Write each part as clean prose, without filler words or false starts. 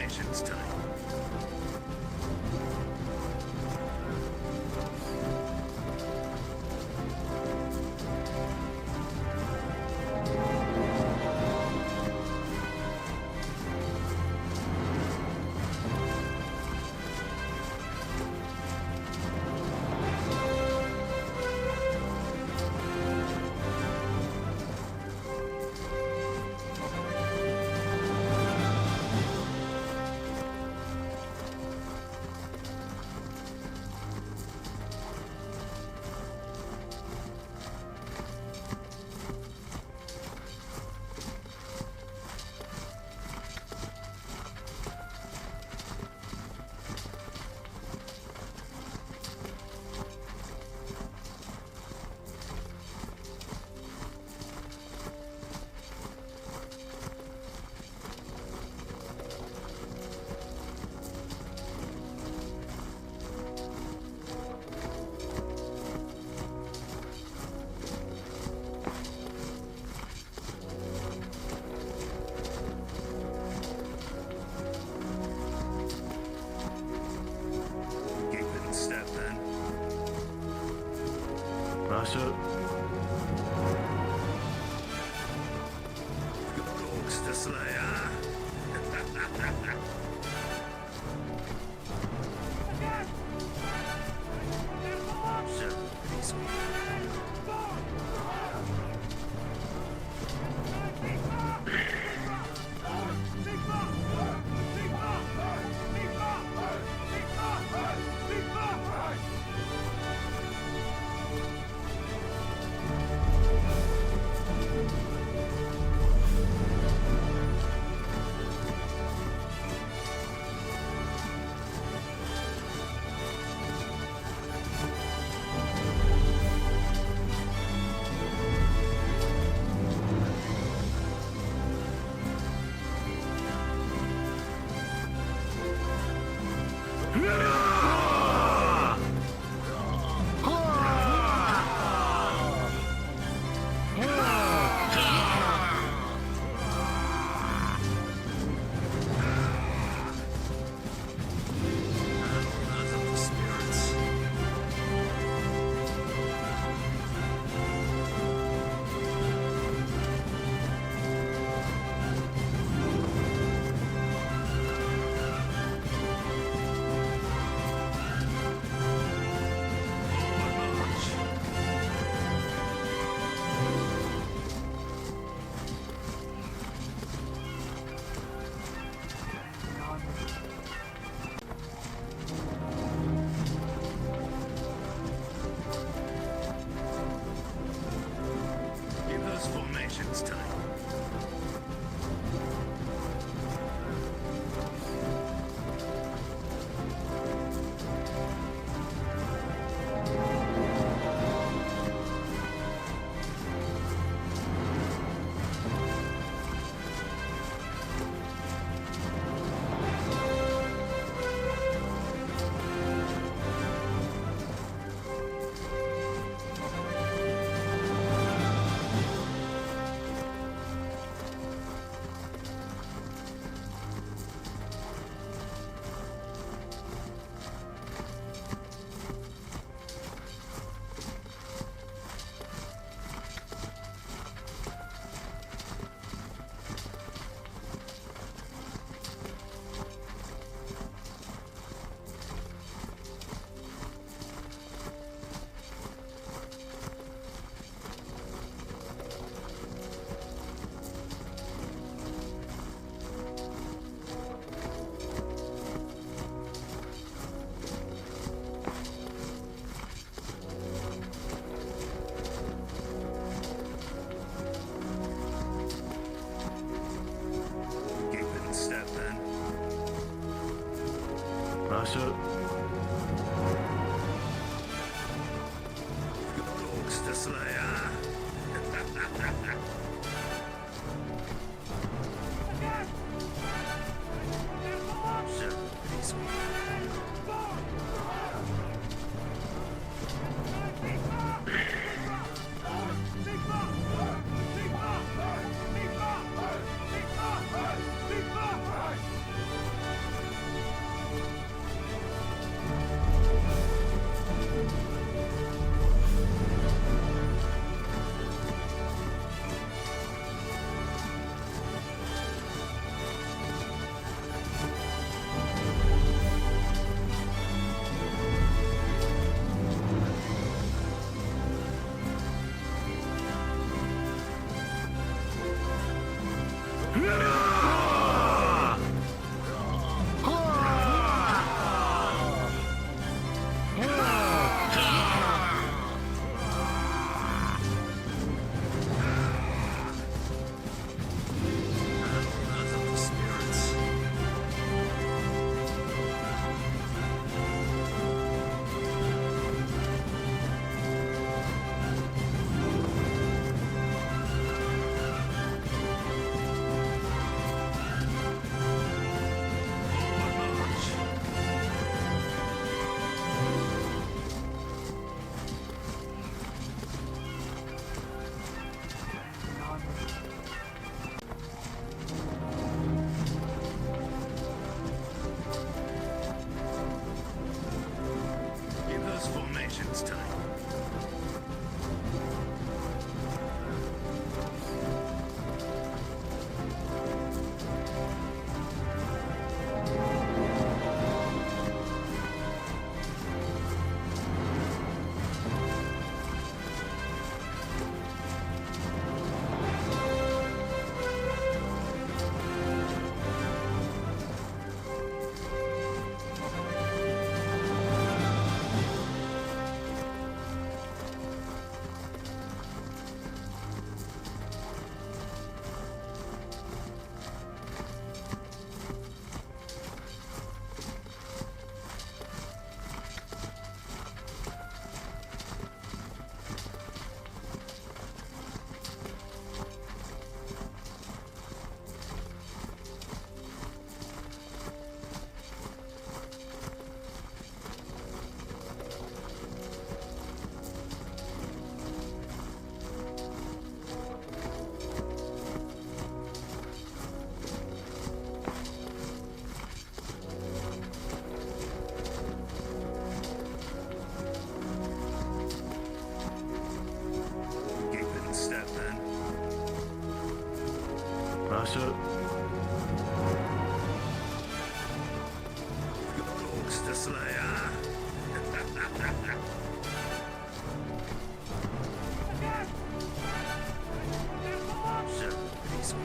formations time. Russia. Dogs to slay, huh? Formations time. Russia. Dogs to slay, huh? Give those formations time. Keep it in step, then. Russia. Orcs the Slayer. Sure, peaceful.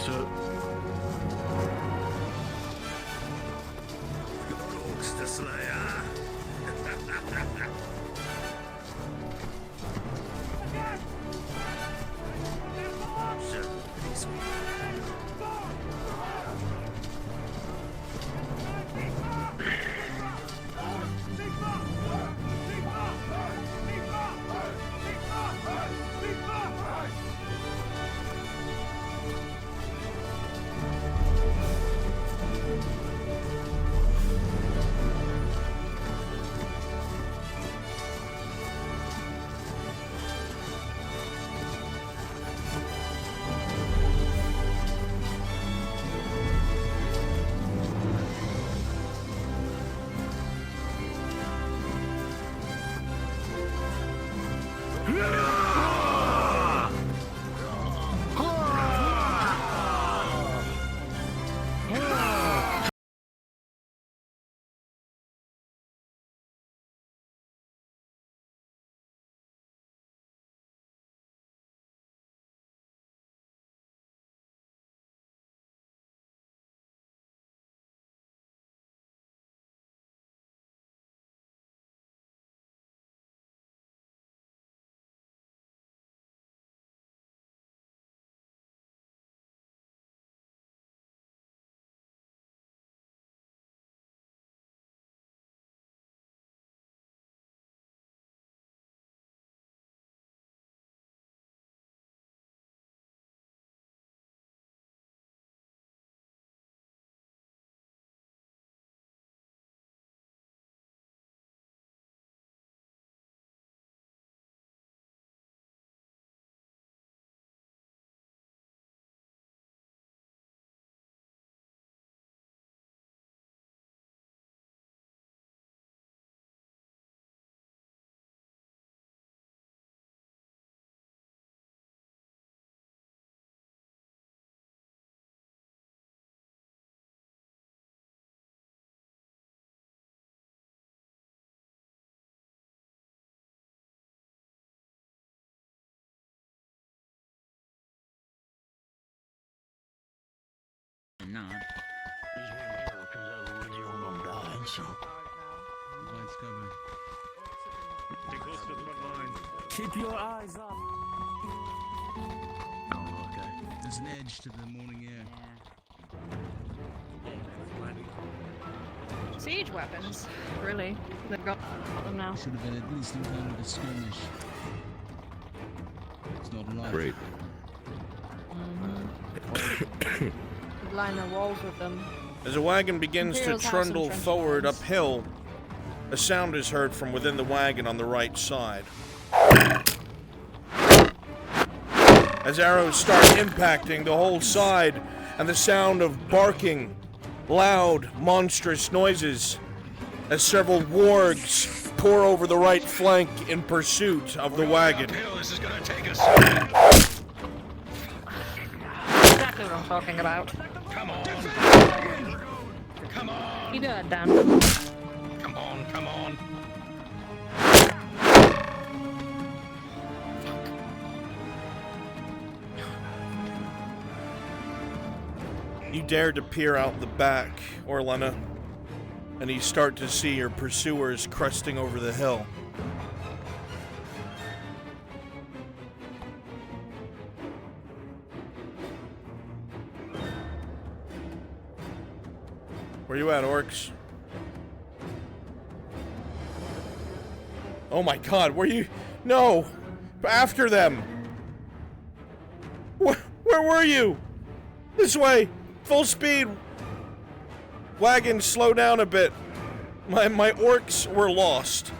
sir. Orcs the Slayer. Observe these Not. Lights covered. Stay close to the front line. Keep your eyes up. Oh, okay. There's an edge to the morning air. Siege weapons, really. They've got them now. Should have been at least in kind of a skirmish. It's not alive. Great. Line their walls with them. As the wagon begins to Imperials have some trundle trench forward lines. uphill, a sound is heard from within the wagon on the right side. As arrows start impacting the whole side, and the sound of barking, loud, monstrous noises, as several wargs pour over the right flank in pursuit of the wagon. This is gonna take us. Exactly what I'm talking about. Come on. Come on. You do it, Dan. Come on. Come on. You dare to peer out the back, Orlena, and you start to see your pursuers cresting over the hill. Where you at, orcs? Oh my god, where you? No! After them! Where were you? This way! Full speed! Wagon, slow down a bit. My orcs were lost.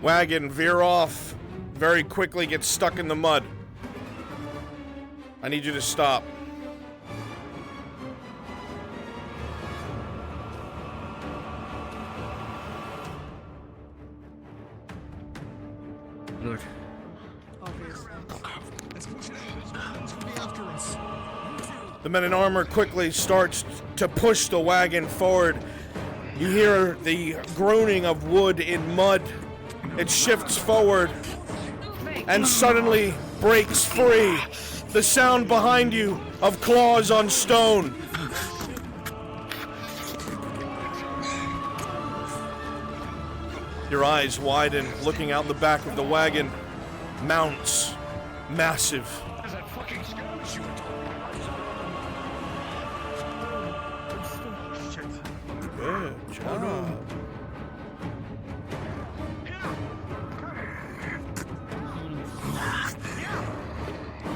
Wagon, veer off. Very quickly gets stuck in the mud. I need you to stop. The men in armor quickly starts to push the wagon forward. You hear the groaning of wood in mud. It shifts forward and suddenly breaks free. The sound behind you of claws on stone. Your eyes widen, looking out the back of the wagon. Mounts, massive. There's that fucking skirmish you were talking Good job.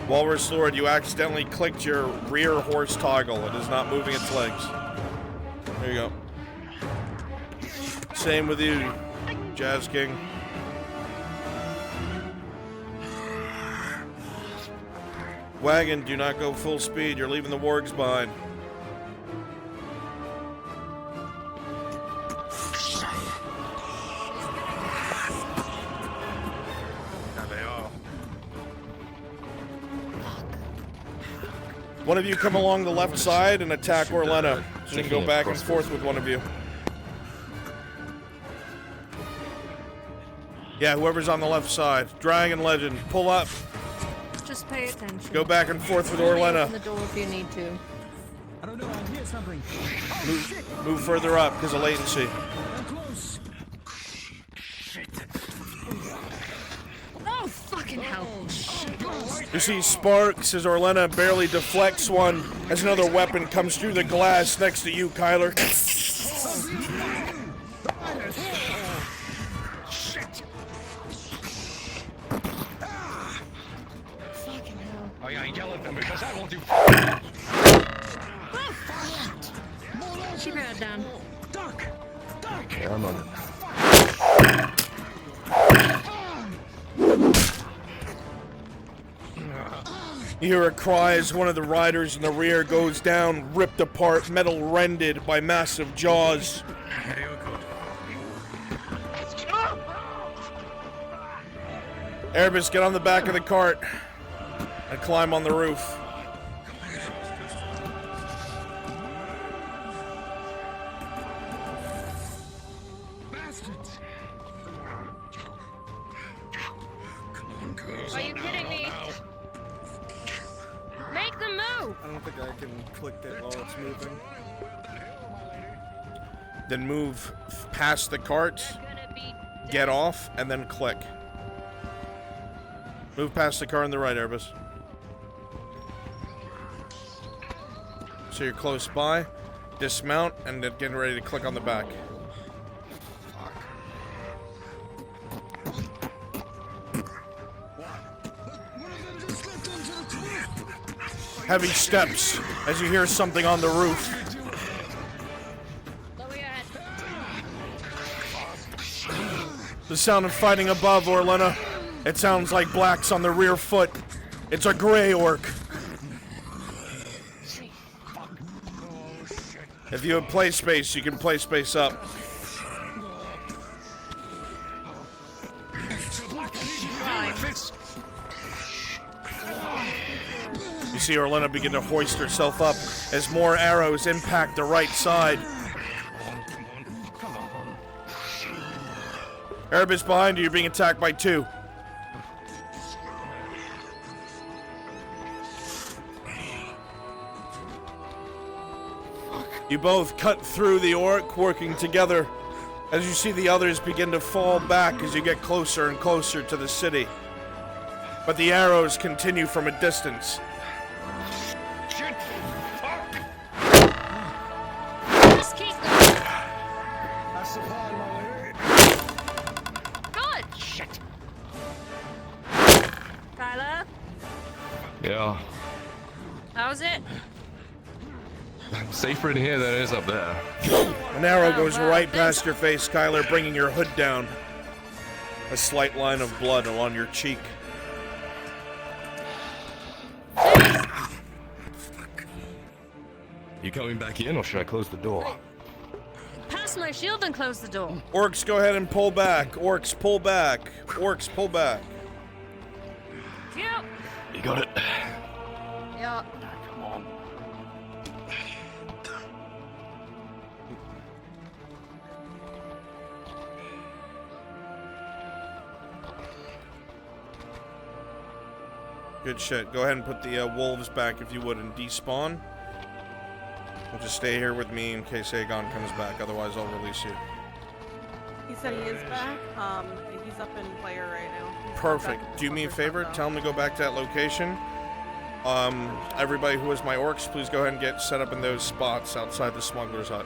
Walrus Lord, you accidentally clicked your rear horse toggle. It is not moving its legs. There you go. Same with you, Jazz King. Wagon, do not go full speed. You're leaving the wargs behind. There they are. One of you come along the left side and attack Orlena. She can go back and forth with one of you. Yeah, whoever's on the left side. Dragon Legend, pull up. Just pay attention. Go back and forth with Open Orlena. the door if you need to. I don't know, I hear something. Move further up because of latency. I'm close. Oh, fucking hell. You see sparks as Orlena barely deflects one as another weapon comes through the glass next to you, Kyler. Fucking hell. Oh yeah, yell at them because that won't do. Keep your head down. Yeah, I'm on it. You hear a cry as one of the riders in the rear goes down, ripped apart, metal rended by massive jaws. Erebus, get on the back of the cart and climb on the roof. Are you kidding me? Make the move! I don't think I can click it while it's moving. Then move past the cart, get off, and then click. Move past the car on the right, Erebus. So you're close by, dismount, and then getting ready to click on the back. Heavy steps as you hear something on the roof. Lower your head. The sound of fighting above, Orlena. It sounds like blacks on the rear foot. It's a gray orc. If you have play space, you can play space up. You see Orlena begin to hoist herself up as more arrows impact the right side. Erebus behind you, you're being attacked by two. You both cut through the orc, working together as you see the others begin to fall back as you get closer and closer to the city. But the arrows continue from a distance. Shit! Fuck! Just keep going. That's the plan, my lady. Good. Shit! Tyler, Yeah. how's it? Safer in here than it is up there. An arrow goes wow, right thanks. past your face, Kyler, bringing your hood down. A slight line of blood along your cheek. You coming back in or should I close the door? Pass my shield and close the door. Orcs, go ahead and pull back. Orcs, pull back. Orcs, pull back. Yep. You got it. Yep. Come on. Good shit. Go ahead and put the wolves back if you would and despawn. We'll just stay here with me in case Aegon comes back. Otherwise, I'll release you. He said he is back. He's up in player right now. He's Perfect. back Do me a for favor. stuff, Tell him to go back to that location. Everybody who has my orcs, please go ahead and get set up in those spots outside the smuggler's hut.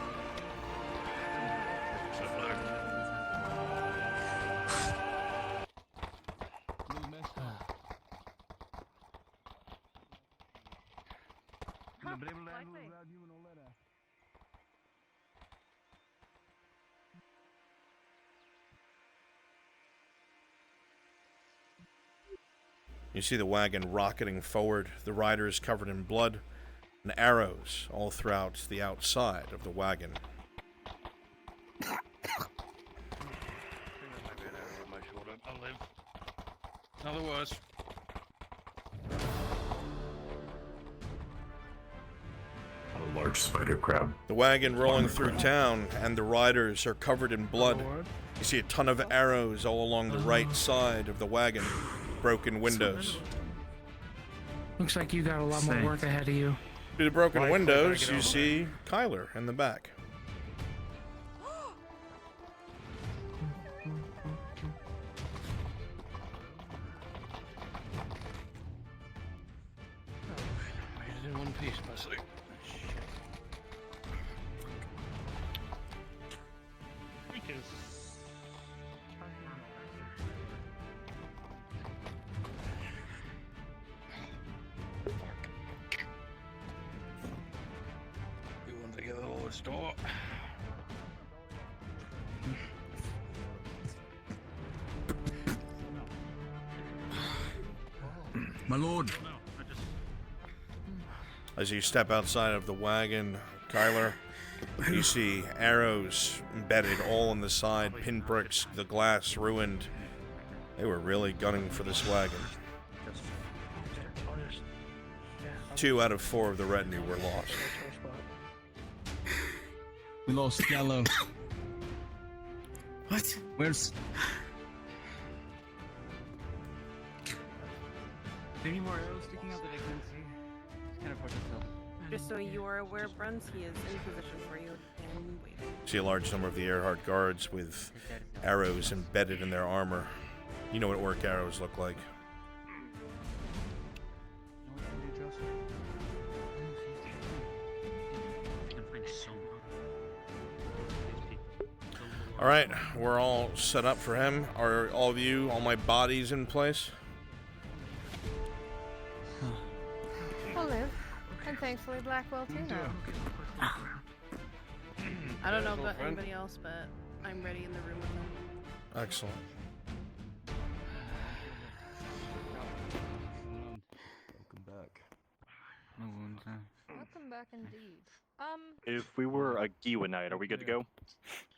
You see the wagon rocketing forward, the riders covered in blood, and arrows all throughout the outside of the wagon. I'll live. Another worse. A large spider crab. The wagon rolling through town, and the riders are covered in blood. You see a ton of arrows all along the right side of the wagon. Broken windows. Looks like you got a lot more work ahead of you. Through the broken windows, you see Kyler in the back. Made it in one piece, mostly. You want to get a little store? My lord. As you step outside of the wagon, Kyler, you see arrows embedded all on the side, pinpricks, the glass ruined. They were really gunning for this wagon. 2 out of 4 of the retinue were lost. We lost Gallo. What? Where's... Any more arrows sticking out that I can see? It's kind of hard to tell. Just so you are aware, Brunswick is in position for you and waiting. See a large number of the Earhart guards with arrows embedded in their armor. You know what orc arrows look like. Alright, we're all set up for him. Are all of you, all my bodies in place? I'll live. And thankfully Blackwell too now. I don't know about anybody else, but I'm ready in the room with them. Excellent. Welcome back. No wounds, huh? Welcome back indeed. If we were a Giwa Knight, are we good to go?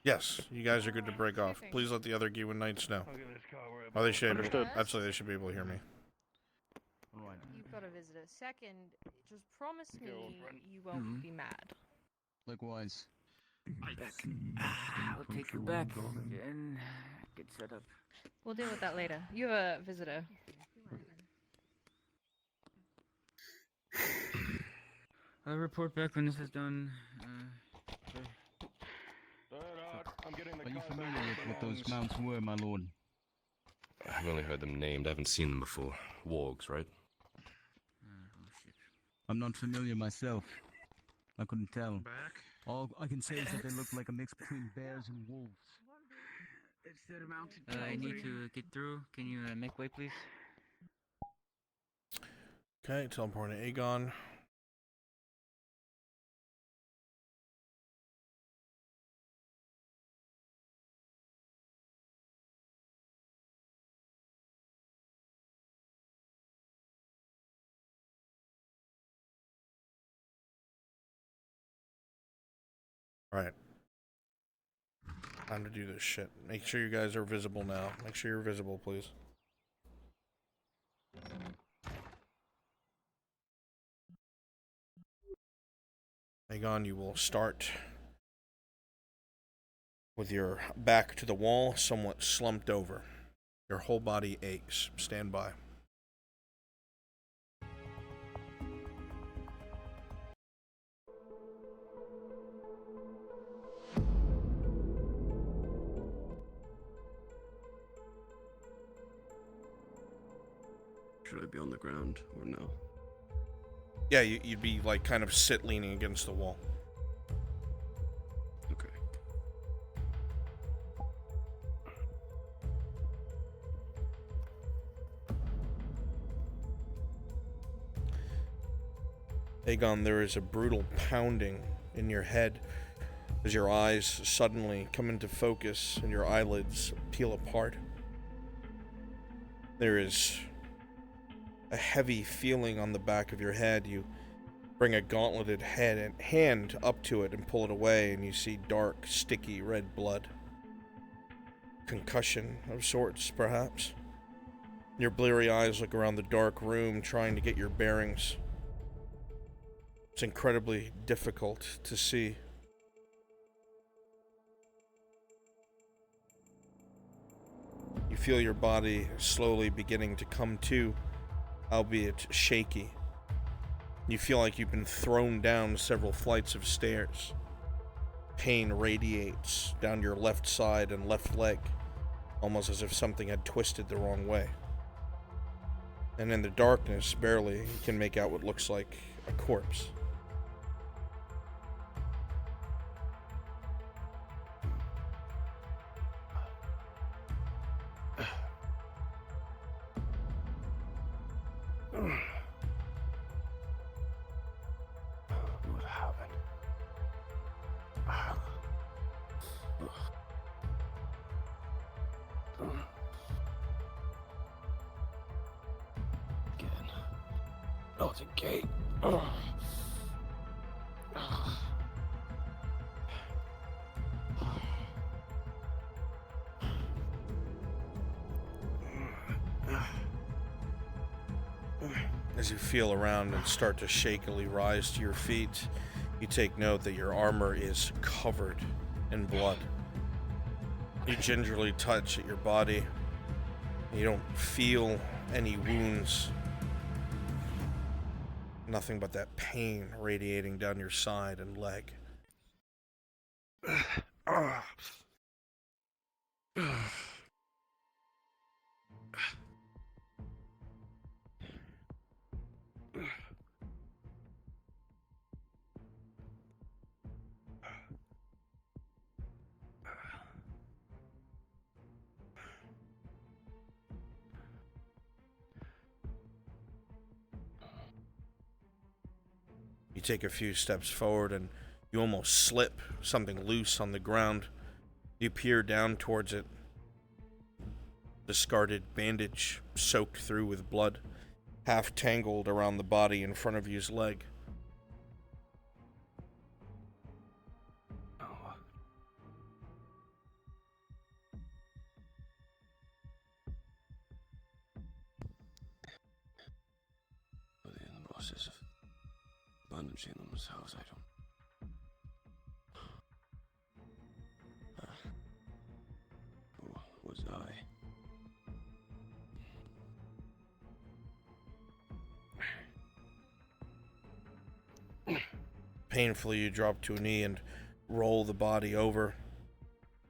Yes, you guys are good to break off. Please let the other Gewin Knights know. I'll give this car where Oh, they should. Understood. Absolutely, they should be able to hear me. You've got a visitor. Second, just promise me old friend. you won't be mad. Likewise. I'll take you back and get set up. We'll deal with that later. You have a visitor. I'll report back when this is done. I'm getting the Are you car familiar back with what those belongs. mounts were, my lord? I've only heard them named. I haven't seen them before. Wargs, right? Oh shit. I'm not familiar myself. I couldn't tell. Back. All I can say is that they look like a mix between bears and wolves. It's that mounted. I need to get through. Can you make way, please? Okay, teleport to Aegon. Alright. Time to do this shit. Make sure you guys are visible now. Make sure you're visible, please. Aegon, you will start with your back to the wall, somewhat slumped over. Your whole body aches. Stand by. Should I be on the ground or no? Yeah, you'd be like kind of sit leaning against the wall. Okay. Aegon, there is a brutal pounding in your head as your eyes suddenly come into focus and your eyelids peel apart. There is a heavy feeling on the back of your head. You bring a gauntleted hand up to it and pull it away, and you see dark, sticky red blood. Concussion of sorts, perhaps. Your bleary eyes look around the dark room, trying to get your bearings. It's incredibly difficult to see. You feel your body slowly beginning to come to, albeit shaky. You feel like you've been thrown down several flights of stairs. Pain radiates down your left side and left leg, almost as if something had twisted the wrong way. And in the darkness, barely, you can make out what looks like a corpse. What happened? Again. Oh, it's a gate. As you feel around and start to shakily rise to your feet, you take note that your armor is covered in blood. You gingerly touch at your body. You don't feel any wounds. Nothing but that pain radiating down your side and leg. You take a few steps forward and you almost slip something loose on the ground. You peer down towards it. Discarded bandage soaked through with blood, half tangled around the body in front of you's leg. Are they in the process of bandaging themselves? I don't. Or was I? Painfully, you drop to a knee and roll the body over.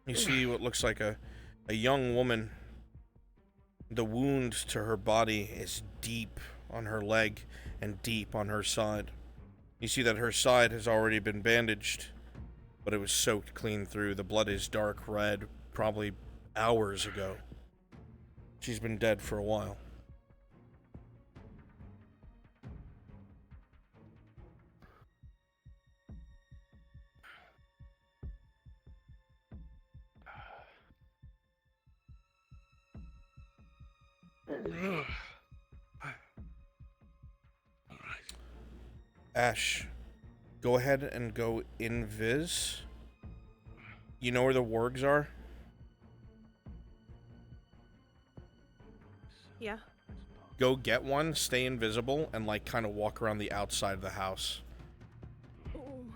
You see what looks like a young woman. The wound to her body is deep on her leg and deep on her side. You see that her side has already been bandaged, but it was soaked clean through. The blood is dark red, probably hours ago. She's been dead for a while. Ash, go ahead and go invis. You know where the wargs are? Yeah. Go get one, stay invisible, and like kind of walk around the outside of the house. Ooh.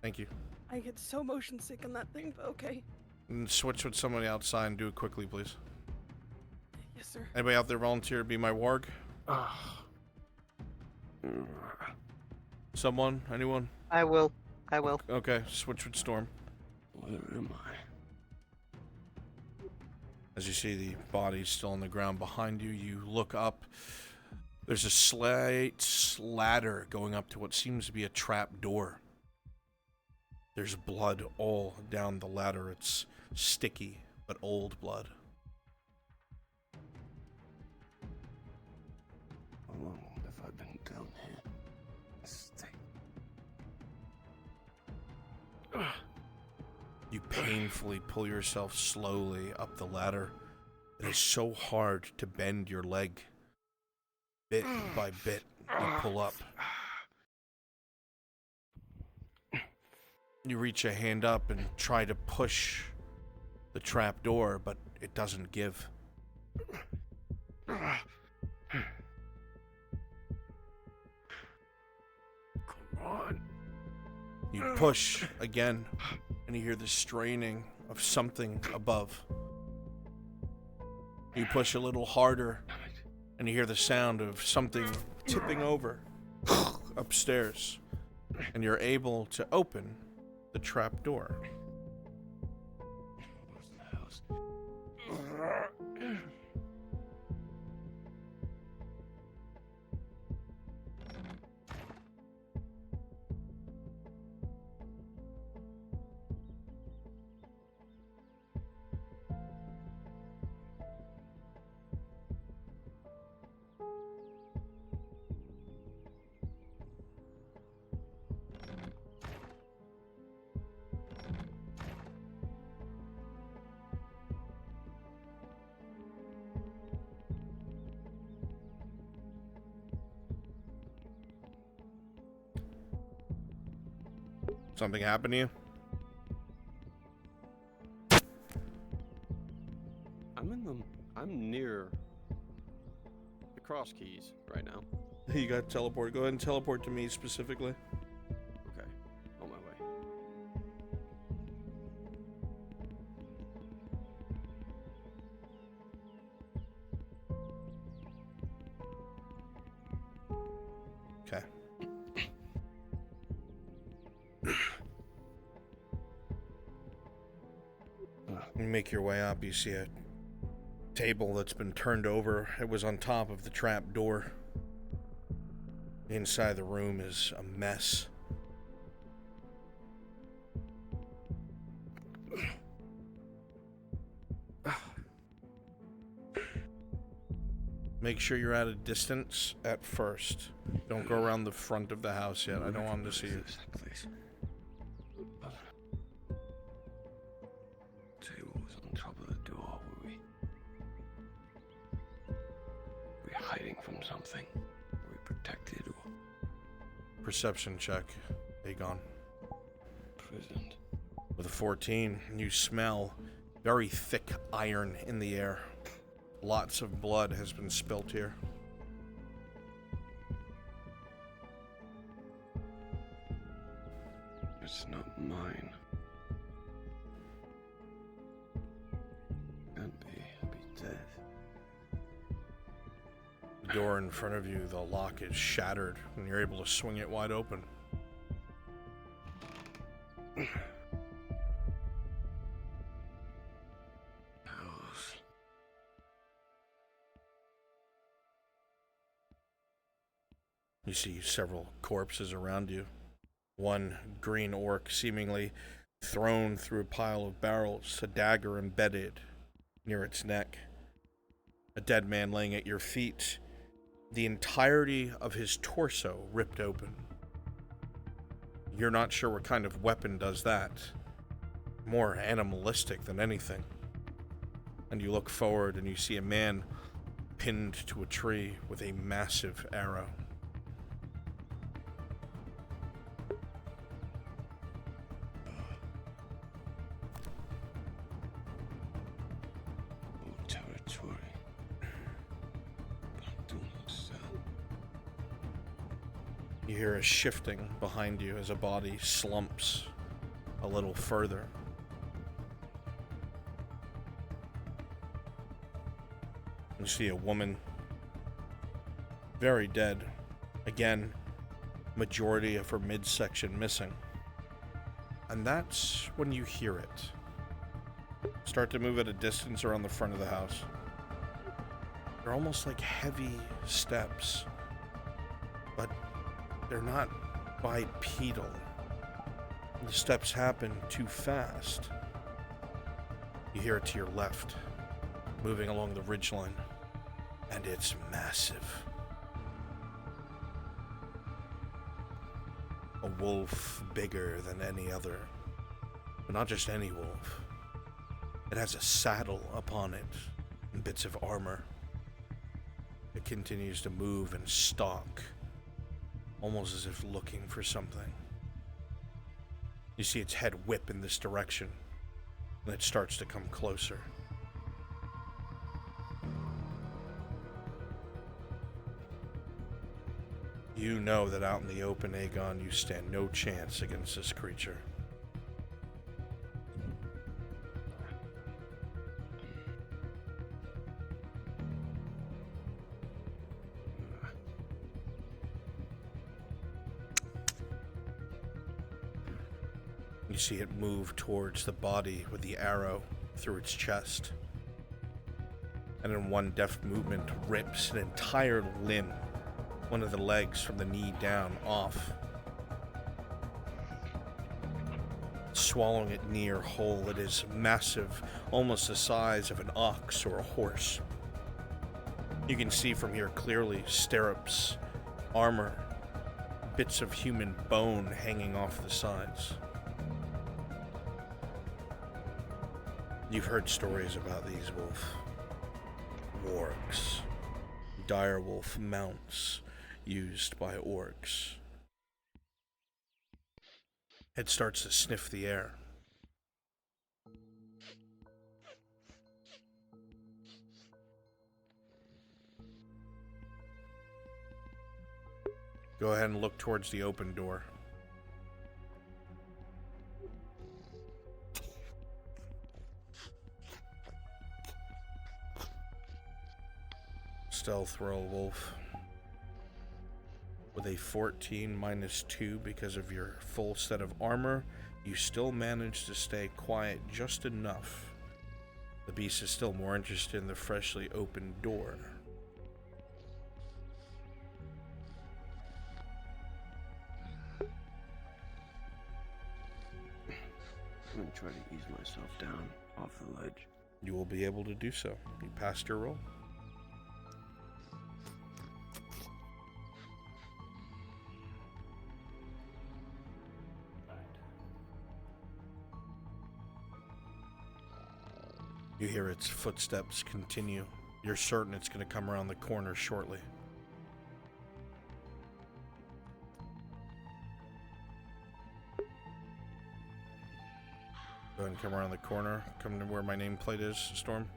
Thank you. I get so motion sick on that thing, but okay. And switch with somebody outside and do it quickly, please. Yes, sir. Anybody out there volunteer to be my warg? Someone? Anyone? I will. Okay, switch with Storm. Where am I? As you see the body still on the ground behind you, you look up. There's a slight ladder going up to what seems to be a trap door. There's blood all down the ladder. It's sticky, but old blood. How long have I been down here? Stay. You painfully pull yourself slowly up the ladder. It is so hard to bend your leg. Bit by bit, you pull up. You reach a hand up and try to push the trap door, but it doesn't give. Come on. You push again, and you hear the straining of something above. You push a little harder, and you hear the sound of something tipping over upstairs, and you're able to open the trap door. Something happened to you? I'm near the cross keys right now. You got teleport. Go ahead and teleport to me specifically. Okay, on my way. Okay. You make your way up. You see a table that's been turned over. It was on top of the trap door. Inside the room is a mess. Make sure you're at a distance at first. Don't go around the front of the house yet. I don't want them to see you. Please. Tables on top of the door. Were we hiding from something? Were we protected or Perception check. Aegon. prisoned? With a 14, you smell very thick iron in the air. Lots of blood has been spilt here. It's not mine. Can't be. I'd be dead. The door in front of you, the lock is shattered, and you're able to swing it wide open. House. You see several corpses around you. One green orc seemingly thrown through a pile of barrels, a dagger embedded near its neck. A dead man laying at your feet, the entirety of his torso ripped open. You're not sure what kind of weapon does that. More animalistic than anything. And you look forward and you see a man pinned to a tree with a massive arrow. Territory. But do not sell. You hear a shifting behind you as a body slumps a little further. You see a woman, very dead. Again, majority of her midsection missing. And that's when you hear it. Start to move at a distance around the front of the house. They're almost like heavy steps, but they're not bipedal. The steps happen too fast. You hear it to your left, moving along the ridgeline, and it's massive. A wolf bigger than any other, but not just any wolf. It has a saddle upon it and bits of armor. It continues to move and stalk, almost as if looking for something. You see its head whip in this direction, and it starts to come closer. You know that out in the open, Aegon, you stand no chance against this creature. You see it move towards the body with the arrow through its chest. And in one deft movement, rips an entire limb, one of the legs from the knee down, off. Swallowing it near whole, it is massive, almost the size of an ox or a horse. You can see from here clearly stirrups, armor, bits of human bone hanging off the sides. You've heard stories about these wargs, direwolf mounts used by orcs. It starts to sniff the air. Go ahead and look towards the open door. Stealth roll, Wolf. With a 14 minus 2 because of your full set of armor, you still manage to stay quiet just enough. The beast is still more interested in the freshly opened door. I'm gonna try to ease myself down off the ledge. You will be able to do so. You passed your roll. You hear its footsteps continue. You're certain it's going to come around the corner shortly. Go ahead and come around the corner. Come to where my nameplate is, Storm.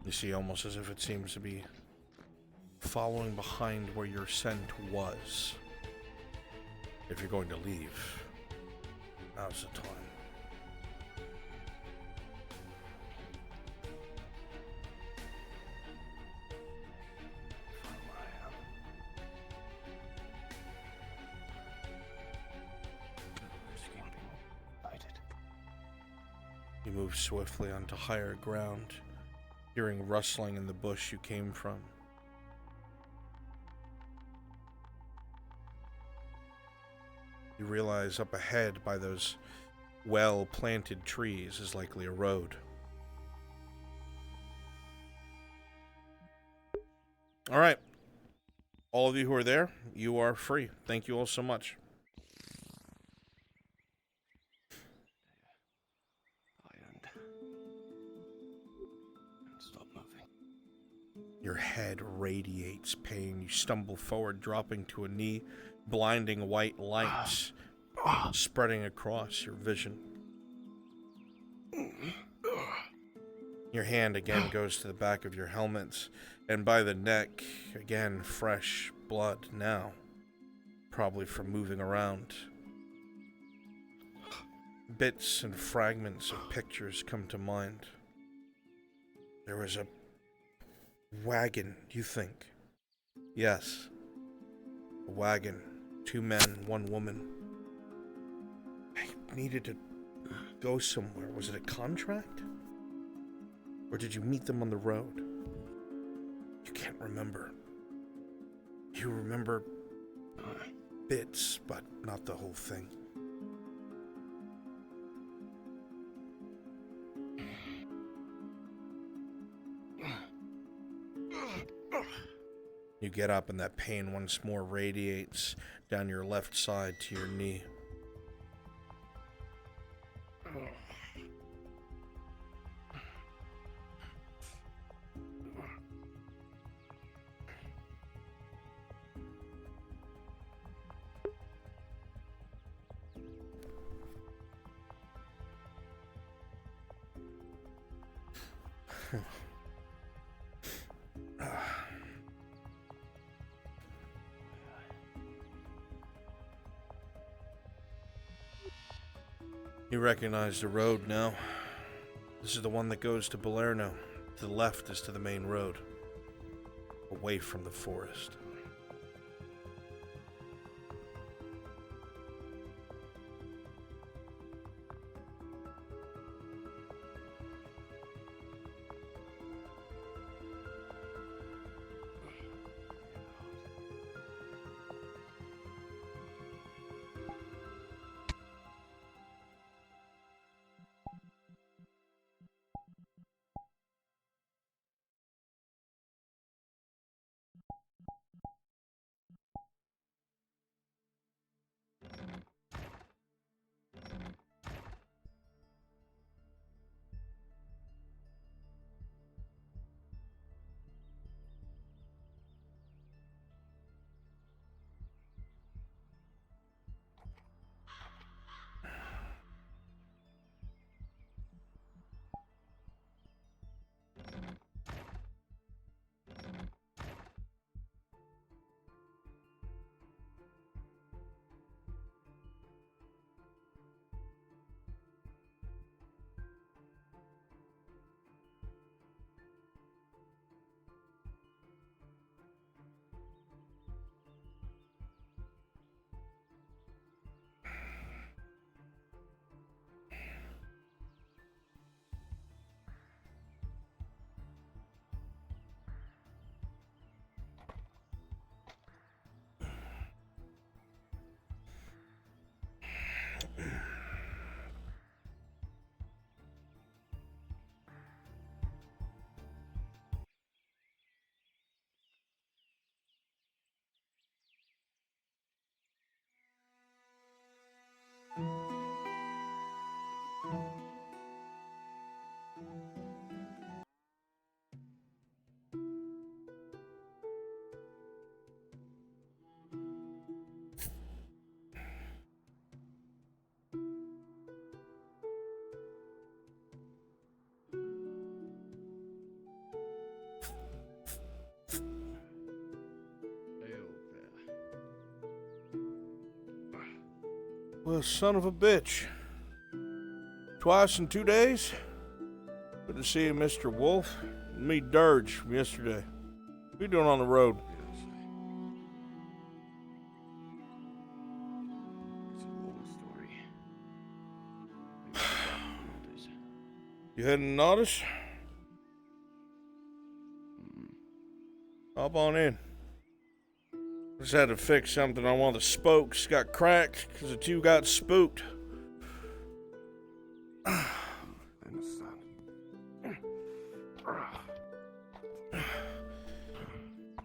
You see, almost as if it seems to be following behind where your scent was. If you're going to leave, now's the time. You move swiftly onto higher ground, hearing rustling in the bush you came from. You realize up ahead by those well-planted trees is likely a road. All right. All of you who are there, you are free. Thank you all so much. Your head radiates pain. You stumble forward, dropping to a knee, blinding white lights spreading across your vision. Your hand again goes to the back of your helmets, and by the neck, again, fresh blood now. Probably from moving around. Bits and fragments of pictures come to mind. There was a wagon, you think? Yes. A wagon. 2 men, 1 woman. I needed to go somewhere. Was it a contract? Or did you meet them on the road? You can't remember. You remember bits, but not the whole thing. You get up and that pain once more radiates down your left side to your knee. You recognize the road now. This is the one that goes to Balerno. To the left is to the main road. Away from the forest. Well, son of a bitch. Twice in 2 days? Good to see you, Mr. Wolf. Me, Dirge, from yesterday. What are you doing on the road? It's a long story. You heading to Nodus? Hop on in. Just had to fix something on one of the spokes. Got cracked because the 2 got spooked.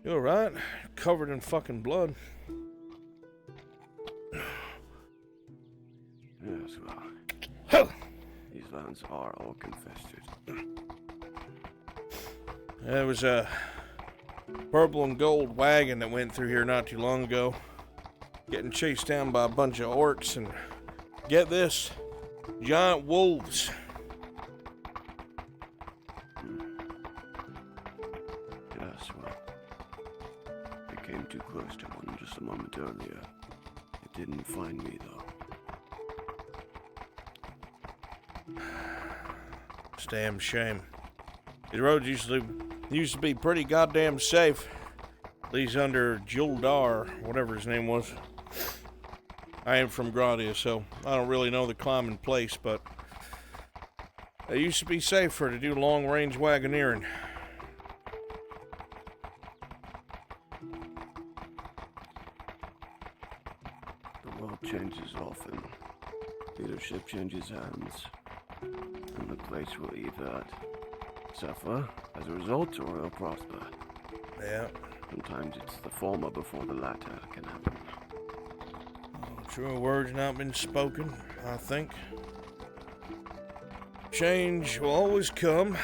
You alright? Covered in fucking blood. Yes, well, these lands are all confested. There was a purple and gold wagon that went through here not too long ago. Getting chased down by a bunch of orcs and, get this, giant wolves. close to one just a moment earlier. It didn't find me, though. It's a damn shame. These roads used to be pretty goddamn safe. At least under Juldar, whatever his name was. I am from Gradia, so I don't really know the climb in place, but it used to be safer to do long-range wagoneering. The world changes often. Leadership changes hands. And the place will either suffer as a result or it'll prosper. Yeah. Sometimes it's the former before the latter can happen. Truer words not been spoken, I think. Change will always come.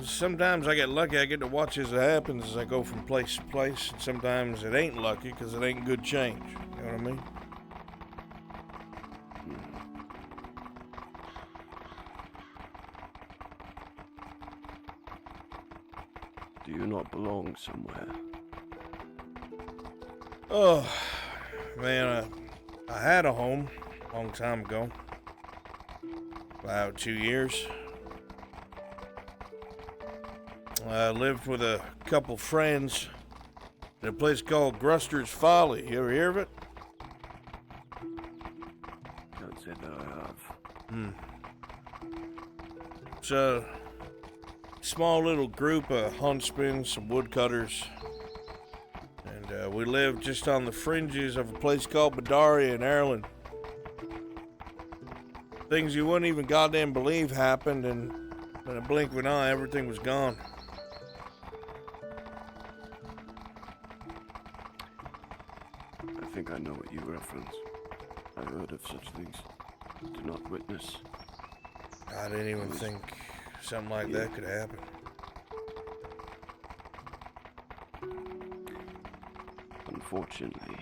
Sometimes I get lucky, I get to watch as it happens as I go from place to place. And sometimes it ain't lucky because it ain't good change. You know what I mean? Do you not belong somewhere? Oh, man, I had a home a long time ago. About 2 years. I lived with a couple friends in a place called Gruster's Folly. You ever hear of it? Can't say that I have. It's a small little group of huntsmen, some woodcutters. And we lived just on the fringes of a place called Bedaria in Ireland. Things you wouldn't even goddamn believe happened, and in a blink of an eye, everything was gone. I think I know what you reference. I heard of such things. Do not witness. I didn't even think something like that could happen. Unfortunately,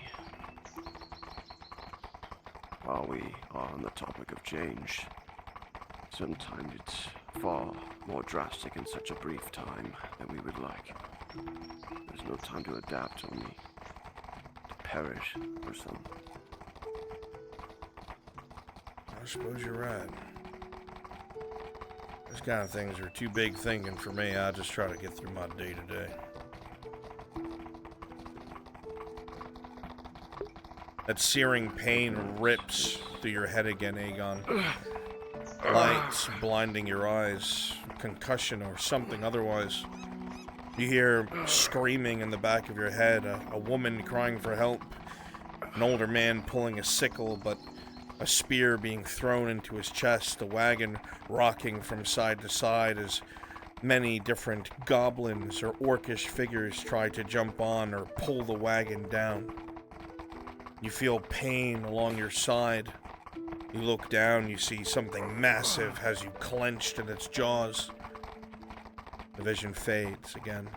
while we are on the topic of change, sometimes it's far more drastic in such a brief time than we would like. There's no time to adapt, only to perish for some. I suppose you're right. These kind of things are too big thinking for me. I just try to get through my day to day. That searing pain rips through your head again, Aegon. Lights blinding your eyes, concussion or something otherwise. You hear screaming in the back of your head, a woman crying for help, an older man pulling a sickle, but a spear being thrown into his chest, the wagon rocking from side to side as many different goblins or orcish figures try to jump on or pull the wagon down. You feel pain along your side. You look down, you see something massive has you clenched in its jaws. The vision fades again.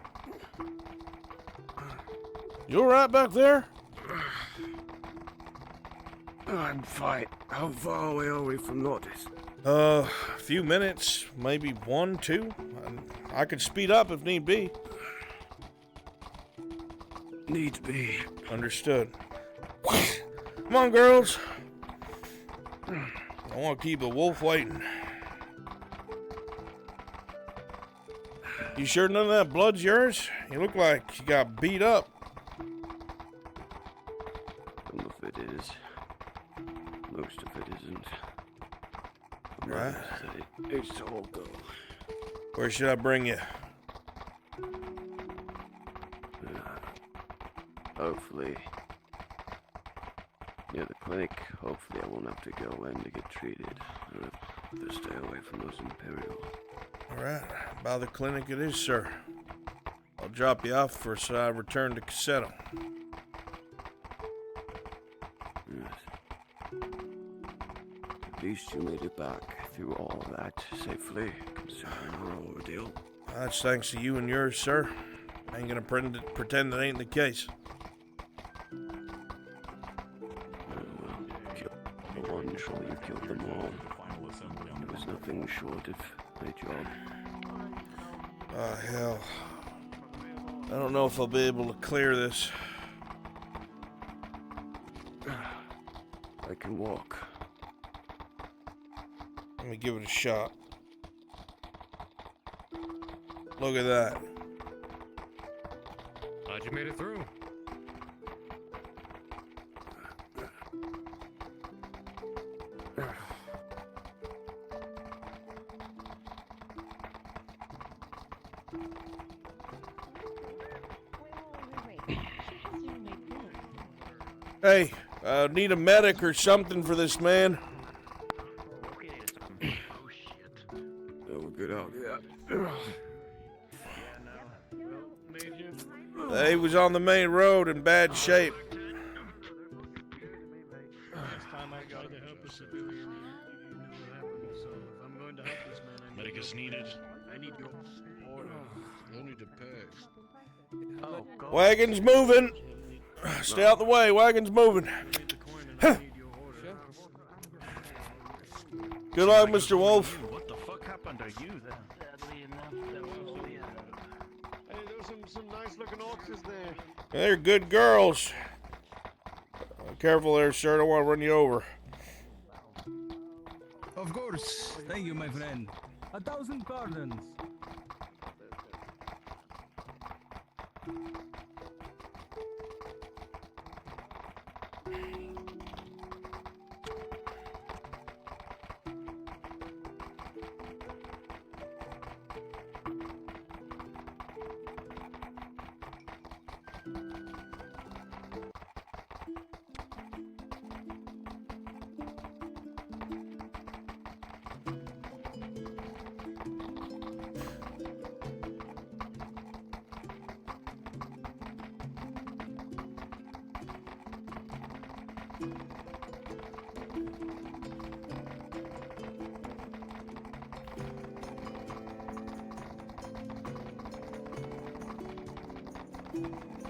You alright back there? I'm fine. How far away are we from Nordis? A few minutes, maybe 1, 2. I could speed up if need be. Need be. Understood. Come on, girls. I want to keep the wolf waiting. You sure none of that blood's yours? You look like you got beat up. Some of it is. Most of it isn't. Right. It's all go. Where should I bring you? Hopefully. Near the clinic, hopefully I won't have to go in to get treated. I'll have to stay away from those Imperial. Alright, by the clinic it is, sir. I'll drop you off first I return to Cassetto. Yes. At least you made it back through all that safely, considering our ordeal. That's thanks to you and yours, sir. I ain't gonna pretend that ain't the case. Sure you killed them all. There was nothing short of a job. Oh, hell. I don't know if I'll be able to clear this. I can walk. Let me give it a shot. Look at that. Glad you made it through. Hey, need a medic or something for this man. Oh, we're good out. Yeah. He was on the main road in bad shape. Last time I tried to help a civilian, you knew what happened. So if I'm going to help this man, medic is needed. I need your order. No need to pay. Oh, God. Wagon's moving. Stay out the way. Wagon's moving. Good luck, Mr. Wolf. What the fuck happened to you then? Hey, there's some nice looking oxes there. They're good girls. Careful there, sir. I don't want to run you over. Of course. Thank you, my friend. 1,000 pardons.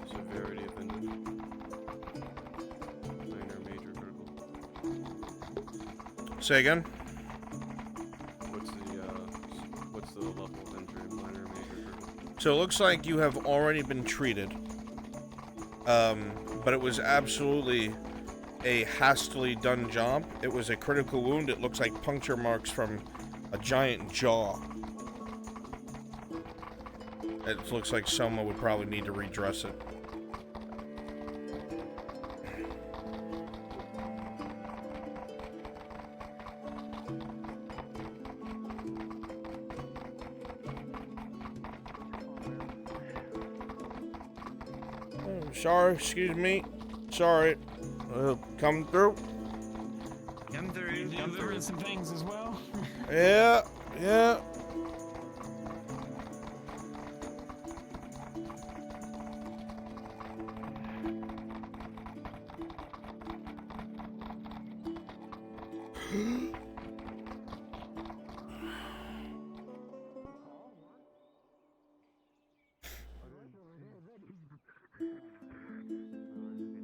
Severity of injury. Minor, major, critical. Say again? What's the level of injury? Minor, major, critical. So it looks like you have already been treated. But it was absolutely a hastily done job. It was a critical wound. It looks like puncture marks from a giant jaw. It looks like someone would probably need to redress it. Sorry, excuse me. Sorry. Come through. Come through. Come through some things as well. Yeah, yeah.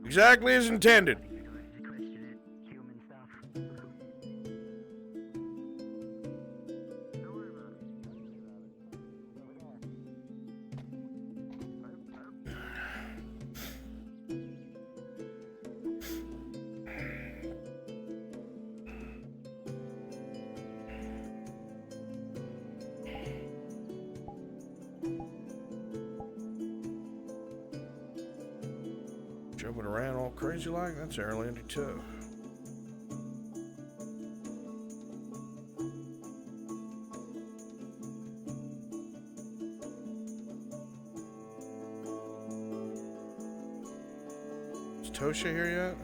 Exactly as intended. Jumping around all crazy like that's Erlandy too. Is Tosha here yet?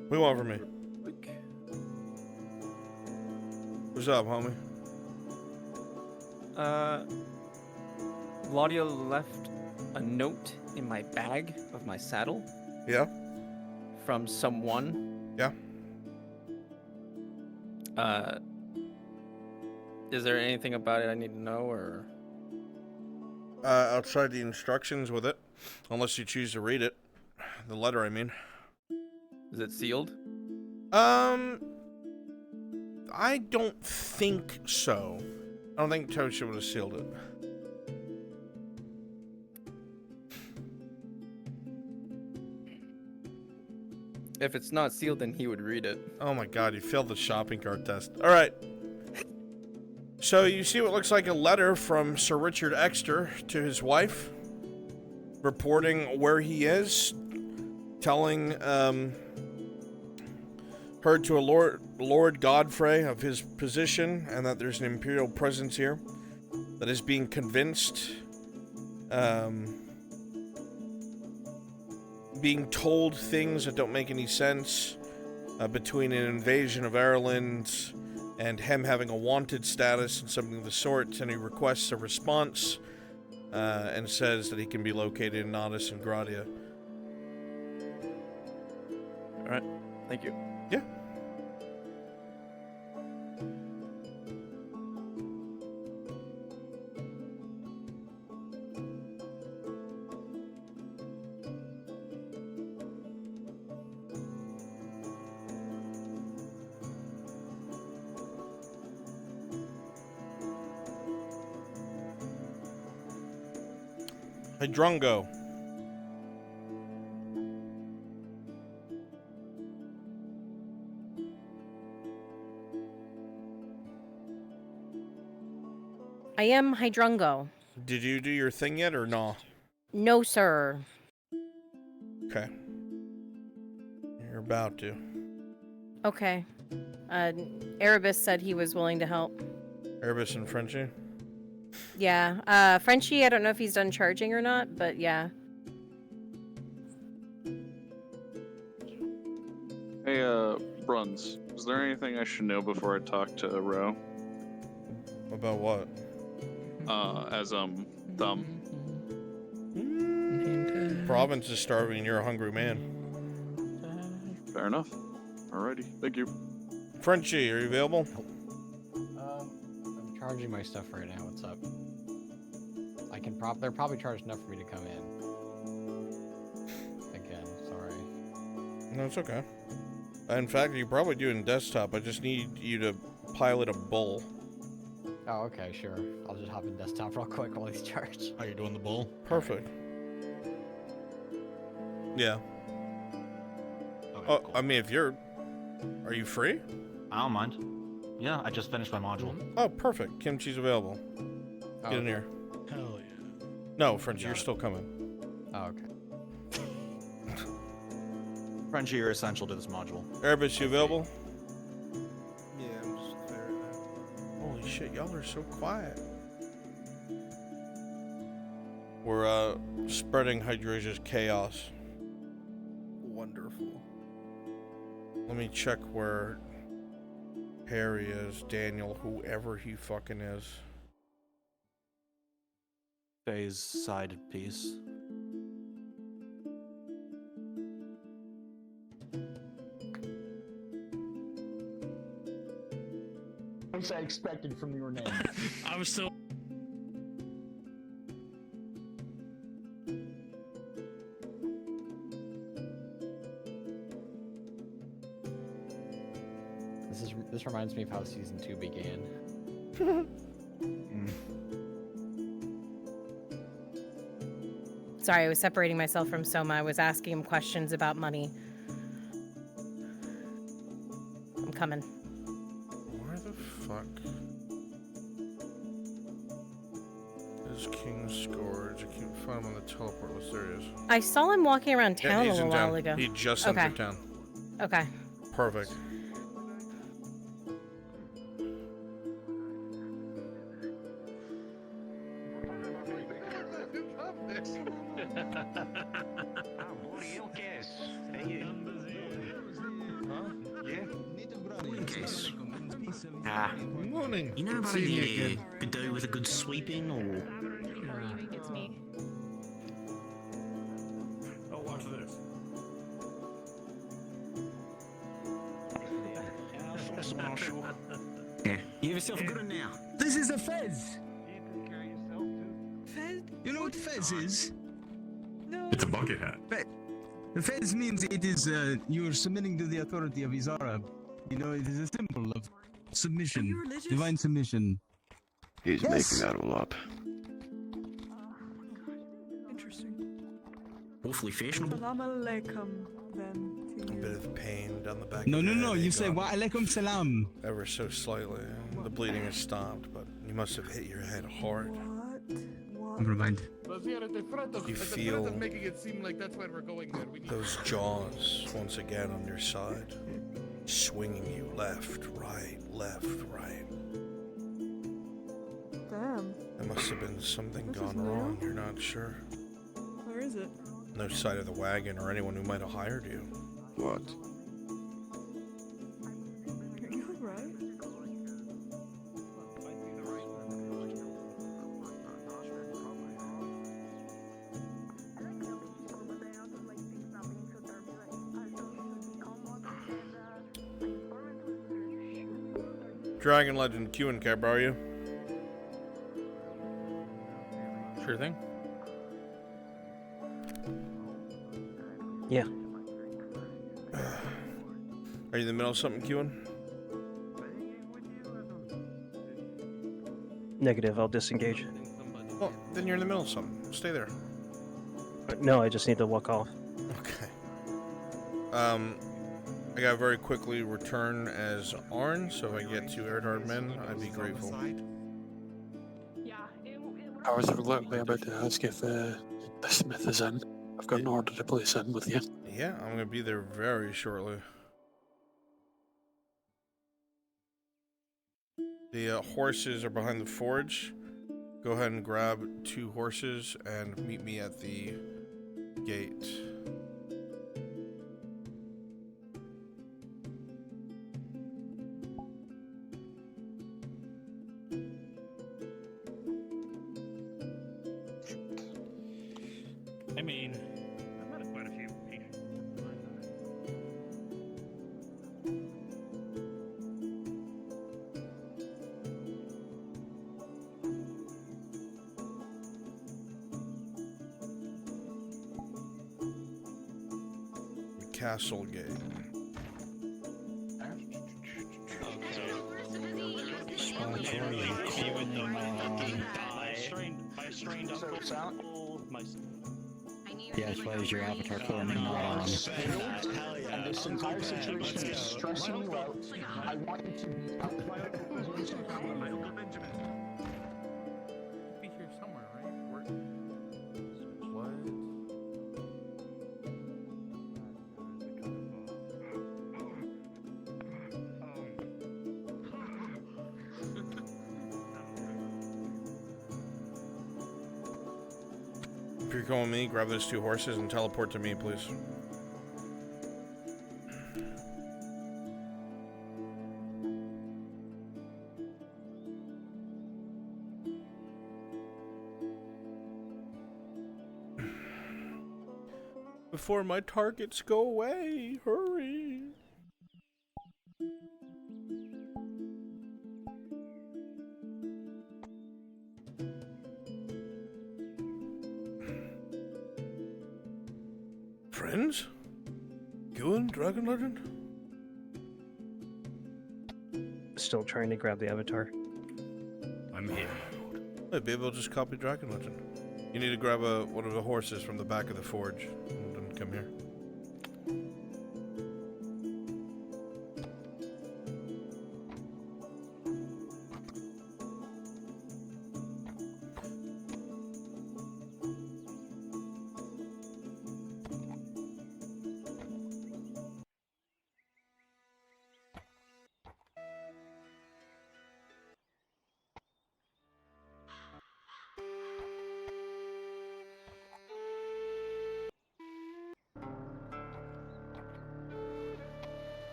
What do you want from me? What's up, homie? Claudia left a note in my bag of my saddle. Yeah? From someone. Yeah? Is there anything about it I need to know, or? Outside the instructions with it, unless you choose to read it. The letter, I mean. Is it sealed? I don't think so. I don't think Tosha would have sealed it. If it's not sealed, then he would read it. Oh my god, you failed the shopping cart test. Alright. So you see what looks like a letter from Sir Richard Exeter to his wife, reporting where he is, telling her to alert Lord Godfrey of his position and that there's an imperial presence here that is being convinced, being told things that don't make any sense between an invasion of Ireland and him having a wanted status and something of the sort, and he requests a response and says that he can be located in Nodus and Gradia. Alright, thank you. Yeah. Hydrungo. I am Hydrungo. Did you do your thing yet or no? No, sir. Okay. You're about to. Okay. Erebus said he was willing to help. Erebus and Frenchie? Yeah. Frenchie, I don't know if he's done charging or not, but yeah. Hey, Bruns, is there anything I should know before I talk to Ro? About what? Thumb. Province is starving, you're a hungry man. Fair enough. Alrighty, thank you. Frenchie, are you available? I'm charging my stuff right now. What's up? I can they're probably charged enough for me to come in. Again, sorry. No, it's okay. In fact, you probably do in desktop. I just need you to pilot a bull. Oh, okay, sure. I'll just hop in desktop real quick while he's charged. How you doing the bull? Perfect. Yeah. Okay, Oh, cool. I mean, if you're... Are you free? I don't mind. Yeah, I just finished my module. Oh, perfect. Kimchi's available. Oh, Get in here. Hell yeah. No, Frenchie, you're still coming. Oh, okay. Frenchie, you're essential to this module. Erebus, you available? Yeah, I'm just there now. Holy shit, y'all are so quiet. We're, spreading Hydrasia's chaos. Wonderful. Let me check where Harry is, Daniel, whoever he fucking is. Faye's side piece. As I expected from your name. I was so. This reminds me of how season 2 began. Sorry, I was separating myself from Soma. I was asking him questions about money. I'm coming. Where the fuck is King's Scourge? I can't find him on the teleport list. There he is. I saw him walking around Yeah, town a he's little in while town. ago. He just Okay. entered town. Okay. Perfect. Morning. You know anybody could do with a good sweeping or? It's me. Oh, watch this. Yeah. You have yourself a good one now. The this is a fez. Fez? You know what fez is? No. It's a bucket hat. The fez means it is you are submitting to the authority of Izara. You know, it is a symbol of submission, Are you religious? divine submission. He's making that all up. Interesting. Awfully fashionable. Salam alaikum, then. A bit of pain down the back. No, of no, your no. head, You say Aegon. wa alaikum salam. Ever so slightly. The bleeding has stopped, but you must have hit your head hard. Never mind. You feel making it seem like that's why we're going there. We need those jaws once again on your side, swinging you left, right, right. Damn. There must have been something This gone is new. wrong. You're not sure. Where is it? No sight of the wagon or anyone who might have hired you. What? Are you alright? Dragon Legend Q and Cab, are you? Sure thing. Yeah. Are you in the middle of something, Qin? Negative, I'll disengage. Well, then you're in the middle of something. Stay there. No, I just need to walk off. Okay. I gotta very quickly return as Arn, so if I get two Erdard men, I'd be grateful. I was literally about to ask if the Smith is in. I've got an order to place in with you. Yeah, I'm gonna be there very shortly. The horses are behind the forge. Go ahead and grab 2 horses and meet me at the gate. I mean, I've met quite a few patients. Castle gate. Yeah, as far as your avatar forming not on. And this entire situation is stressing you out. I want you to be out. Be here somewhere, right? What? If you're going with me, grab those 2 horses and teleport to me, please. Before my targets go away, hurry. Friends? Ewan, Dragon Legend? Still trying to grab the avatar. I'm here. Hey, babe, I'll just copy Dragon Legend. You need to grab one of the horses from the back of the forge and then come here.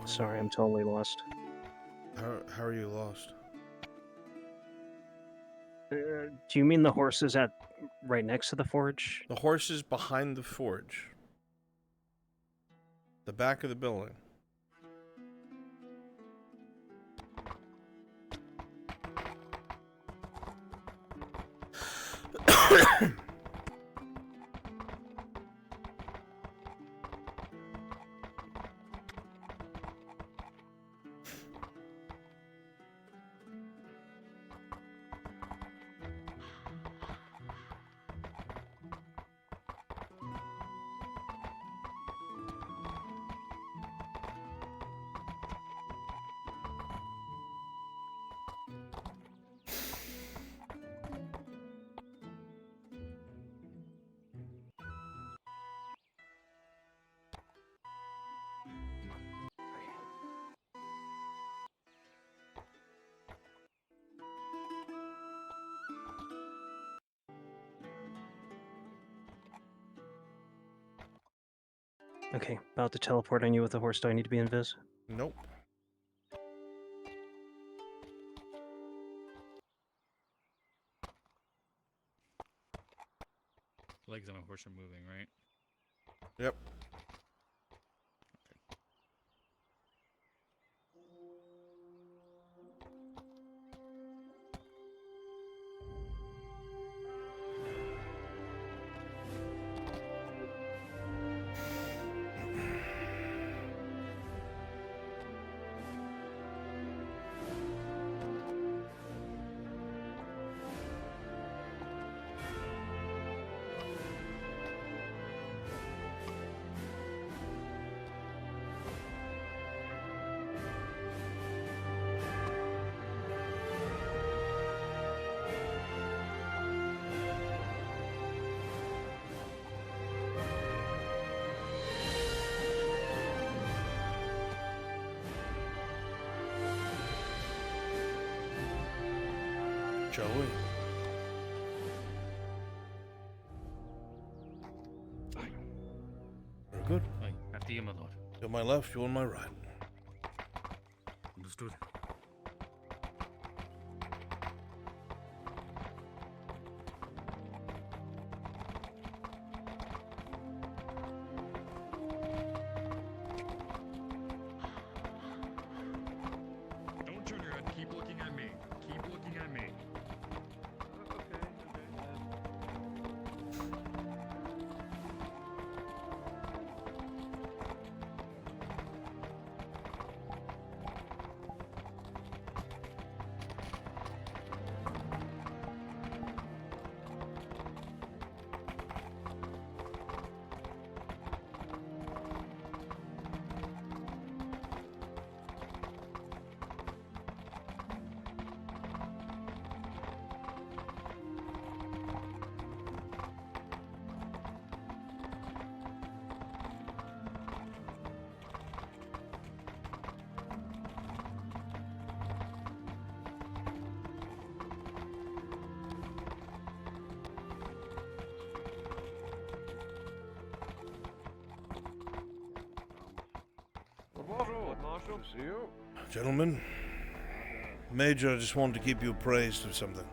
Sorry, I'm totally lost. How are you lost? Do you mean the horses at right next to the forge? The horses behind the forge. The back of the building. Okay, about to teleport on you with the horse. Do I need to be invis? Nope. Legs on a horse are moving, right? Yep. Shall we? Very good. Aye, after you, my lord. You're on my left, you're on my right. Understood. Don't turn your head. Keep looking at me. Keep looking at me. Gentlemen, Major, I just wanted to keep you appraised of something.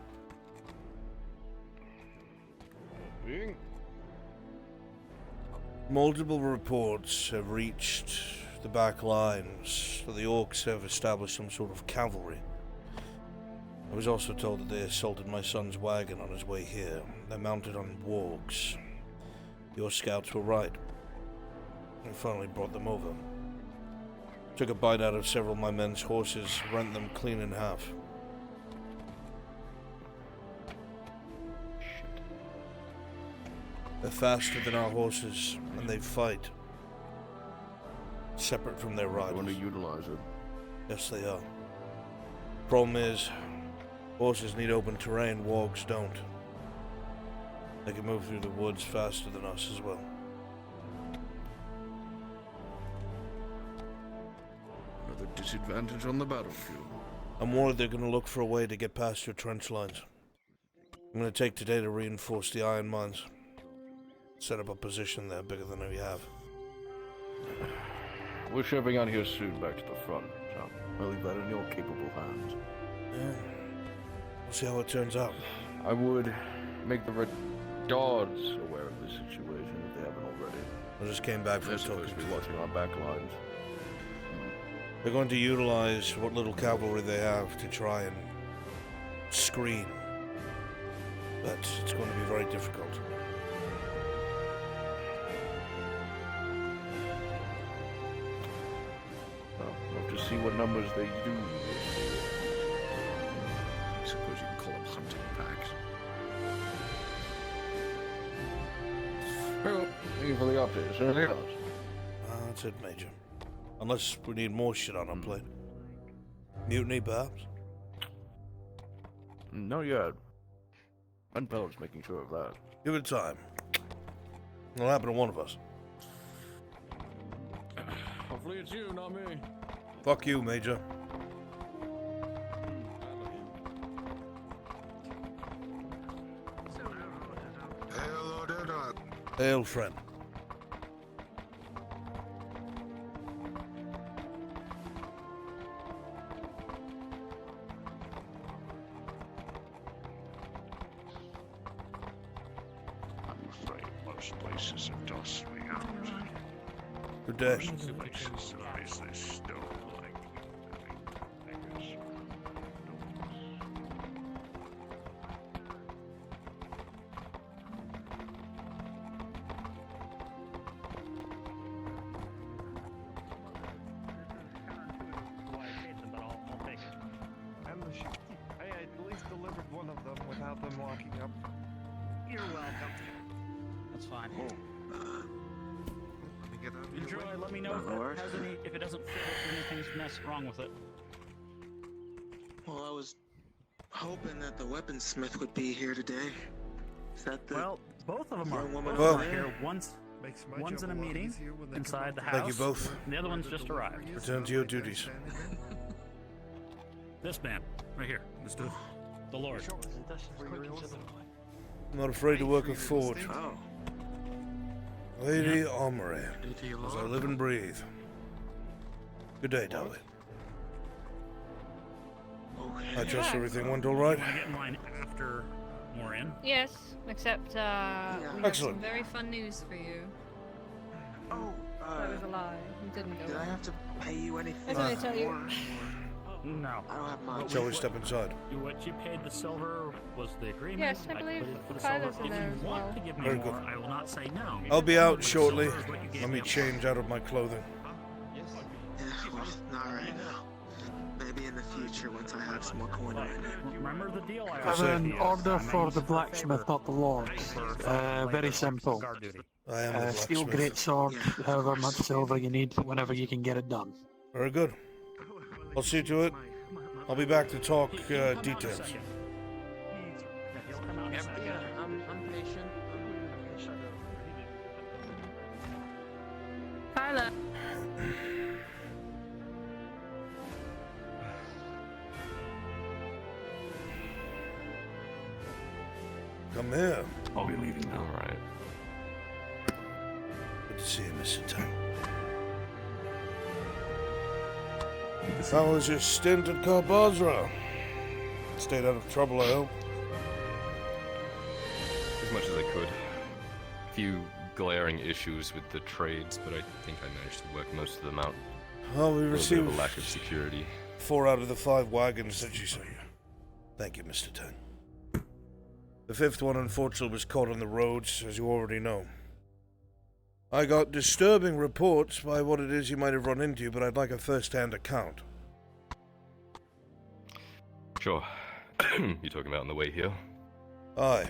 Multiple reports have reached the back lines that the orcs have established some sort of cavalry. I was also told that they assaulted my son's wagon on his way here. They're mounted on wargs. Your scouts were right. I finally brought them over. Took a bite out of several of my men's horses, rent them clean in half. They're faster than our horses, and they fight. Separate from their riders. Want to utilize it? Yes, they are. Problem is, horses need open terrain, wargs don't. They can move through the woods faster than us as well. Another disadvantage on the battlefield. I'm worried they're going to look for a way to get past your trench lines. I'm going to take today to reinforce the iron mines. Set up a position there bigger than we have. We're shoving on here soon back to the front, so I'll leave that in your capable hands. Yeah. We'll see how it turns out. I would make the Red Dodds aware of the situation if they haven't already. I just came back from They're supposed to be watching our back lines. They're going to utilize what little cavalry they have to try and screen. But it's going to be very difficult. Well, we'll have to see what numbers they do. I suppose you can call them hunting packs. Well, thank you for the update. Is there anything else? That's it, Major. Unless we need more shit on our plate. Mutiny, perhaps? Not yet. Unpelt's making sure of that. Give it time. It'll happen to one of us. Hopefully it's you, not me. Fuck you, Major. Hello there, Doc. Hail, friend. I'm afraid most places have tossed me out. Good day. Most places are basically stone-like. I at least delivered one of them without them walking up. You're welcome. That's fine. Enjoy. Let me know if it doesn't fit, if anything's messed wrong with it. Well, I was hoping that the weaponsmith would be here today. Is that the Well, both of them are. young woman Well- over there? Here, one's in a meeting inside the house. Thank you both. And the other one's just arrived. Return to your duties. This man, right here, the Lord. I'm not afraid to work a forge. Oh. Lady Armory, as I live and breathe. Good day, Dolly. I trust everything went all right. You want to get in line after Morin? Yes, except we have Excellent. some very fun news for you. Oh, That was a lie. You didn't go. did I have to pay you anything? That's what I tell you. more? No. I don't have much. Shall we step inside? What you paid the silver was the agreement. Yes, I believe put it for the Kyla's silver. in If there you as want well. to give me Very more, good. I will not say no. I'll be out But shortly. silver is what you gave Let me up. change out of my clothing. Yeah, well, not right now. Maybe in the future once I have some more coin around here. Remember the deal I I have offered an you. order I for made the you a blacksmith, favor. not the lord. Very simple. Guard duty. I am the Steel blacksmith. greatsword, however much silver you need, whenever you can get it done. Very good. I'll see to it. I'll be back to talk details. Yeah, I'm patient. Kyla. Come here. I'll be leaving now. All right. Good to see you, Mr. Tang. How was your stint at Carbazra? Stayed out of trouble, I hope. As much as I could. A few glaring issues with the trades, but I think I managed to work most of them out. Well, we A little bit received of a lack of security. 4 out of the 5 wagons that you sent. Thank you, Mr. Tang. The 5th one, unfortunately, was caught on the roads, as you already know. I got disturbing reports by what it is you might have run into, but I'd like a first-hand account. Sure. You talking about on the way here? Aye.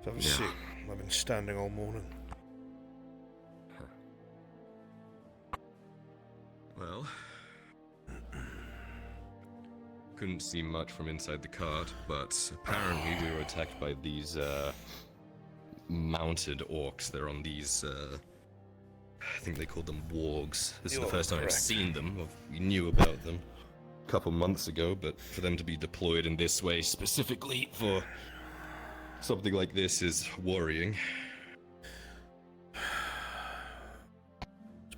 Let's have a Yeah. seat. I've been standing all morning. Well, couldn't see much from inside the cart, but apparently we were attacked by these mounted orcs. They're on these I think they called them wargs. This is You the are first time I've correct. seen them. We knew about them a couple months ago, but for them to be deployed in this way specifically for something like this is worrying.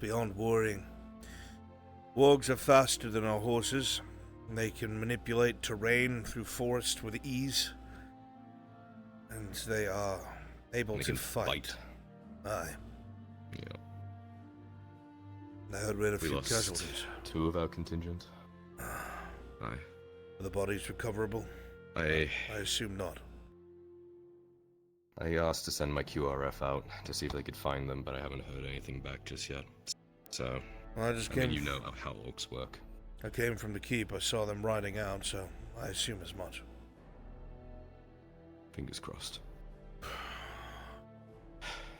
beyond worrying. Wargs are faster than our horses. They can manipulate terrain through forest with ease. And they are able to fight. Aye. Yeah. I heard we had a We few lost casualties. 2 of our contingent. Aye. Are the bodies recoverable? I assume not. I asked to send my QRF out to see if they could find them, but I haven't heard anything back just yet. So, Well, I mean, you know how orcs work. I came from the keep. I saw them riding out, so I assume as much. Fingers crossed.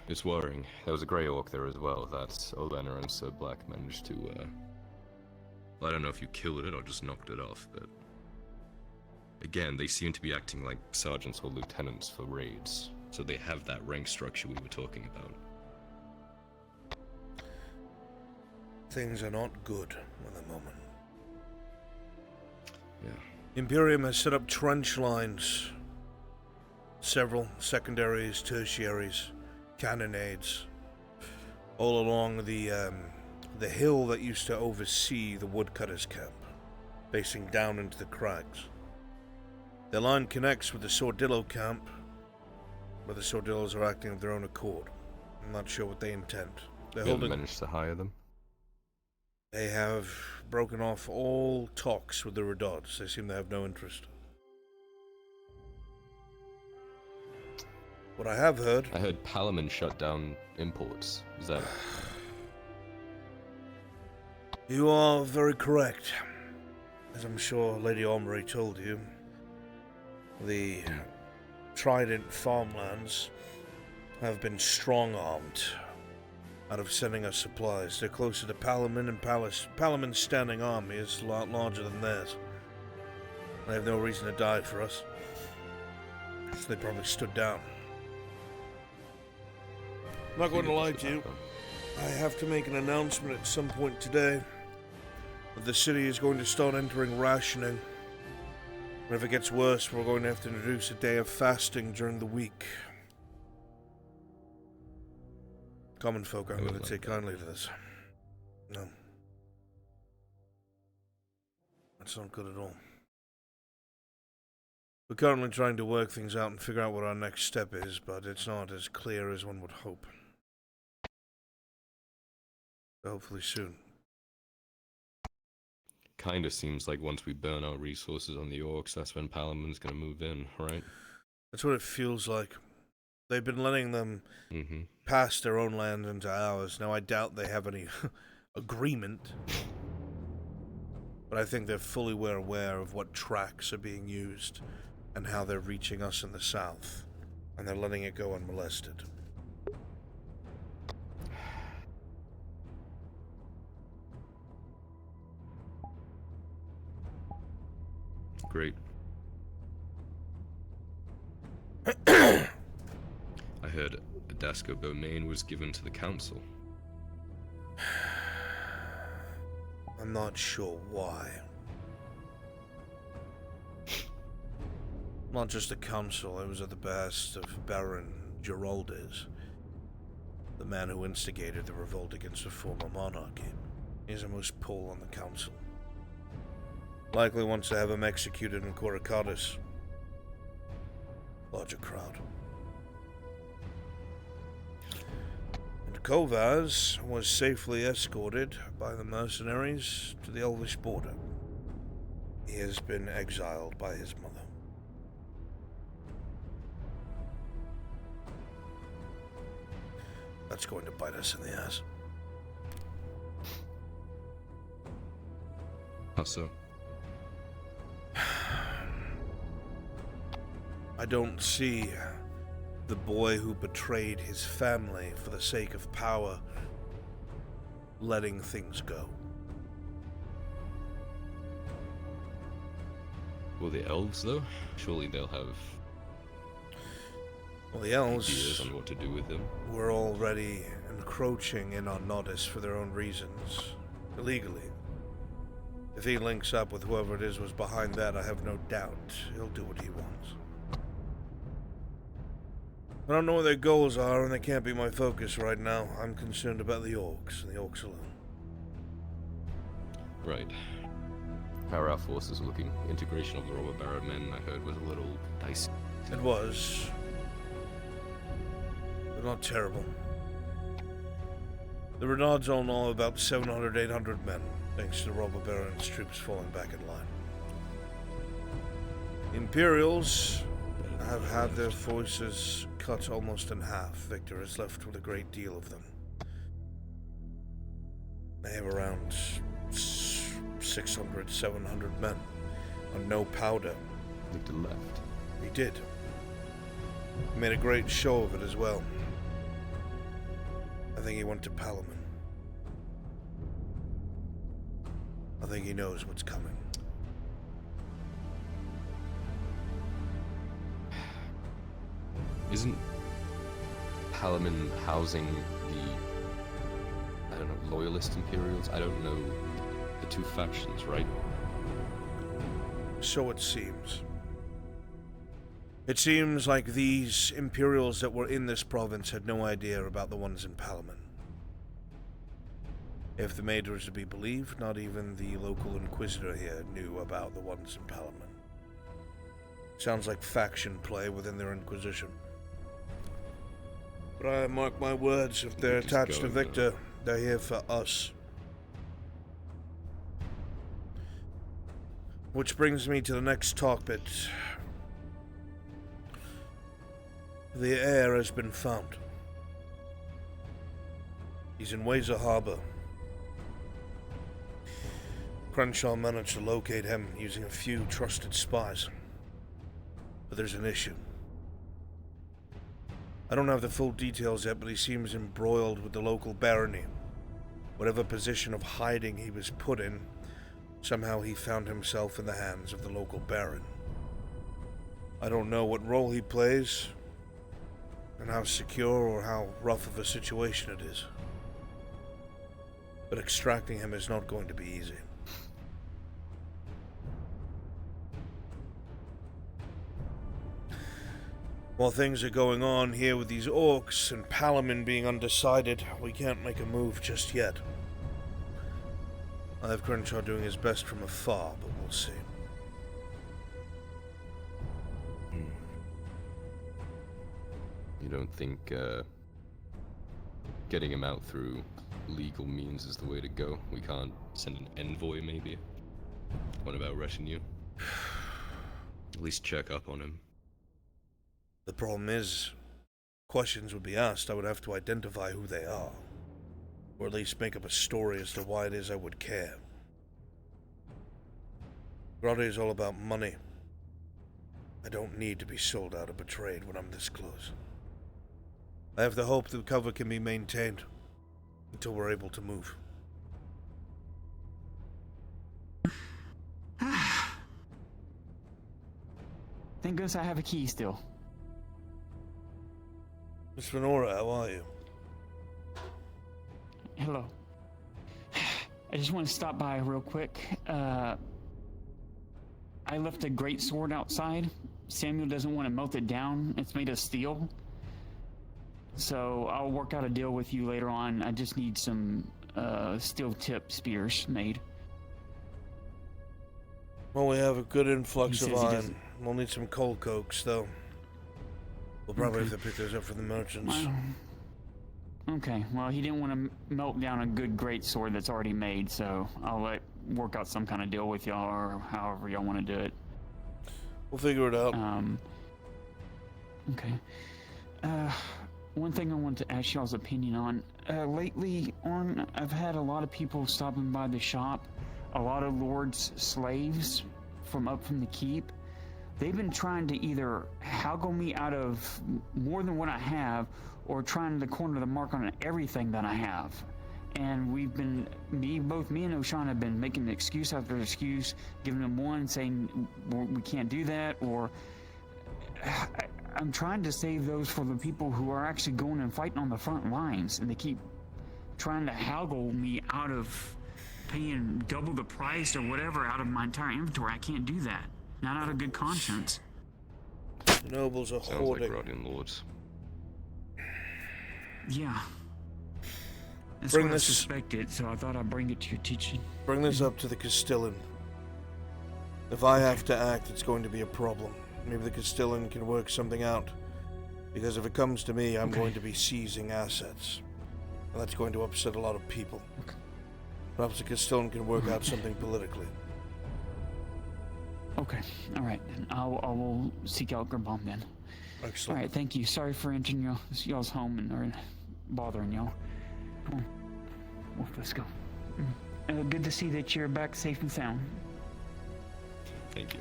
It's worrying. There was a grey orc there as well that Olena and Sir Black managed to, well, I don't know if you killed it or just knocked it off, but... Again, they seem to be acting like sergeants or lieutenants for raids, so they have that rank structure we were talking about. Things are not good at the moment. Yeah. Imperium has set up trench lines. Several secondaries, tertiaries, cannonades, all along the hill that used to oversee the woodcutters' camp, facing down into the crags. The line connects with the Sordillo camp, but the Sordillos are acting of their own accord. I'm not sure what they intend. They haven't managed to hire them? They have broken off all talks with the Redots. They seem to have no interest. What I have heard... I heard Palamon shut down imports. Is that... You are very correct. As I'm sure Lady Omri told you, the Trident farmlands have been strong-armed out of sending us supplies. They're closer to Palamon, and Palamon's standing army is a lot larger than theirs. They have no reason to die for us, so they probably stood down. I'm not going to lie to you. I have to make an announcement at some point today that the city is going to start entering rationing. And if it gets worse, we're going to have to introduce a day of fasting during the week. Common folk aren't going to take kindly to this. No. That's not good at all. We're currently trying to work things out and figure out what our next step is, but it's not as clear as one would hope. Hopefully soon. Kinda seems like once we burn out resources on the orcs, that's when Palamon's gonna move in, right? That's what it feels like. They've been letting them pass their own land into ours. Now, I doubt they have any agreement. But I think they're fully aware of what tracks are being used and how they're reaching us in the south. And they're letting it go unmolested. Great. I heard Adasco domain was given to the council. I'm not sure why. Not just the council, it was at the behest of Baron Geraldez, the man who instigated the revolt against the former monarchy. He has the most pull on the council. Likely wants to have him executed in Coricatus. Larger crowd. And Kovaz was safely escorted by the mercenaries to the Elvish border. He has been exiled by his mother. That's going to bite us in the ass. How so? I don't see the boy who betrayed his family for the sake of power letting things go. Well, the elves, though? Surely they'll have... Well, the elves ideas on what to do with him. Were already encroaching in on Nodis for their own reasons, illegally. If he links up with whoever it is was behind that, I have no doubt he'll do what he wants. I don't know what their goals are, and they can't be my focus right now. I'm concerned about the orcs, and the orcs alone. Right. How are our forces looking? Integration of the robber baron men, I heard, was a little dicey. It was. But not terrible. The Renaud's all in all about 700, 800 men, thanks to the robber baron's troops falling back in line. The Imperials have had their forces cut almost in half. Victor is left with a great deal of them. They have around 600, 700 men, and no powder. Victor left. He did. He made a great show of it as well. I think he went to Palamon. I think he knows what's coming. Isn't Palamon housing the, I don't know, loyalist Imperials? I don't know the two factions, right? So it seems. It seems like these Imperials that were in this province had no idea about the ones in Palamon. If the maid was to be believed, not even the local Inquisitor here knew about the ones in Palamon. Sounds like faction play within their Inquisition. But I mark my words, if they're attached to Victor, they're here for us. Which brings me to the next topic. The heir has been found. He's in Wazer Harbor. Crenshaw managed to locate him using a few trusted spies. But there's an issue. I don't have the full details yet, but he seems embroiled with the local barony. Whatever position of hiding he was put in, somehow he found himself in the hands of the local baron. I don't know what role he plays, and how secure or how rough of a situation it is. But extracting him is not going to be easy. While things are going on here with these orcs and Palamon being undecided, we can't make a move just yet. I have Crenshaw doing his best from afar, but we'll see. You don't think getting him out through legal means is the way to go? We can't send an envoy, maybe? One of our retinue? At least check up on him. The problem is, questions would be asked, I would have to identify who they are. Or at least make up a story as to why it is I would care. Grotte is all about money. I don't need to be sold out or betrayed when I'm this close. I have the hope the cover can be maintained until we're able to move. Thank goodness I have a key still. Miss Venora, how are you? Hello. I just want to stop by real quick. I left a great sword outside. Samuel doesn't want to melt it down. It's made of steel. So I'll work out a deal with you later on. I just need some steel tip spears made. Well, we have a good influx of iron. We'll need some coal cokes, though. We'll probably have to pick those up from the merchants. Okay, well, he didn't want to melt down a good great sword that's already made, so I'll work out some kind of deal with y'all, or however y'all want to do it. We'll figure it out. Okay. One thing I want to ask y'all's opinion on. Lately, I've had a lot of people stopping by the shop. A lot of lords' slaves from the keep. They've been trying to either haggle me out of more than what I have, or trying to corner the mark on everything that I have. And we've been, both me and O'Shawn have been making excuse after excuse, giving them one, saying we can't do that, or I'm trying to save those for the people who are actually going and fighting on the front lines, and they keep trying to haggle me out of paying double the price or whatever out of my entire inventory. I can't do that. Not out of good conscience. The nobles are Sounds hoarding. like Rodian lords. Yeah. That's Bring what this- I suspected, so I thought I'd bring it to your attention. Bring this up to the Castellan. If I have to act, it's going to be a problem. Maybe the Castellan can work something out. Because if it comes to me, I'm going to be seizing assets. And that's going to upset a lot of people. Perhaps the Castellan can work out something politically. Okay, alright, then I will seek out Grimbom then. Excellent. Alright, thank you. Sorry for entering y'all's home or bothering y'all. Come on. Well, let's go. Good to see that you're back safe and sound. Thank you.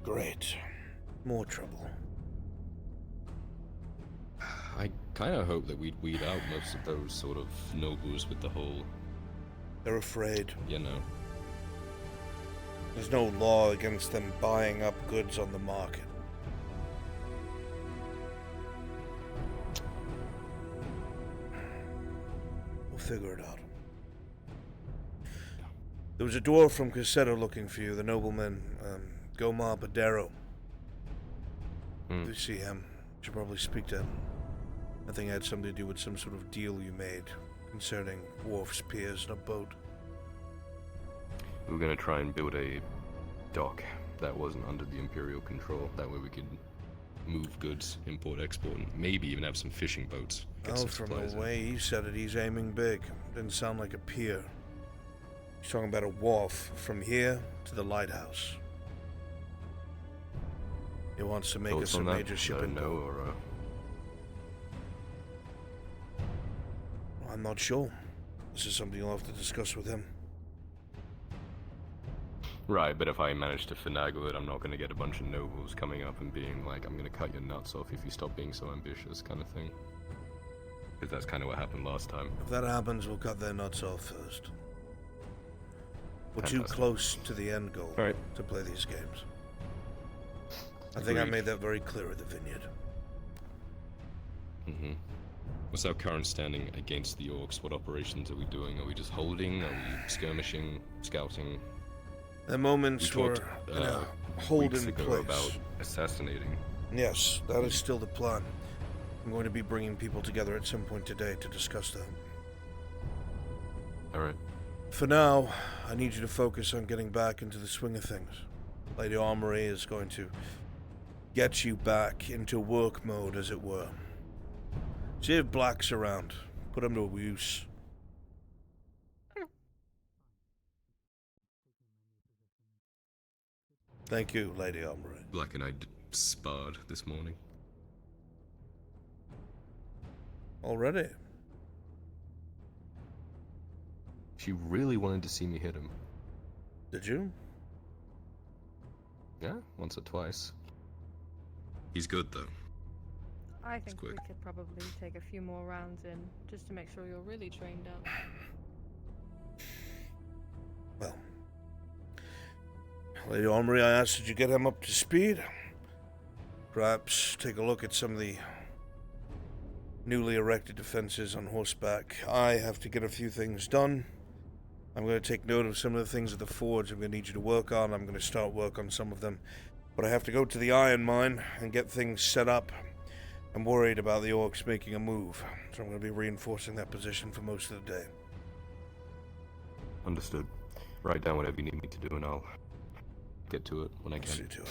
Great. More trouble. I kind of hope that we'd weed out most of those sort of nobles with the whole... They're afraid. You know. There's no law against them buying up goods on the market. We'll figure it out. There was a dwarf from Cassetto looking for you, the nobleman, Gomar Badero. If you see him, you should probably speak to him. I think it had something to do with some sort of deal you made concerning wharf spears and a boat. We were gonna try and build a dock that wasn't under the Imperial control. That way we could move goods, import, export, and maybe even have some fishing boats. Get Oh, some from supplies the in. way he said it, he's aiming big. Didn't sound like a pier. He's talking about a wharf from here to the lighthouse. He wants to make Thoughts us a on that? major shipping No, boat. or I'm not sure. This is something you'll have to discuss with him. Right, but if I manage to finagle it, I'm not gonna get a bunch of nobles coming up and being like, I'm gonna cut your nuts off if you stop being so ambitious, kind of thing. Because that's kind of what happened last time. If that happens, we'll cut their nuts off first. We're too Fantastic. close to the end goal All right. to play these games. I think I Agreed. made that very clear at the vineyard. Mm-hmm. What's our current standing against the orcs? What operations are we doing? Are we just holding? Are we skirmishing? Scouting? The moments We were talked, in a hold weeks in ago place. about assassinating. Yes, that is still the plan. I'm going to be bringing people together at some point today to discuss that. Alright. For now, I need you to focus on getting back into the swing of things. Lady Armory is going to get you back into work mode, as it were. See if Black's around. Put him to use. Thank you, Lady Armory. Black and I sparred this morning. Already? She really wanted to see me hit him. Did you? Yeah, once or twice. He's good, though. I think we quick. could probably take a few more rounds in, just to make sure you're really trained up. Well, Lady Armory, I asked that you get him up to speed. Perhaps take a look at some of the newly erected defenses on horseback. I have to get a few things done. I'm going to take note of some of the things at the forge I'm going to need you to work on. I'm going to start work on some of them. But I have to go to the iron mine and get things set up. I'm worried about the orcs making a move, so I'm going to be reinforcing that position for most of the day. Understood. Write down whatever you need me to do and I'll get to it when I can. See to it.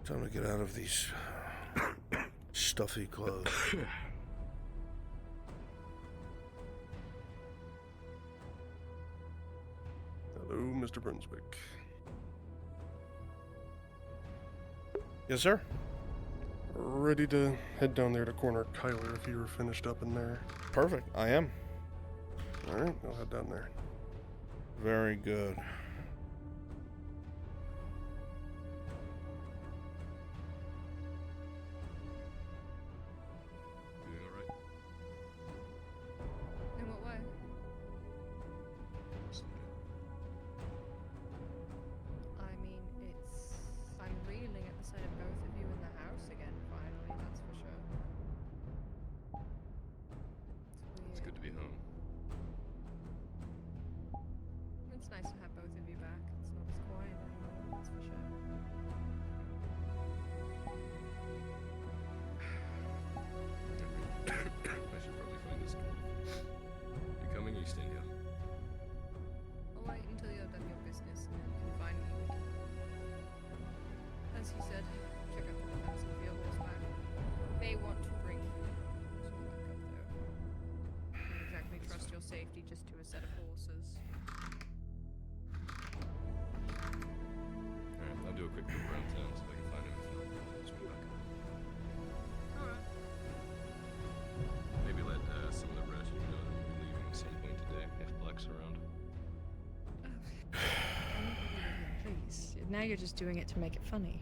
Time to get out of these stuffy clothes. Hello, Mr. Brunswick. Yes, sir? Ready to head down there to corner Kyler if you were finished up in there. Perfect, I am. Alright, I'll head down there. Very good. In what way? I mean, I'm reeling at the sight of both of you in the house again, finally, that's for sure. It's good to be home. It's nice to have both of safety just to a set of horses. Alright, I'll do a quick look around town so I can find anything. Just be back. Alright. Maybe let some of the rest know that we'll be leaving at some point today if Black's around. Please. Now you're just doing it to make it funny.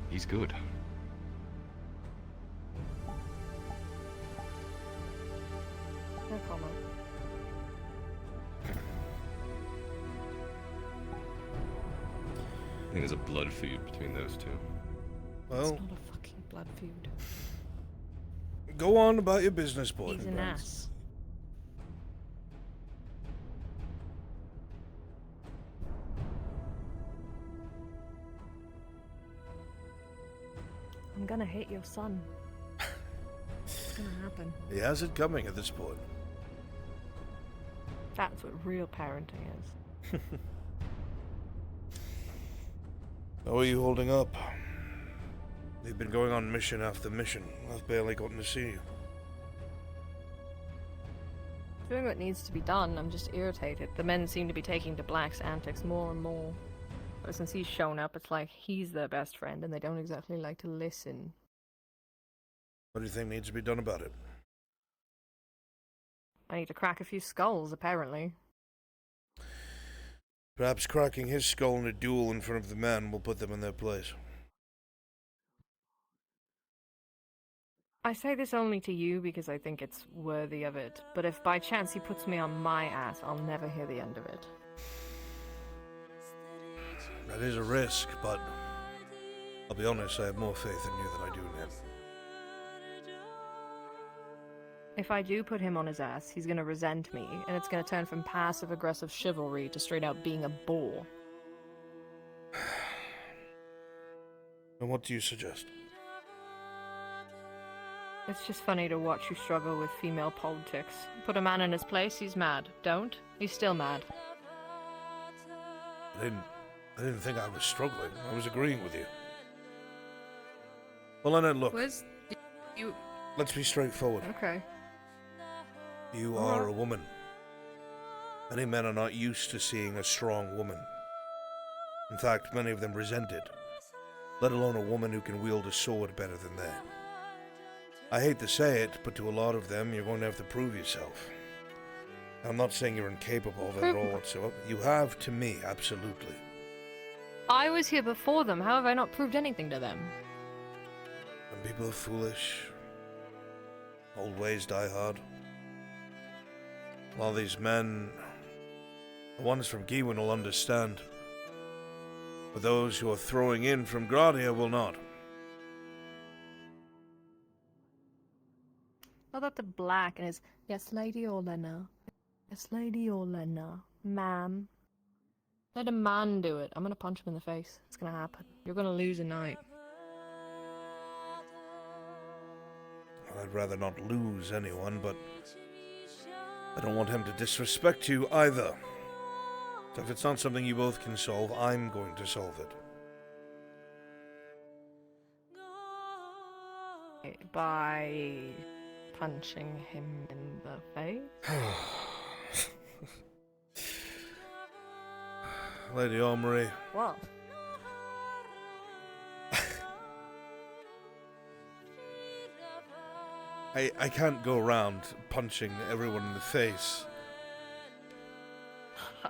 He's good. No comment. I think there's a blood feud between those two. Well, It's not a fucking blood feud. go on about your business, boy. He's an ass. I'm gonna hit your son. It's gonna happen. He has it coming at this point. That's what real parenting is. How are you holding up? You've been going on mission after mission. I've barely gotten to see you. Doing what needs to be done, I'm just irritated. The men seem to be taking to Black's antics more and more. But since he's shown up, it's like he's their best friend and they don't exactly like to listen. What do you think needs to be done about it? I need to crack a few skulls, apparently. Perhaps cracking his skull in a duel in front of the men will put them in their place. I say this only to you because I think it's worthy of it, but if by chance he puts me on my ass, I'll never hear the end of it. That is a risk, but I'll be honest, I have more faith in you than I do in him. If I do put him on his ass, he's gonna resent me, and it's gonna turn from passive-aggressive chivalry to straight-out being a bore. And what do you suggest? It's just funny to watch you struggle with female politics. Put a man in his place, he's mad. Don't? He's still mad. I didn't think I was struggling. I was agreeing with you. Well, then, look. Where's you? Let's be straightforward. Okay. You are a woman. Many men are not used to seeing a strong woman. In fact, many of them resent it, let alone a woman who can wield a sword better than they. I hate to say it, but to a lot of them, you're going to have to prove yourself. I'm not saying you're incapable of it at all whatsoever. You have to me, absolutely. I was here before them. How have I not proved anything to them? When people are foolish, old ways die hard. A lot of these men, the ones from Gewin will understand, but those who are throwing in from Gradia will not. How about the Black and his, yes, Lady Orlena. Yes, Lady Orlena. Ma'am. Let a man do it. I'm gonna punch him in the face. It's gonna happen. You're gonna lose a night. I'd rather not lose anyone, but I don't want him to disrespect you either. So if it's not something you both can solve, I'm going to solve it. By punching him in the face? Lady Omri. What? I can't go around punching everyone in the face.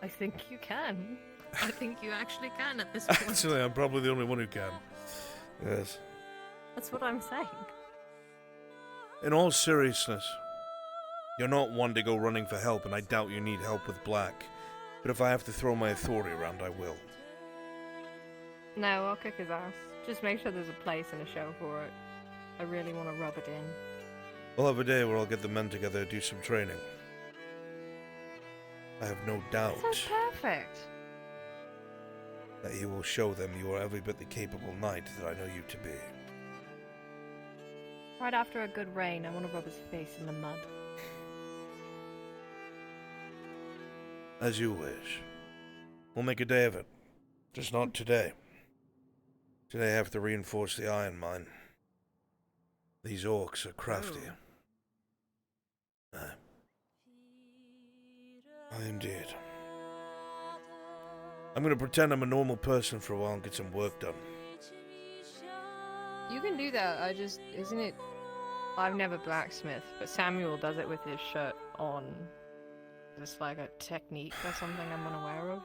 I think you can. I think you actually can at this point. Actually, I'm probably the only one who can. Yes. That's what I'm saying. In all seriousness, you're not one to go running for help, and I doubt you need help with Black. But if I have to throw my authority around, I will. No, I'll kick his ass. Just make sure there's a place and a show for it. I really want to rub it in. We'll have a day where I'll get the men together to do some training. I have no doubt Sounds perfect. that you will show them you are every bit the capable knight that I know you to be. Right after a good rain, I want to rub his face in the mud. As you wish. We'll make a day of it. Just not today. Today I have to reinforce the iron mine. These orcs are crafty. Aye. I did. I'm gonna pretend I'm a normal person for a while and get some work done. You can do that. Isn't it? I've never blacksmithed, but Samuel does it with his shirt on. Is this like a technique or something I'm unaware of?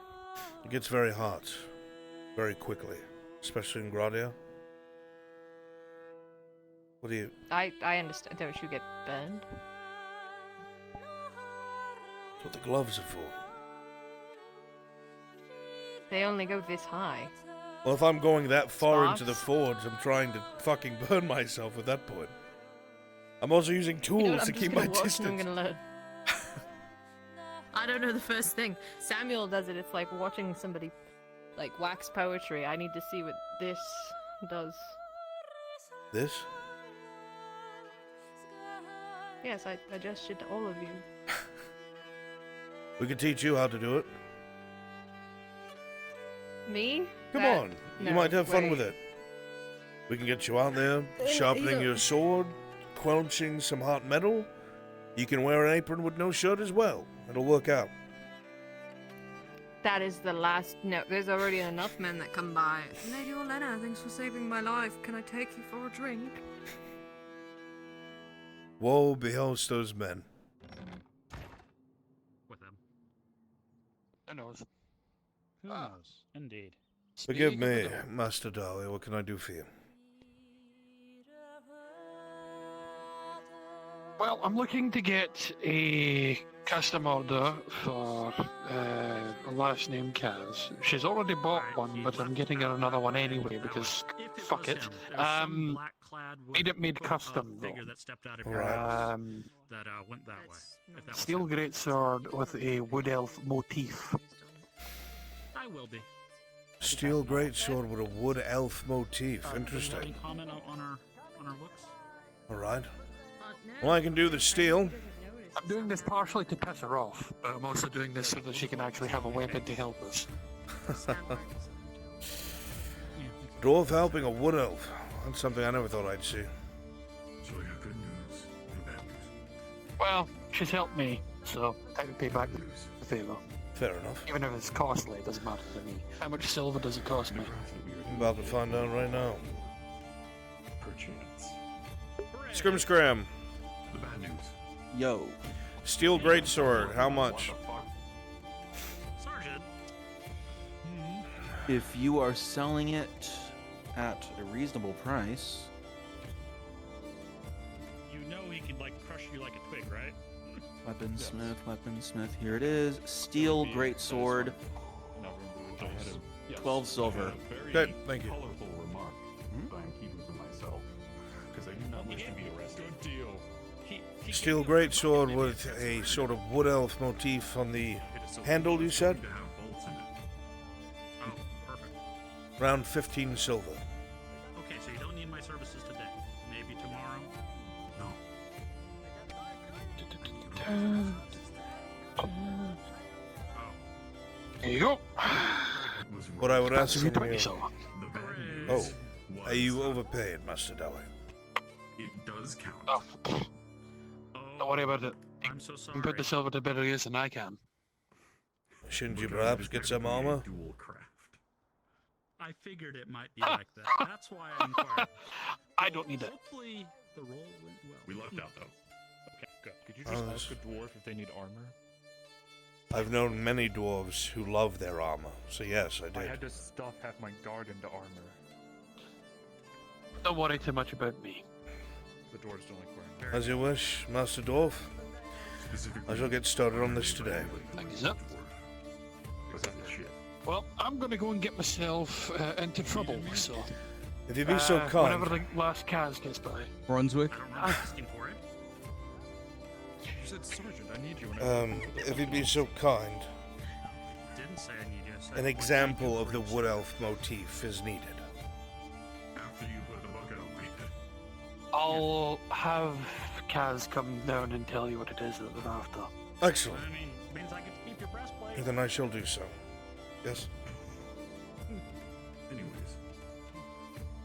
It gets very hot, very quickly, especially in Gradia. What do you? I understand. Don't you get burned? That's what the gloves are for. They only go this high. Well, if I'm going that far into the Sparks? forge, I'm trying to fucking burn myself at that point. I'm also using tools You know what, to I'm keep just my gonna watch and distance. I'm gonna learn. I don't know the first thing. Samuel does it. It's like watching somebody, like, wax poetry. I need to see what this does. This? Yes, I gestured to all of you. We can teach you how to do it. Me? Come That- on, you no, might have fun wait. with it. We can get you out there, sharpening your sword, quenching some hot metal. You can wear an apron with no shirt as well. It'll work out. That is the last. No, there's already enough men that come by. Lady Orlena, thanks for saving my life. Can I take you for a drink? Woe behost those men. With them. Who knows? Who knows? Indeed. Forgive me, Master Dolly. What can I do for you? Well, I'm looking to get a custom order for a last name Kaz. She's already bought one, but I'm getting her another one anyway because fuck it. Need it made custom though. Right. That went that way. If that Steel greatsword with a wood elf motif. I will be. Steel greatsword with a wood elf motif. Any Interesting. comment on our looks? All right. Well, I can do the steel. I'm doing this partially to piss her off, but I'm also doing this so that she can actually have a weapon to help us. Dwarf helping a wood elf. That's something I never thought I'd see. So I got good news and bad news. Well, she's helped me, so I can pay back the favor. Fair enough. Even if it's costly, it doesn't matter to me. How much silver does it cost me? I'm about to find out right now. Perchance. Scrim scram. The bad news. Yo. Steel greatsword. How much? Sergeant. If you are selling it at a reasonable price, You know he could like crush you like a twig, right? weaponsmith, here it is. Steel greatsword, 12 silver. Good, thank you. Colorful remark. I'm keeping for myself because I do not wish to be arrested. Good deal. Steel greatsword with a sort of wood elf motif on the handle, you said? Oh, perfect. Around 15 silver. Okay, so you don't need my services today. Maybe tomorrow? No. There you go. What I would ask That's from 20 you... silver. Oh, are you overpaid, Master Dolly? It does count. Oh, don't worry about it. I'm so You sorry. can put the silver to better use than I can. Shouldn't you perhaps get some armor? Dual craft. I figured it might be like that. That's why I inquired. I don't need it. Hopefully the roll went well. We lucked out though. Okay, good. Could you Oh, just ask a dwarf if they need armor? I've known many dwarves who love their armor, so yes, I I did. had to stuff half my guard into armor. Don't worry too much about me. The dwarves don't like wearing As you wish, Master Dwarf. Specifically, I shall get started on this today. Thank you, sir. Exactly. Shit. Well, I'm gonna go and get myself into trouble, so... If you'd be so Whenever kind, the last Kaz gets by. Brunswick. I don't remember asking for it. You said, Sergeant, I need you. When if you'd be so kind, Didn't say I need you. I said an example of the wood elf motif is needed. After you put the bucket on me. I'll have Kaz come down and tell you what it is that they're after. Excellent. I mean, means I get to keep your breastplate. Then I shall do so. Yes? Anyways.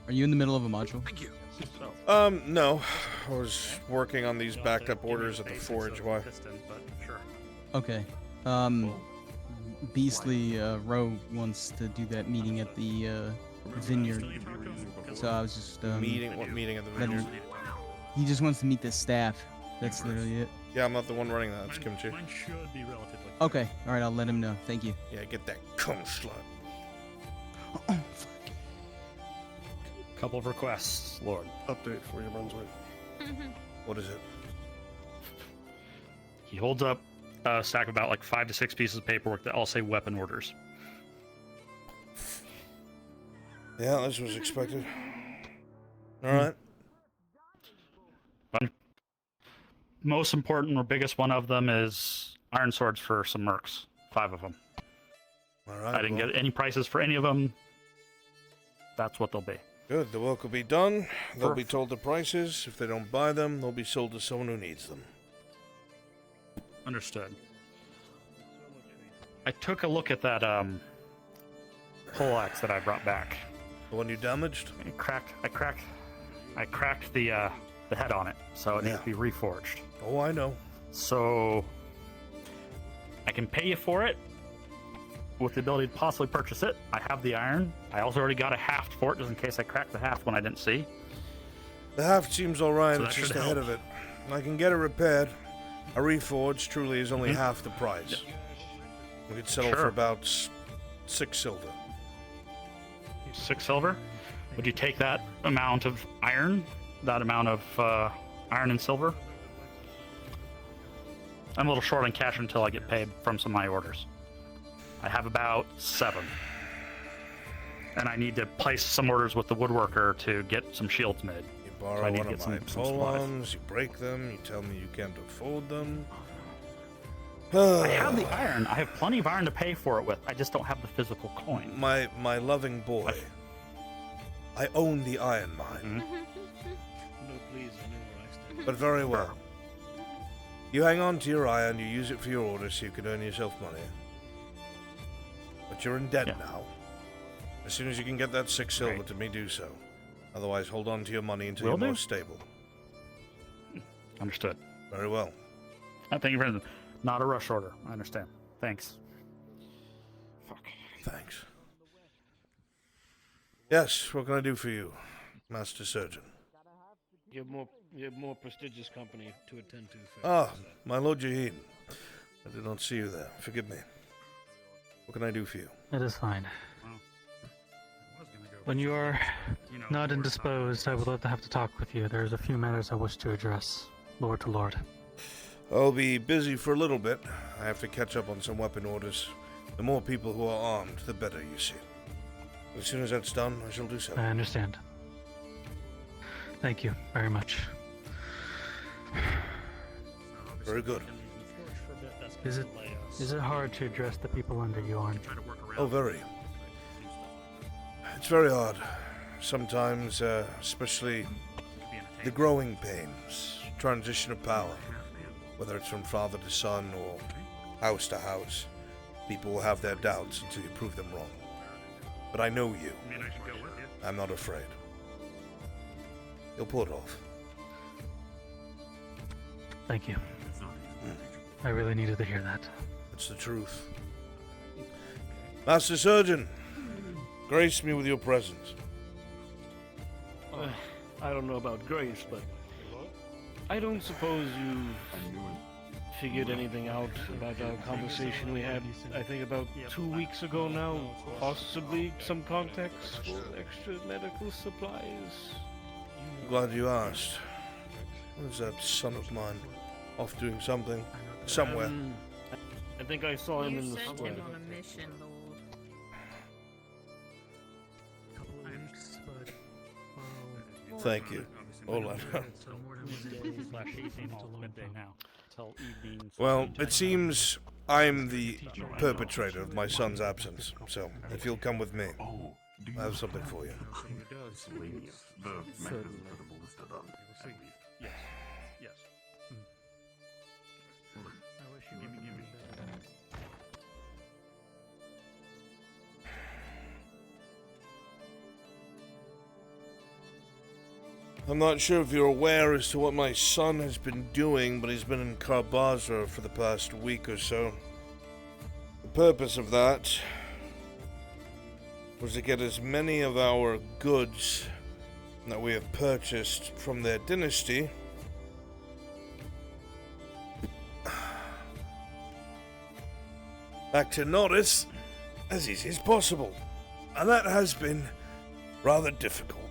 Are you in the middle of a module? Thank you. No. I was working on these backed up orders at the forge. Why? Piston, but sure. Okay. Beastly Roe wants to do that meeting at the vineyard. So I was just Meeting? What meeting at the vineyard? He just wants to meet the staff. That's literally it. Yeah, I'm not the one running that. It's Kimchi. Mine should be relatively. Okay, all right, I'll let him know. Thank you. Yeah, get that cum slut. Couple of requests, Lord. Update for you, Brunswick. What is it? He holds up a stack of about like 5 to 6 pieces of paperwork that all say weapon orders. Yeah, this was expected. Alright. Most important or biggest one of them is iron swords for some mercs. 5 of them. Alright. I didn't get any prices for any of them. That's what they'll be. Good, the work will be done. They'll be told the prices. If they don't buy them, they'll be sold to someone who needs them. Understood. I took a look at that poleaxe that I brought back. The one you damaged? I cracked the head on it, so it needs to be reforged. Oh, I know. So I can pay you for it with the ability to possibly purchase it. I have the iron. I also already got a haft for it, just in case I cracked the haft when I didn't see. The haft seems alright, So it's that just should the head help. of it. I can get it repaired. A reforged truly is only half the price. We could settle for about 6 silver. 6 silver? Would you take that amount of iron? That amount of iron and silver? I'm a little short on cash until I get paid from some of my orders. I have about 7. And I need to place some orders with the woodworker to get some shields made. You borrow So I need one to of get my some supplies. polons, you break them, you tell me you can't afford them. I have the iron. I have plenty of iron to pay for it with. I just don't have the physical coin. My loving boy. I own the iron mine. No, please, I know But very well. You hang on to your iron, you use it for your orders so you can earn yourself money. But you're in debt now. As soon as you can get that 6 silver to me, do so. Otherwise, hold on to your money until Will you're do. more stable. Understood. Very well. Thank you for not a rush order. I understand. Thanks. Thanks. Yes, what can I do for you, Master Surgeon? You have more prestigious company to attend to. First. Ah, my Lord Jaheen. I did not see you there. Forgive me. What can I do for you? It is fine. When you are not indisposed, I would love to have to talk with you. There's a few matters I wish to address, Lord to Lord. I'll be busy for a little bit. I have to catch up on some weapon orders. The more people who are armed, the better, you see. As soon as that's done, I shall do so. I understand. Thank you very much. Very good. Is it hard to address the people under you, Arn? Oh, very. It's very hard. Sometimes, especially the growing pains, transition of power, whether it's from father to son or house to house. People will have their doubts until you prove them wrong. But I know you. I'm not afraid. You'll pull it off. Thank you. I really needed to hear that. It's the truth. Master Surgeon, grace me with your presence. I don't know about grace, but I don't suppose you figured anything out about our conversation we had, I think about 2 weeks ago now? Possibly some context for extra medical supplies? Glad you asked. Where's that son of mine? Off doing something? Somewhere. I think I saw him in the sent square. him on a mission, Lord. Thank you. Hold on. Well, it seems I'm the perpetrator of my son's absence, so if you'll come with me, I have something for you. The mechanism for the ballista done. Yes. Yes. I'm not sure if you're aware as to what my son has been doing, but he's been in Karbazra for the past week or so. purpose of that was to get as many of our goods that we have purchased from their dynasty back to Norris as easy as possible. And that has been rather difficult.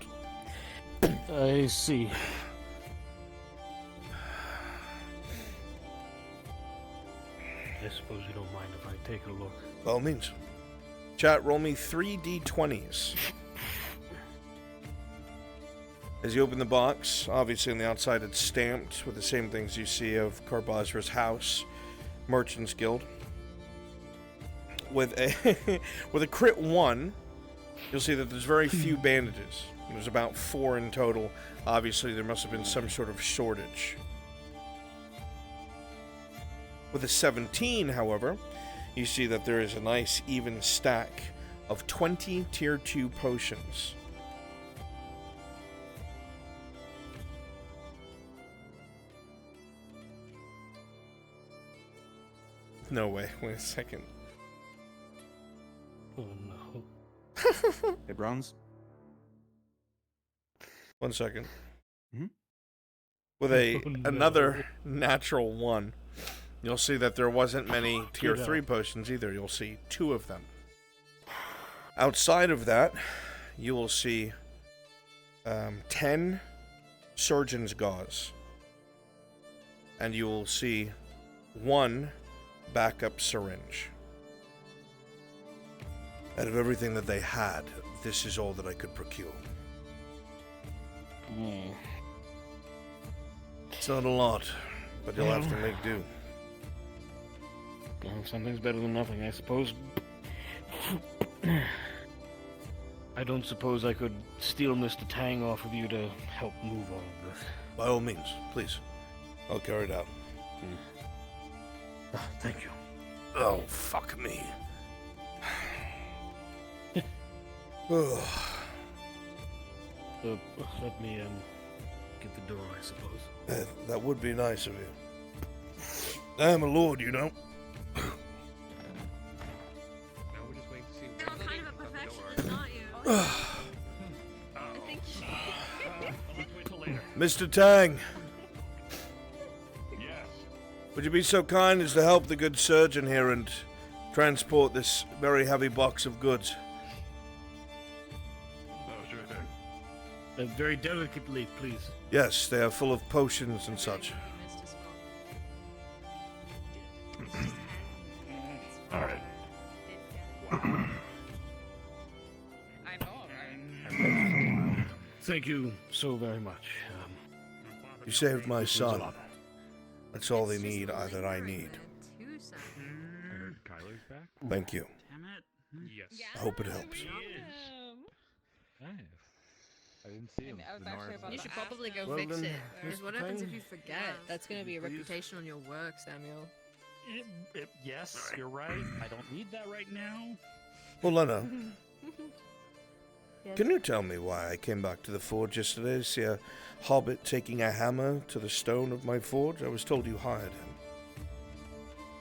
I see. I suppose you don't mind if I take a look. By all means. Chat, roll me 3 d20s. As you open the box, obviously on the outside it's stamped with the same things you see of Carbazra's house, Merchants Guild. With a crit 1, you'll see that there's very few bandages. There's about 4 in total. Obviously, there must have been some sort of shortage. With a 17, however, you see that there is a nice even stack of 20 tier 2 potions. No way. Wait a second. Oh no. Hey, Browns? 1 second. Mhm. With another natural 1, you'll see that there wasn't many tier 3 potions either. You'll see 2 of them. Outside of that, you will see 10 surgeon's gauze. And you will see 1 backup syringe. Out of everything that they had, this is all that I could procure. It's not a lot, but you'll have to make do. Well, something's better than nothing, I suppose. I don't suppose I could steal Mr. Tang off of you to help move all of this. By all means, please. I'll carry it out. Oh, thank you. Oh, fuck me. Let me get the door, I suppose. That would be nice of you. I am a lord, you know. You're kind of a perfectionist, aren't you? Mr. Tang. Would you be so kind as to help the good surgeon here and transport this very heavy box of goods? Very delicately, please. Yes, they are full of potions and such. Alright. Thank you so very much. You saved my son. That's all they need, that I need. Kyler's back? Thank you. Yes. I hope it helps. Nice. I didn't see him. You should probably go Well, fix then, it. Because Mr. what happens Tang? if you forget? That's going to be a reputation on your work, Samuel. Yes, you're right. I don't need that right now. Well, Lena, Yes. can you tell me why I came back to the forge yesterday to see a hobbit taking a hammer to the stone of my forge? I was told you hired him.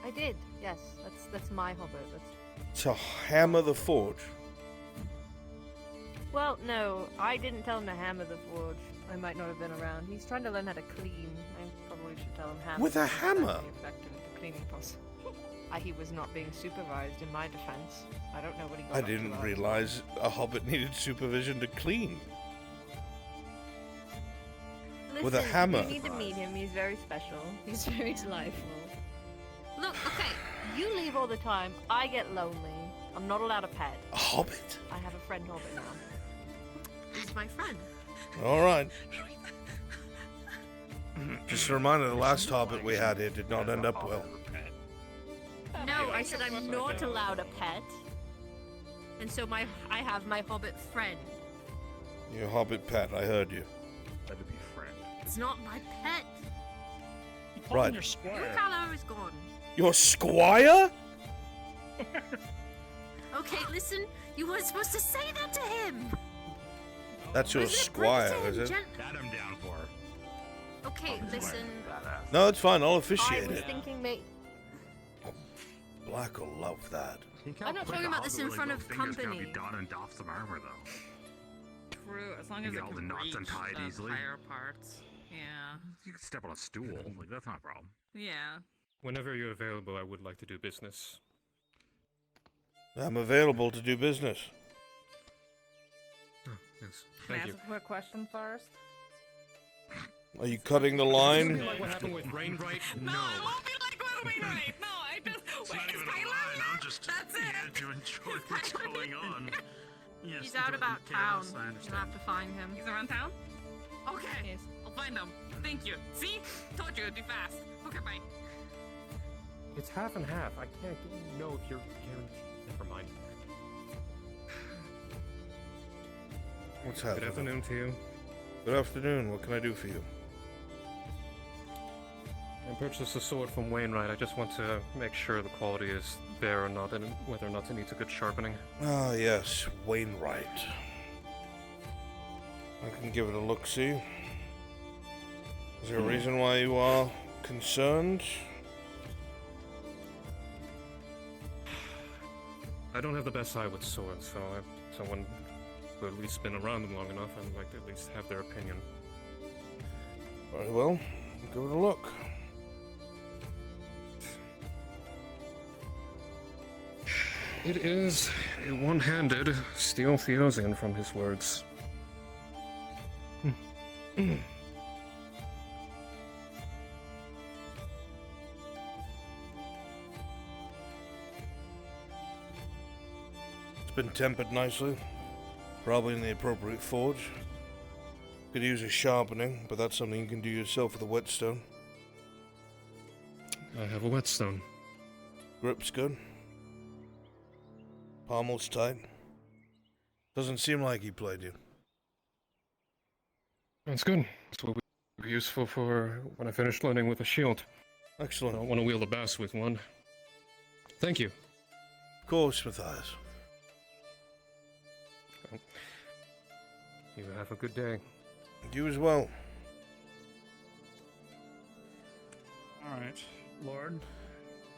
I did, yes. That's my hobbit. To hammer the forge? Well, no, I didn't tell him to hammer the forge. I might not have been around. He's trying to learn how to clean. I probably should tell him hammer. With a hammer? Effective at the cleaning process. He was not being supervised, in my defense. I don't know what he got I up to didn't last realize a hobbit needed supervision to clean. Listen, With a hammer. You need to meet him. He's very special. He's very delightful. Look, okay. You leave all the time. I get lonely. I'm not allowed a pet. A hobbit? I have a friend hobbit now. He's my friend. All right. Just a reminder, the last hobbit we had here did not end up well. No, I said I'm not allowed a pet. And so I have my hobbit friend. Your hobbit pet, I heard you. That'd be friend. It's not my pet. Right. Your color is gone. Your squire? Okay, listen. You weren't supposed to say that to him. That's your squire, is it? That I'm down for. Okay, listen. No, it's fine. I'll I officiate was it. thinking, mate. Black will love that. I'm not talking about this in front of company. Be done and doff some armor though. True, as long You as get it all the can knots reach untied the easily. higher parts. Yeah. You can step on a stool, like that's not a problem. Yeah. Whenever you're available, I would like to do business. I'm available to do business. Oh, yes. Can I Thank you. ask a quick question first? Are you cutting the line? Like what happened with Rainbright? No, it won't be like what Wainwright. No, I just It's not even a line. I'm just here to enjoy what's going on. Yes, He's out about town. You'll have to find him. He's around town? Okay. I'll find him. Thank you. See? Told you it'd be fast. Okay, bye. It's half and half. I can't know if you're guaranteed. Never mind. What's happening? Good afternoon to you. Good afternoon. What can I do for you? I purchased a sword from Wainwright. I just want to make sure the quality is there or not, and whether or not it needs a good sharpening. Ah, yes, Wainwright. I can give it a look-see. Is there a reason why you are concerned? I don't have the best eye with swords, so someone who at least been around them long enough, I'd like to at least have their opinion. Very well. Give it a look. It is a one-handed steel Theosian from his words. It's been tempered nicely. Probably in the appropriate forge. Could use a sharpening, but that's something you can do yourself with a whetstone. I have a whetstone. Grip's good. Pommel's tight. Doesn't seem like he played you. That's good. This will be useful for when I finish learning with a shield. Excellent. I don't want to wield a bass with one. Thank you. Of course, Matthias. You have a good day. You as well. Alright, Lord.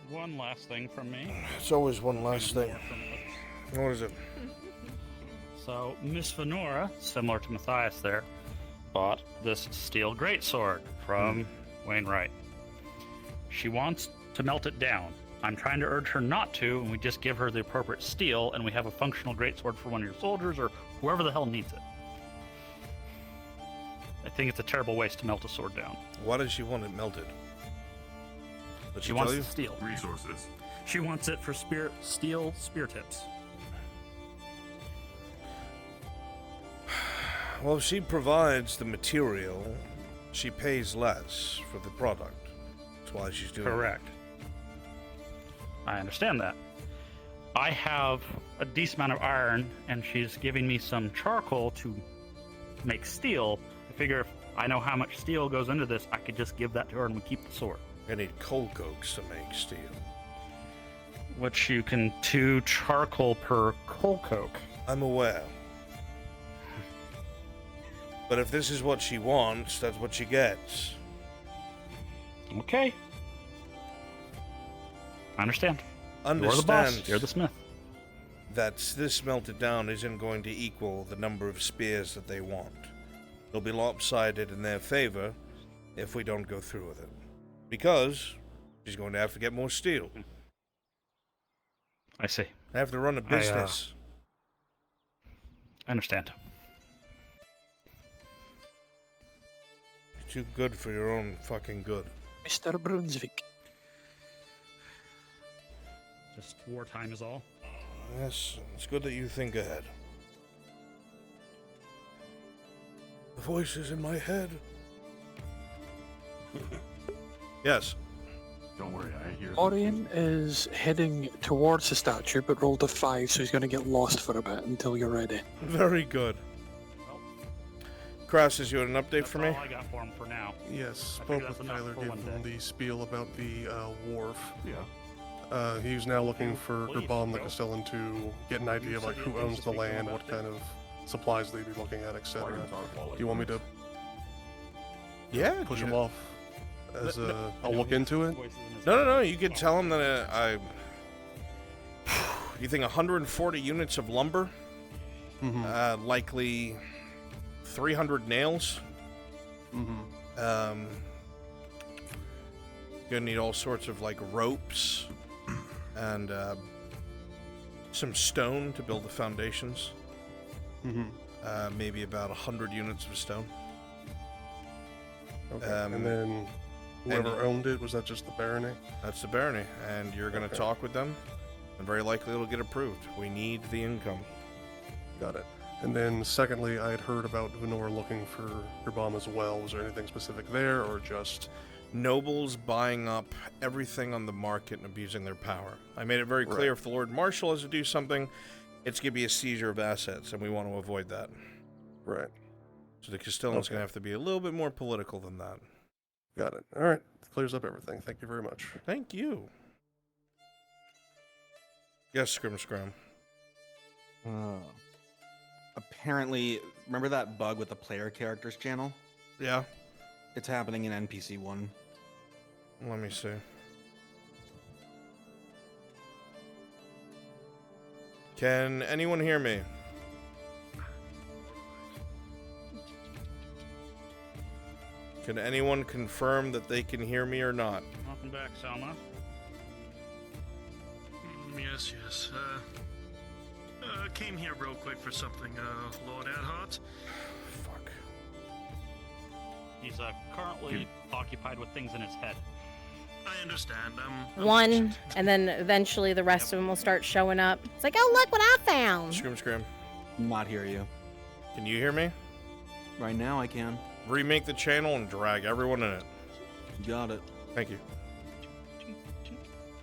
One last thing from me. It's always one last thing. What is it? So, Miss Venora, similar to Matthias there, bought this steel greatsword from Wainwright. She wants to melt it down. I'm trying to urge her not to, and we just give her the appropriate steel, and we have a functional greatsword for one of your soldiers, or whoever the hell needs it. I think it's a terrible waste to melt a sword down. Why does she want it melted? Did She wants tell you? the steel. Resources. She wants it for steel spear tips. Well, if she provides the material, she pays less for the product. That's why she's doing Correct. I understand that. I have a decent amount of iron, and she's giving me some charcoal to make steel. I figure if I know how much steel goes into this, I could just give that to her and we keep the sword. I need coal cokes to make steel. Which you can 2 charcoal per coal coke. I'm aware. But if this is what she wants, that's what she gets. Okay. I understand. Understand. You're the boss. You're the smith. That this melted down isn't going to equal the number of spears that they want. It'll be lopsided in their favor if we don't go through with it. Because she's going to have to get more steel. I see. I have to run a business. I understand. You're too good for your own fucking good. Mr. Brunswick. Just wartime is all. Yes, it's good that you think ahead. The voices in my head. Yes. Don't worry, I hear. Orion is heading towards the statue, but rolled a 5, so he's going to get lost for a bit until you're ready. Very good. Kraus, is you an update for me? That's all I got for him for now. Yes, spoke with Tyler, gave him the spiel about the wharf. Yeah. He's now looking for Bon the Castellan to get an idea of like who owns the land, what kind of supplies they'd be looking at, etc. Do you want me to push him off as I'll look into it? No, you can tell him that You think 140 units of lumber? Likely 300 nails. Gonna need all sorts of like ropes and some stone to build the foundations. Maybe about 100 units of stone. Okay. And then whoever owned it, was that just the barony? That's the barony, and you're going to talk with them, and very likely it'll get approved. We need the income. Got it. And then secondly, I had heard about Venora looking for your bomb as well. Was there anything specific there, or just... Nobles buying up everything on the market and abusing their power. I made it very clear if the Lord Marshal has to do something, it's going to be a seizure of assets, and we want to avoid that. Right. So the Castellan's going to have to be a little bit more political than that. Got it. All right. Clears up everything. Thank you very much. Thank you. Yes, Scrim Scrum. Apparently, remember that bug with the player characters channel? Yeah. It's happening in NPC 1. Let me see. Can anyone hear me? Can anyone confirm that they can hear me or not? Welcome back, Selma. Yes. Came here real quick for something, Lord Adhart. Fuck. He's currently occupied with things in his head. I understand. One, and then eventually the rest of them will start showing up. It's like, oh, look what I found. Scrim. Not hear you. Can you hear me? Right now I can. Remake the channel and drag everyone in it. Got it. Thank you.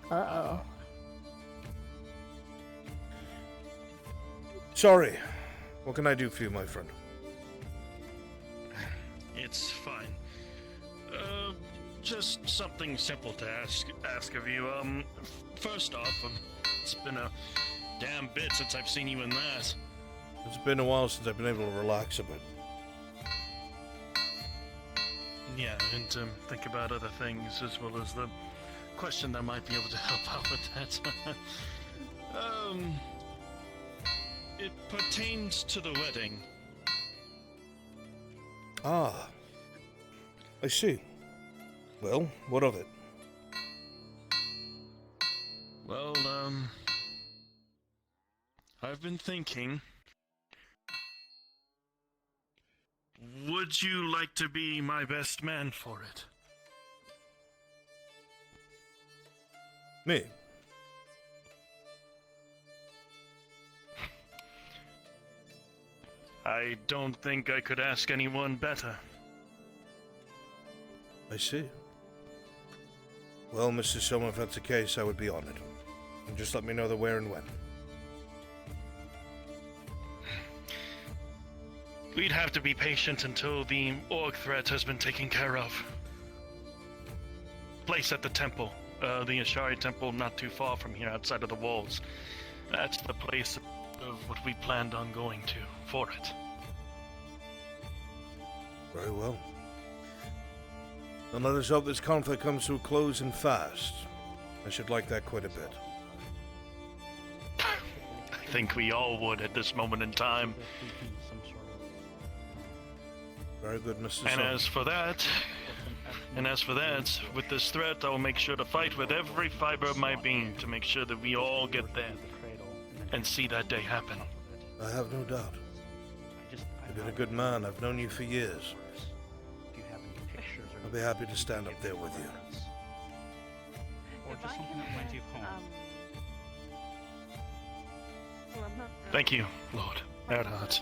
Uh-oh. Sorry. What can I do for you, my friend? It's fine. Just something simple to ask of you. First off, it's been a damn bit since I've seen you in that. It's been a while since I've been able to relax a bit. Yeah, and think about other things as well as the question that might be able to help out with that. It pertains to the wedding. Ah. I see. Well, what of it? Well, I've been thinking, would you like to be my best man for it? Me? I don't think I could ask anyone better. I see. Well, Mr. Sommer, if that's the case, I would be honored. And just let me know the where and when. We'd have to be patient until the orc threat has been taken care of. Place at the temple. The Ashari temple not too far from here, outside of the walls. That's the place of what we planned on going to for it. Very well. Then let us hope this conflict comes to a close and fast. I should like that quite a bit. I think we all would at this moment in time. Very good, Mr. And as for that, with this threat, I will make sure to fight with every fiber of my being to make sure that we all get there and see that day happen. I have no doubt. You've been a good man. I've known you for years. I'll be happy to stand up there with you. Or just something that reminds you of home. Thank you, Lord Erhard.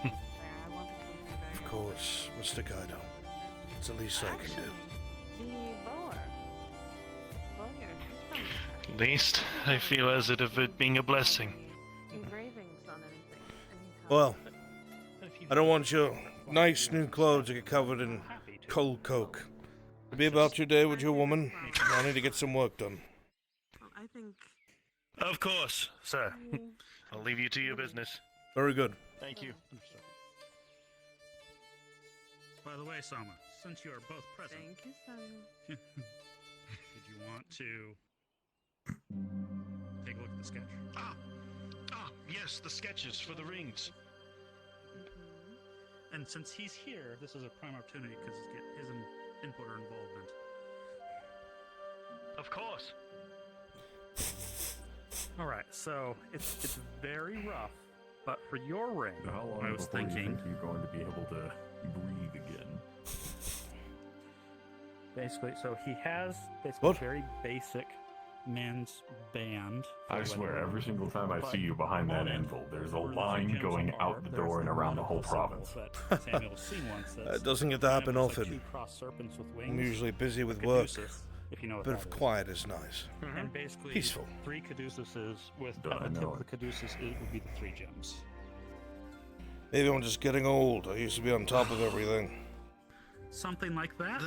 Of course, Mr. Kaido. It's the least I can do. At least, I feel as if it being a blessing. Well, I don't want your nice new clothes to get covered in cold coke. To be about your day with your woman, I need to get some work done. I think... Of course, sir. I'll leave you to your business. Very good. Thank you. By the way, Sama, since you are both present, Thank you, Simon. did you want to take a look at the sketch? Yes, the sketches for the rings. And since he's here, this is a prime opportunity because get his input or involvement. Of course. All right, so it's very rough, but for your ring, How long I was before thinking. you think you're going to be able to breathe again? Basically, so he has basically very basic men's band. I swear, every single time I see you behind that anvil, there's a line going out the door and around the whole province. Samuel's seen once. That doesn't get to happen It's like often. two crossed serpents with I'm wings. usually busy with work. Caduceus, if you know what Bit that of is. quiet is nice. And basically, Peaceful. 3 caduceuses with I at the tip know of the caduceus it would be the 3 gems. Maybe I'm just getting old. I used to be on top of everything. Something like that.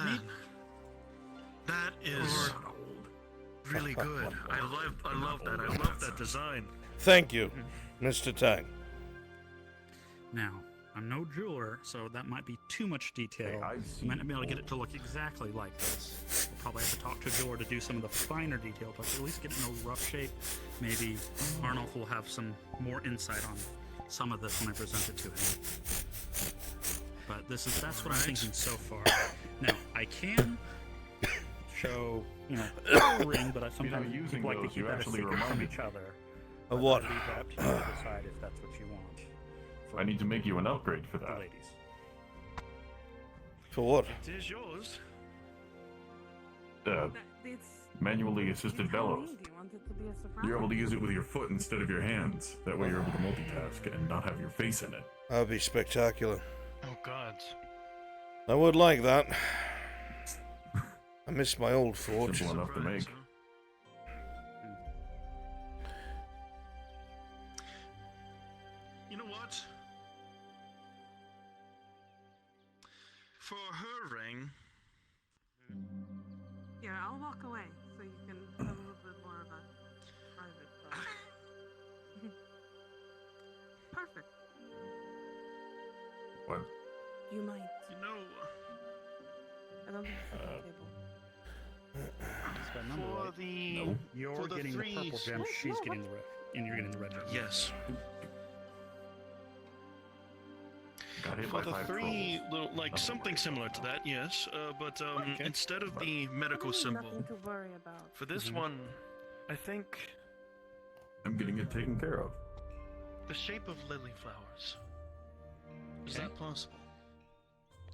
That is really good. I love that. I love that design. Thank you, Mr. Tang. Now, I'm no jeweler, so that might be too much detail. You might not be able to get it to look exactly like this. We'll probably have to talk to a jeweler to do some of the finer detail, but at least get it in a rough shape. Maybe Arnulf will have some more insight on some of this when I present it to him. But that's what I'm thinking so far. Now, I can show, a ring, but sometimes people like to keep that a secret from each other. Of what? Leave that up to you to decide if that's what you want. I need to make you an upgrade for that. Ladies. For what? It is yours. Manually assisted bellows. Do you want it to be a surprise? You're able to use it with your foot instead of your hands. That way you're able to multitask and not have your face in it. That would be spectacular. Oh, gods. I would like that. I miss my old forge. Simple enough to make. You know what? For her ring, Here, I'll walk away so you can have a little bit more of a private thought. Perfect. What? You might. you know, I don't think it's on the table. for the No. You're for the getting three the purple gem, she's getting the red, and you're getting the red gem. Yes. Got hit For by the 5 3 trolls. little, like something similar to that, yes. But instead of the medical symbol, Nothing to worry about. for this one, I think I'm getting it taken care of. the shape of lily flowers. Is that possible?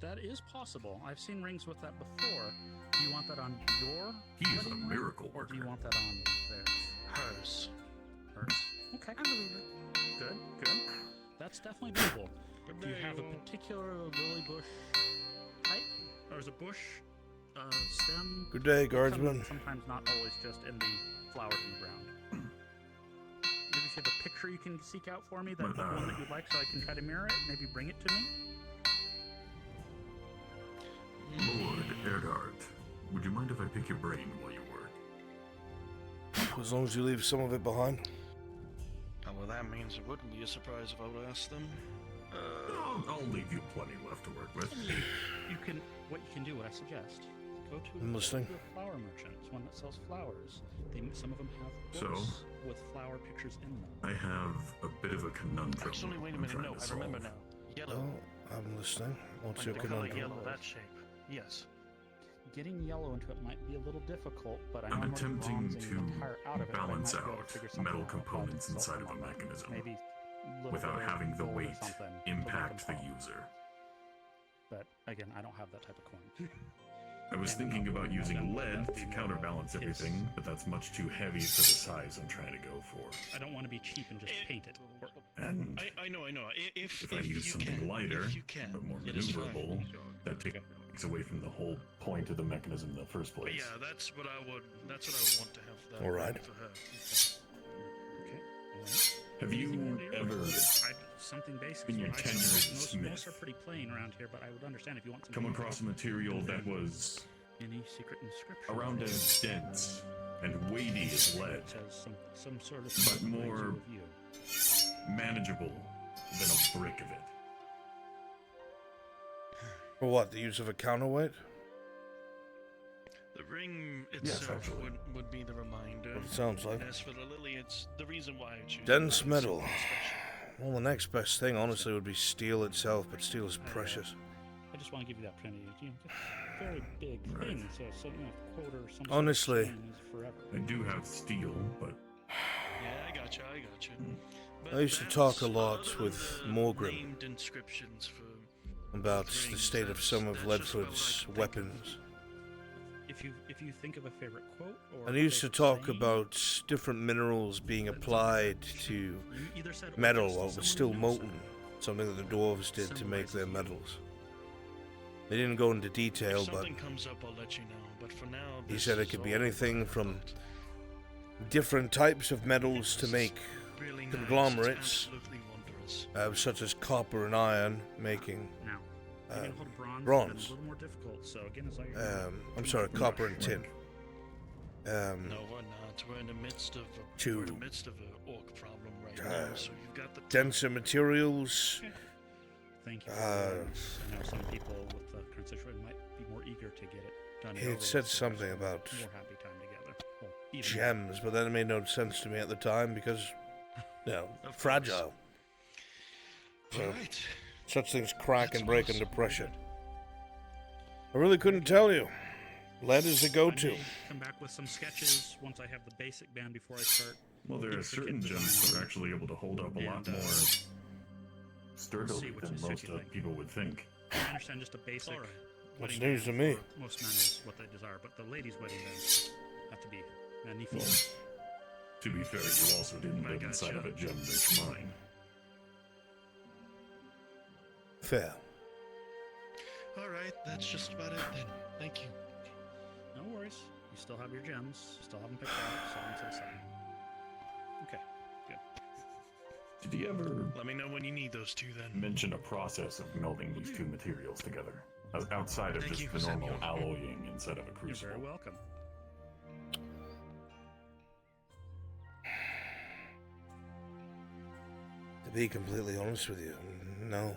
That is possible. I've seen rings with that before. Do you want that on your He is a wedding ring, miracle or do you worker. want that on theirs? Hers. Hers. Okay. I believe it. Good. That's definitely doable. Do you have a particular lily bush type? Or is a bush, stem? Good day, guardsman. Sometimes not always just in the flowers in the ground. Maybe if you have a picture you can seek out for me, that one that you'd like, so I can try to mirror it. Maybe bring it to me. Lord Erdart, would you mind if I pick your brain while you work? As long as you leave some of it behind. Oh, well, that means it wouldn't be a surprise if I would ask them. I'll leave you plenty left to work with. What you can do, what I suggest, go to I'm listening. a flower merchant, one that sells flowers. Some of them have So? books with flower pictures in them. I have a bit of a conundrum. Actually, wait a I'm minute. trying No, to I remember solve. now. Yellow. Oh, I'm listening. What's your Like the color conundrum? yellow, that shape. Yes. Getting yellow into it might be a little difficult, but I know I'm I'm attempting bronzing the to entire out of it. balance I might be able to out figure something metal out about components itself inside of a on that. mechanism Maybe little without bit of having the gold or weight something to make impact the them pop. user. But again, I don't have that type of coin. I was thinking about using lead to counterbalance his- everything, but that's much too heavy for the size I'm trying to go for. I don't want to be cheap and just paint it. And I know. if I use you something can, lighter, if you can, but more it is fine. maneuverable, that takes away from the whole point of the mechanism in the first But place. yeah, that's what I would want to have that All right. for her. Have you ever, Something basic. in your so I- tenure as a most smith, are pretty plain around here, but I would understand if you want come something across a material that was any secret inscription around as dense and weighty as lead, has some sort of but more view. manageable than a brick of it? For what? The use of a counterweight? The ring Yes, itself actually. would be the reminder. What it sounds like. And as for the lily, it's the reason why I choose Dense it. metal. Well, the next best thing, honestly, would be steel itself, but steel is precious. I just want to give you the opportunity. You know, it's a very big thing, so you know, a quote or something. Honestly, is forever. I do have steel, but Yeah, I gotcha. But I used to talk a lot with Morgrim named inscriptions for about the state of some of Ledford's weapons. If you think of a favorite quote, or And he used to talk about different minerals being applied to metal while it was still molten, something that the dwarves did to make their metals. They didn't go into detail, if but something comes up, I'll let you know. But for now, he this said it is could be all anything I've from got. different types of metals to make Really nice. conglomerates, It's absolutely wondrous. such as copper and iron, making Now, you can hold bronze. bronze. It's a little more difficult. So again, it's like I'm sorry, copper and tin. No, we're not. We're in the midst of To an orc problem right now. So you've got the denser materials. Thank you. I know some people with the current situation might be more eager to get it done. He had said something about more happy time together. Well, even gems, but that made no sense to me at the time because, you know, fragile. So, Alright. such things crack and break under pressure. I really couldn't tell you. Lead is the go-to. come back with some sketches once I have the basic band before I start. well, there are certain gems that are actually able to hold up a lot more sturdily than most people would think. I understand just a basic. What's wedding news to band me? for most men is what they desire, but the ladies' wedding bands have to be magnificent. To be fair, you also didn't live inside of a gem-rich mine. Fair. Alright, that's just about it then. Thank you. No worries. You still have your gems. You still haven't picked out, so I'm to the side. Okay, good. Did he ever Let me know when you need those two then. mention a process of melding these two materials together, as outside of Thank just you, the normal Senor. alloying instead of a You're crucible? very welcome. To be completely honest with you, no.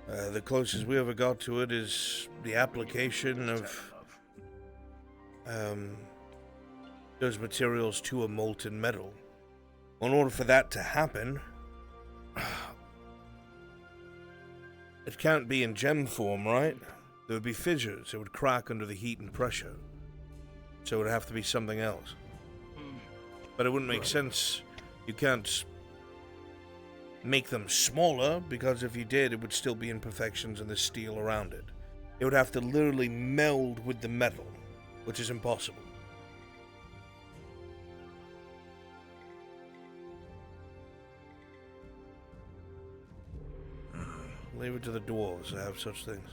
The closest we ever got to it is the application of those materials to a molten metal. In order for that to happen, it can't be in gem form, right? There would be fissures. It would crack under the heat and pressure. So it would have to be something else. But it wouldn't make sense. You can't make them smaller, because if you did, it would still be imperfections in the steel around it. It would have to literally meld with the metal, which is impossible. Leave it to the dwarves to have such things.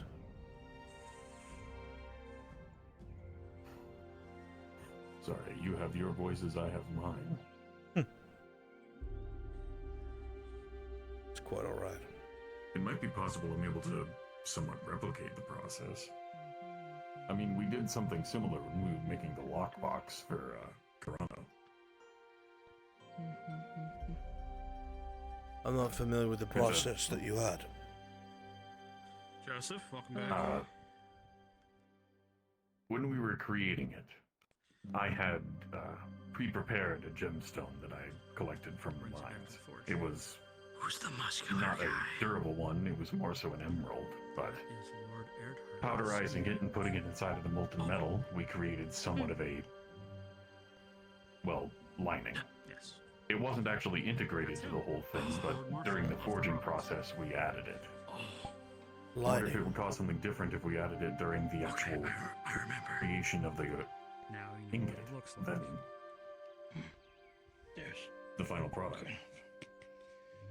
Sorry, you have your voices, I have mine. It's quite alright. It might be possible I'm able to somewhat replicate the process. I mean, we did something similar when we were making the lockbox for Toronto. I'm not familiar with the process that you had. Joseph, welcome back. When we were creating it, I had pre-prepared a gemstone that I collected from the mines. It was not a durable one, it was more so an emerald, but powderizing it and putting it inside of the molten metal, we created somewhat of a, well, lining. Yes. It wasn't actually integrated to the whole thing, but during the forging process, we added it. I wonder if it would cause something different if we added it during the actual creation of the ingot. Then There's the final product.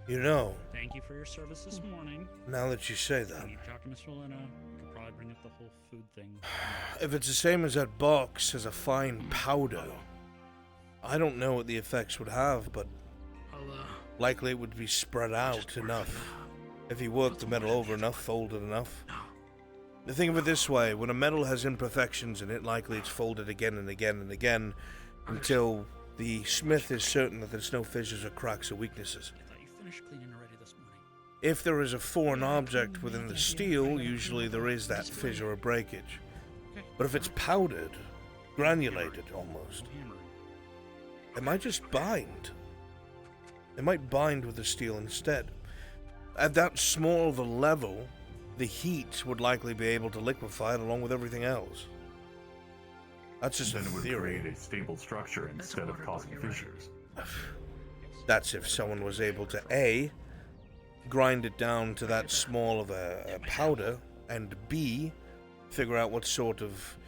You know, Thank you for your service this morning. now that you say that, When you talk to Miss Rolena, you could probably bring up the whole food thing. if it's the same as that box as a fine powder, I don't know what the effects would have, but likely it would be spread out enough. If you work the metal over enough, folded enough. Think of it this way, when a metal has imperfections in it, likely it's folded again and again and again until the smith is certain that there's no fissures or cracks or weaknesses. I thought you finished cleaning already this morning. If there is a foreign object within the steel, usually there is that fissure or breakage. But if it's powdered, granulated almost, it might just bind. It might bind with the steel instead. At that small of a level, the heat would likely be able to liquefy it along with everything else. That's just then a it would theory. create a stable structure instead of causing fissures. That's if someone was able to A, grind it down to that small of a powder, and B, figure out what sort of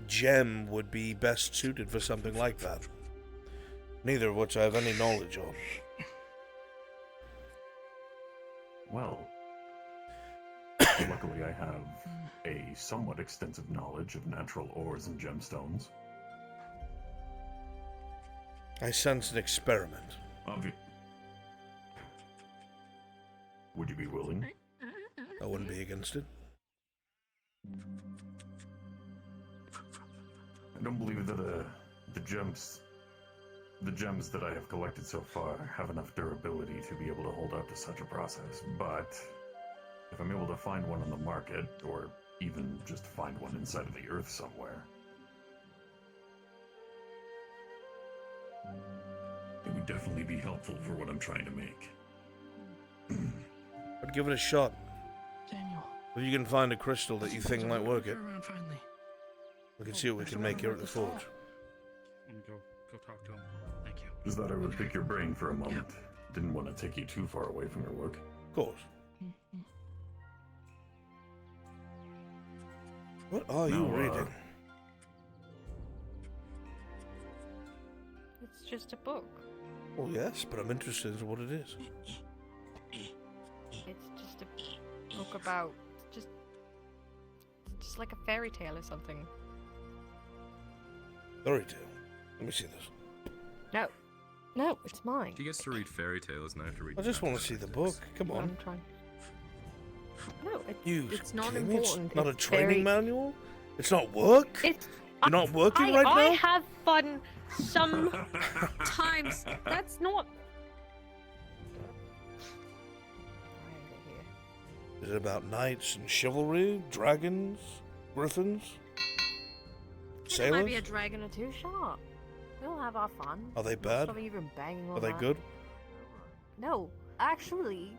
gem would be best suited for something like that. Neither of which I have any knowledge of. Well, luckily I have a somewhat extensive knowledge of natural ores and gemstones. I sense an experiment. Would you be willing? I wouldn't be against it. I don't believe that the gems that I have collected so far have enough durability to be able to hold up to such a process, but if I'm able to find one on the market, or even just find one inside of the earth somewhere, it would definitely be helpful for what I'm trying to make. I'd give it a shot. Daniel. If you can find a crystal that you think might work it, Around finally. we can see what we can make here at the forge. I'm gonna go talk to him. Thank you. Just thought I would pick your brain for a moment. Didn't want to take you too far away from your work. Of course. What are you reading? It's just a book. Oh yes, but I'm interested in what it is. It's just a book about just like a fairy tale or something. Fairy tale. Let me see this. No. No, it's mine. She gets to read fairy tales, and I have to read. I just want to see the book. Come on. I'm trying. No, You it's not kidding me? It's important. not a It's training very- manual? It's not work? It's You're not working I right now? have fun sometimes. That's not. Is it about knights and chivalry, dragons, griffins, There might be a sailors? dragon or two. Shut up. We'll have our fun. Are they Most bad? of them even banging all Are they that. good? No, actually,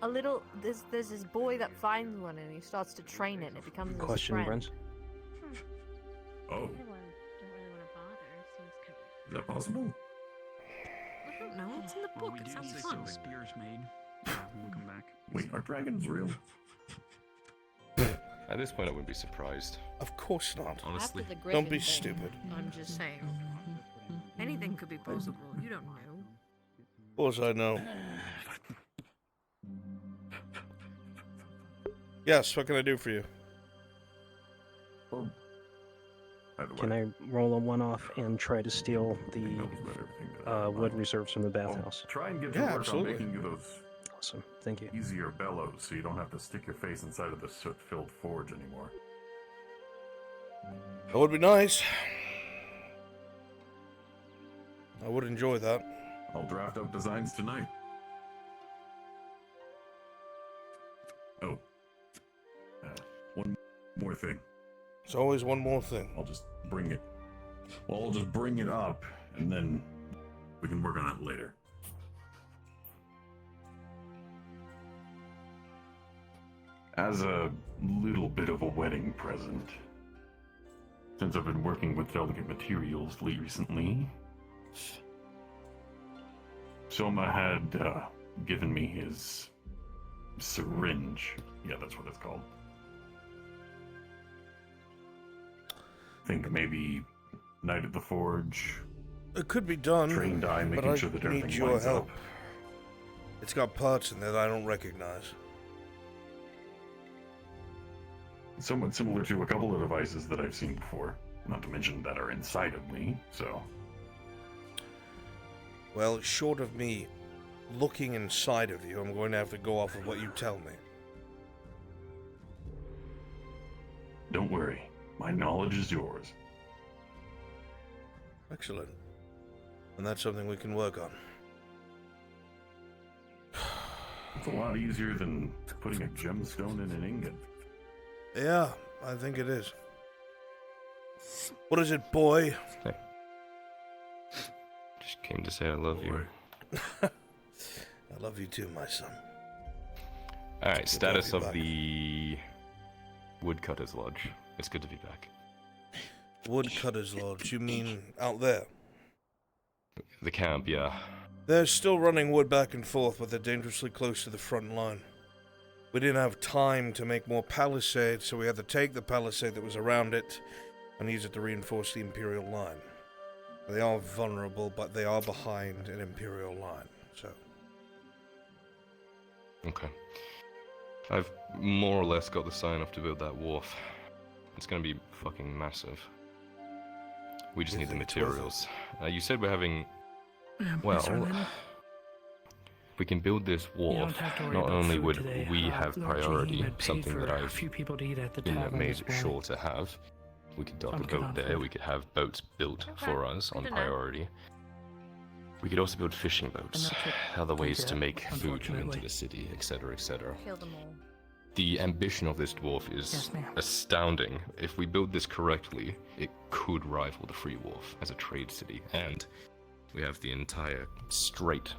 there's this boy that finds one and he starts to train it and it becomes his Question, friend. Brent. Oh. Don't really want to bother. Seems kind Is that possible? I don't know. It's in the book. It sounds fun. Spears made. We'll come back. Wait, are dragons real? At this point, I wouldn't be surprised. Of course not. Honestly. After the Don't Griffin be thing, stupid. I'm just saying. Anything could be possible. You don't know. Of course I know. Yes, what can I do for you? Can I roll a one-off and try to steal the wood reserves from the bathhouse? Try and get to Yeah, work absolutely. on making you those Awesome, thank you. easier bellows so you don't have to stick your face inside of the soot-filled forge anymore. That would be nice. I would enjoy that. I'll draft up designs tonight. Oh. One more thing. There's always one more thing. I'll just bring it. Well, I'll just bring it up, and then we can work on it later. As a little bit of a wedding present, since I've been working with delicate materials recently, Soma had given me his syringe. Yeah, that's what it's called. Think maybe Night at the Forge. It could be done, Trained eye, but making I sure that need everything your lines help. up. It's got parts in there that I don't recognize. Somewhat similar to a couple of devices that I've seen before, not to mention that are inside of me, so... Well, short of me looking inside of you, I'm going to have to go off of what you tell me. Don't worry, my knowledge is yours. Excellent. And that's something we can work on. It's a lot easier than putting a gemstone in an ingot. Yeah, I think it is. What is it, boy? Hey. Just came to say I love you. I love you too, my son. Alright, status of the Woodcutter's Lodge. It's good to be back. Woodcutter's Lodge, you mean out there? The camp, yeah. They're still running wood back and forth, but they're dangerously close to the front line. We didn't have time to make more palisades, so we had to take the palisade that was around it and use it to reinforce the Imperial line. They are vulnerable, but they are behind an Imperial line, so... Okay. I've more or less got the sign off to build that wharf. It's gonna be fucking massive. We just need the materials. You said we're having... Well, if we can build this wharf, not only would we have priority, something that I've made sure to have. We could dock a boat there, we could have boats built for us on priority. We could also build fishing boats, other ways to make food come into the city, etc., etc. Kill them all. The ambition of this dwarf is astounding. If we build this correctly, it could rival the Free Wharf as a trade city, and we have the entire strait,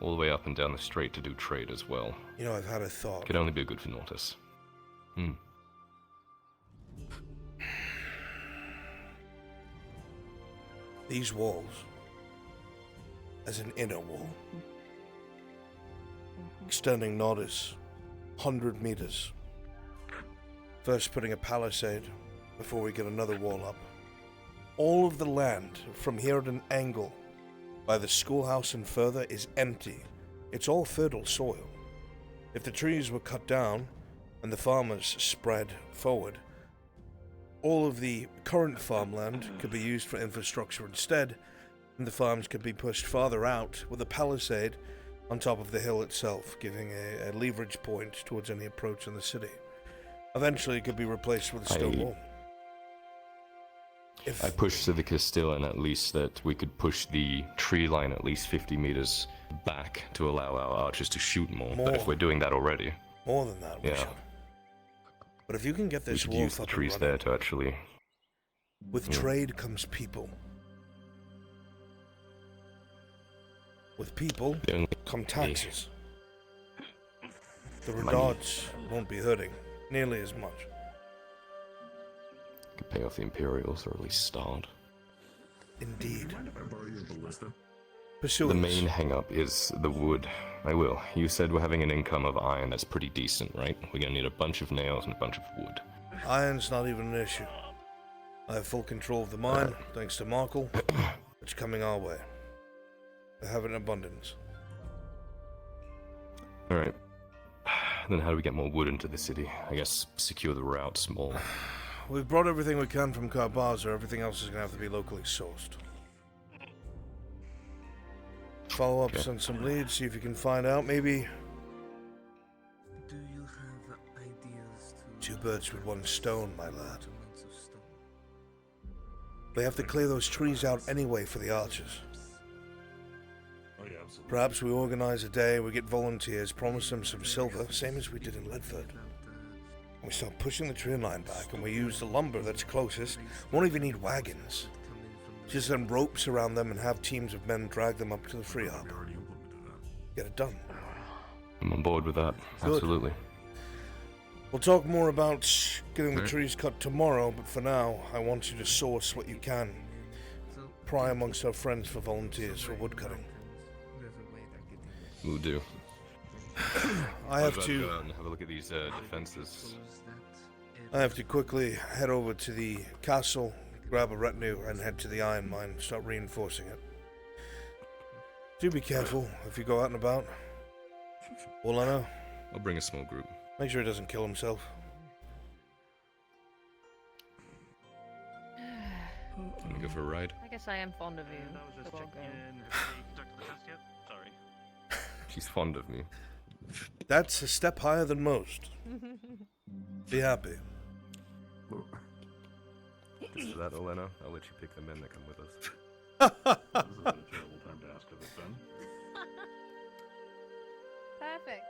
all the way up and down the strait to do trade as well. You know, I've had a thought. Could only be good for Nortus. These walls, as an inner wall, extending Nortus 100 meters. First putting a palisade before we get another wall up. All of the land from here at an angle by the schoolhouse and further is empty. It's all fertile soil. If the trees were cut down and the farmers spread forward, all of the current farmland could be used for infrastructure instead, and the farms could be pushed farther out with a palisade on top of the hill itself, giving a leverage point towards any approach in the city. Eventually it could be replaced with a stone wall. I pushed to the Castilian at least that we could push the tree line at least 50 meters back to allow our archers to shoot more. But if we're doing that already... More than that, we should. But if you can get this we could wall use the up and trees running, there to actually... with trade comes people. With people come taxes. The Redards won't be hurting nearly as much. Could pay off the Imperials, or at least start. Indeed. The main hang-up is the wood. I will. You said we're having an income of iron that's pretty decent, right? We're gonna need a bunch of nails and a bunch of wood. Iron's not even an issue. I have full control of the mine, thanks to Markle. It's coming our way. I have it in abundance. Alright. Then how do we get more wood into the city? I guess secure the routes more. We've brought everything we can from Carbaza. Everything else is going to have to be locally sourced. Follow up on some leads, see if you can find out, maybe... Do you have ideas to... Two birds with one stone, my lad. We have to clear those trees out anyway for the archers. Perhaps we organize a day, we get volunteers, promise them some silver, same as we did in Ledford. We start pushing the tree line back, and we use the lumber that's closest. Won't even need wagons. Just send ropes around them and have teams of men drag them up to the free harbor. Get it done. I'm on board with that. Good. Absolutely. We'll talk more about getting the trees cut tomorrow, but for now, I want you to source what you can. Pry amongst our friends for volunteers for woodcutting. We'll do. I have What about to go out and have a look at these defenses. I have to quickly head over to the castle, grab a retinue, and head to the iron mine, start reinforcing it. Do be careful if you go out and about. All I know. I'll bring a small group. Make sure he doesn't kill himself. Wanna go for a ride? I guess I am fond of you. So I'll go. Sorry. She's fond of me. That's a step higher than most. Be happy. Just for that, Olena, I'll let you pick the men that come with us. This isn't a terrible time to ask of it, then. Perfect.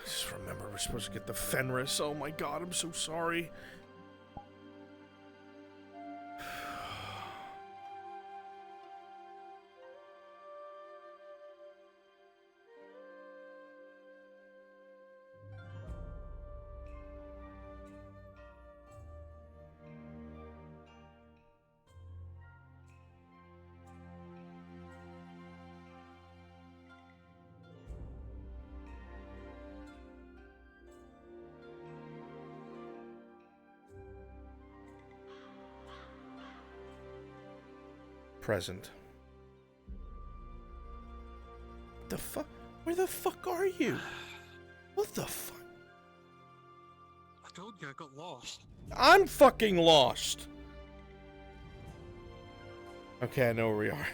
Just remember, we're supposed to get the Fenris. Oh my god, I'm so sorry. Present. The fuck? Where the fuck are you? What the fuck? I told you I got lost. I'm fucking lost. Okay, I know where we are.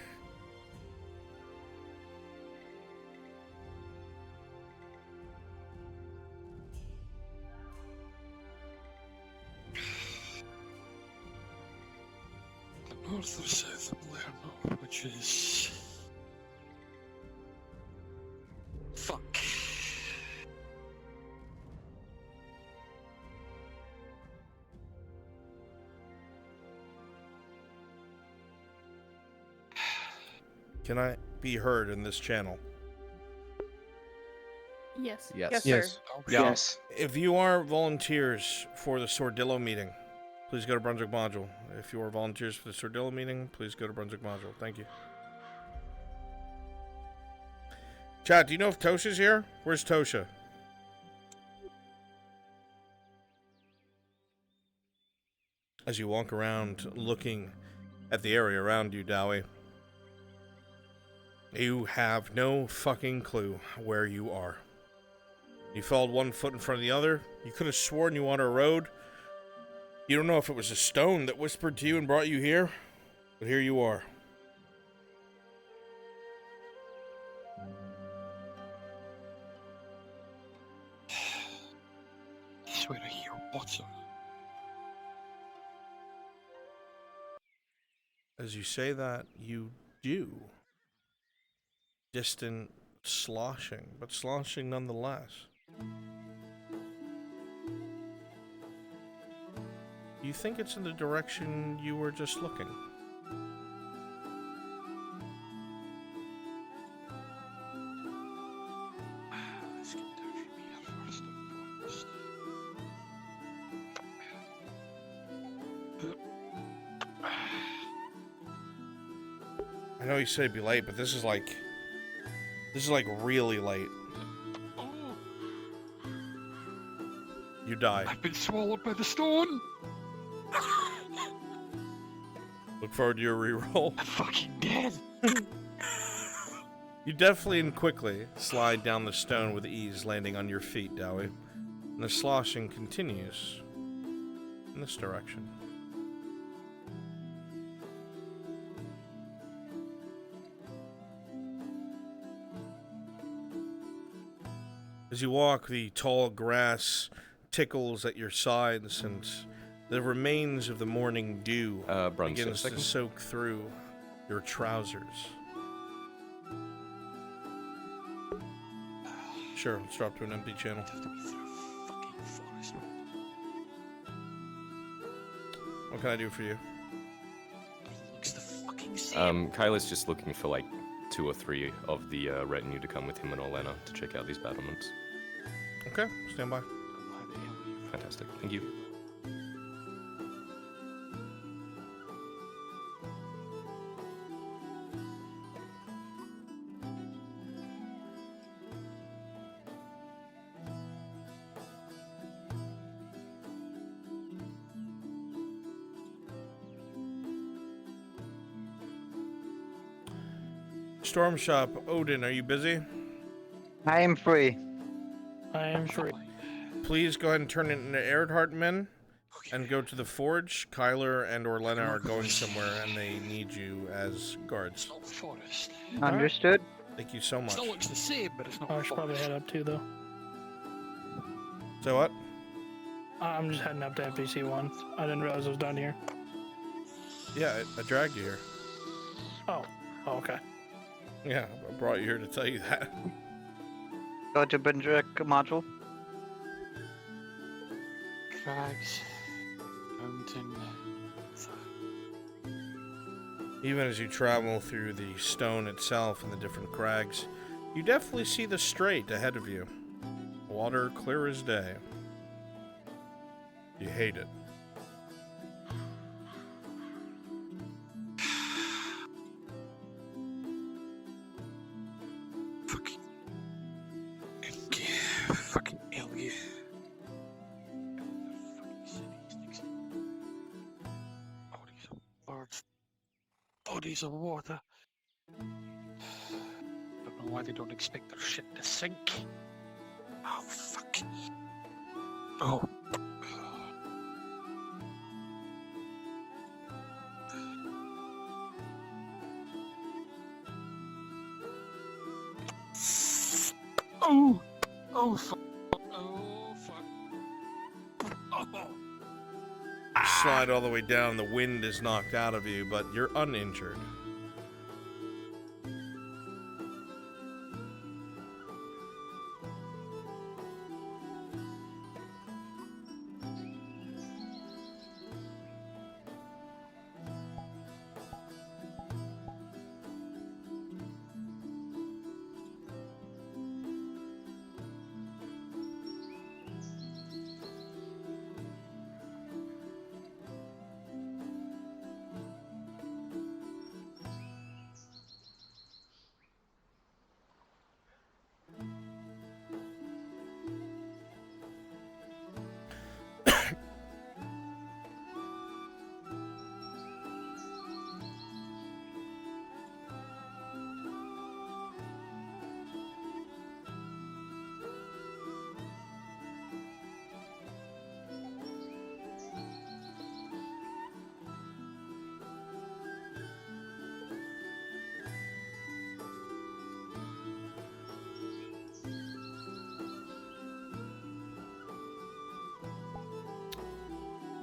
North or south of Lerno, which is... Fuck. Can I be heard in this channel? Yes. Yes. Yes. Yeah. If you are volunteers for the Sordillo meeting, please go to Brunswick Module. If you are volunteers for the Sordillo meeting, please go to Brunswick Module. Thank you. Chat, do you know if Tosha's here? Where's Tosha? As you walk around looking at the area around you, Dowie, you have no fucking clue where you are. You followed one foot in front of the other. You could have sworn you were on a road. You don't know if it was a stone that whispered to you and brought you here, but here you are. I swear I hear water. As you say that, you do. Distant sloshing, but sloshing nonetheless. You think it's in the direction you were just looking? Let's get down from here first and foremost. I know you said it'd be late, but this is like really late. You die. I've been swallowed by the stone! Look forward to your reroll. I'm fucking dead! You deftly and quickly slide down the stone with ease, landing on your feet, Dowie. And the sloshing continues in this direction. As you walk, the tall grass tickles at your sides, and the remains of the morning dew begins to soak through your trousers. Sure, let's drop to an empty channel. What can I do for you? Kyla's just looking for like 2 or 3 of the retinue to come with him and Olena to check out these battlements. Okay, stand by. Fantastic, thank you. Storm Shop, Odin, are you busy? I am free. I am free. Please go ahead and turn it into Erdhart men and go to the forge. Kyler and Orlena are going somewhere and they need you as guards. Not the forest. Understood. Thank you so much. Still looks the same, but it's not I should probably head up too, though. So what? I'm just heading up to NPC 1. I didn't realize I was down here. Yeah, I dragged you here. Oh, okay. Yeah, I brought you here to tell you that. Go to Brunswick module. crags. Mountain. Even as you travel through the stone itself and the different crags, you definitely see the strait ahead of you. Water clear as day. You hate it. Fucking alien. Bodies of birds. Bodies of water. Don't know why they don't expect their shit to sink. Oh, fuck. Oh. Oh. Oh, fuck. Oh, fuck. Oh. You slide all the way down, the wind is knocked out of you, but you're uninjured.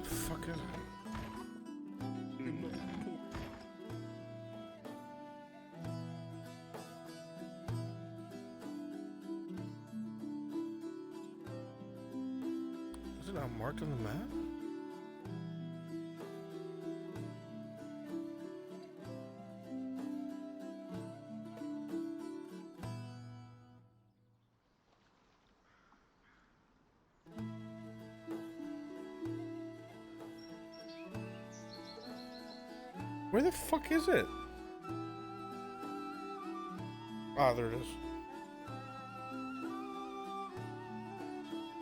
Fucking. Is it not marked on the map? Where the fuck is it? Ah, there it is.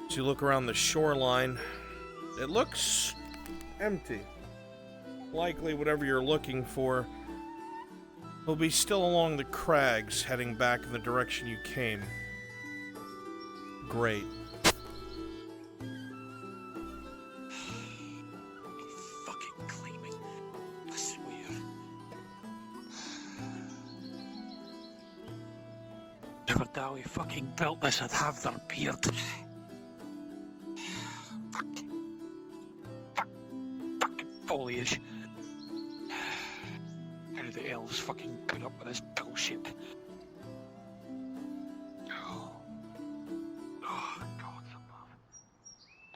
As you look around the shoreline, it looks empty. Likely whatever you're looking for will be still along the crags, heading back in the direction you came. Great. Never doubt we fucking built this, I'd have their beard. Fucking foliage. How do the elves fucking put up with this bullshit? Oh. Oh, God above.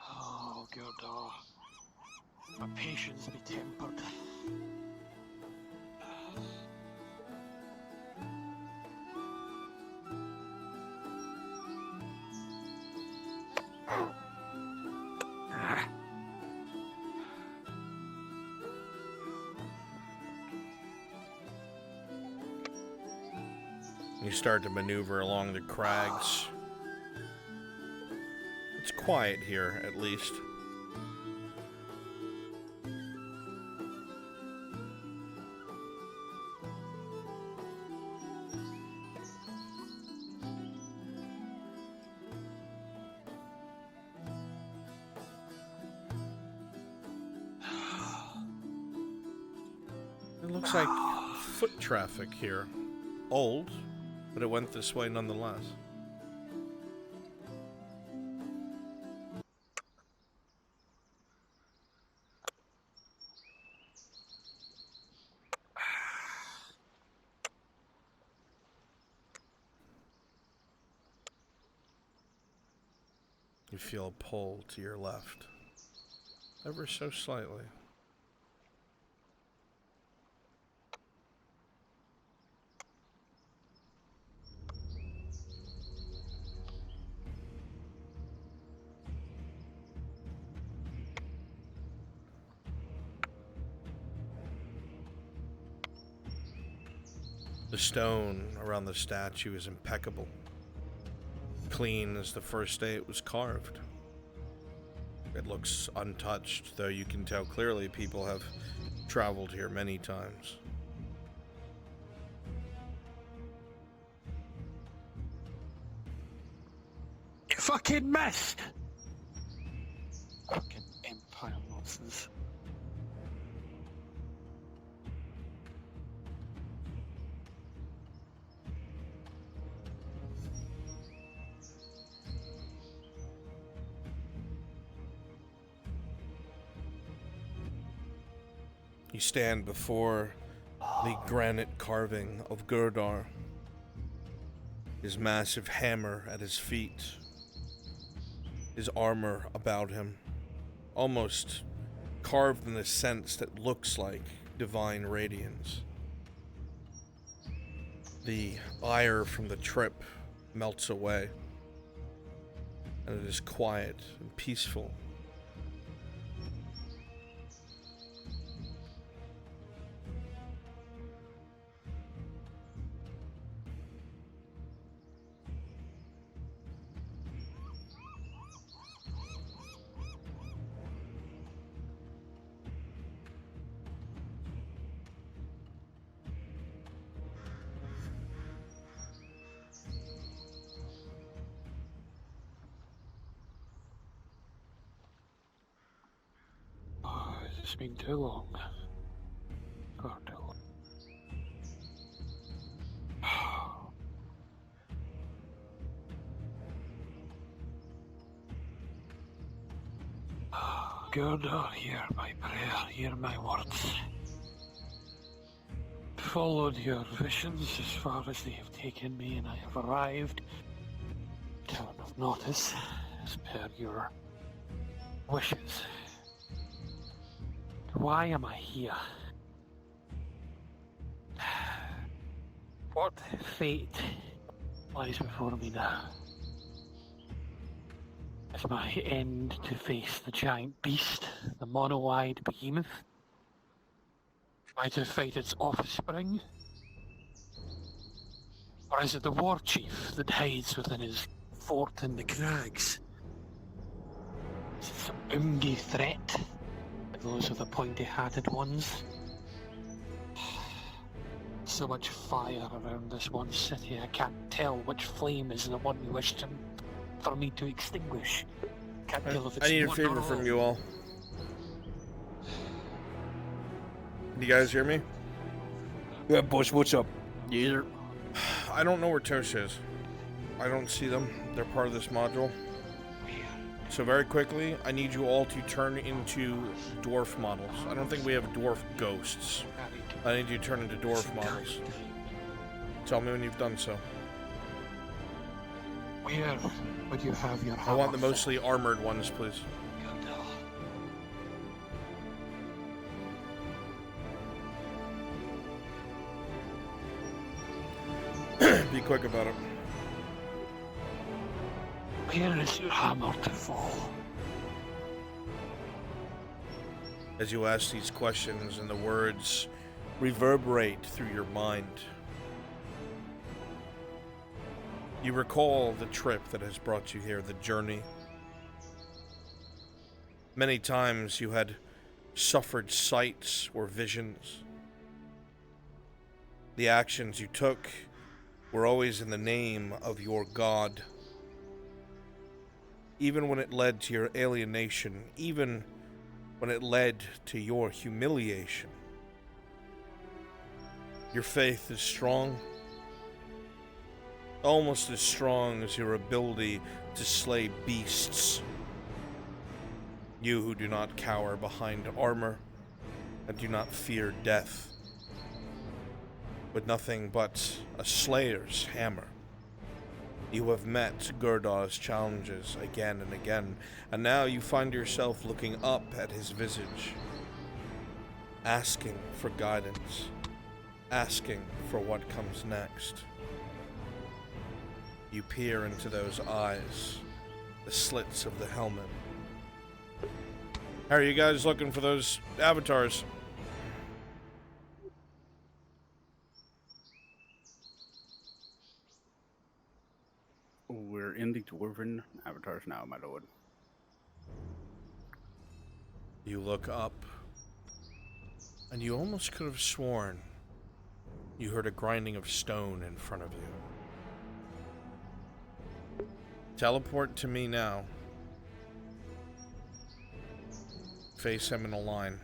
Oh, God, oh. My patience be tempered. You start to maneuver along the crags. It's quiet here, at least. It looks like foot traffic here. Old, but it went this way nonetheless. You feel a pull to your left. Ever so slightly. The stone around the statue is impeccable. Clean as the first day it was carved. It looks untouched, though you can tell clearly people have traveled here many times. You fucking missed! Fucking Empire nonsense. You stand before the granite carving of Gurdar, his massive hammer at his feet, his armor about him, almost carved in a sense that looks like divine radiance. The ire from the trip melts away, and it is quiet and peaceful. It's been too long. Far too long. God, hear my prayer, hear my words. Followed your visions as far as they have taken me, and I have arrived. Town of Notice, as per your wishes. Why am I here? What fate lies before me now? Is my end to face the giant beast, the mono-eyed behemoth? Am I to fight its offspring? Or is it the war chief that hides within his fort in the crags? Is it some Umgi threat? Those are the pointy-hatted ones. So much fire around this one city, I can't tell which flame is the one you wish for me to extinguish. Can't tell if it's I need a one favor or from all. you all. Do you guys hear me? Yeah, Bush, what's up? Yeah. I don't know where Tosh is. I don't see them. They're part of this module. So very quickly, I need you all to turn into dwarf models. I don't think we have dwarf ghosts. I need you to turn into dwarf models. Tell me when you've done so. Where would you have your I want the mostly armored ones, please. Be quick about it. Where is your hammer to fall? As you ask these questions and the words reverberate through your mind, you recall the trip that has brought you here, the journey. Many times you had suffered sights or visions. The actions you took were always in the name of your God. Even when it led to your alienation, even when it led to your humiliation. Your faith is strong, almost as strong as your ability to slay beasts. You who do not cower behind armor and do not fear death, with nothing but a slayer's hammer. You have met Gurdaw's challenges again and again, and now you find yourself looking up at his visage, asking for guidance, asking for what comes next. You peer into those eyes, the slits of the helmet. How are you guys looking for those avatars? We're in the dwarven avatars now, my lord. You look up, and you almost could have sworn you heard a grinding of stone in front of you. Teleport to me now. Face him in a line.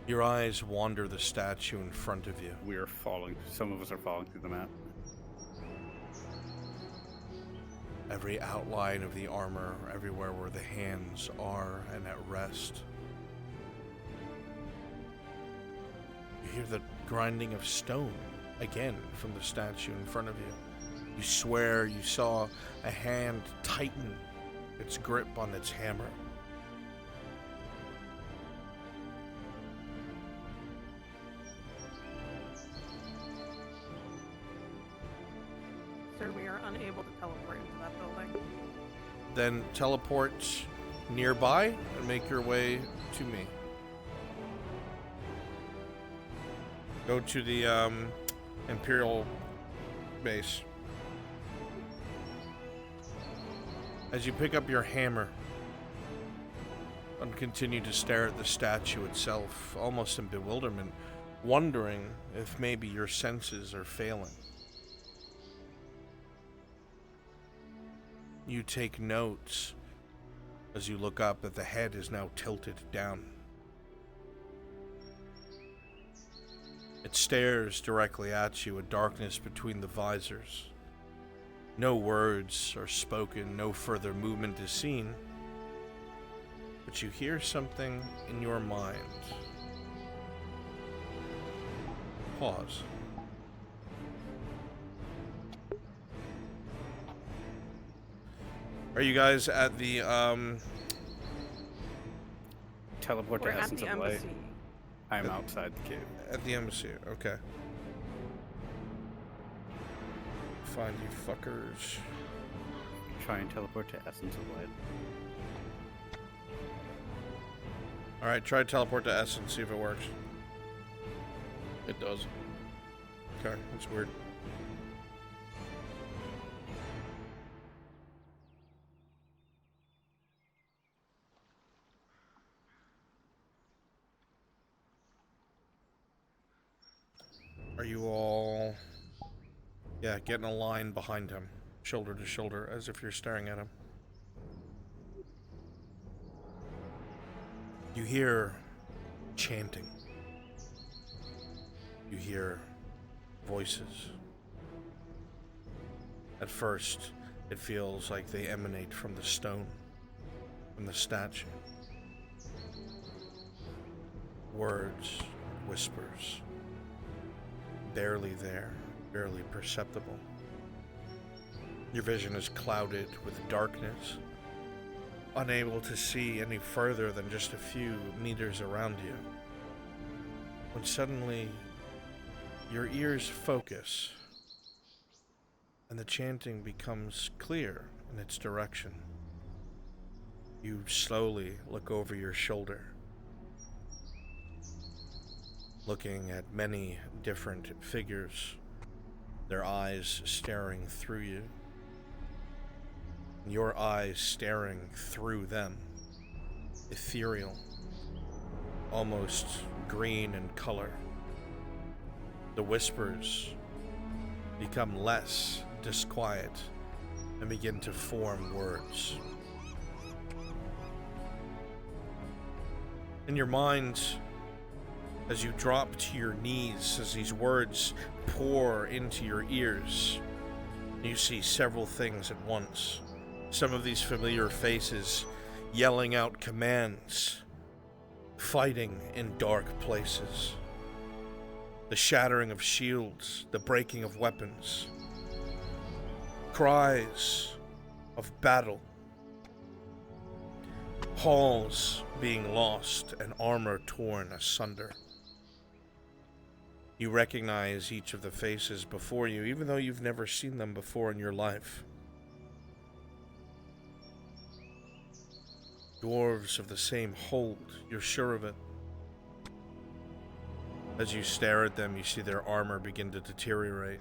Your eyes wander the statue in front of you. We are falling. Some of us are falling through the map. Every outline of the armor, everywhere where the hands are and at rest. You hear the grinding of stone again from the statue in front of you. You swear you saw a hand tighten its grip on its hammer. Sir, we are unable to teleport into that building. Then teleport nearby and make your way to me. Go to the Imperial base. As you pick up your hammer and continue to stare at the statue itself, almost in bewilderment, wondering if maybe your senses are failing. You take notes as you look up that the head is now tilted down. It stares directly at you, a darkness between the visors. No words are spoken, no further movement is seen, but you hear something in your mind. Pause. Are you guys at the Teleport We're to at Essence the of Light. embassy. I am outside the cave. At the embassy, okay. Find you fuckers. Try and teleport to Essence of Light. Alright, try to teleport to Essence, see if it works. It does. Okay, that's weird. Are you all... Yeah, get in a line behind him, shoulder to shoulder, as if you're staring at him. You hear chanting. You hear voices. At first, it feels like they emanate from the stone, from the statue. Words, whispers, barely there. Barely perceptible. Your vision is clouded with darkness, unable to see any further than just a few meters around you, when suddenly your ears focus and the chanting becomes clear in its direction. You slowly look over your shoulder, looking at many different figures, their eyes staring through you, and your eyes staring through them, ethereal, almost green in color. The whispers become less disquiet and begin to form words. In your mind, as you drop to your knees, as these words pour into your ears, you see several things at once. Some of these familiar faces yelling out commands, fighting in dark places. The shattering of shields, the breaking of weapons. Cries of battle. Halls being lost and armor torn asunder. You recognize each of the faces before you, even though you've never seen them before in your life. Dwarves of the same hold, you're sure of it. As you stare at them, you see their armor begin to deteriorate.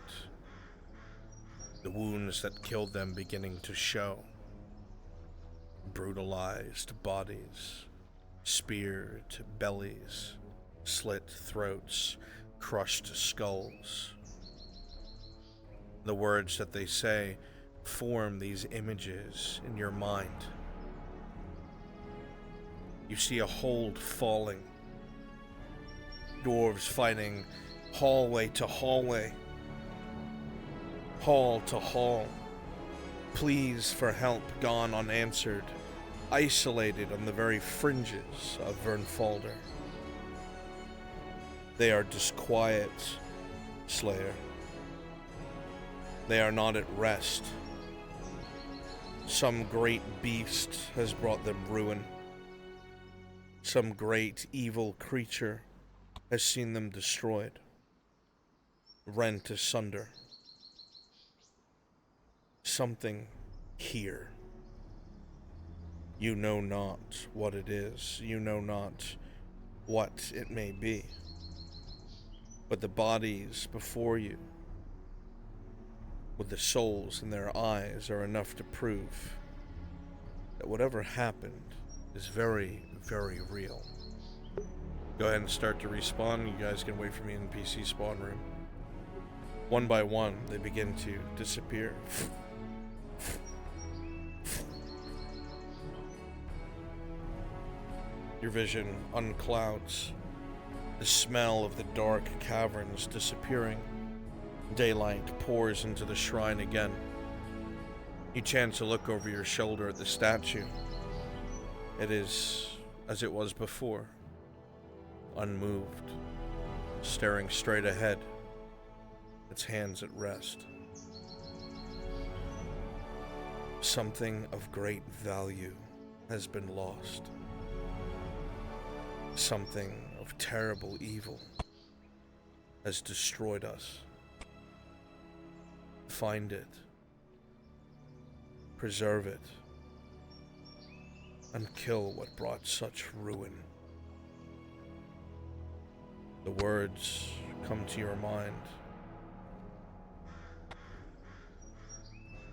The wounds that killed them beginning to show. Brutalized bodies, speared bellies, slit throats, crushed skulls. The words that they say form these images in your mind. You see a hold falling. Dwarves fighting hallway to hallway. Hall to hall. Pleas for help gone unanswered. Isolated on the very fringes of Vernfalder. They are disquiet, Slayer. They are not at rest. Some great beast has brought them ruin. Some great evil creature has seen them destroyed, rent asunder. Something here. You know not what it is. You know not what it may be. But the bodies before you, with the souls in their eyes, are enough to prove that whatever happened is very, very real. Go ahead and start to respawn. You guys can wait for me in the PC spawn room. One by one, they begin to disappear. Your vision unclouds. The smell of the dark caverns disappearing. Daylight pours into the shrine again. You chance to look over your shoulder at the statue. It is as it was before. Unmoved. Staring straight ahead. Its hands at rest. Something of great value has been lost. Something of terrible evil has destroyed us. Find it. Preserve it. And kill what brought such ruin. The words come to your mind,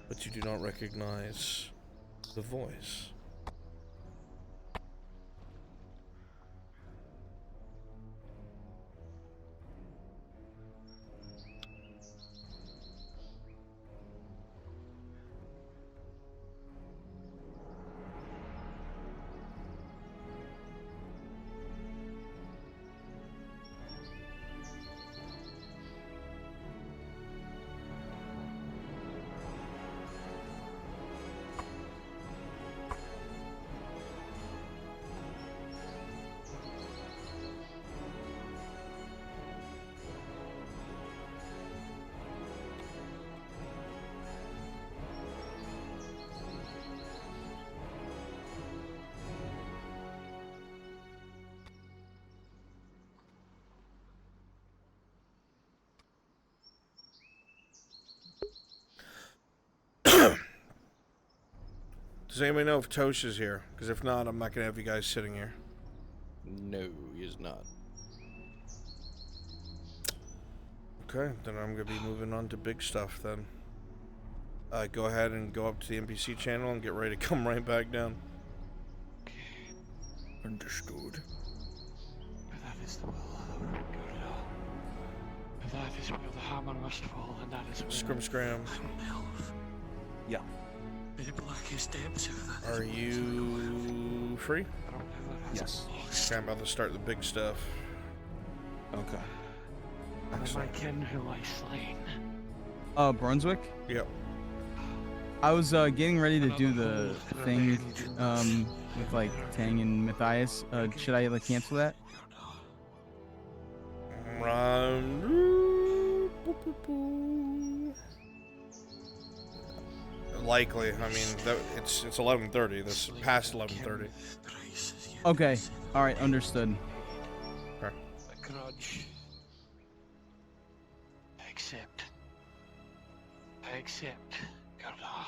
but you do not recognize the voice. Does anybody know if Tosh is here? Because if not, I'm not going to have you guys sitting here. No, he is not. Okay, then I'm going to be moving on to big stuff then. Go ahead and go up to the NPC channel and get ready to come right back down. Understood. That is the will of the Lord God. That is where the hammer must fall, and that is where... Scrim scram. Yeah. The blackest depths of the... Are you free? Yes. Okay, I'm about to start the big stuff. Okay. My kin who I slain. Brunswick? Yep. I was getting ready to do the thing with like Tang and Matthias. Should I like cancel that? Likely. I mean, it's 11:30. This past 11:30. Okay. All right. Understood. Okay. A grudge. I accept. Gerda.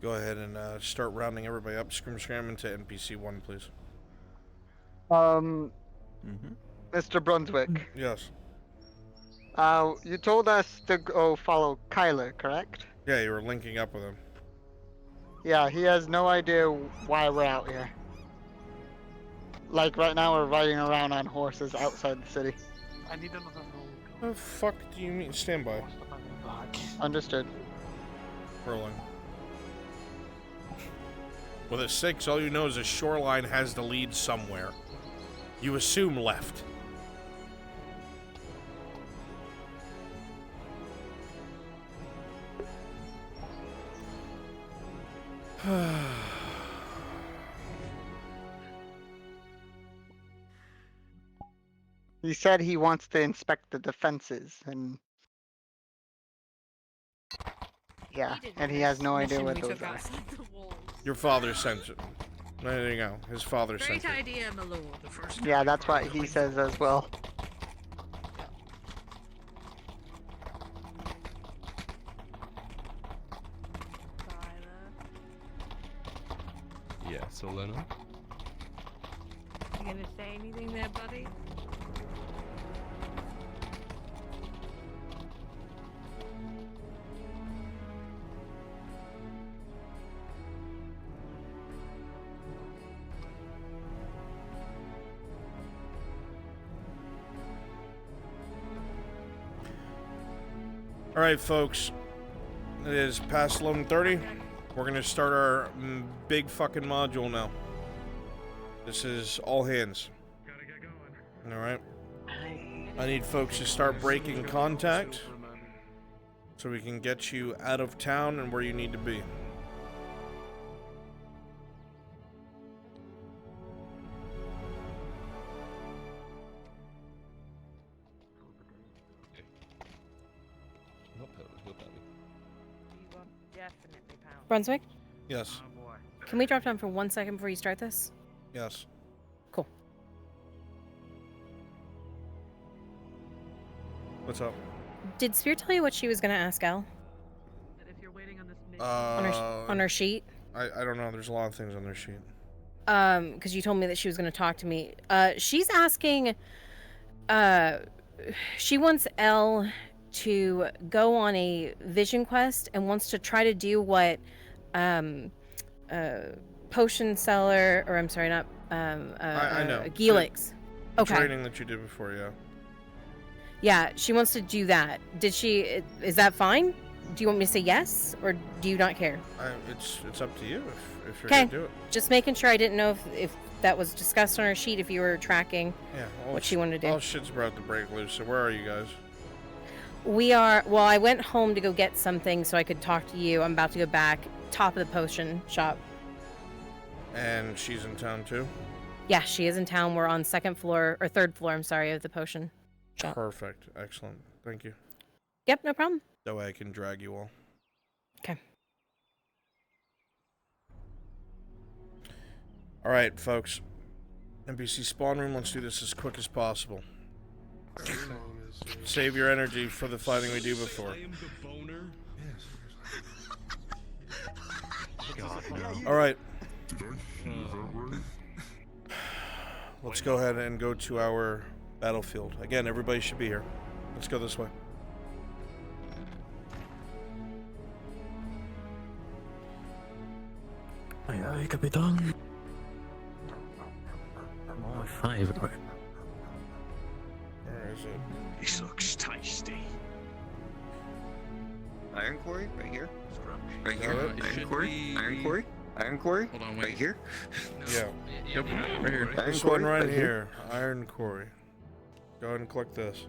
Go ahead and start rounding everybody up. Scram into NPC 1, please. Mr. Brunswick. Yes. You told us to go follow Kyler, correct? Yeah, you were linking up with him. Yeah, he has no idea why we're out here. Like right now, we're riding around on horses outside the city. I need another roll. What the fuck do you mean? Stand by. Understood. Rolling. With a 6, all you know is a shoreline has to lead somewhere. You assume left. He said he wants to inspect the defenses, and yeah, and he has no idea what those are. Your father sent it. There you go. His father sent Great it. idea, my lord. The first Yeah, that's what he says as well. Yes, Elena? You gonna say anything there, buddy? All right, folks. It is past 11:30. We're gonna start our big fucking module now. This is all hands. All right. I need folks to start breaking contact so we can get you out of town and where you need to be. Brunswick? Yes. Can we drop down for 1 second before you start this? Yes. Cool. What's up? Did Spear tell you what she was going to ask Al? On her sheet? I don't know. There's a lot of things on their sheet. Because you told me that she was going to talk to me. She's asking, she wants Elle to go on a vision quest and wants to try to do what, potion seller, or I'm sorry, not, I know. Gelix. The Okay. training that you did before, yeah. Yeah, she wants to do that. Did she, is that fine? Do you want me to say yes, or do you not care? It's up to you if you're Okay, gonna do it. just making sure. I didn't know if that was discussed on her sheet, if you were tracking what she wanted to do. All shit's about to break loose, so where are you guys? We are, well, I went home to go get something so I could talk to you. I'm about to go back, top of the potion shop. And she's in town too? Yeah, she is in town. We're on third floor, I'm sorry, of the potion shop. Perfect. Excellent. Thank you. Yep, no problem. That way I can drag you all. Okay. All right, folks. NPC spawn room, let's do this as quick as possible. Save your energy for the fighting we do before. All right. Let's go ahead and go to our battlefield. Again, everybody should be here. Let's go this way. Aye, aye, Capitan. Oh, 5. Where is it? This looks tasty. Iron Quarry, right here. Right Is here. that it? Iron Quarry. Iron Quarry. Iron Quarry. Hold on, Right here. Yeah. Yep, right here. Iron This Quarry, one right right here. Iron Quarry. Go ahead and click this.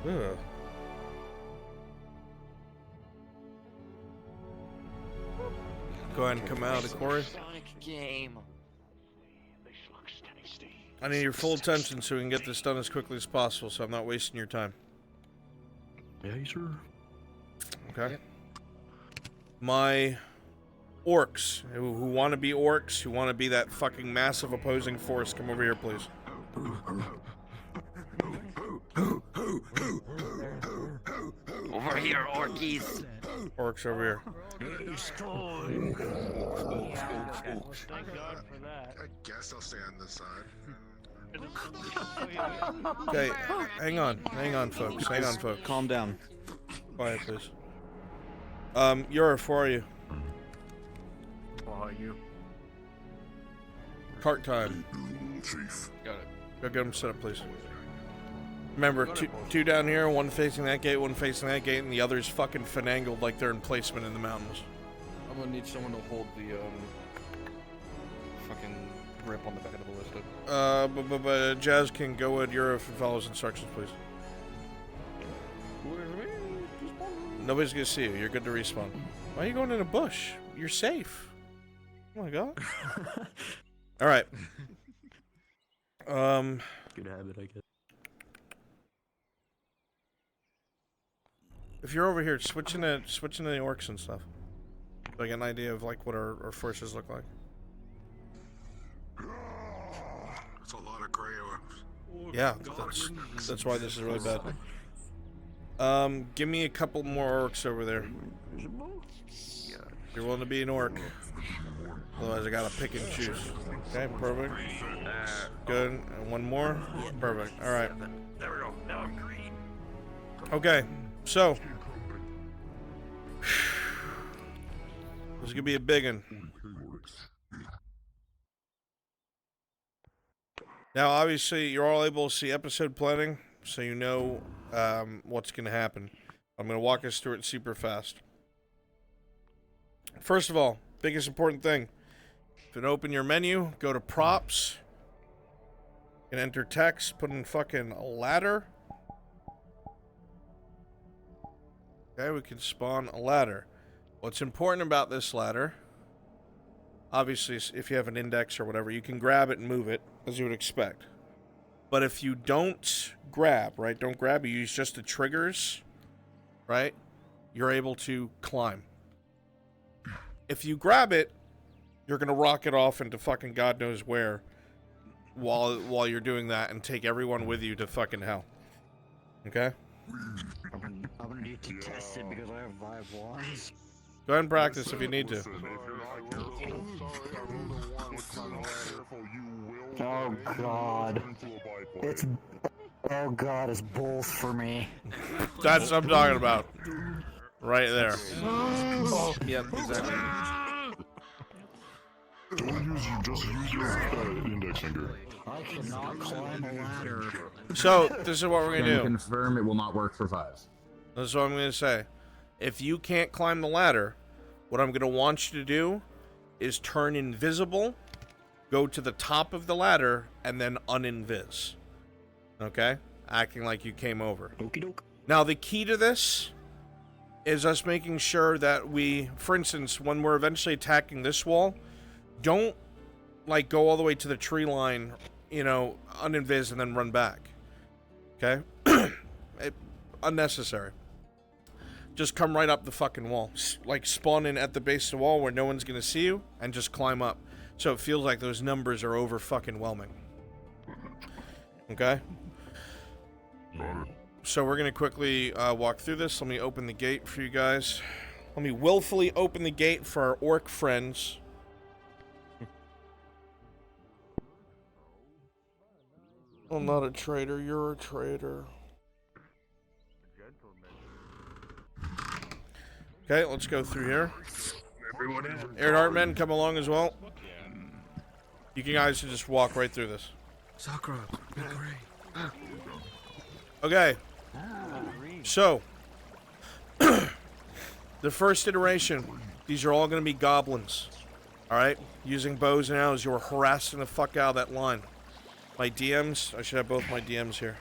Ugh. Go ahead and come out of Quarry. Game. I need your full attention so we can get this done as quickly as possible, so I'm not wasting your time. Yeah, sir. Okay. My orcs, who want to be orcs, who want to be that fucking massive opposing force, come over here, please. Over here, orkies. Orcs over here. I guess I'll stay on this side. Okay, hang on, folks, hang on, folks. Calm down. Quiet, please. Yura, where are you? Are you? Cart time. Chief. Got it. Go get them set up, please. Remember, two down here, one facing that gate, one facing that gate, and the other's fucking finagled like they're in placement in the mountains. I'm gonna need someone to hold the fucking grip on the back of the ballista. But Jazz can go with Yura and follows instructions, please. Nobody's gonna see you. You're good to respawn. Why are you going in a bush? You're safe. Oh my god. All right. Good habit, I guess. If you're over here, switching to the orcs and stuff, so I get an idea of like what our forces look like. That's a lot of gray orcs. Yeah, that's why this is really bad. Give me a couple more orcs over there. You're willing to be an orc. Otherwise, I gotta pick and choose. Okay, perfect. Good. And one more. Perfect. All right. There we go. Now I'm green. Okay, so this is gonna be a big one. Now, obviously, you're all able to see episode planning, so you know what's gonna happen. I'm gonna walk us through it super fast. First of all, biggest important thing. If you open your menu, go to props, and enter text, put in fucking a ladder. Okay, we can spawn a ladder. What's important about this ladder, obviously, if you have an index or whatever, you can grab it and move it, as you would expect. But if you don't grab, right, don't grab, you use just the triggers, right, you're able to climb. If you grab it, you're going to rocket off into fucking God knows where while you're doing that and take everyone with you to fucking hell. Okay? I'm gonna need to test it because I have live ones. Go ahead and practice if you need to. Oh god. Oh god, it's both for me. That's what I'm talking about. Right there. Yep, exactly. Just use your index finger. I cannot climb a ladder. So, this is what we're going to do. Confirm it will not work for 5s. This is what I'm going to say. If you can't climb the ladder, what I'm going to want you to do is turn invisible, go to the top of the ladder, and then uninvis. Okay? Acting like you came over. Okie doke. Now, the key to this is us making sure that we, for instance, when we're eventually attacking this wall, don't, like, go all the way to the tree line, you know, uninvis and then run back. Okay? Unnecessary. Just come right up the fucking wall. Like, spawn in at the base of the wall where no one's gonna see you, and just climb up. So it feels like those numbers are over fucking whelming. Okay? So we're gonna quickly walk through this. Let me open the gate for you guys. Let me willfully open the gate for our orc friends. I'm not a traitor, you're a traitor. Okay, let's go through here. Earhart men, come along as well. You guys can just walk right through this. Sakura, okay. So, the first iteration, these are all going to be goblins. Alright? Using bows and arrows, you are harassing the fuck out of that line. My DMs, I should have both my DMs here.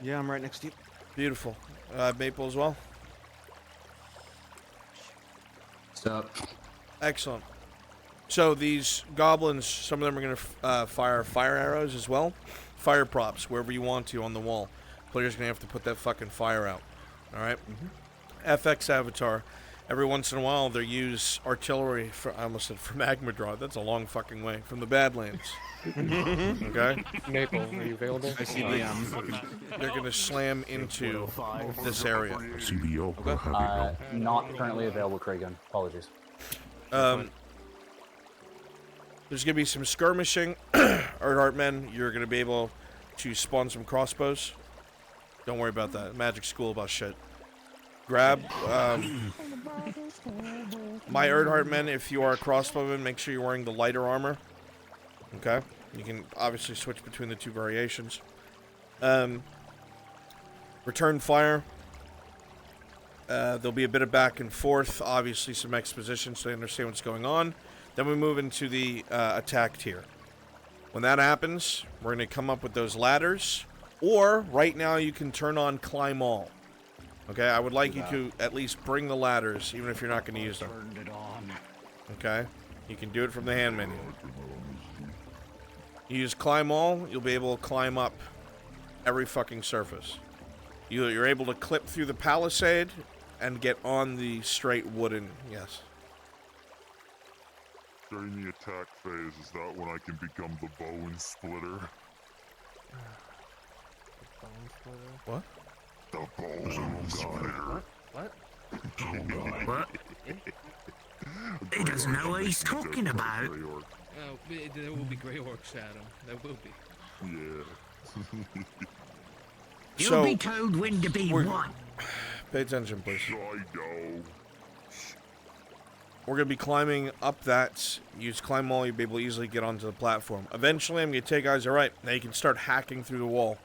Yeah, I'm right next to you. Beautiful. Maple as well? Stop. Excellent. So these goblins, some of them are going to fire arrows as well. Fire props, wherever you want to on the wall. Player's going to have to put that fucking fire out. Alright? FX Avatar. Every once in a while, they use artillery for, I almost said for magma draw. That's a long fucking way. From the Badlands. Okay? Maple, are you available? I see the, They're going to slam into this area. CBO. Okay. Not currently available, Kragan. Apologies. There's going to be some skirmishing. Earnhardt men, you're going to be able to spawn some crossbows. Don't worry about that. Magic school about shit. Grab my Earnhardt men. If you are a crossbowman, make sure you're wearing the lighter armor. Okay? You can obviously switch between the two variations. Return fire. There'll be a bit of back and forth. Obviously some exposition so they understand what's going on. Then we move into the attack tier. When that happens, we're going to come up with those ladders. Or, right now, you can turn on Climb All. Okay, I would like you to at least bring the ladders, even if you're not going to use them. Okay? You can do it from the hand menu. You use Climb All, you'll be able to climb up every fucking surface. You're able to clip through the palisade and get on the straight wooden, yes. During the attack phase, is that when I can become the bone splitter? What? The bone splitter. What? What? He doesn't know what he's talking about. Oh, there will be Grey Orcs, Adam. There will be. Yeah. You'll be told when to be one. Pay attention, please. I know. We're going to be climbing up that. Use Climb All, you'll be able to easily get onto the platform. Eventually, I'm going to tell you guys, alright, now you can start hacking through the wall.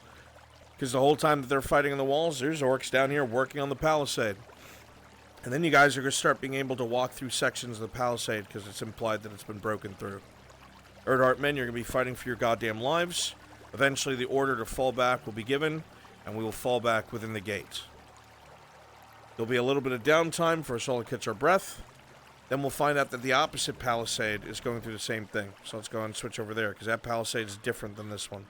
Because the whole time that they're fighting on the walls, there's orcs down here working on the palisade. And then you guys are going to start being able to walk through sections of the palisade because it's implied that it's been broken through. Earnhardt men, you're going to be fighting for your goddamn lives. Eventually, the order to fall back will be given, and we will fall back within the gate. There'll be a little bit of downtime for us all to catch our breath. Then we'll find out that the opposite palisade is going through the same thing. So let's go and switch over there, because that palisade is different than this one.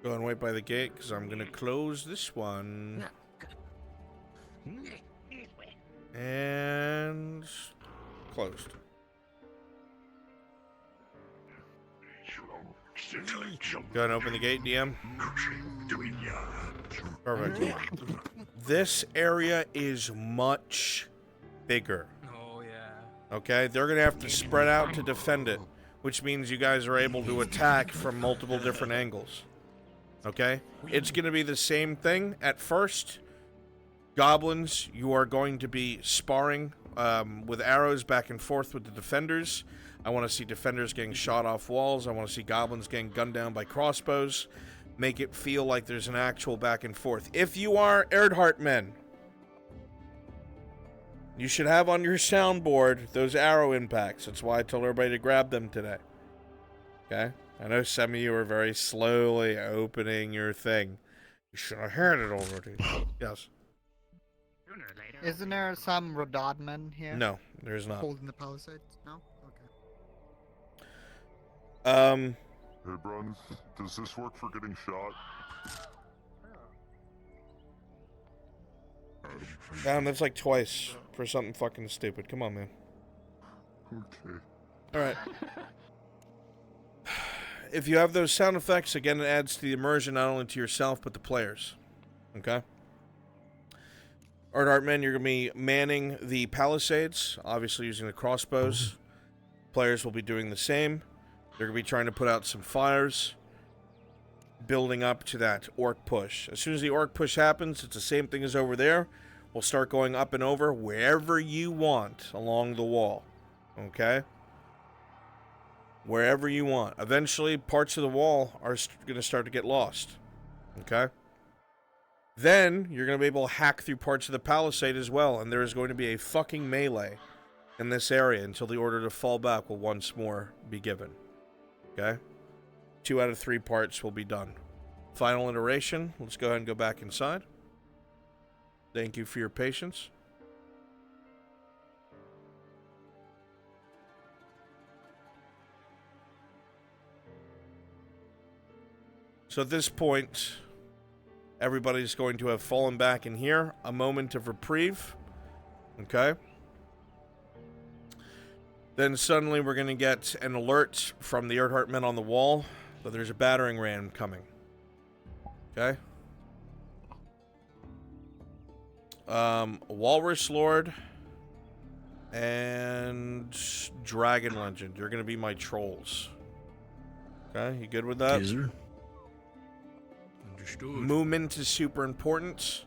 Go and wait by the gate, because I'm going to close this one. And closed. Go and open the gate, DM. Perfect. This area is much bigger. Oh, yeah. Okay? They're going to have to spread out to defend it, which means you guys are able to attack from multiple different angles. Okay? It's going to be the same thing at first. Goblins, you are going to be sparring with arrows back and forth with the defenders. I want to see defenders getting shot off walls. I want to see goblins getting gunned down by crossbows. Make it feel like there's an actual back and forth. If you are Earnhardt men, you should have on your soundboard those arrow impacts. That's why I told everybody to grab them today. Okay? I know some of you are very slowly opening your thing. You should have had it already. Yes. Isn't there some Rododmen here? No, there's not. Holding the palisades? No? Okay. Hey, Bruns, does this work for getting shot? That's like twice for something fucking stupid. Come on, man. Okay. Alright. If you have those sound effects, again, it adds to the immersion not only to yourself, but the players. Okay? Earnhardt men, you're going to be manning the palisades, obviously using the crossbows. Players will be doing the same. They're going to be trying to put out some fires, building up to that orc push. As soon as the orc push happens, it's the same thing as over there. We'll start going up and over wherever you want along the wall. Okay? Wherever you want. Eventually, parts of the wall are going to start to get lost. Okay? Then you're going to be able to hack through parts of the palisade as well, and there is going to be a fucking melee in this area until the order to fall back will once more be given. Okay? 2 out of 3 parts will be done. Final iteration. Let's go ahead and go back inside. Thank you for your patience. So at this point, everybody's going to have fallen back in here. A moment of reprieve. Okay? Then suddenly we're going to get an alert from the Earthheart men on the wall that there's a battering ram coming. Okay? Walrus Lord and Dragon Legend. You're going to be my trolls. Okay? You good with that? Yes, sir. Understood. Movement is super important.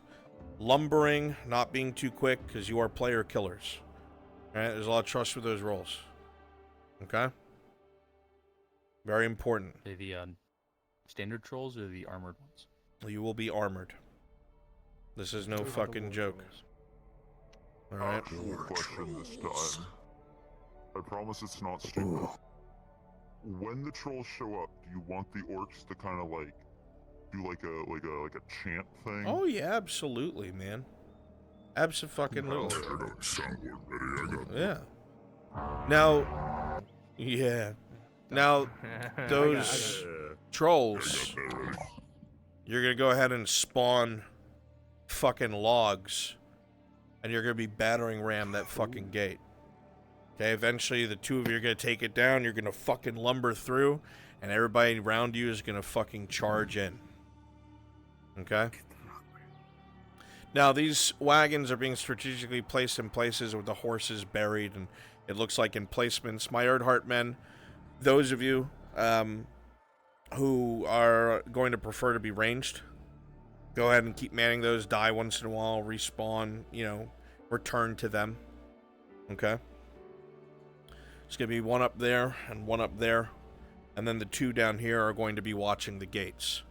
Lumbering, not being too quick, because you are player killers. Alright, there's a lot of trust with those rolls. Okay? Very important. Are they the standard trolls or the armored ones? You will be armored. This is no fucking joke. Alright. No question this time. I promise it's not stupid. When the trolls show up, do you want the orcs to kind of like do like a chant thing? Oh yeah, absolutely, man. Abso-fucking-lutely. Yeah. Now, yeah. Now, those trolls, you're gonna go ahead and spawn fucking logs, and you're gonna be battering ram that fucking gate. Okay, eventually the two of you are gonna take it down, you're gonna fucking lumber through, and everybody around you is gonna fucking charge in. Okay? Now, these wagons are being strategically placed in places with the horses buried, and it looks like emplacements. My Earthheart men, those of you who are going to prefer to be ranged, go ahead and keep manning those, die once in a while, respawn, you know, return to them. Okay? It's going to be one up there and one up there, and then the 2 down here are going to be watching the gates.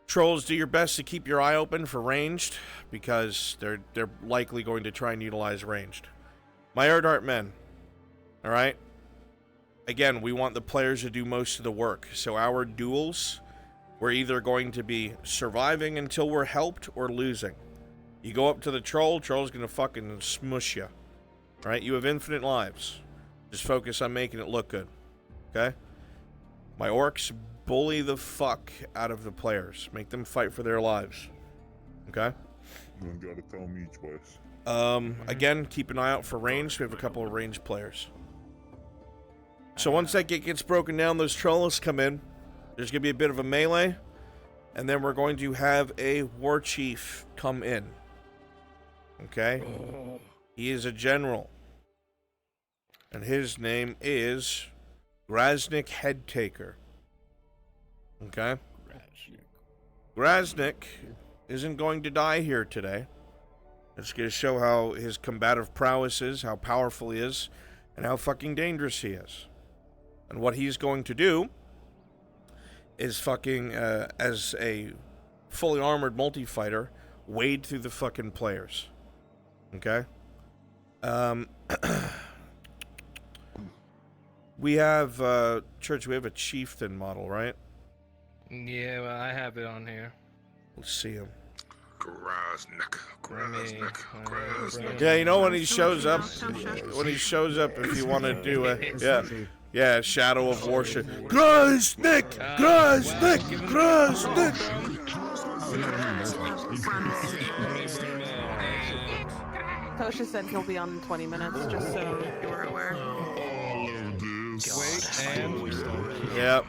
Trolls, do your best to keep your eye open for ranged, because they're likely going to try and utilize ranged. My Earthheart men, alright? Again, we want the players to do most of the work, so our duels, we're either going to be surviving until we're helped or losing. You go up to the troll's gonna fucking smush you. Alright, you have infinite lives. Just focus on making it look good. Okay? My orcs, bully the fuck out of the players. Make them fight for their lives. Okay? You don't gotta tell me twice. Again, keep an eye out for range. We have a couple of ranged players. So once that gate gets broken down, those trolls come in. There's gonna be a bit of a melee. And then we're going to have a war chief come in. Okay? He is a general. And his name is Grasnik Headtaker. Okay? Grasnik isn't going to die here today. It's going to show how his combative prowess is, how powerful he is, and how fucking dangerous he is. And what he's going to do is fucking, as a fully armored multi-fighter, wade through the fucking players. Okay? We have, Church, we have a chieftain model, right? Yeah, well, I have it on here. Let's see him. Grasnik. Yeah, you know when he shows up, if you want to do it, yeah, Shadow of Worship. Grasnik! Tosha said he'll be on in 20 minutes, just so you were aware. Wait, and... Yep.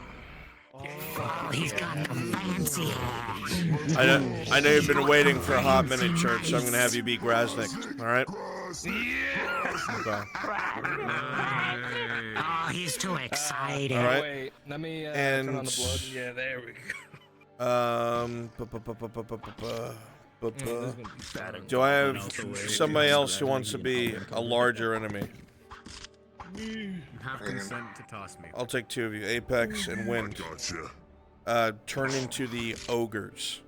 Oh, he's got the fancy hair. I know you've been waiting for a hot minute, Church, so I'm going to have you be Grasnik, alright? Okay. Oh, he's too excited. All right. Wait, let me turn on the blood. Yeah, there we go. Do I have somebody else who wants to be a larger enemy? Have consent to toss me. I'll take 2 of you, Apex and Wind. Turn into the ogres.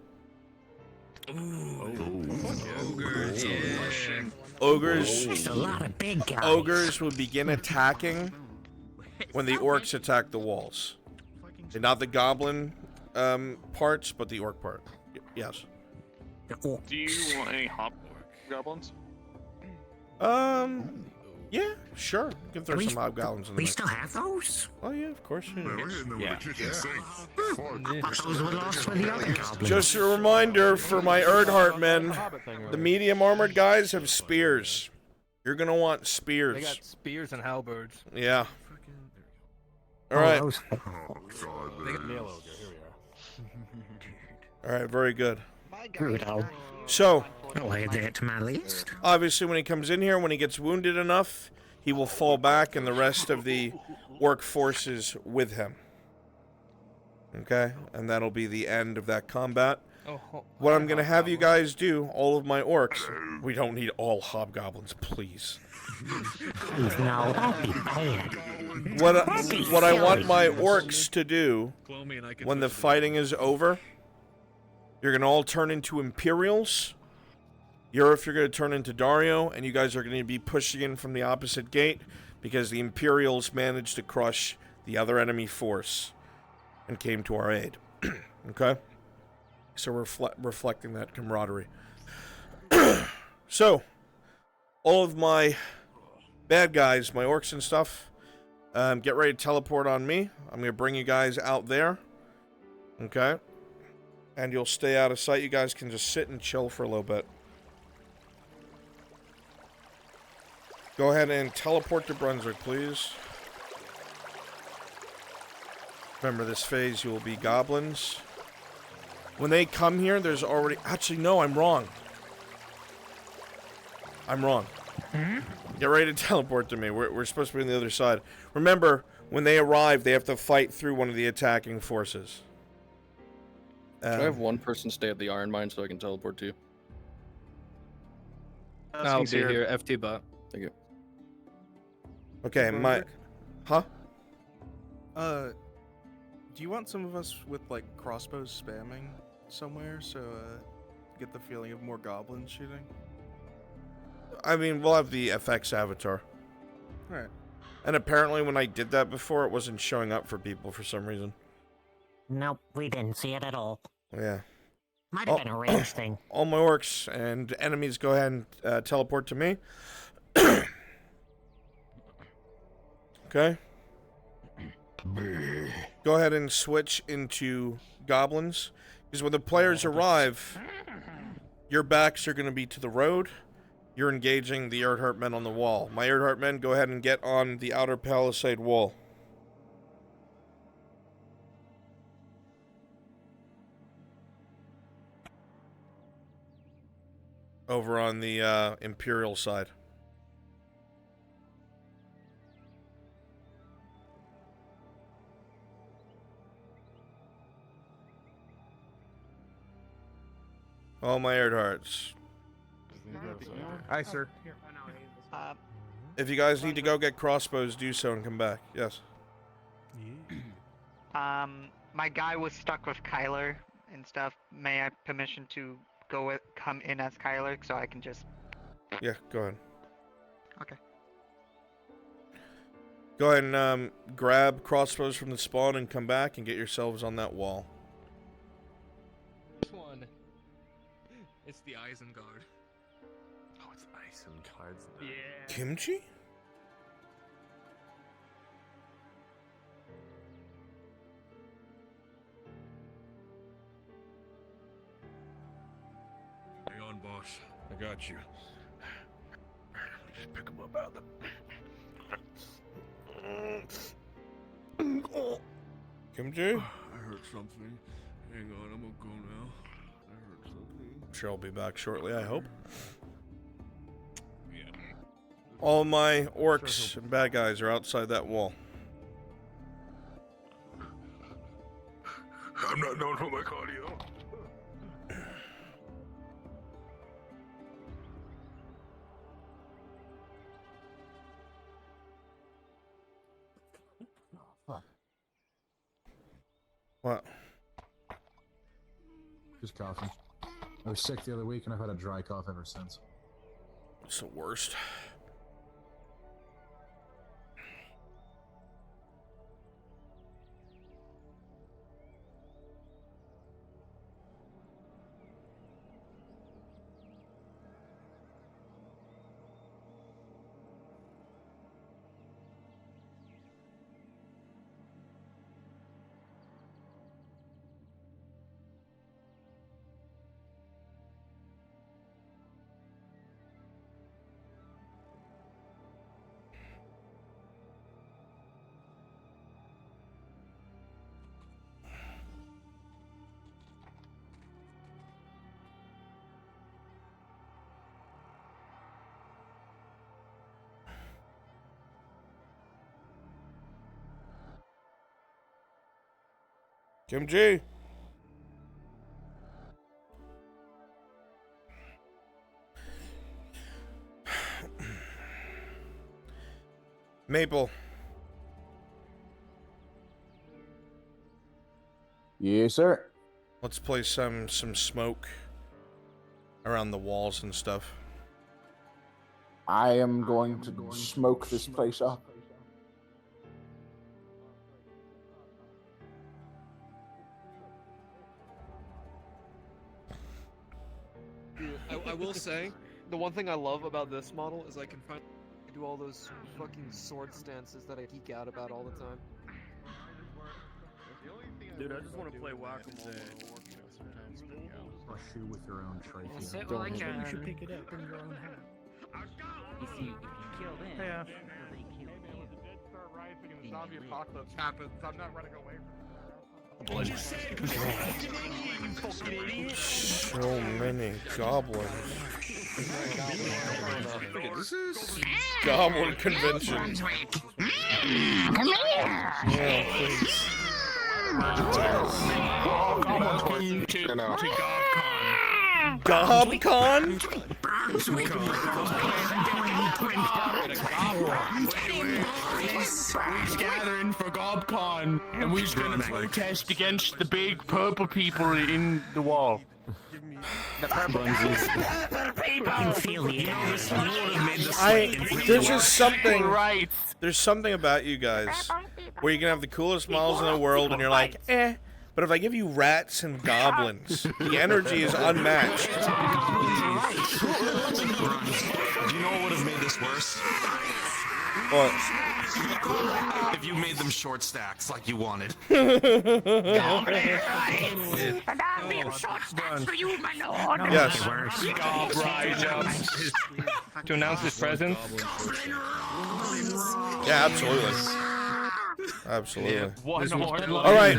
Ogres. A lot of big guys. Ogres will begin attacking when the orcs attack the walls. And not the goblin parts, but the orc part. Yes. Do you want any hobgoblins? Yeah, sure. You can throw some hobgoblins in there. We still have those? Oh yeah, of course. Yeah. We're hitting them with the kitchen sink. Those were lost for the other goblins. Just a reminder for my Erdhart men, the medium armored guys have spears. You're gonna want spears. They got spears and halberds. Yeah. All right. They got nail ogre. Here we are. All right. Very good. Good. So, I'll add that to my list. obviously, when he comes in here, when he gets wounded enough, he will fall back, and the rest of the orc forces with him. Okay, and that'll be the end of that combat. What I'm gonna have you guys do, all of my orcs. We don't need all hobgoblins, please. No, that'd be bad. What I want my orcs to do when the fighting is over, you're gonna all turn into Imperials. You're gonna turn into Dario, and you guys are gonna be pushing in from the opposite gate because the Imperials managed to crush the other enemy force and came to our aid. Okay? So reflecting that camaraderie. So, all of my bad guys, my orcs and stuff, get ready to teleport on me. I'm gonna bring you guys out there. Okay? And you'll stay out of sight. You guys can just sit and chill for a little bit. Go ahead and teleport to Brunswick, please. Remember, this phase you will be goblins. When they come here, there's already... Actually, no, I'm wrong. I'm wrong. Get ready to teleport to me. We're supposed to be on the other side. Remember, when they arrive, they have to fight through one of the attacking forces. Should I have one person stay at the iron mine so I can teleport to you? I'll be here. FT bot. Thank you. Okay, Huh? Do you want some of us with, like, crossbows spamming somewhere, so, get the feeling of more goblins shooting? I mean, we'll have the FX avatar. Alright. And apparently when I did that before, it wasn't showing up for people for some reason. Nope, we didn't see it at all. Yeah. Might have been a range thing. All my orcs and enemies go ahead and teleport to me. Okay. Go ahead and switch into goblins. Because when the players arrive, your backs are going to be to the road. You're engaging the Erdhart men on the wall. My Erdhart men, go ahead and get on the outer palisade wall. Over on the Imperial side. All my Erdharts. Aye, sir. If you guys need to go get crossbows, do so and come back. Yes. My guy was stuck with Kyler and stuff. May I have permission to come in as Kyler so I can just... Yeah, go ahead. Okay. Go ahead and grab crossbows from the spawn and come back and get yourselves on that wall. This one. It's the Isengard. Oh, it's Isengard's. Yeah. Kimchi? Hang on, boss. I got you. Just pick him up out of the... Kimchi? I heard something. Hang on, I'm gonna go now. I heard something. I'm sure I'll be back shortly, I hope. Yeah. All my orcs and bad guys are outside that wall. I'm not known for my cardio. What? Just coughing. I was sick the other week and I've had a dry cough ever since. It's the worst. Kim G. Maple. Yes, sir. Let's play some smoke around the walls and stuff. I am going to smoke this place up. I will say, the one thing I love about this model is I can finally do all those fucking sword stances that I geek out about all the time. Dude, I just want to play whack-a-mole sometimes, but yeah. Brush you with your own trophy. Yes, it Don't like hit me. you should pick it up in your own hat. If you kill them, Yeah. they kill you. Start rising and the zombie apocalypse happens. I'm not running away from So many goblins. This is Goblin convention. Come here! Yeah, please. Welcome to GobCon? We're gathering for GobCon, and we're just gonna protest against the big purple people in the wall. The purple people! I can feel the There's just something. Right. There's something about you guys where you can have the coolest smiles in the world, and you're like, eh. But if I give you rats and goblins, the energy is unmatched. Do you know what would have made this worse? What? If you made them short stacks like you wanted. Yes. Gob rise up to announce his presence. Yeah, absolutely. Absolutely. Yeah, one more All right,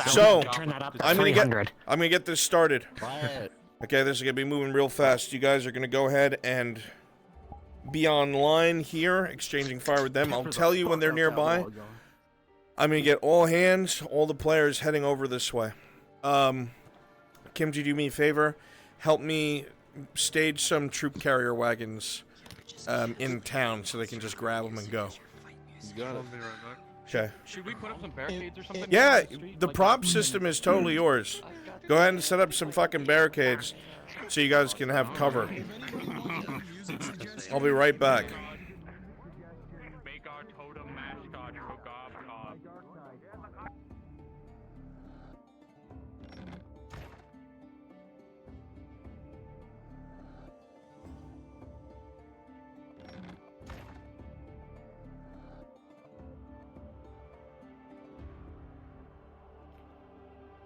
so Turn that up to I'm gonna 300. get this started. Okay, this is gonna be moving real fast. You guys are gonna go ahead and be online here, exchanging fire with them. I'll tell you when they're nearby. I'm gonna get all hands, all the players heading over this way. Kim, do me a favor? Help me stage some troop carrier wagons in town so they can just grab them and go. You got it. Okay. Should we put up some barricades or something? Yeah, the prop system is totally yours. Go ahead and set up some fucking barricades so you guys can have cover. I'll be right back. Make our totem mascot for GobCon.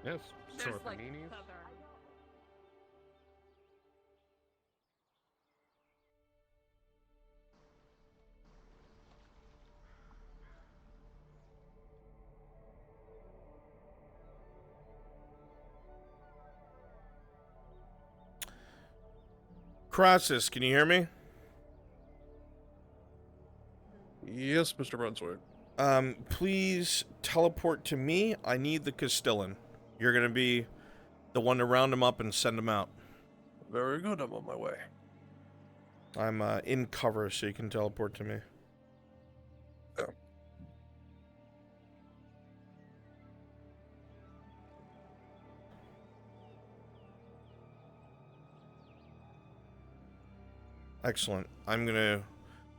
Yes, sort of paninis. Crosses, can you hear me? Yes, Mr. Brunswick. Please teleport to me. I need the Castellan. You're gonna be the one to round them up and send them out. Very good, I'm on my way. I'm in cover, so you can teleport to me. Excellent. I'm gonna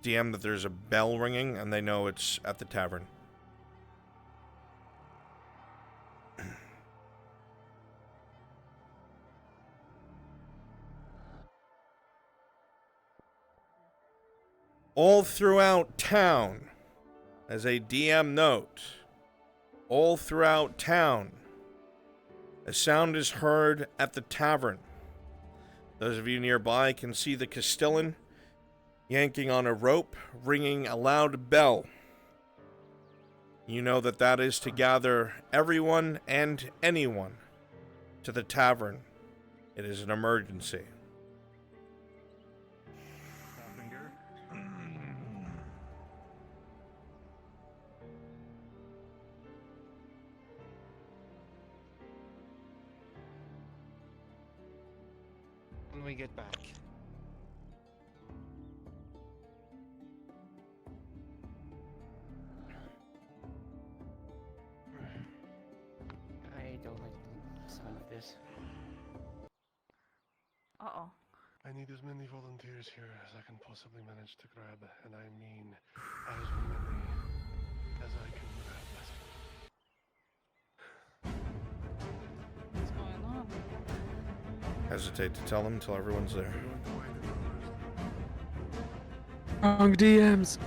DM that there's a bell ringing and they know it's at the tavern. All throughout town, as a DM note, all throughout town, a sound is heard at the tavern. Those of you nearby can see the Castellan yanking on a rope, ringing a loud bell. You know that that is to gather everyone and anyone to the tavern. It is an emergency. When we get back. I don't like the sound of this. Uh-oh. I need as many volunteers here as I can possibly manage to grab, and I mean as many as I can grab. What's going on? Hesitate to tell them until everyone's there. Wrong DMs.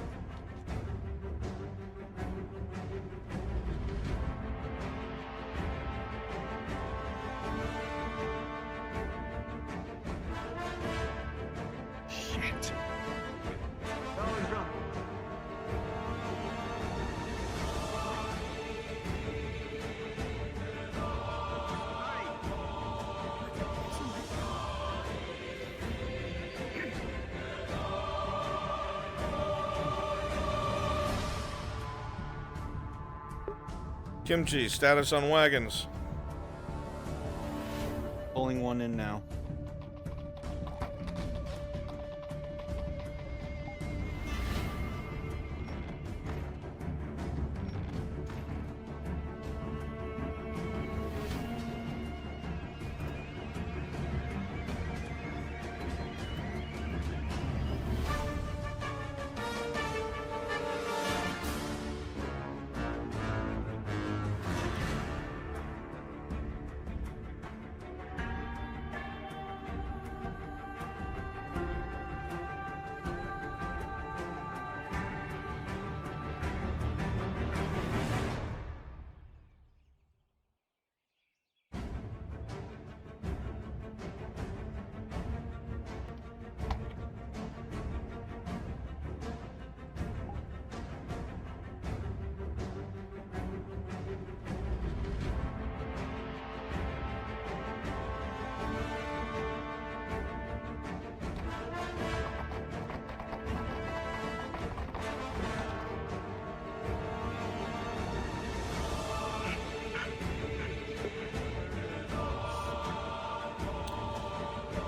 Shit. Kimchi, status on wagons. Pulling one in now.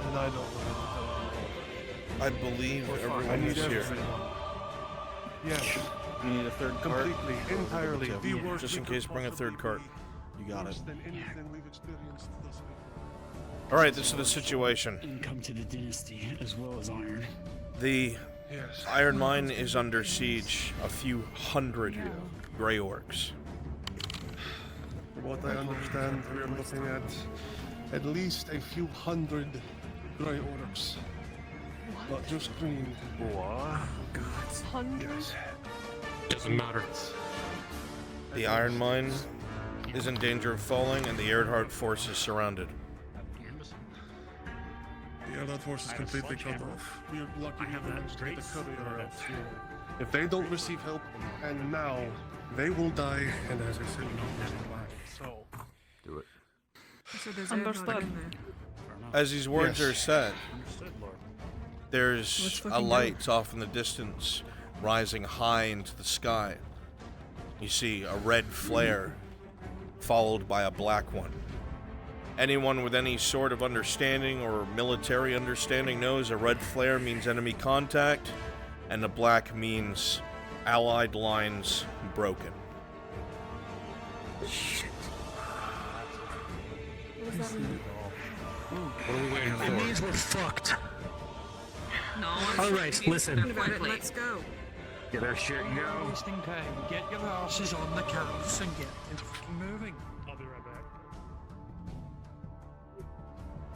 And I don't know what I believe to tell you. everyone is here. Yes. You need a third cart? Completely, entirely. The worst Just in we could case, bring a third cart. You got it. Worse than anything we've experienced thus far. Alright, this is the situation. Income to the dynasty, as well as iron. The Yes. iron mine is under siege. A few hundred gray orcs. From what I understand, we're looking at least a few hundred grey orcs. Not just green. What? Hundreds? Doesn't matter. The iron mine is in danger of falling, and the Erdhart force is surrounded. The other force is completely cut off. We're lucky we managed to get the courier out. If they don't receive help, and now, they will die, and as I said, not black. So... Do it. So there's understood. As these words are said, Understood, Lord. there's Let's a fucking go. light off in the distance, rising high into the sky. You see a red flare, followed by a black one. Anyone with any sort of understanding or military understanding knows a red flare means enemy contact, and a black means allied lines broken. Shit. What does that mean? What are we waiting for? It means we're fucked. All right, listen. Let's go. Get our shit and go. Wasting time. Get your asses on the cows and get moving. I'll be right back.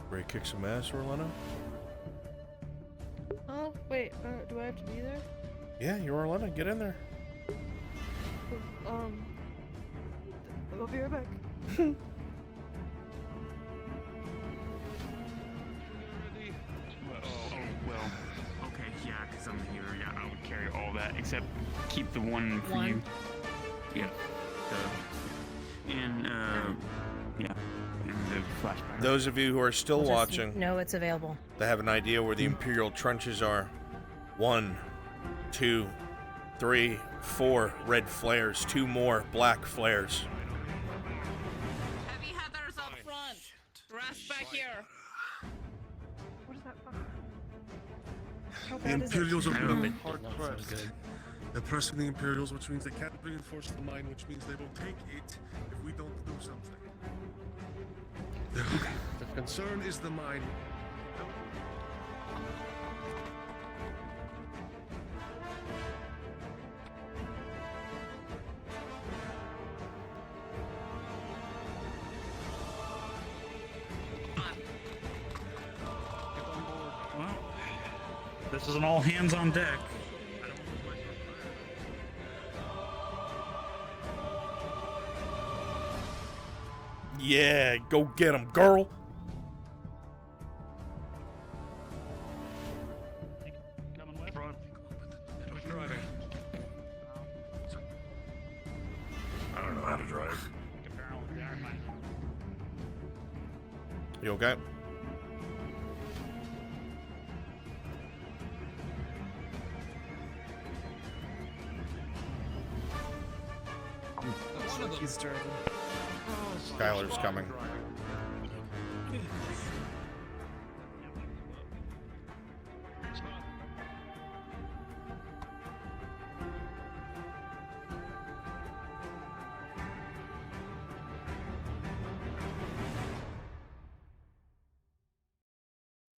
Ready to kick some ass, Orlando? Oh, wait, do I have to be there? Yeah, you're Orlando. Get in there. I'll be right back. Well, okay, yeah, because I'm here, yeah, I would carry all that, except keep the one for you. Yeah. And the flashback. Those of you who are still watching, No, it's available. they have an idea where the Imperial trenches are. 1, 2, 3, 4 red flares, 2 more black flares. Heavy heathers up front. Rest back here. What is that? The Imperials are moving. Hard pressed. They're pressing the Imperials, which means they can't reinforce the mine, which means they will take it if we don't do something. The concern is the mine. Well, this is an all hands on deck. Yeah, go get him, girl. I don't know how to drive. You okay? He's driving. Skylar's coming.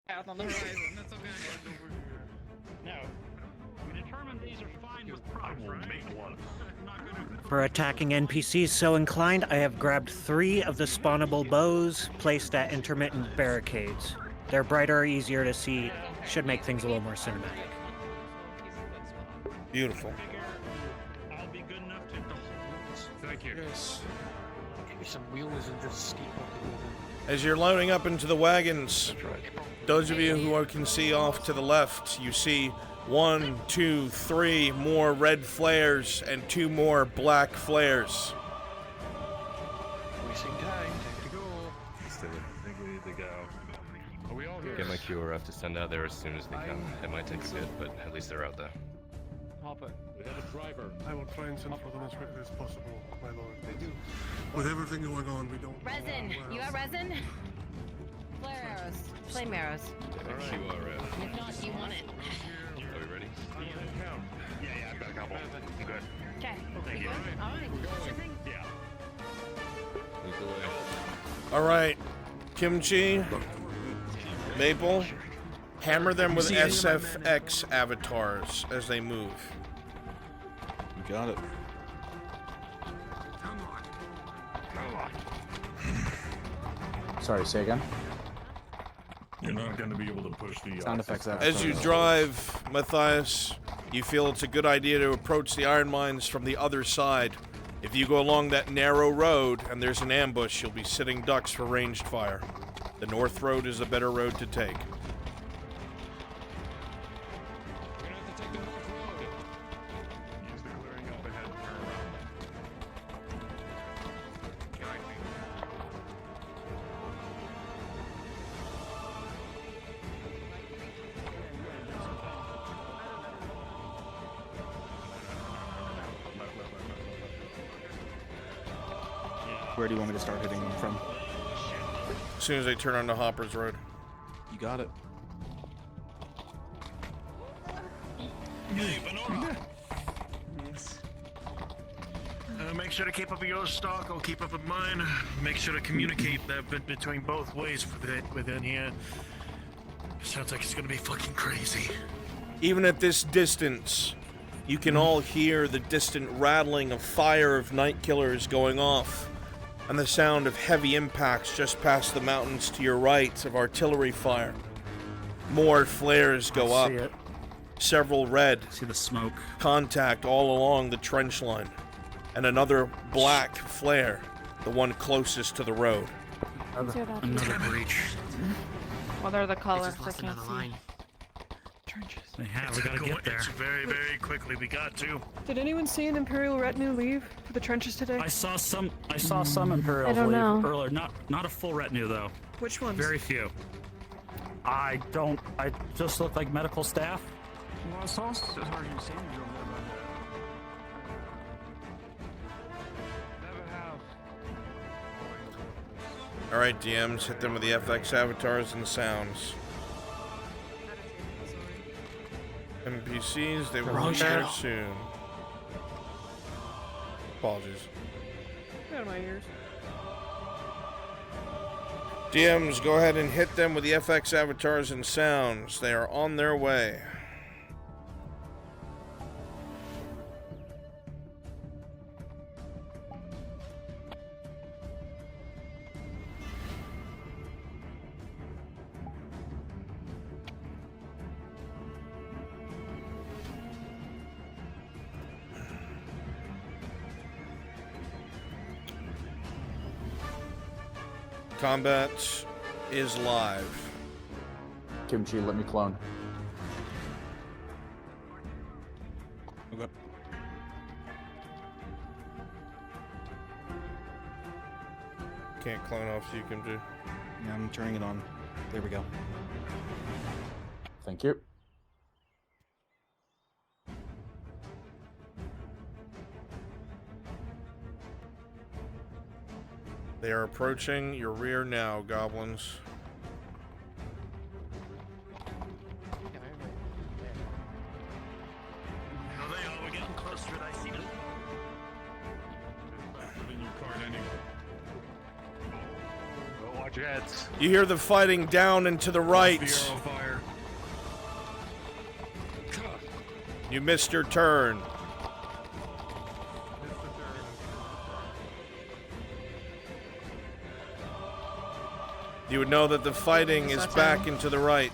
Path on the horizon. That's okay. No. We determined these are fine with props, right? Make one. For attacking NPCs so inclined, I have grabbed 3 of the spawnable bows placed at intermittent barricades. They're brighter, easier to see, should make things a little more cinematic. Beautiful. I'll be good enough to Thank you. Yes. Give me some wheels and just skate up the building. As you're loading up into the wagons, those of you who can see off to the left, you see 1, 2, 3 more red flares and 2 more black flares. Wasting time. Time to go. Still, I think we need to go. Are we all here? Get my QRF to send out there as soon as they can. It might take a bit, but at least they're out there. Hopper. We have a driver. I will try and send for them as quickly as possible, my lord. With everything going on, we don't. Resin. You got resin? Flare arrows. Flame arrows. QRF. If not, do you want it? Are we ready? Yeah, I've got a couple. I'm good. Okay. Thank you. Alright. Sure thing. Yeah. Lead the way. Alright, Kimchi, Maple, hammer them with SFX avatars as they move. You got it. Sorry, say again. You're not going to be able to push the Sound effects out. As you drive, Matthias, you feel it's a good idea to approach the iron mines from the other side. If you go along that narrow road and there's an ambush, you'll be sitting ducks for ranged fire. The north road is a better road to take. Use the clearing up ahead and turn around. Where do you want me to start hitting them from? As soon as they turn onto Hopper's Road. You got it. Make sure to keep up your stock. I'll keep up with mine. Make sure to communicate that bit between both ways within here. Sounds like it's gonna be fucking crazy. Even at this distance, you can all hear the distant rattling of fire of night killers going off, and the sound of heavy impacts just past the mountains to your right of artillery fire. More flares go up. See it. Several red. See the smoke. Contact all along the trench line. And another black flare, the one closest to the road. Another breach. What are the colors? I can't see. Trenches. Yeah, we gotta get there. It's very, very quickly. We got to. Did anyone see an Imperial retinue leave for the trenches today? I saw some Imperials I don't leave know. earlier. Not a full retinue though. Which ones? Very few. I just look like medical staff. Well, I saw Sergeant Samuel Alright, DMs, hit them with the FX avatars and sounds. NPCs, they will be here soon. Apologies. Out of my ears. DMs, go ahead and hit them with the FX avatars and sounds. They are on their way. Combat is live. Kimchi, let me clone. Okay. Can't clone off so you can do. Yeah, I'm turning it on. There we go. Thank you. They are approaching your rear now, goblins. Are they all? We're getting close to it. I see them. In your card anyway. Go watch your heads. You hear the fighting down and to the right. Bureau fire. You missed your turn. You would know that the fighting is back and to the right.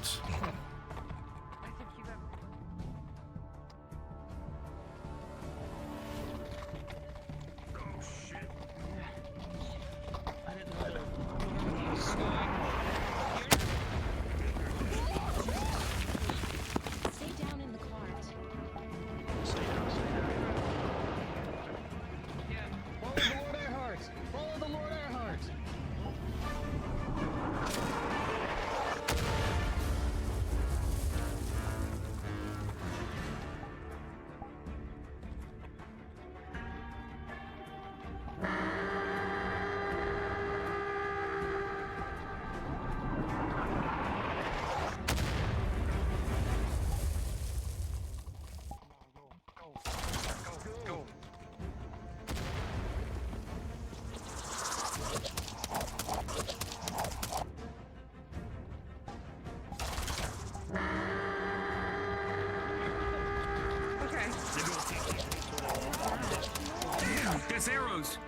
There's arrows.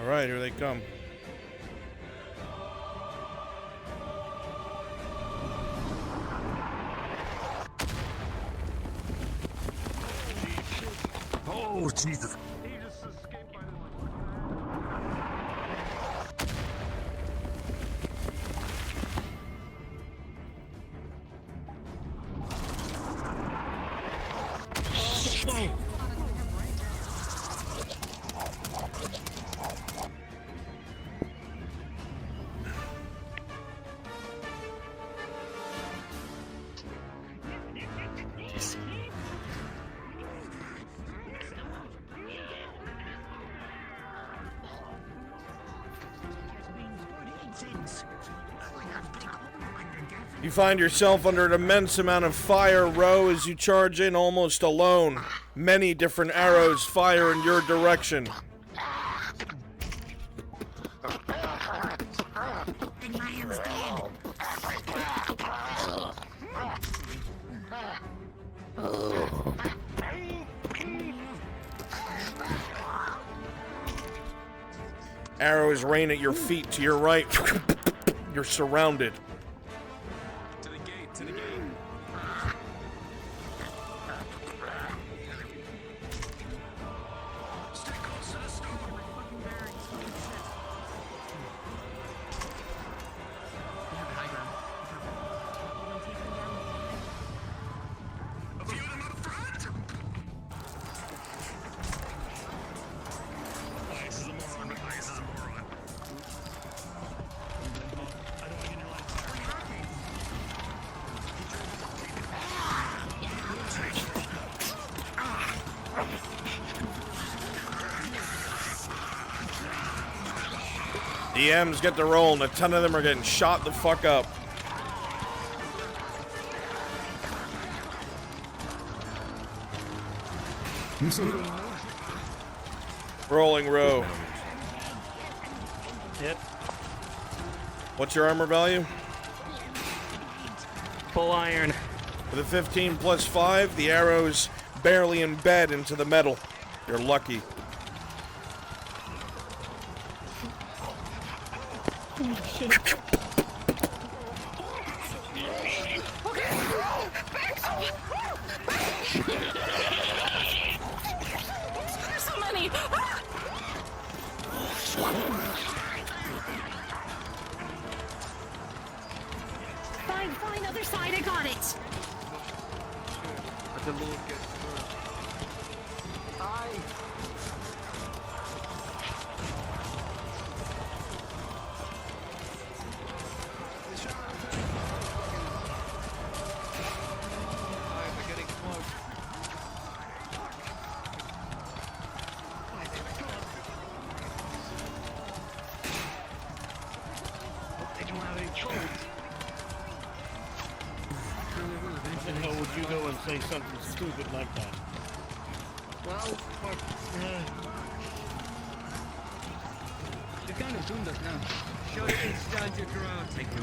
All right, here they come. Oh, Jesus. You find yourself under an immense amount of fire, Ro, as you charge in almost alone. Many different arrows fire in your direction. Arrows rain at your feet to your right. You're surrounded. To the gate, to the gate. Stay close to the stupid fucking bearings. We have high ground. A few of them up front. Ice is a moron, but ice is a moron. I don't want to get your line fire. DMs get the roll, and a ton of them are getting shot the fuck up. Rolling row. Yep. What's your armor value? Full iron. With a 15 plus 5, the arrows barely embed into the metal. You're lucky. Holy shit. There's so many! Fine, other side, I got it! How would you go and say something stupid like that? Well, fuck. You kind of doomed us now. Show you can stand your ground. Take you.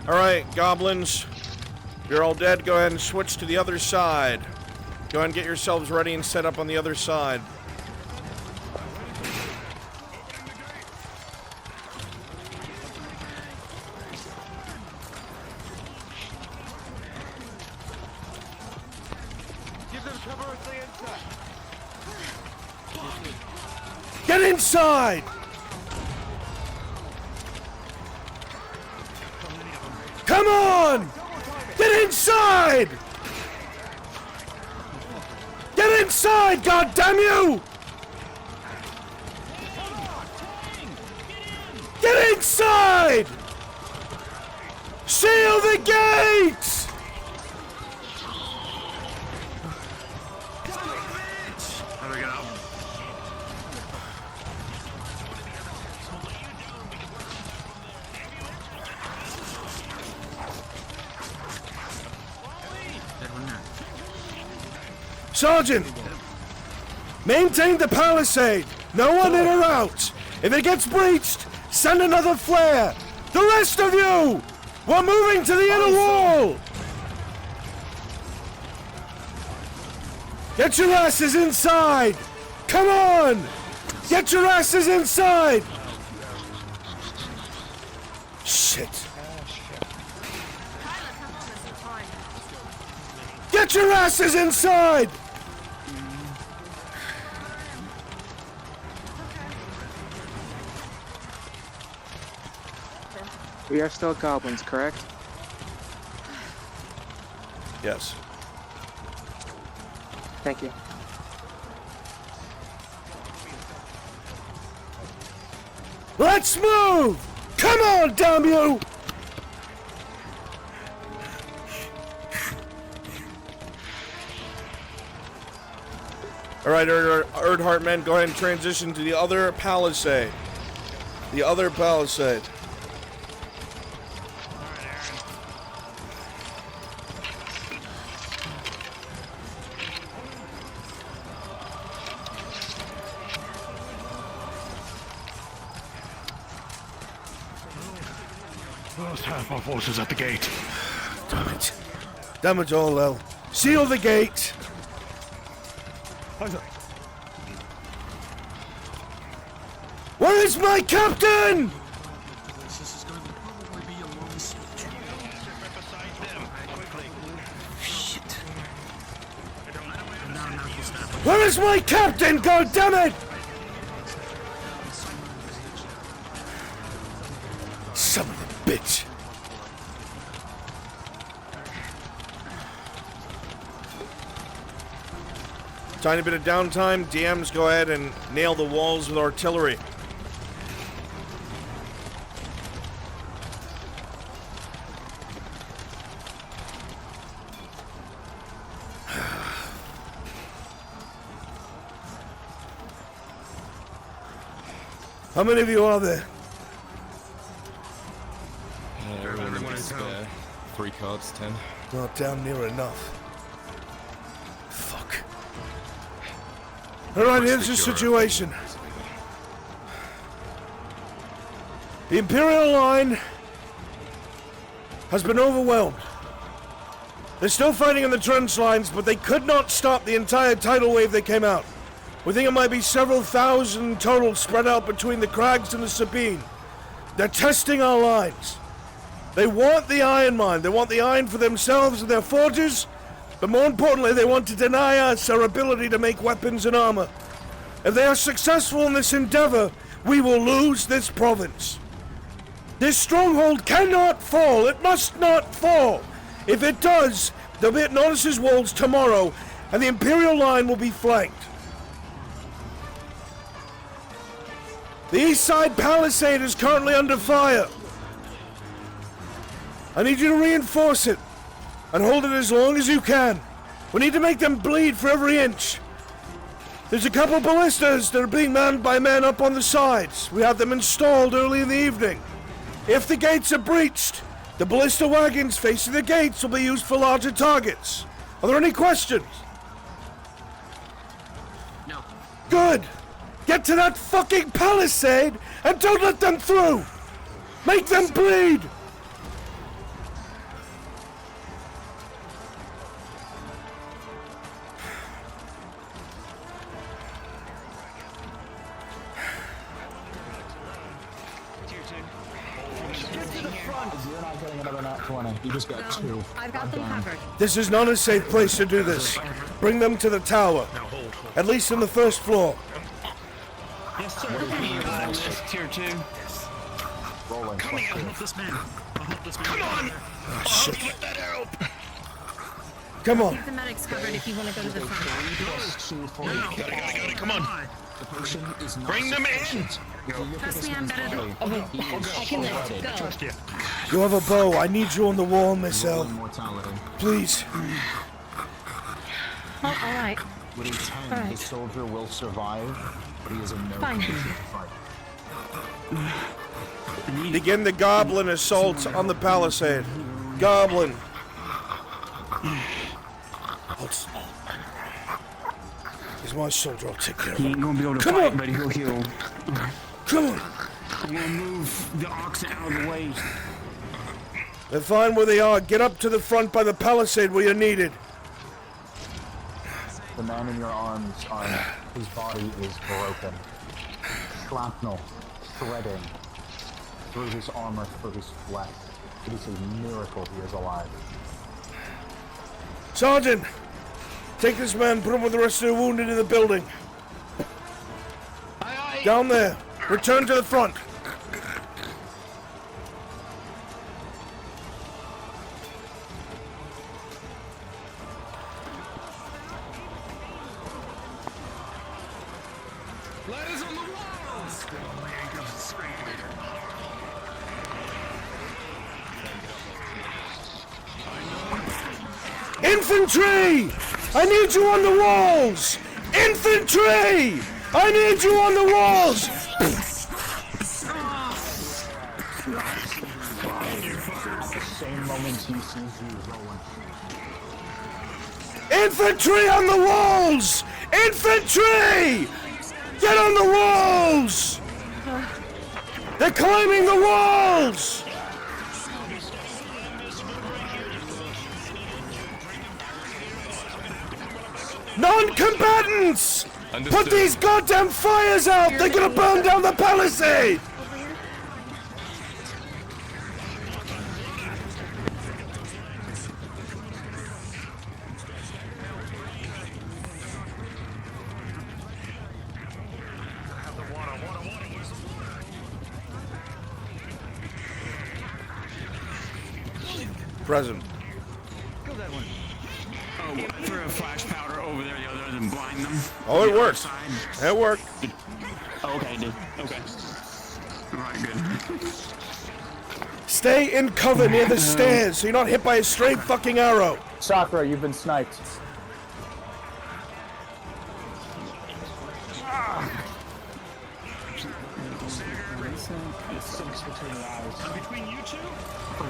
Alright, goblins. You're all dead. Go ahead and switch to the other side. Go ahead and get yourselves ready and set up on the other side. Give them cover at the inside. Get inside! Come on! Get inside! Get inside, goddamn you! Get inside! Seal the gates! How do we get out? Sergeant! Maintain the palisade! No one in or out! If it gets breached, send another flare! The rest of you! We're moving to the inner wall! Get your asses inside! Come on! Get your asses inside! Shit. Get your asses inside! We are still goblins, correct? Yes. Thank you. Let's move! Come on, damn you! All right, Erdhart men, go ahead and transition to the other palisade. The other palisade. Lost half my forces at the gate. Damn it. Damn it all, L. Seal the gate. Where is my captain? This is going to probably be a long speech. Shit. Where is my captain? God damn it! Son of a bitch. Tiny bit of downtime. DMs, go ahead and nail the walls with artillery. How many of you are there? Everyone is spare. 3 cards, 10. Not down near enough. Fuck. Alright, here's the situation. The Imperial line has been overwhelmed. They're still fighting in the trench lines, but they could not stop the entire tidal wave that came out. We think it might be several thousand total spread out between the Crags and the Sabine. They're testing our lines. They want the iron mine. They want the iron for themselves and their forges, but more importantly, they want to deny us our ability to make weapons and armor. If they are successful in this endeavor, we will lose this province. This stronghold cannot fall. It must not fall. If it does, they'll be at Nodus's walls tomorrow, and the Imperial line will be flanked. The east side palisade is currently under fire. I need you to reinforce it and hold it as long as you can. We need to make them bleed for every inch. There's a couple ballistas that are being manned by men up on the sides. We have them installed early in the evening. If the gates are breached, the ballista wagons facing the gates will be used for larger targets. Are there any questions? No. Good. Get to that fucking palisade and don't let them through. Make them bleed. You're not getting another nat 20. You just got 2. I've got them covered. This is not a safe place to do this. Bring them to the tower. At least on the first floor. Yes, sir. Tier 2. Rolling. Come here, I'll help this man. I'll help this man. Come on! Oh, shit. Let that help! Come on. Keep the medics covered if you want to go to the front. Got it, come on! Bring them in! Trust me, I'm better than... I can lift. Go. Trust you. You have a bow. I need you on the wall, Miss L. Please. Oh, all right. Within 10, the soldier will survive, but he is in no Fine. condition to fight. Begin the goblin assault on the palisade. Goblin. He's my soldier. I'll take care of him. He ain't gonna be able to Come fight, on. but he'll heal. Come on. I'm gonna move the oxen out of the way. They're fine where they are. Get up to the front by the palisade where you're needed. The man in your arms, his body is broken. Shrapnel threading through his armor, through his flesh. It is a miracle he is alive. Sergeant, take this man, put him with the rest of the wounded in the building. Down there. Return to the front. Ladders on the walls! Infantry! I need you on the walls! Infantry! Infantry! I need you on the walls! The same moment he sees you rolling. Infantry on the walls! Infantry! Get on the walls! They're climbing the walls! Non-combatants! Put these goddamn fires out! They're gonna burn down the palisade! Present. Kill that one. Oh, throw a flash powder over there the other than blind them. Oh, it works. It worked. Oh, okay, dude. Okay. Alright, good. Stay in cover near the stairs so you're not hit by a stray fucking arrow. Sakura, you've been sniped. Between you two?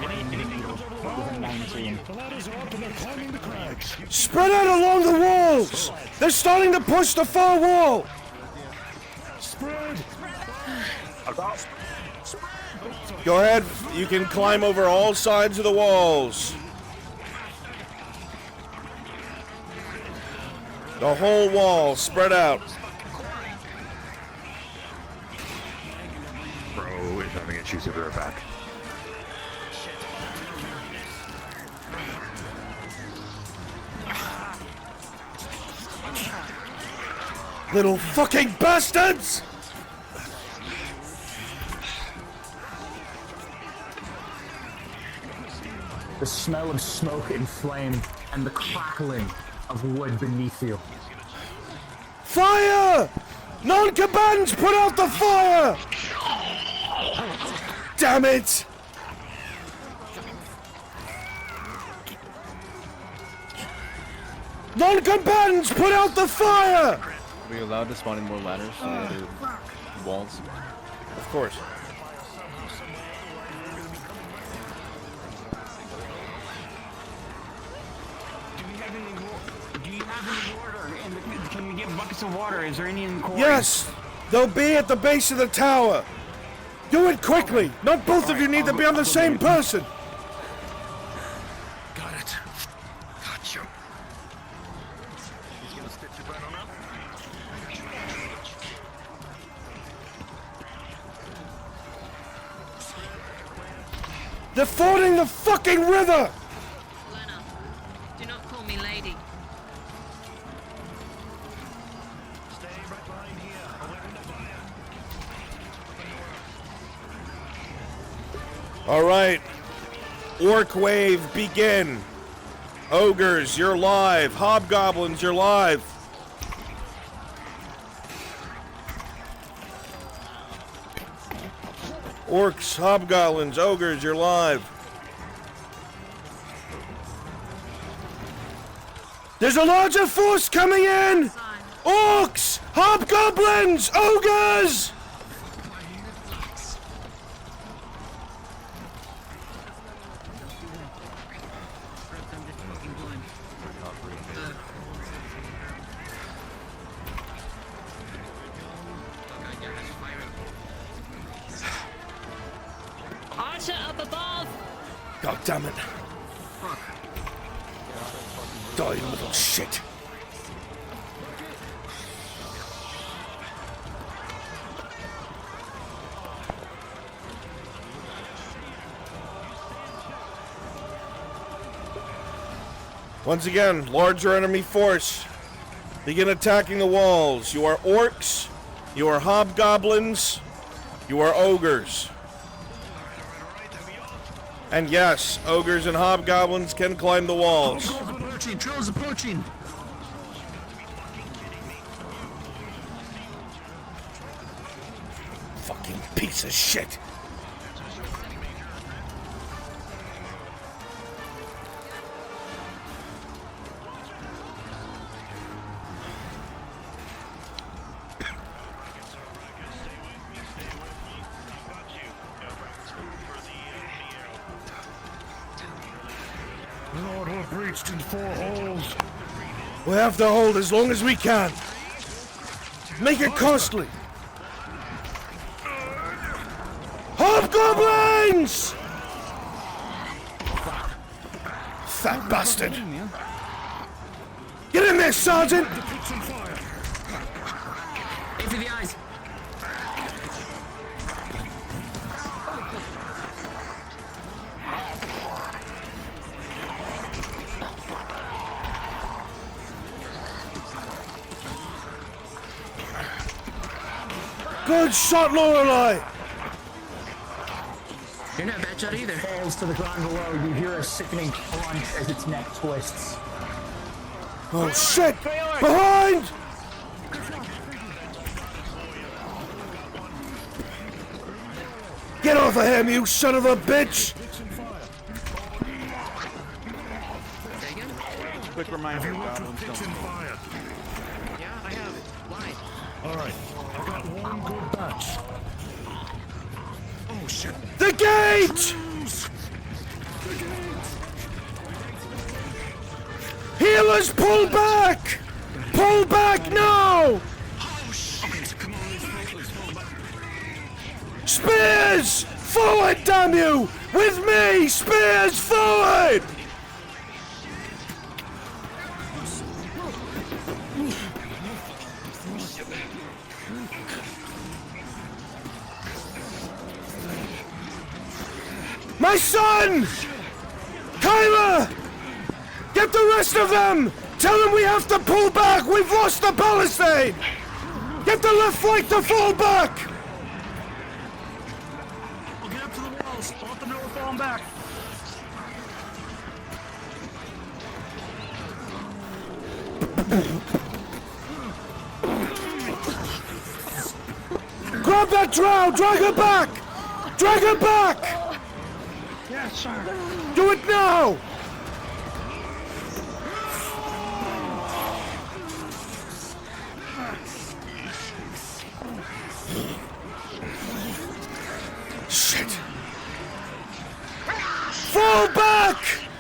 Anything comes over the wall? The ladders are up and they're climbing the crags. Spread out along the walls! They're starting to push the far wall! Spread! Go ahead, you can climb over all sides of the walls. The whole wall, spread out. Bro is having issues with her back. Little fucking bastards! The smell of smoke and flame and the crackling of wood beneath you. Fire! Non-combatants, put out the fire! Damn it! Non-combatants, put out the fire! Are we allowed to spawn in more ladders to the other walls? Of course. Do you have any water? Can we get buckets of water? Is there any in the quarry? Yes! They'll be at the base of the tower! Do it quickly! Not both of you need to be on the same person! Got it. Got you. He's gonna stitch your burn on up. They're fording the fucking river! Lena, do not call me lady. Alright. Orc wave, begin. Ogres, you're live. Hobgoblins, you're live. Orcs, hobgoblins, ogres, you're live. There's a larger force coming in! Orcs! Hobgoblins! Ogres! Archer up above! God damn it. Die, you little shit. Once again, larger enemy force. Begin attacking the walls. You are orcs, you are hobgoblins, you are ogres. And yes, ogres and hobgoblins can climb the walls. Approaching, trolls approaching. Fucking piece of shit. Lord, we've breached in 4 holes. We have to hold as long as we can. Make it costly. Hobgoblins! Fat bastard. Get in there, Sergeant! Aim for the eyes. Good shot, Lorelei! You're not a bad shot either. Falls to the ground below. You hear a sickening crunch as its neck twists. Oh shit! Behind! Get off of him, you son of a bitch! Quick reminder, goblins don't. Yeah, I have it. Why? Alright, I got one good batch. Oh shit. The gate! Healers, pull back! Pull back now! Oh shit. Spears! Forward, damn you! With me! Spears, forward! My son! Kyler! Get the rest of them! Tell them we have to pull back! We've lost the palisade! Get the left flank to fall back! We'll get up to the walls. I'll let them know we're falling back. Grab that drow! Drag her back! Drag her back! Yes, sir. Do it now! Shit! Fall back!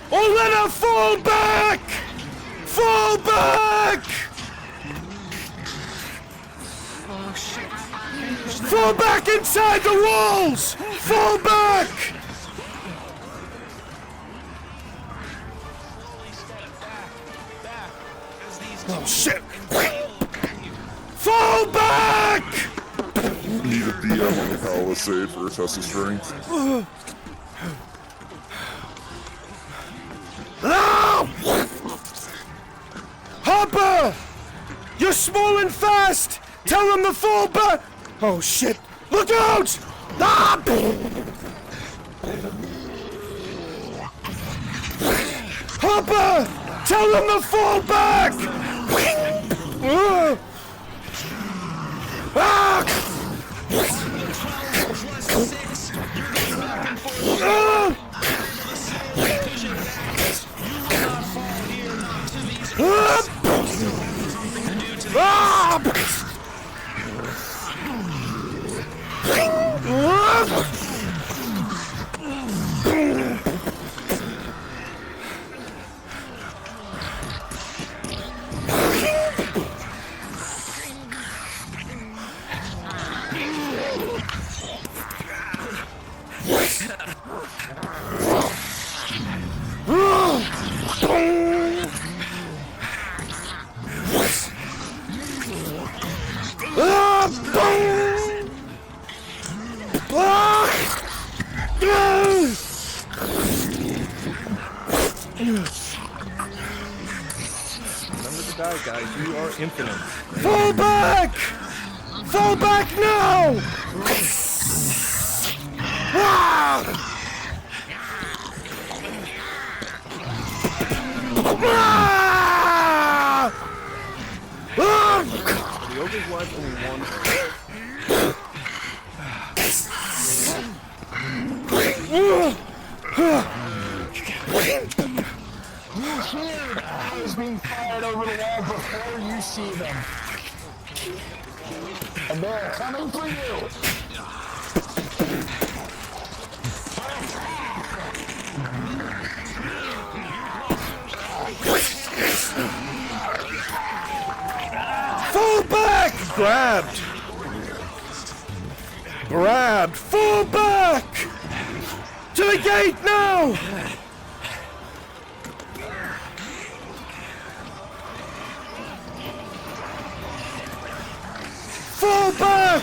Or let her fall back! Fall back! Oh shit. Fall back inside the walls! Fall back! Oh shit! Fall back! Need a DM on the palisade for a test of strength. Hopper! You're small and fast! Tell them to fall back! Oh shit! Look out! Ah! Hopper! Tell them to fall back! Ah! Ah! Remember to die, guys. You are infinite. Fall back! Fall back now! Ah! Ah! Ah! The ogre's life only one. You hear arrows being fired over the wall before you see them. And they're coming for you! Grabbed. Grabbed. Fall back! To the gate now! Fall back!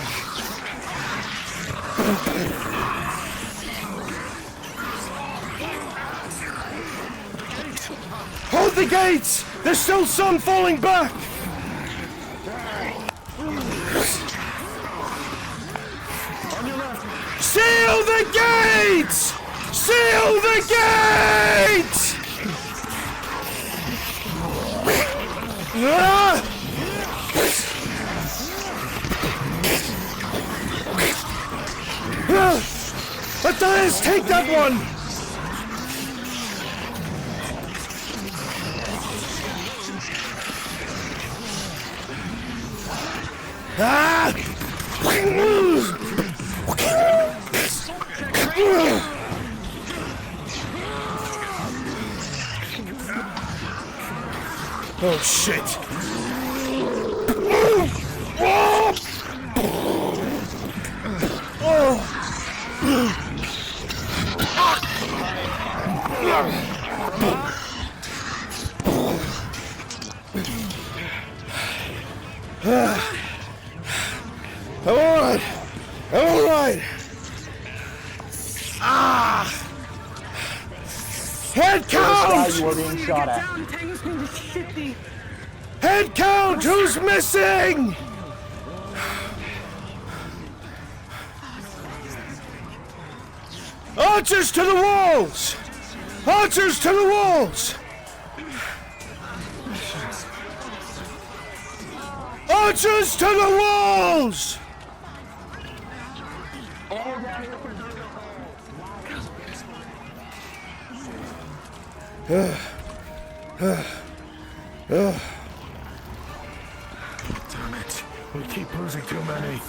Hold the gates! There's still some falling back! Seal the gates! Seal the gates! Ah! Matthias, take that one! Ah! Oh shit! Alright! Alright! Ah! Head count! You are being shot at. Head count! Who's missing? Archers to the walls! Archers to the walls! Archers to the walls! Damn it. We keep losing too many.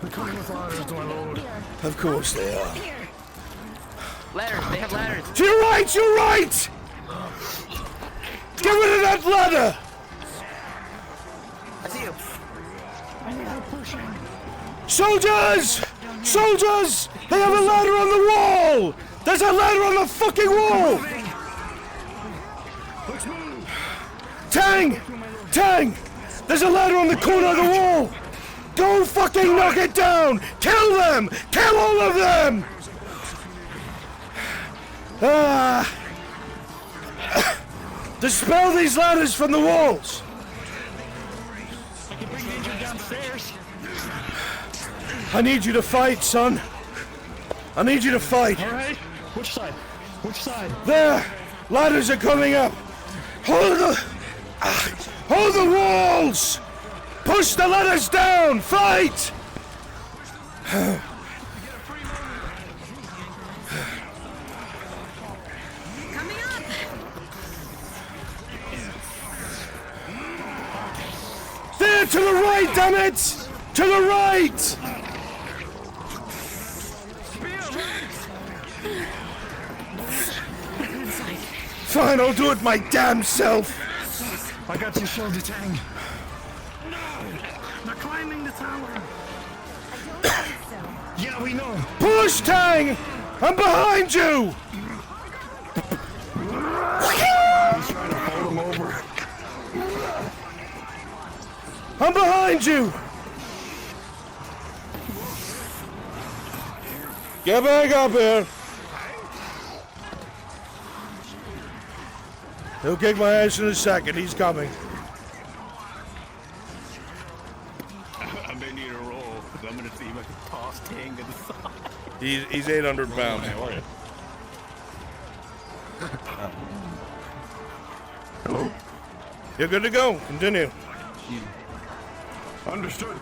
They're coming with ladders, my lord. Of course they are. Ladders, they have ladders. To your right, you're right! Get rid of that ladder! I see you. I need help pushing. Soldiers! Soldiers! They have a ladder on the wall! There's a ladder on the fucking wall! Tang! Tang! There's a ladder on the corner of the wall! Go fucking knock it down! Kill them! Kill all of them! Dispel these ladders from the walls! I can bring danger downstairs. I need you to fight, son. I need you to fight. All right. Which side? Which side? There! Ladders are coming up! Hold the walls! Push the ladders down! Fight! Coming up. There, to the right, damn it! To the right! Fine, I'll do it my damn self! I got your shoulder, Tang. No! They're climbing the tower. Yeah, we know. Push, Tang! I'm behind you! He's trying to hold him over. I'm behind you! Get back up here! He'll kick my ass in a second, he's coming. I may need a roll, because I'm going to see if I can toss Tang to the side. He's 800 pounds. Hello? You're good to go. Continue. Understood.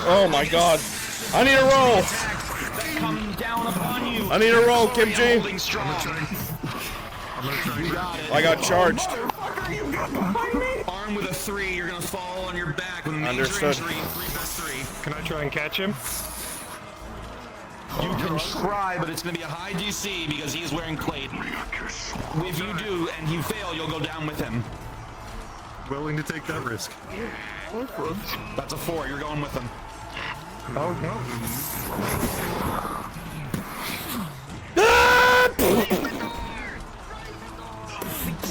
Oh my god. I need a roll. Come down upon you. I need a roll, Kimchi. Holding strong. got it. I got charged. Armed with a 3, you're gonna fall on your back with a major Understood. injury. 3+3. Can I try and catch him? You can try, but it's gonna be a high DC because he's wearing plate. If you do and you fail, you'll go down with him. Willing to take that risk. That's a 4. You're going with him. Oh no.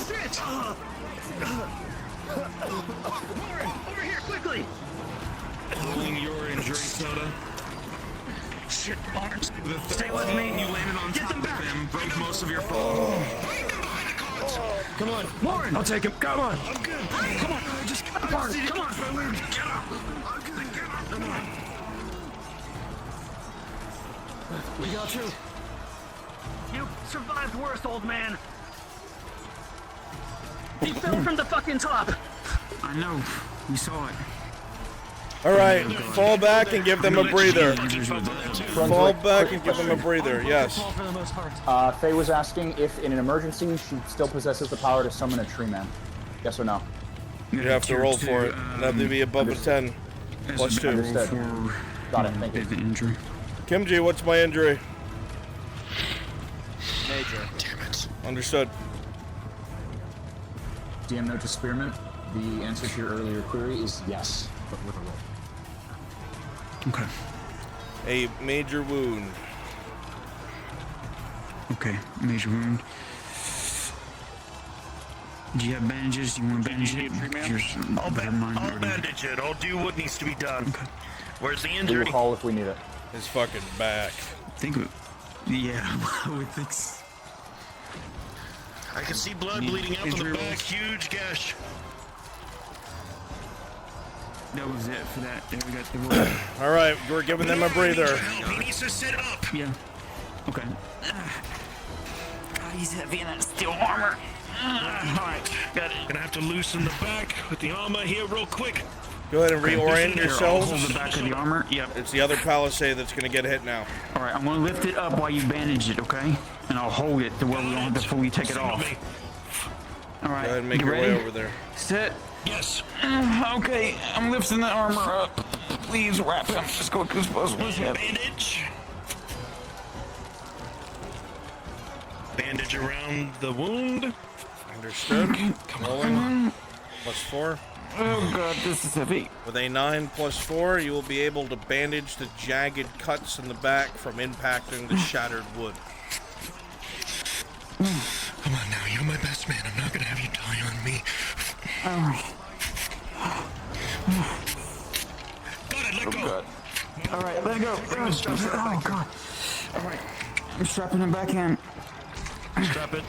Shit! Over here, quickly! Pulling your injury, Soda. Shit, arms. Stay with me. You landed on top of him, broke most of your fall. Come on, Lauren. I'll take him. Come on. I'm good. Come on. Just come on. Come on. Get up. Come on. We got you. You survived worse, old man. He fell from the fucking top. I know. We saw it. All right, fall back and give them a breather. Fall back and give them a breather. Yes. Faye was asking if, in an emergency, she still possesses the power to summon a tree man. Yes or no? You have to roll for it. And have to be above a 10. +2. Understood. Got it. Thank you. Injury. Kimji, what's my injury? Major. Damn it. Understood. DM note to Spearmint. The answer to your earlier query is yes, but with a roll. Okay. A major wound. Okay, major wound. Do you have bandages? Do you want to bandage it? I'll bandage it. I'll do what needs to be done. Okay. Where's the We will injury? call if we need it. His fucking back. I think yeah, I would think so. I can see blood bleeding out from the back. Huge gash. That was it for that. There we got the roll. All right, we're giving them a breather. He needs to sit up. Yeah. Okay. God, he's heavy in that steel armor. Alright, got it. Gonna have to loosen the back with the armor here real quick. Go ahead and reorient yourselves. Hold the back of the armor. Yep. It's the other palisade that's gonna get hit now. Alright, I'm gonna lift it up while you bandage it, okay? And I'll hold it to where we don't have to fully take it off. Alright. Go ahead and make you your ready? way over there. Set. Yes. Okay, I'm lifting the armor up. Please wrap him as quick as possible. Bandage. Bandage around the wound. Understood. Come Rolling. +4. Oh god, this is heavy. With a 9 +4, you will be able to bandage the jagged cuts in the back from impacting the shattered wood. Come on now, you're my best man. I'm not gonna have you die on me. Got it, let go. God. Alright, let go. Oh god. Alright. I'm strapping him back in. Strap it.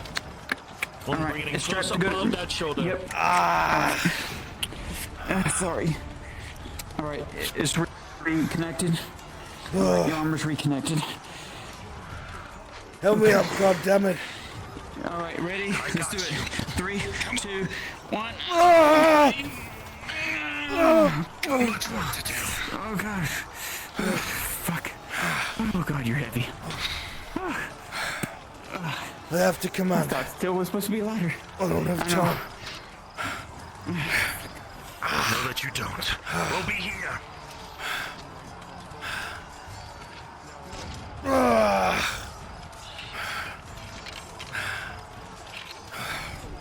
All right, Bringing it it's close strapped above good. that shoulder. Yep. Sorry. All right, it's reconnected. The armor's reconnected. Help me up, goddammit. All right, ready? Let's do it. 3, 2, 1. Much work to do. Oh gosh. Fuck. Oh god, you're heavy. I have to come on. Still was supposed to be lighter. I don't have time. I know that you don't. We'll be here.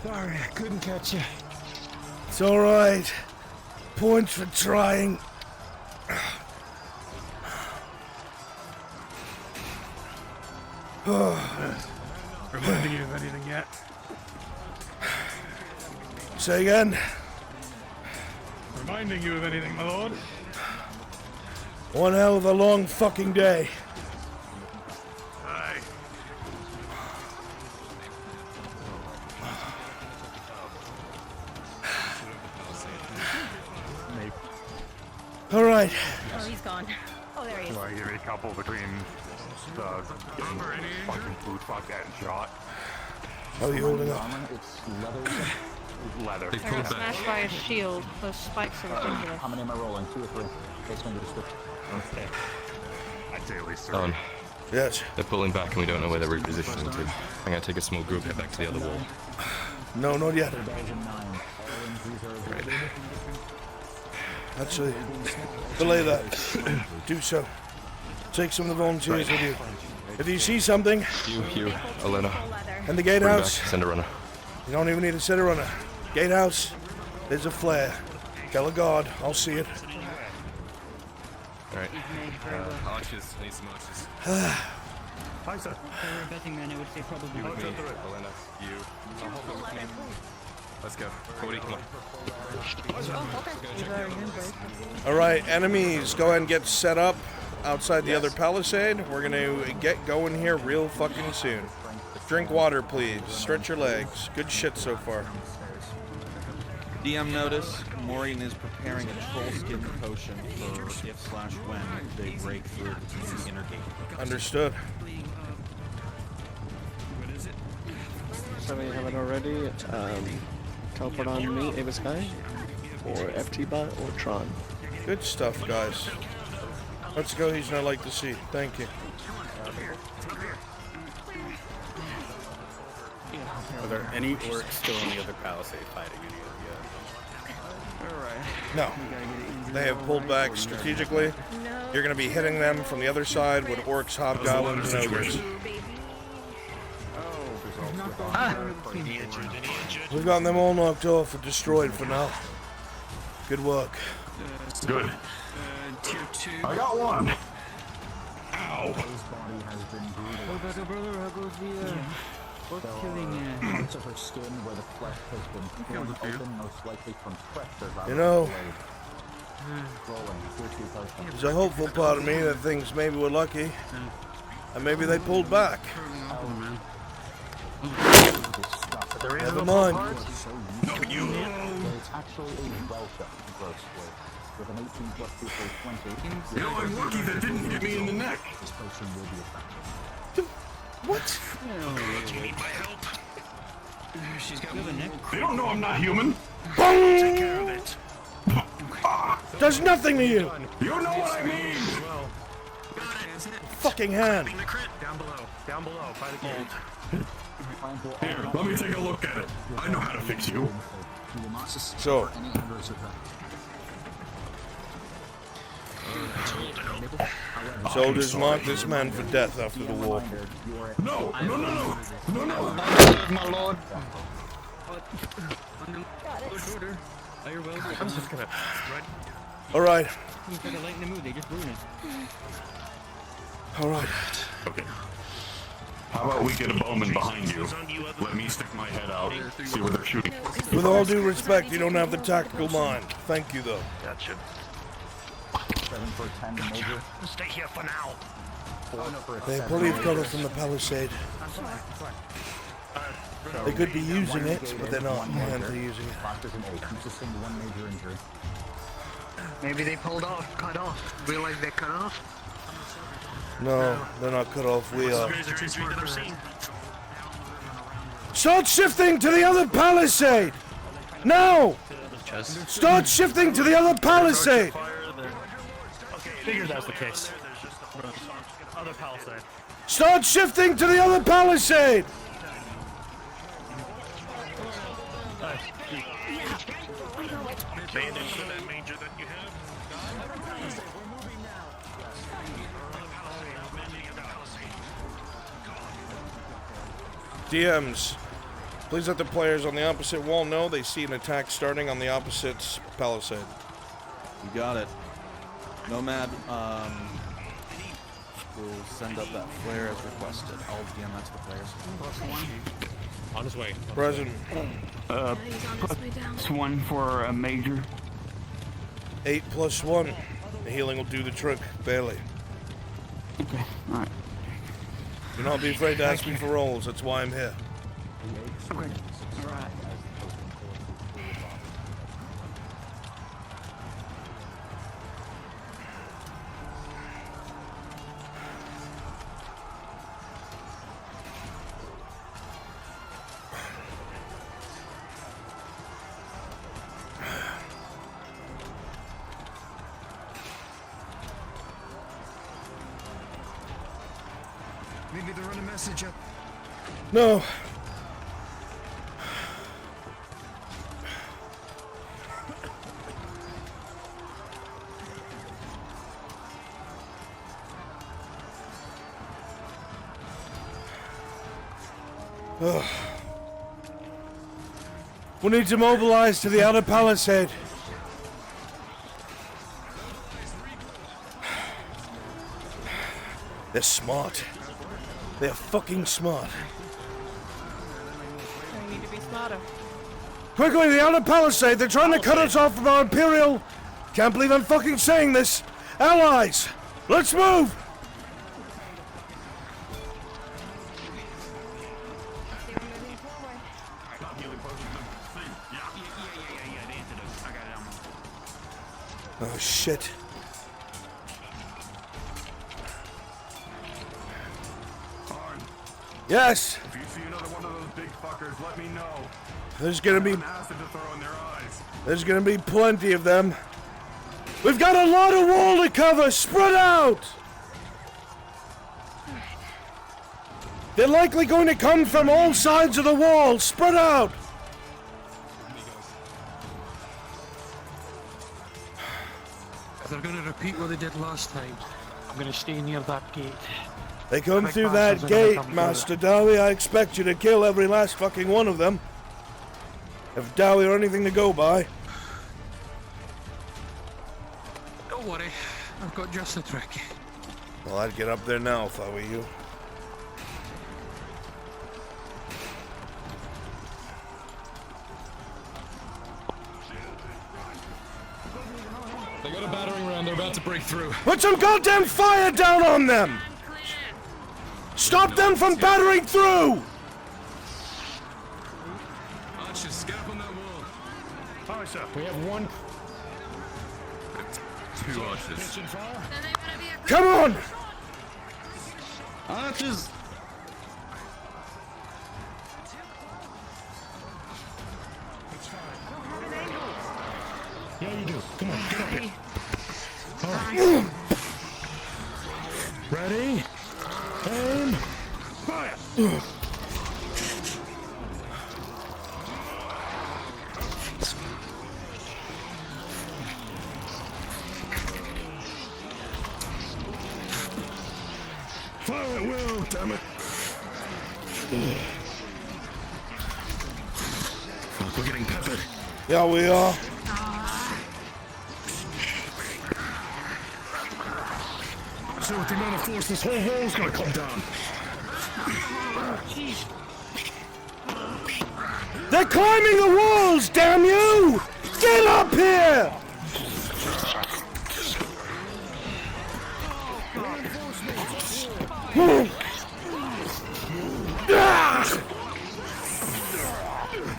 Sorry, I couldn't catch you. It's all right. Points for trying. Reminding you of anything yet? Say again. Reminding you of anything, my lord? One hell of a long fucking day. Aye. All right. Oh, he's gone. Oh, there he is. Do I give you a couple between the fucking food fuck that shot? How are you holding up? It's leather. Leather. I got smashed by a shield. Those spikes are ridiculous. How many am I rolling? 2 or 3? Based on your description. Okay. I'd say at least 3. Don. Yes. They're pulling back and we don't know where they're repositioning to. I'm gonna take a small group, head back to the other wall. No, not yet. 2009. All injuries are avoided. Actually, delay that. Do so. Take some of the volunteers with you. If you see something, You, Elena. in the Bring gatehouse, back, send a runner. you don't even need to send a runner. Gatehouse, there's a flare. Tell a guard, I'll see it. Alright. Arches, I need some arches. Hi, sir. If I were a betting man, I would say probably. You with me, Elena. You. With me. Let's go. Cody, come on. Alright, enemies, go ahead and get set up outside the other palisade. We're gonna get going here real fucking soon. Drink water, please. Stretch your legs. Good shit so far. DM notice, Maureen is preparing a troll skin potion for if/when they break through the inner gate. Understood. So we have it already. Teleport on me, Ava Sky, or FT Bot, or Tron. Good stuff, guys. Let's go, he's not like to see. Thank you. Are there any orcs still on the other palisade fighting any of you? No. They have pulled back strategically. You're going to be hitting them from the other side with orcs, hobgoblins, and ogres. We've gotten them all knocked off and destroyed for now. Good work. Good. Tier 2. I got one. Ow. His body has been brutalized. Brother, how goes the what's killing Parts of her skin where the flesh has been torn open, most likely from pressure. You know, Rolling, tier 2 potion. there's a hopeful part of me that thinks maybe we're lucky, and maybe they pulled back. Never mind. It's actually a welcome gross weight. With an 18 plus 2 for 20. You know, I'm lucky that didn't hit me in the neck. This potion will be effective. What? Do you need my help? She's got one neck. They don't know I'm not human. Take care of it. Does nothing to you! You know what I mean! Fucking hand! Down below, by the gate. Here, let me take a look at it. I know how to fix you. So, soldiers mark this man for death after the war. No, no, no, no, no, no. My lord. I'm just gonna. Alright. You try to lighten the mood, they just ruin it. Alright. Okay. How about we get a bowman behind you? Let me stick my head out, see where they're shooting. With all due respect, you don't have the tactical mind. Thank you, though. Gotcha. 7 for 10 major. Stay here for now. 4 for a They 7 believe major. cover from the palisade. They could be using it, but they're not. They're using it. Doctors an 8, consisting of 1 major injury. Maybe they pulled off, cut off. Realize they cut off? No, they're not cut off. We are. Start shifting to the other palisade! Now! Start shifting to the other palisade! Figured that's the case. Other palisade. Start shifting to the other palisade! Bandage to that major that you have. DMs, please let the players on the opposite wall know they see an attack starting on the opposite palisade. You got it. Nomad, we'll send up that flare as requested. I'll DM that to the players. On his way. Present. Plus 1 for a major. 8 plus 1. The healing will do the trick, barely. Okay, alright. Do not be afraid to ask me for rolls, that's why I'm here. Okay, alright. Maybe they're running a message up. No. We need to mobilize to the outer palisade. They're smart. They're fucking smart. I need to be smarter. Quickly, the outer palisade! They're trying to cut us off from our Imperial... Can't believe I'm fucking saying this! Allies! Let's move! Oh shit. Yes! If you see another one of those big fuckers, let me know. There's gonna be... Acid to throw in their eyes. There's gonna be plenty of them. We've got a lot of wall to cover! Spread out! They're likely going to come from all sides of the wall! Spread out! They're gonna repeat what they did last time. I'm gonna stay near that gate. They come Big through bastards that are gonna gate, come through Master Dowie. I expect you to kill every last fucking one of them. If Dowie are anything to go by. Don't worry, I've got just the trick. Well, I'd get up there now if I were you. They got a battering ram, they're about to break through. Put some goddamn fire down on them! Stop them from battering through! Archers, get up on that wall. Hi, sir. We have one. Two archers. Come on! Archers! Yeah, you do. Come on, get up here. All right. Ready? Aim. Fire! Fire at will, damn it! Fuck, we're getting peppered. Yeah, we are. So with the amount of force, this whole wall's gonna come down. They're climbing the walls, damn you! Get up here!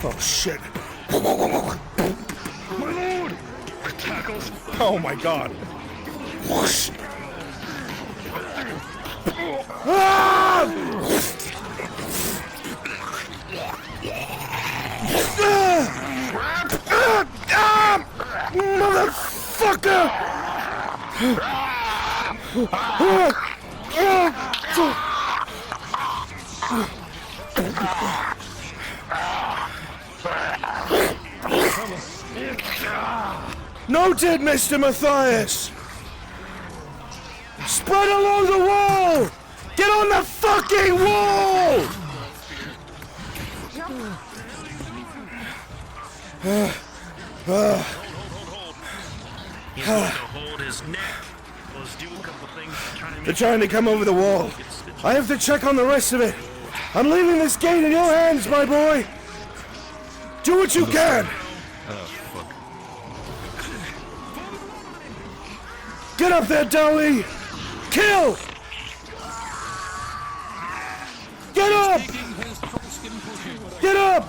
Oh shit. My lord! Tackles! Oh my god. Ah! Motherfucker! Noted, Mr. Matthias! Spread along the wall! Get on the fucking wall! He's going to hold his neck. Let's do a couple things to try to make... They're trying to come over the wall. I have to check on the rest of it. I'm leaving this gate in your hands, my boy. Do what you can. Oh, fuck. Get up there, Dowie. Kill. Get up. Get up.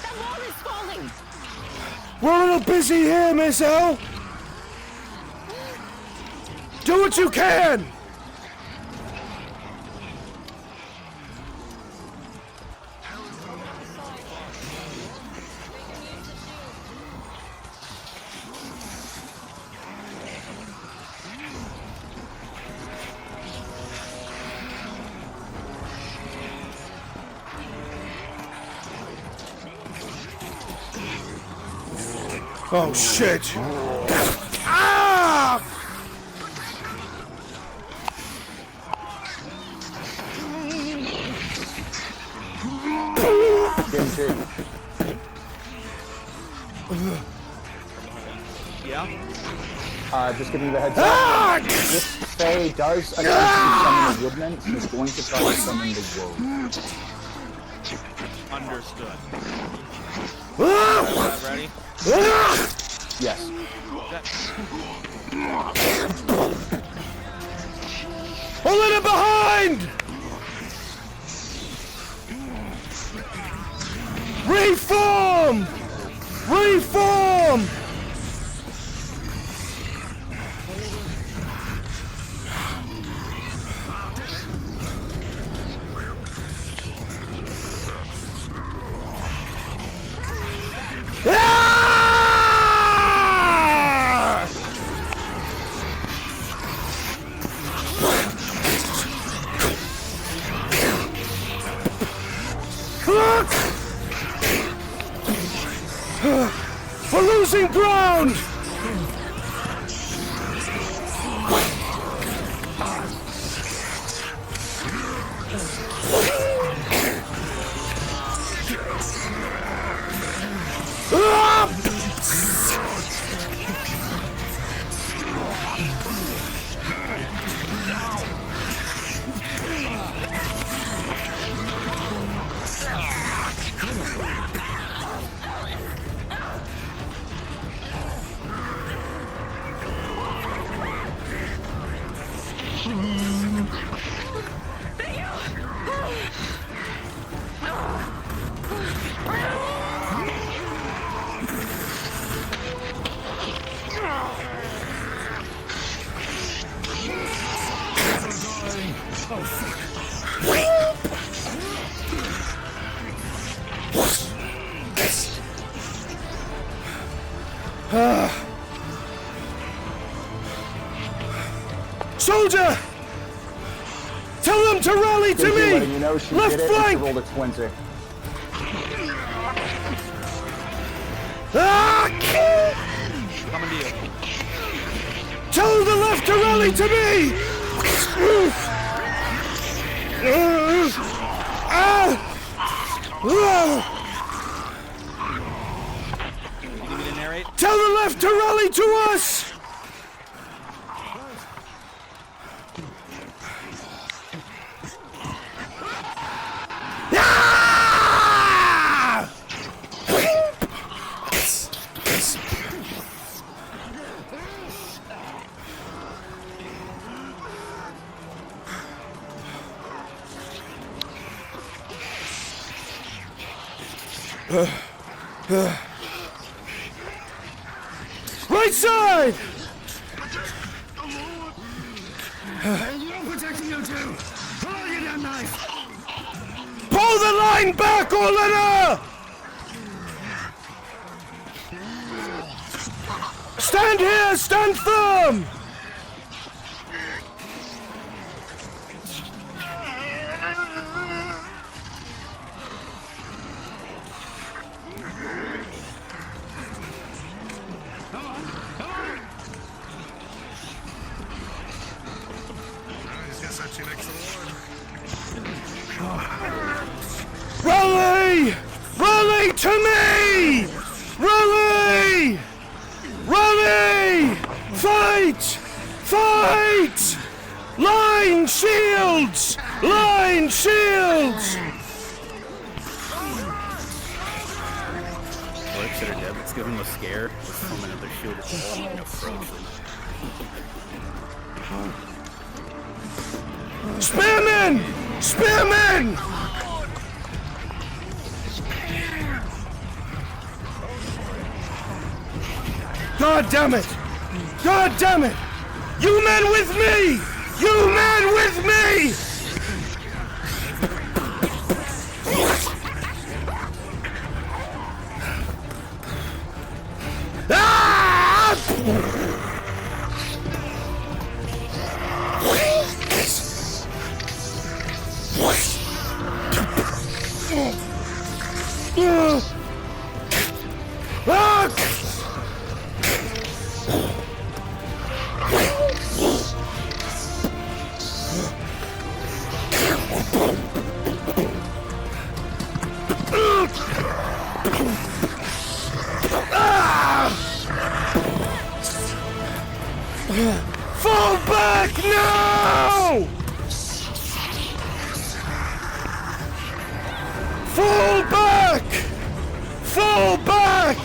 That wall is falling! We're a little busy here, Miss L. Do what you can. Oh shit! Ah! Yeah? Just giving you the heads up. If Faye does attempt to summon the woodman, she's going to try to summon the woe. Understood. Ready? Yes. A little behind! Reform! Reform! We're losing ground! Soldier! Tell them to rally to me! You know she Left did it, flank! she rolled a 20. Coming to you. Tell the left to rally to me! You need me to narrate? Tell the left to rally to us! Right side! Pull the line back, Orlena! Stand here, stand firm! Rally! Rally to me! Rally! Rally! Fight! Fight! Line shields! Line shields! Orcs that are dead, let's give them a scare. Let's form another shield wall and approach them. Spearmen! Spearmen! God damn it! God damn it! You men with me! You men with me! Ah! No! Fall back! Fall back!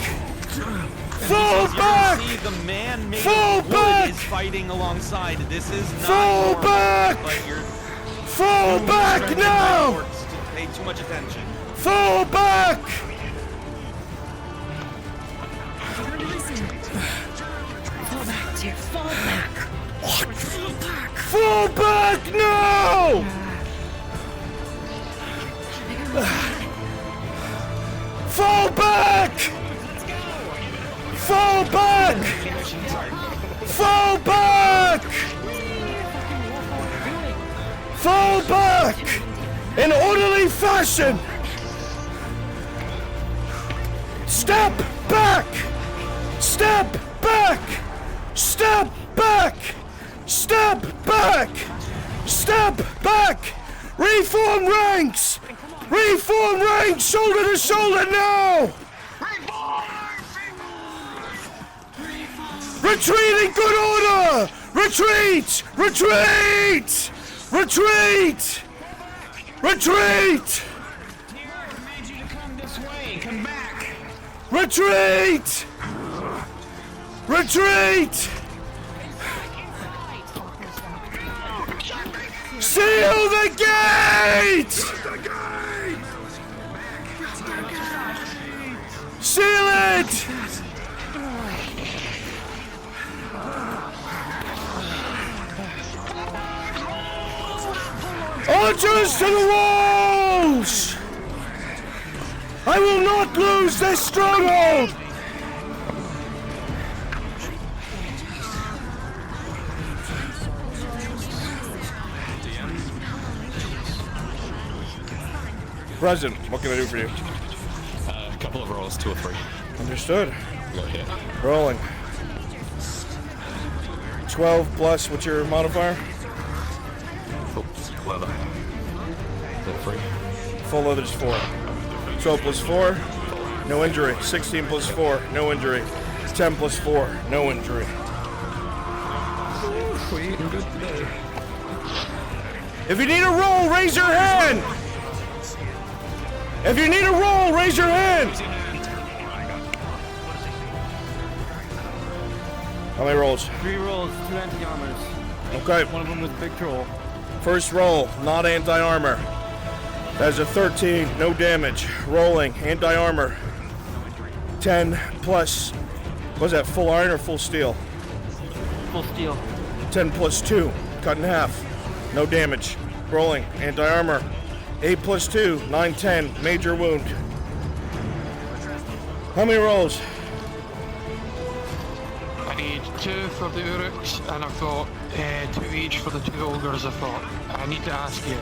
Fall back! See, the man made Fall of wood back! is fighting alongside. This is not Fall normal, back! but you're Fall back stretching now! backwards to pay too much attention. Fall back! Fall back, dear. Fall back. Fall back. Fall back now! Fall back! Fall back! Fall back! Fall back! In orderly fashion! Step back! Step back! Step back! Step back! Step back! Reform ranks! Reform ranks! Shoulder to shoulder now! Retreat in good order! Retreat! Retreat! Retreat! Retreat! Come back! Retreat! Retreat! Seal the gate! Seal it! Archers to the walls! I will not lose this stronghold! President, what can I do for you? A couple of rolls, 2 or 3. Understood. Go ahead. Rolling. 12 plus, what's your modifier? Leather. 3. Full leather's 4. 12 plus 4, no injury. 16 plus 4, no injury. 10 plus 4, no injury. We're eating good today. If you need a roll, raise your hand! If you need a roll, raise your hand! How many rolls? 3 rolls, 2 anti-armors. Okay. One of them was big troll. First roll, not anti-armor. That's a 13, no damage. Rolling, anti-armor. 10 plus, was that full iron or full steel? Full steel. 10 plus 2, cut in half. No damage. Rolling, anti-armor. 8 plus 2, 9, 10, major wound. How many rolls? I need 2 for the Uruks, and I've got 2 each for the 2 ogres I've got. I need to ask you.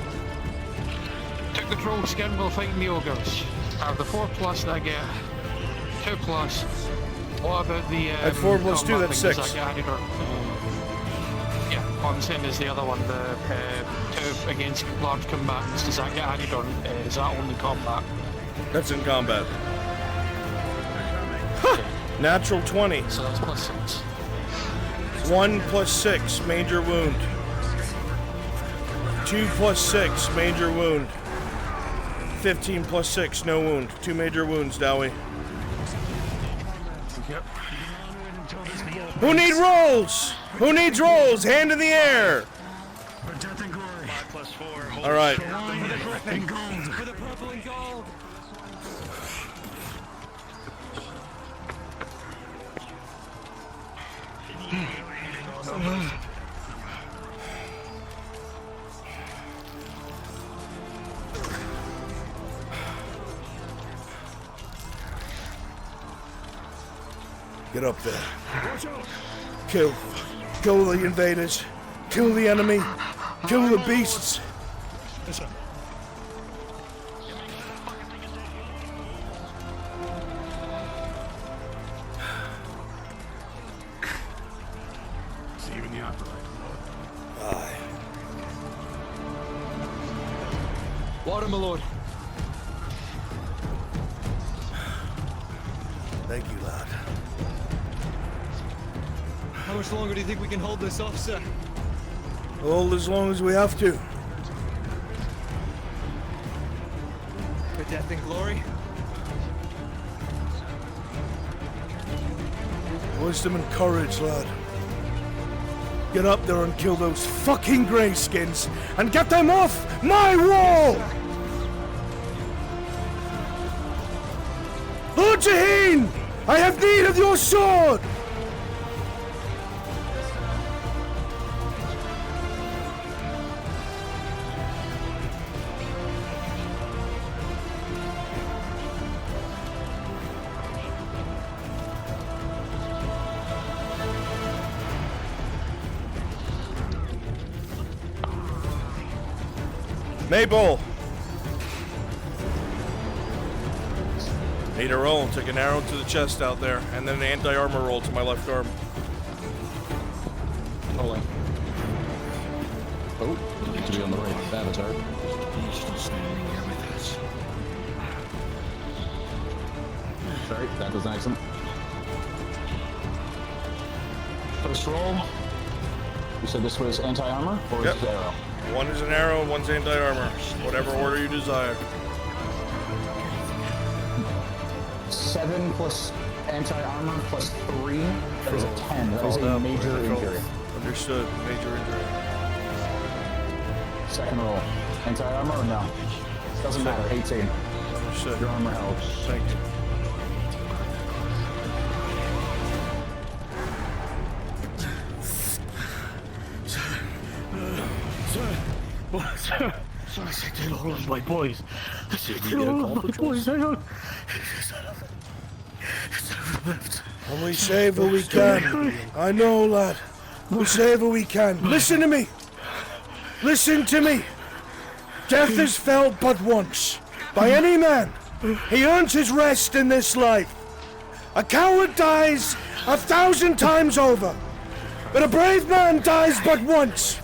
Took the troll skin while fighting the ogres. Out of the 4 plus that I get, 2 plus. What about the At 4 plus 2, that's 6. Does that get added or, yeah, what I'm saying is the other one, the 2 against large combatants, does that get added or is that only combat? That's in combat. Huh. Natural 20. So that's plus 6. 1 plus 6, major wound. 2 plus 6, major wound. 15 plus 6, no wound. 2 major wounds, Dowie. Yep. Who need rolls? Who needs rolls? Hand in the air. All right. For the purple and gold. Get up there. Kill the invaders. Kill the enemy. Kill the beasts. See you in the afterlife. Aye. Water, my lord. Thank you, lad. How much longer do you think we can hold this off, sir? Hold as long as we have to. For death and glory. Wisdom and courage, lad. Get up there and kill those fucking greyskins and get them off my wall! Lord Jaheen! I have need of your sword! Maple! Need a roll. Take an arrow to the chest out there, and then an anti-armor roll to my left arm. Rolling. Oh, you need to be on the right avatar. He's still standing here with us. Sorry, that was an accident. First roll. You said this was anti-armor, or is it arrow? One is an arrow, one's anti-armor. Whatever order you desire. 7 plus anti-armor plus 3. That is a 10. That is a major injury. Understood. Major injury. Second roll. Anti-armor or no? Doesn't matter. 18. Understood. Your armor held. Thank you. Sir, I saved all of my boys. I saved all of my boys. I don't. And we save what we can. I know, lad. We save what we can. Listen to me. Listen to me. Death is felt but once. By any man. He earns his rest in this life. A coward dies 1,000 times over. But a brave man dies but once.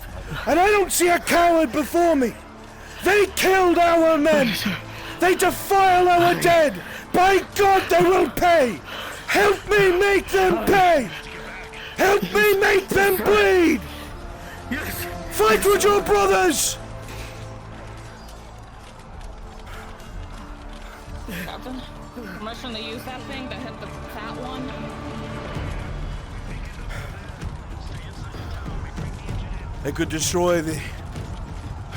And I don't see a coward before me. They killed our men. They defile our dead. By God, they will pay. Help me make them pay. Help me make them bleed. Fight with your brothers. Captain, permission to use that thing to hit the fat one? They could destroy the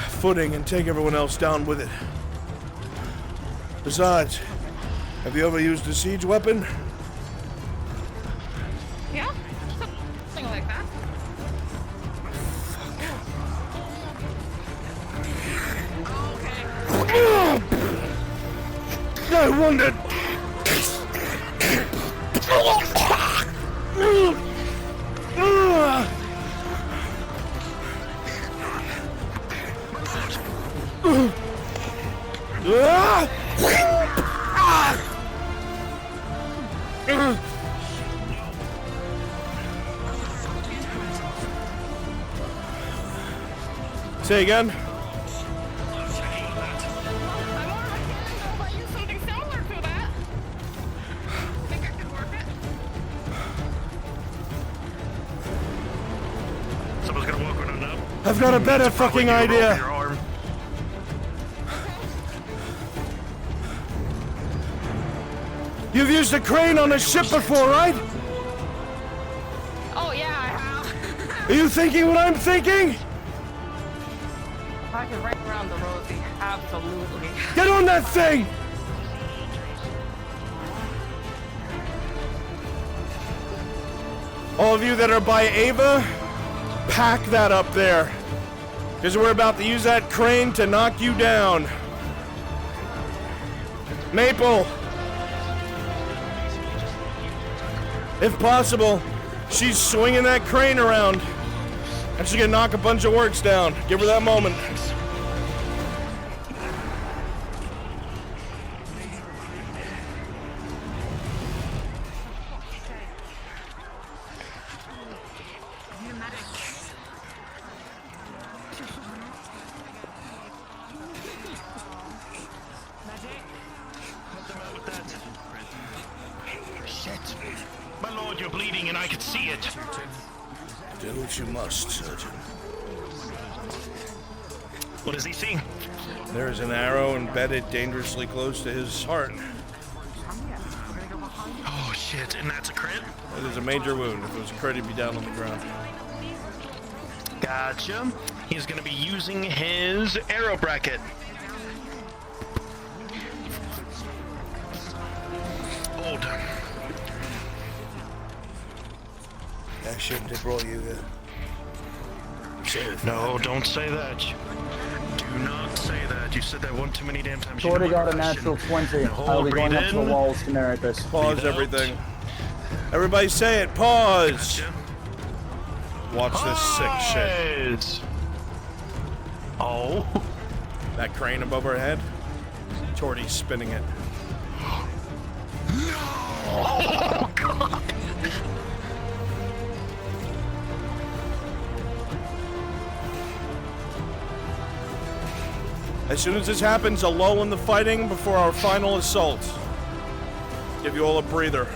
footing and take everyone else down with it. Besides, have you ever used a siege weapon? Yeah, something like that. I wondered. Say again. Someone's gonna walk on up. I've got a better fucking idea. You've used a crane on a ship before, right? Oh yeah, I have. Are you thinking what I'm thinking? If I could write around the rosy, absolutely. Get on that thing! All of you that are by Ava, pack that up there. Because we're about to use that crane to knock you down. Maple. If possible, she's swinging that crane around. And she's gonna knock a bunch of works down. Give her that moment. Shit. My lord, you're bleeding and I can see it. Do what you must, surgeon. What does he see? There's an arrow embedded dangerously close to his heart. Oh shit, and that's a crit? That is a major wound. If it was a crit, he'd be down on the ground. Gotcha. He's gonna be using his arrow bracket. Hold on. I shouldn't have brought you here. No, don't say that. Do not say that. You said that one too many damn times. Already got a natural 20. I'll be going up to the walls to merit this. Pause everything. Everybody say it. Pause. Watch this sick shit. Oh. That crane above our head. Torty's spinning it. Oh, God. As soon as this happens, a lull in the fighting before our final assault. Give you all a breather.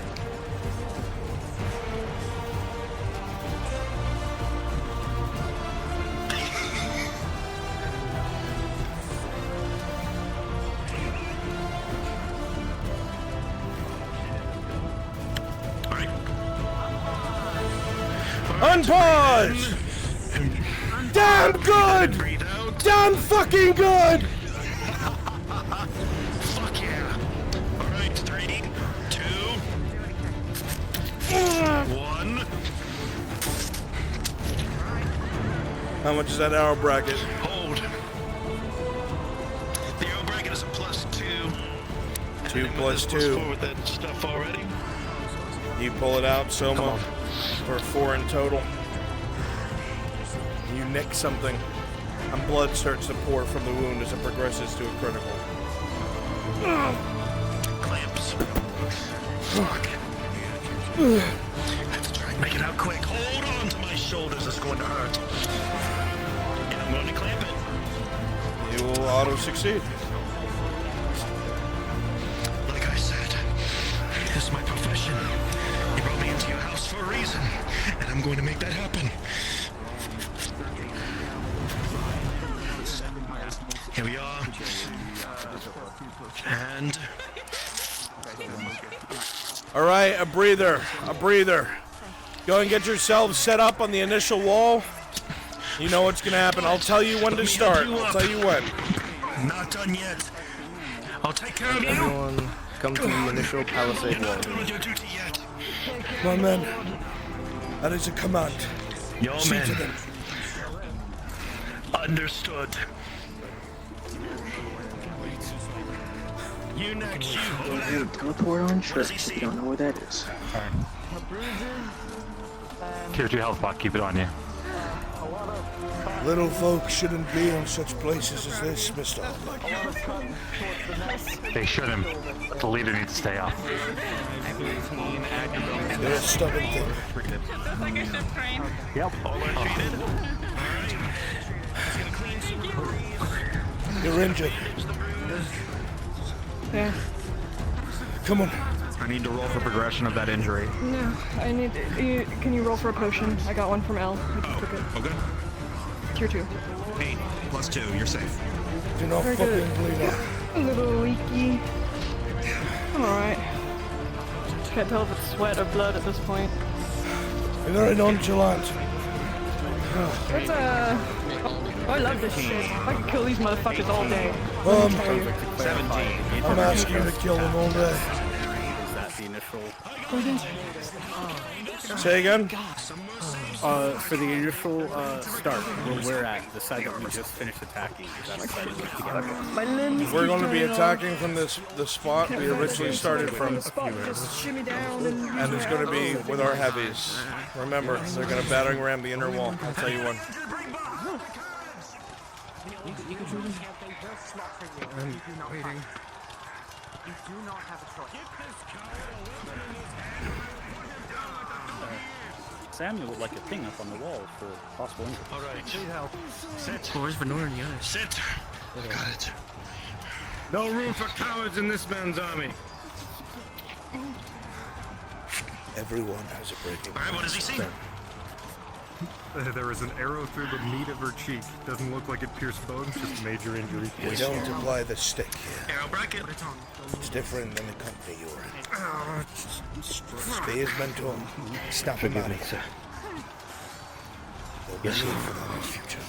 Unpause! Damn good! Damn fucking good! Fuck yeah. Alright, 3, 2, 1. How much is that arrow bracket? Hold. The arrow bracket is a +2. 2 plus 2. With that stuff already. You pull it out, Soma. For 4 in total. You nick something, and blood starts to pour from the wound as it progresses to a critical. Clamps. Fuck. Have to try and make it out quick. Hold on to my shoulders. It's going to hurt. And I'm going to clamp it. You will auto-succeed. Like I said, this is my profession. You brought me into your house for a reason, and I'm going to make that happen. Here we are. And... All right, a breather, a breather. Go and get yourselves set up on the initial wall. You know what's gonna happen. I'll tell you when to start. I'll tell you when. Not done yet. I'll take care of you. Everyone, come to the initial palisade wall. My men, that is a command. Your See men. to them. Understood. You next, you. Dude, teleport on church if you don't know where that is. Tier 2 health block, keep it on you. Little folk shouldn't be in such places as this, mister. They shouldn't. The leader needs to stay off. They're a stubborn thing. That's like a ship crane. Yep. You're injured. Yeah. Come on. I need to roll for progression of that injury. No, I need. Can you roll for a potion? I got one from L. I just took it. Okay. Tier 2. 8 + 2, you're safe. Do not Very fucking good. bleed out. A little leaky. I'm alright. Can't tell if it's sweat or blood at this point. You're very nonchalant. It's I love this shit. I could kill these motherfuckers all day. Um, 17. I'm asking you to kill them all day. Is that the initial? Say again? For the initial start, where we're at, the side that we just finished attacking, is that the side we went together? We're going to be attacking from the spot we originally started from. Just shimmy down And it's going to be with our heavies. Remember, they're going to battering ram the inner wall. I'll tell you when. I'm waiting. Samuel would like a thing up on the wall for possible injury. All right. Sit. Where's Venor and the others? Sit. Got it. No room for cowards in this man's army. Everyone has a breaking point. All right, what does he see? There was an arrow through the meat of her cheek. Doesn't look like it pierced bones, just major injury. We don't apply the stick here. Arrow bracket. It's different than the company you're in. Spear's mentor. Snap him out of here. There'll be need for that in the future.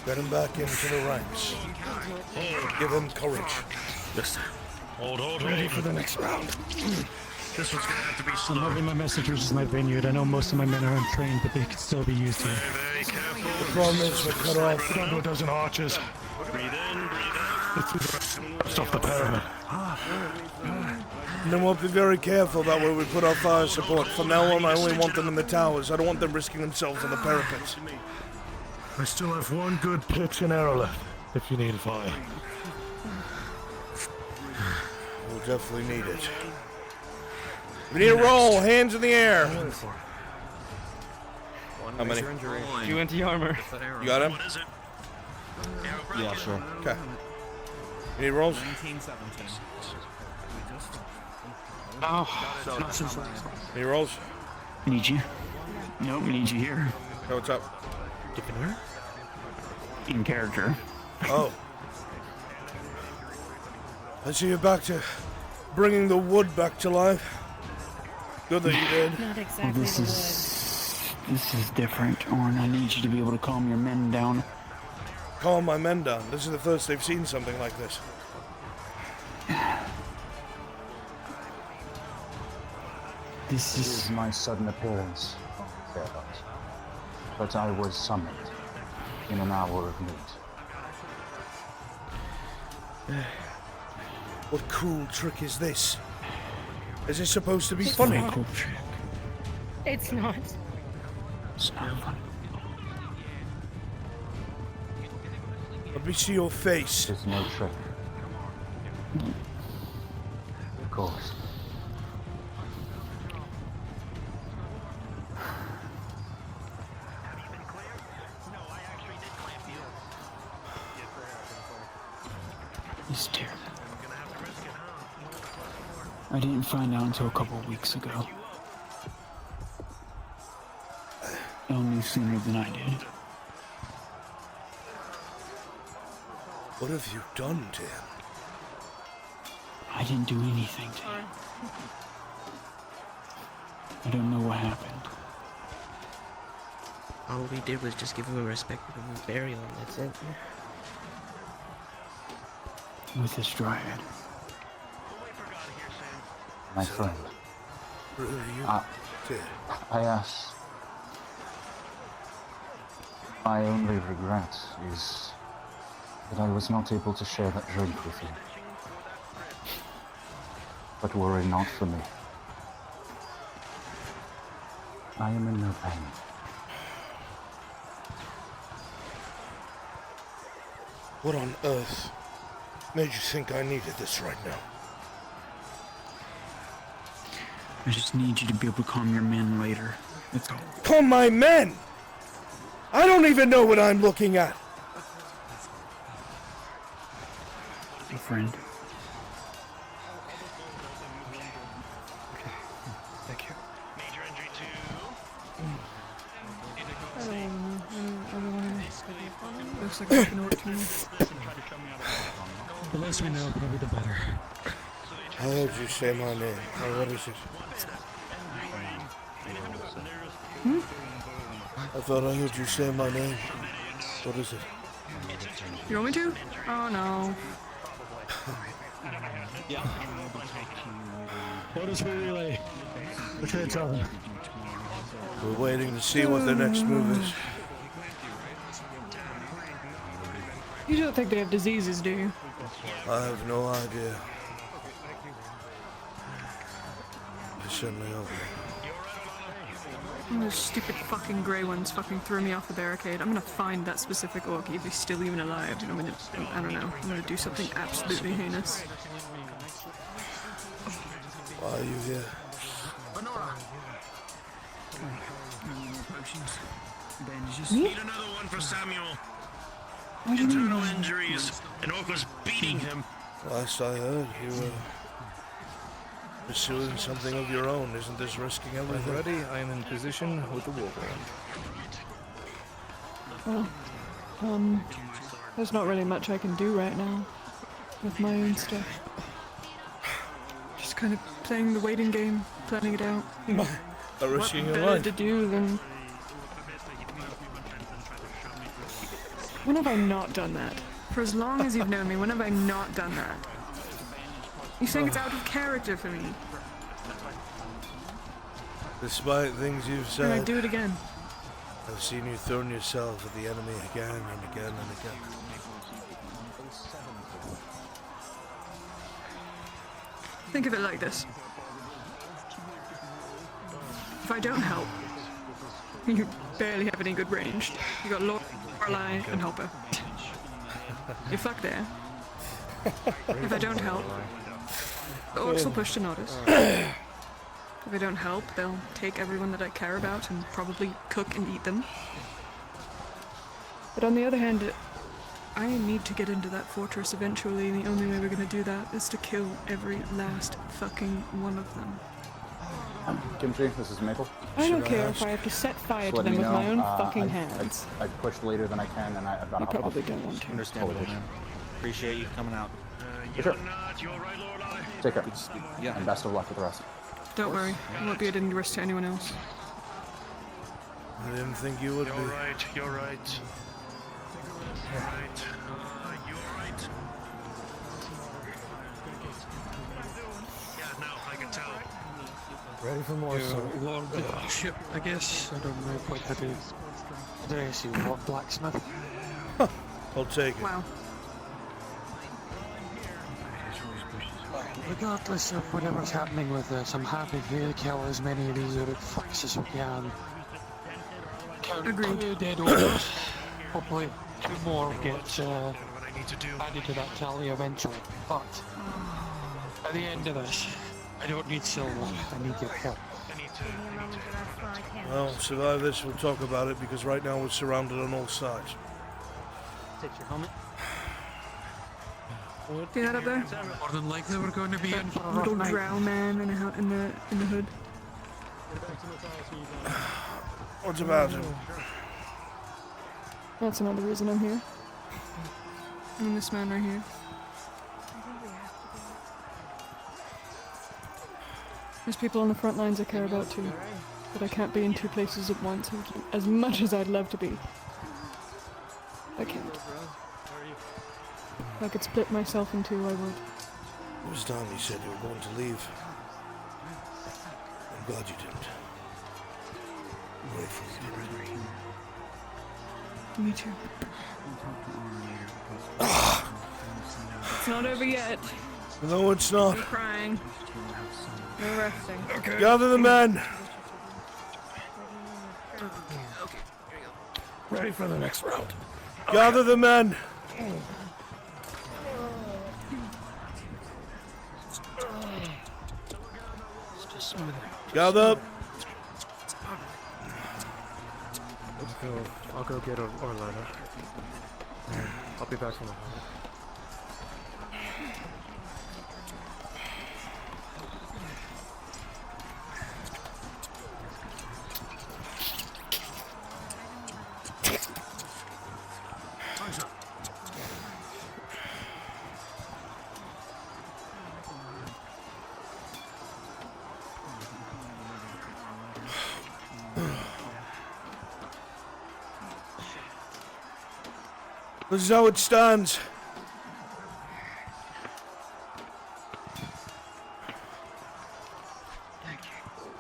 Get him back into the ranks. Give him courage. Yes. Hold. Ready for the next round. This one's gonna have to be slow. I'm having my messengers as my vineyard. I know most of my men are untrained, but they can still be used here. Very careful. The problem is we're cut off. Down to a dozen archers. Breathe in, breathe out. Stop the parapet. And then we'll be very careful about where we put our fire support. From now on, I only want them in the towers. I don't want them risking themselves on the parapets. I still have one good pitch and arrow left, if you need fire. We'll definitely need it. We need a roll. Hands in the air. How many? 2 anti-armor. You got him? Yeah, sure. Okay. You need rolls? 1917. Oh, not since last. Any rolls? Need you. Nope, need you here. Hey, what's up? In character. Oh. I see you're back to bringing the wood back to life. Good that you did. Not exactly This is different, Orn. I need you to be able to calm your men down. Calm my men down. This is the first they've seen something like this. This is my sudden appearance, thereabouts. But I was summoned in an hour of need. What cruel trick is this? Is this supposed to be funny? not. It's not. It's not funny. Let me see your face. It's no trick. Of course. It's terrible. I didn't find out until a couple of weeks ago. Elle knew sooner than I did. What have you done to him? I didn't do anything to him. I don't know what happened. All we did was just give him a respectable burial, and that's it. With this dryad. My friend, What are you did? I asked. My only regret is that I was not able to share that drink with you. But were it not for me, I am in no pain. What on earth made you think I needed this right now? I just need you to be able to calm your men later. That's all. Calm my men! I don't even know what I'm looking at! My friend. Thank you. Looks like I can order to me. The less we know, probably the better. I heard you say my name. Now what is it? I thought I heard you say my name. What is it? You want me to? Oh no. What is we relay? What should I tell them? We're waiting to see what the next move is. You don't think they have diseases, do you? I have no idea. I certainly hope. Those stupid fucking grey ones fucking threw me off the barricade. I'm gonna find that specific orc if he's still even alive, and I'm gonna, I don't know, I'm gonna do something absolutely heinous. Why are you here? Me? Need another one for Samuel. Internal injuries. An orc was beating him. Last I heard, you were pursuing something of your own. Isn't this risking everything? Ready, I am in position with the warhorn. Well, there's not really much I can do right now with my own stuff. Just kind of playing the waiting game, planning it out. What better to do than... When have I not done that? For as long as you've known me, when have I not done that? You think it's out of character for me? Despite things you've And I said, do it again. I've seen you thrown yourself at the enemy again and again and again. Think of it like this. If I don't help, you barely have any good range. You got Lorelei and Hopper. You're fucked there. If I don't help, the orcs will push to notice. If I don't help, they'll take everyone that I care about and probably cook and eat them. But on the other hand, I need to get into that fortress eventually, and the only way we're gonna do that is to kill every last fucking one of them. Kimchi, this is Maple. I don't care if I have to set fire to them with my own fucking hands. I pushed later than I can, and I've got to You probably don't want to. Understandable, man. Appreciate you coming out. For sure. Take care. Yeah. And best of luck with the rest. Don't worry, I won't be at any risk to anyone else. I didn't think you would be. You're right. You're right. Yeah, now I can tell. Ready for more, so log the ship, I guess. I don't know quite how to address you, what blacksmith? I'll take it. Wow. Regardless of whatever's happening with this, I'm happy for you to kill as many of these Uruk fucks as we can. Count 2 dead ogres. Hopefully 2 more get added to that tally eventually. But at the end of this, I don't need silver. I need your help. Well, survive this, we'll talk about it, because right now we're surrounded on all sides. Take your helmet. See that up there? More than likely we're going to be in for a Little rough night. drow man in the hood. What's about him? That's another reason I'm here. And this man right here. There's people on the front lines I care about too, but I can't be in 2 places at once, as much as I'd love to be. I can't. If I could split myself in 2, I would. It was time you said you were going to leave. I'm glad you didn't. I'm grateful you didn't. Me too. It's not over yet. No, it's not. No crying. No resting. Okay. Gather the men. Ready for the next round. Gather the men. Gather. I'll go get Orlando. I'll be back from the home. This is how it stands.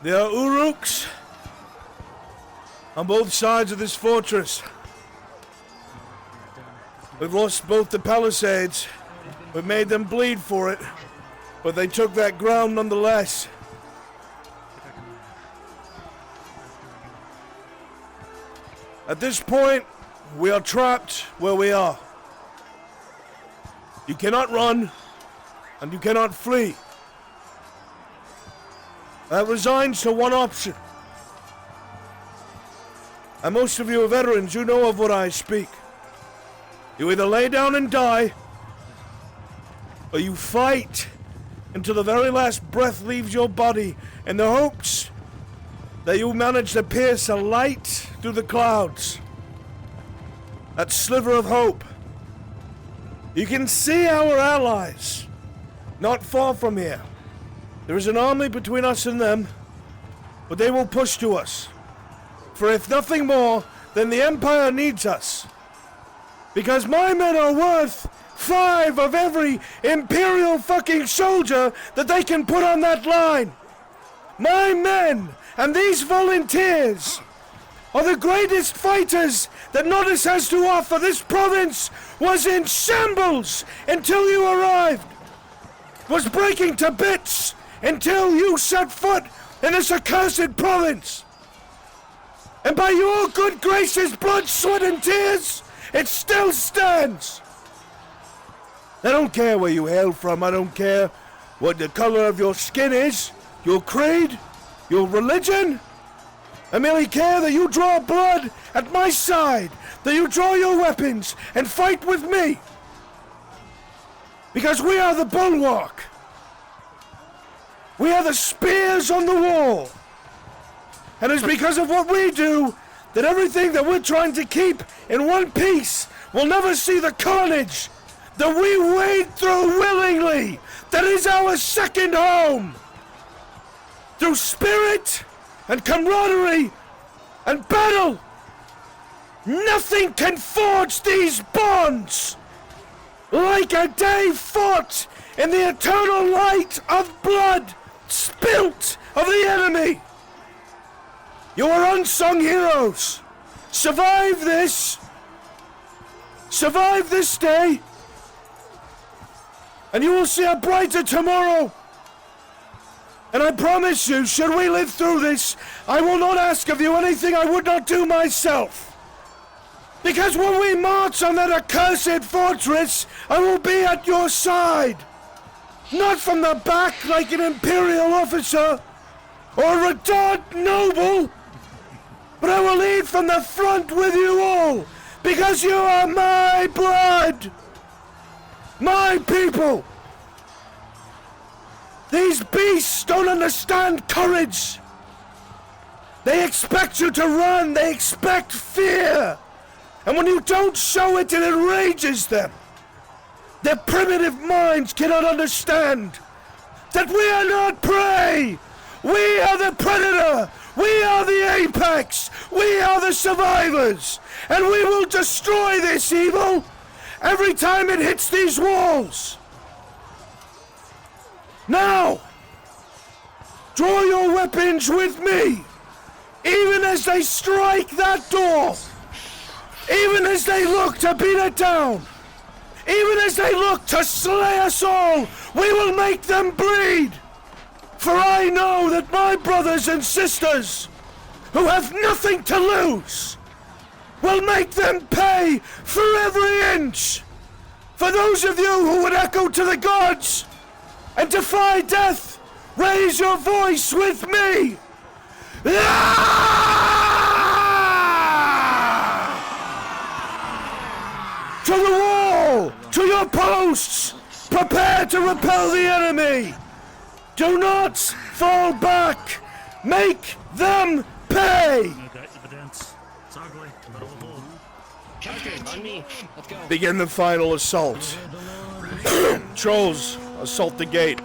There are Uruks on both sides of this fortress. We've lost both the palisades. We've made them bleed for it, but they took that ground nonetheless. At this point, we are trapped where we are. You cannot run, and you cannot flee. That resigns to one option. And most of you are veterans, you know of what I speak. You either lay down and die, or you fight until the very last breath leaves your body in the hopes that you manage to pierce a light through the clouds. that sliver of hope. You can see our allies not far from here. There is an army between us and them, but they will push to us. For if nothing more, then the Empire needs us. Because my men are worth 5 of every Imperial fucking soldier that they can put on that line. My men and these volunteers are the greatest fighters that Nodus has to offer. This province was in shambles until you arrived. Was breaking to bits until you set foot in this accursed province. And by your good graces, blood, sweat and tears, it still stands. I don't care where you hail from. I don't care what the color of your skin is, your creed, your religion. I merely care that you draw blood at my side, that you draw your weapons and fight with me. Because we are the bulwark. We are the spears on the wall. And it's because of what we do that everything that we're trying to keep in one piece will never see the carnage that we wade through willingly. That is our second home. Through spirit and camaraderie and battle, nothing can forge these bonds like a day fought in the eternal light of blood spilt of the enemy. You are unsung heroes. Survive this day, and you will see a brighter tomorrow. And I promise you, should we live through this, I will not ask of you anything I would not do myself. Because when we march on that accursed fortress, I will be at your side. Not from the back like an Imperial officer or a redoubt noble, but I will lead from the front with you all, because you are my blood, my people. These beasts don't understand courage. They expect you to run, they expect fear. And when you don't show it, it enrages them. Their primitive minds cannot understand that we are not prey. We are the predator. We are the apex. We are the survivors. And we will destroy this evil every time it hits these walls. Now, draw your weapons with me, even as they strike that door, even as they look to beat it down, even as they look to slay us all. We will make them bleed. For I know that my brothers and sisters, who have nothing to lose, will make them pay for every inch. For those of you who would echo to the gods and defy death, raise your voice with me. To the wall! To your posts! Prepare to repel the enemy! Do not fall back! Make them pay! Captain, on me. Let's go. Begin the final assault. Trolls, assault the gate.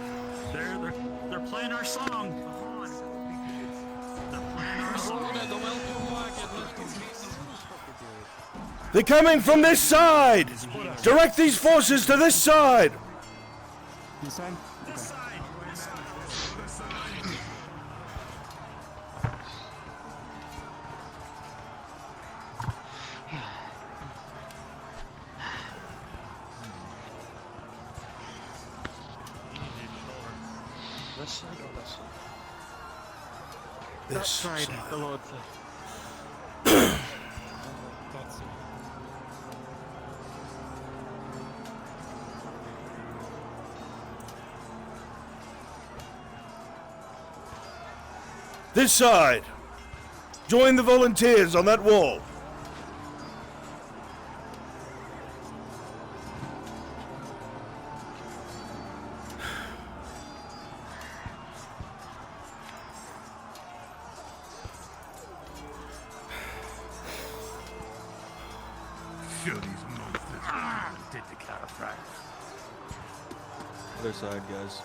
They're playing our song. They're playing our song. They're coming from this side! Direct these forces to this side! This side? This side or this side? This side, the Lord side. This side! Join the volunteers on that wall. sure these monsters did the chiropractor. Other side, guys.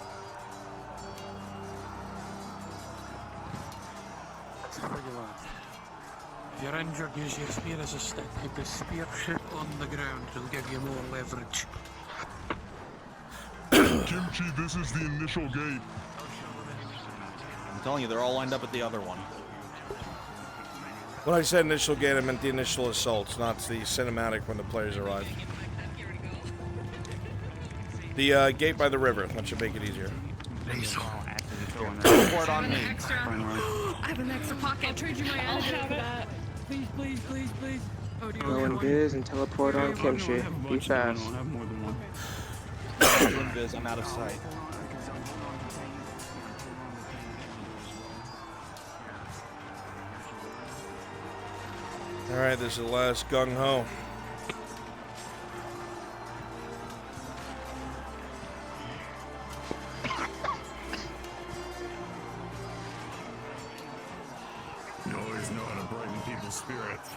If you're injured, use your spear as a stick. Keep the spear shit on the ground. It'll give you more leverage. Kimchi, this is the initial gate. I'm telling you, they're all lined up at the other one. When I said initial gate, I meant the initial assaults, not the cinematic when the players arrive. The gate by the river. That should make it easier. Report on me. I have an extra pocket. I'll trade you my antidote for that. Please, please, please, please. Oh, do you Go in Viz and teleport on Kimchi. Be fast. I have more than one. In Viz, I'm out of sight. Alright, this is the last gung-ho. You always know how to brighten people's spirits.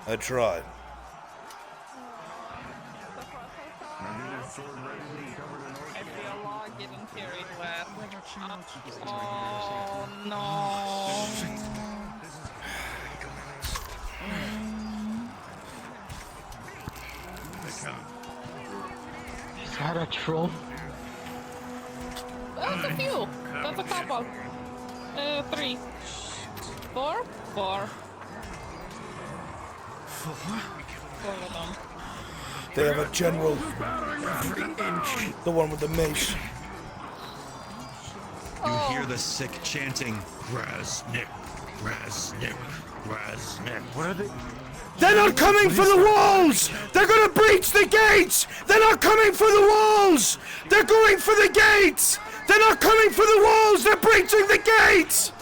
I tried. I feel like getting carried wet. Oh no. Is that a troll? That's a few. That's a couple. 3. 4? 4. 4 of them. They have a general. The one with the mace. You hear the sick chanting, Grasnick, Grasnick, Grasnick. What are they? They're not coming for the walls! They're gonna breach the gates! They're not coming for the walls! They're going for the gates! They're not coming for the walls! They're breaching the gates!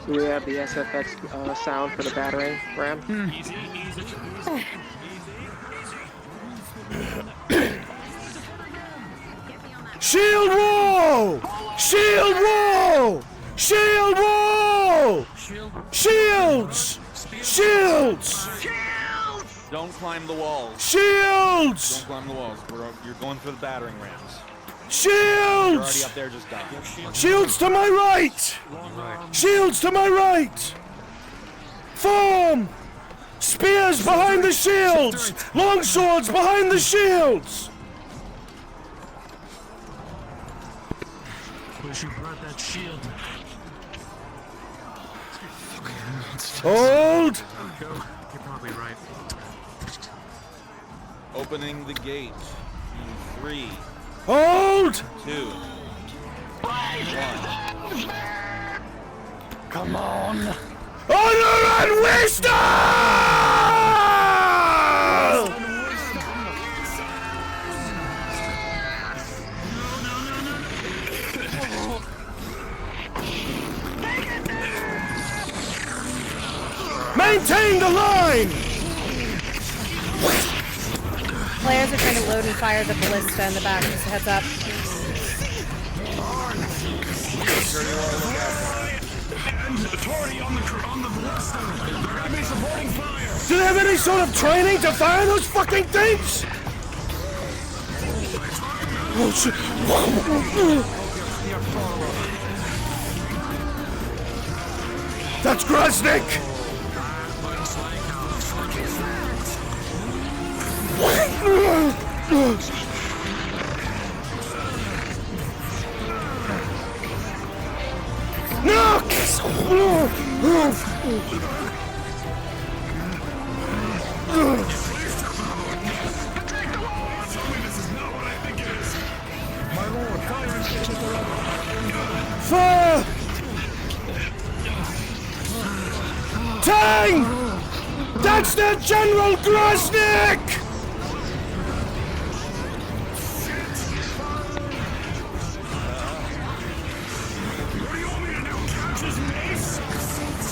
Do we have the SFX sound for the battering ram? Shield wall! Shield wall! Shield wall! Shields! Shields! Don't climb the walls. Shields! Don't climb the walls. You're going for the battering rams. Shields! You're already up there, just die. Shields to my right! Shields to my right! Form! Spears behind the shields! Longswords behind the shields! Wish you brought that shield. Hold! You're probably right. Opening the gate. In 3. Hold! 2. 1. Come on! Honor and wisdom! Maintain the line! Players are trying to load and fire the ballista in the back, just a heads up. Do they have any sort of training to fire those fucking things? Oh shit. That's Grasnick! No! Fire! Tang! That's the General Grasnick!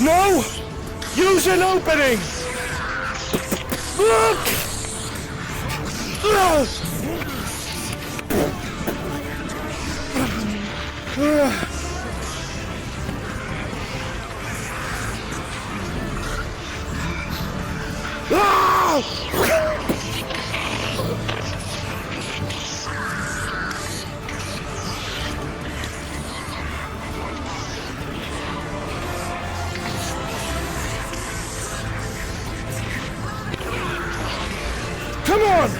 No! Use an opening! Look! Come on!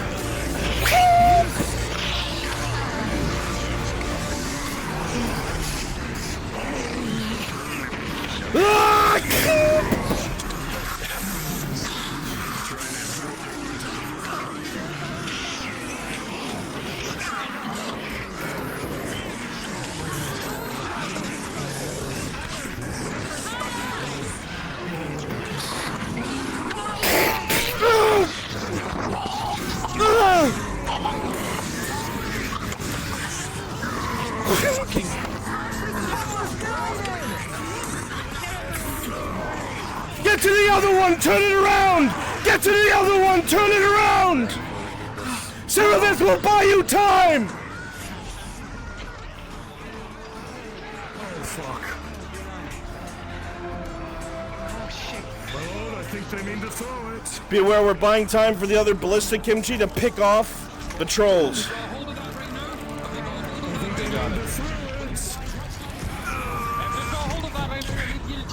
Get to the other one, turn it around! Get to the other one, turn it around! Serapis will buy you time! Oh, fuck. Well, I think they mean to throw it. Be aware we're buying time for the other ballistic kimchi to pick off the trolls.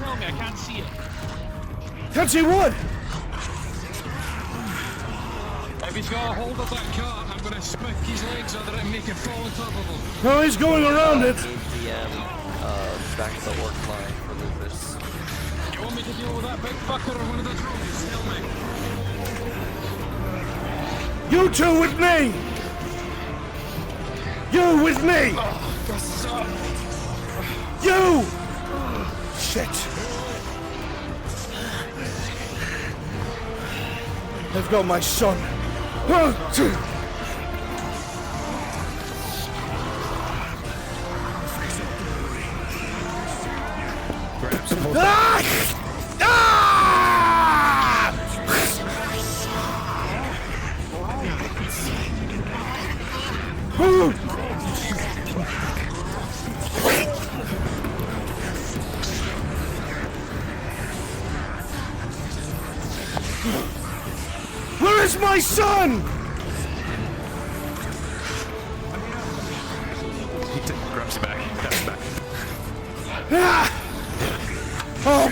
I can't see it. Can't see what? If he's got a hold of that cart, I'm gonna smack his legs under it and make it fall on top of him. No, he's going around it. Back to the work line for Lucas. You want me to deal with that big fucker or one of the drones? Tell me. You two with me! You with me! You! Shit. I've got my son. Where is my son? He grabs you back. Grabs you back. Oh,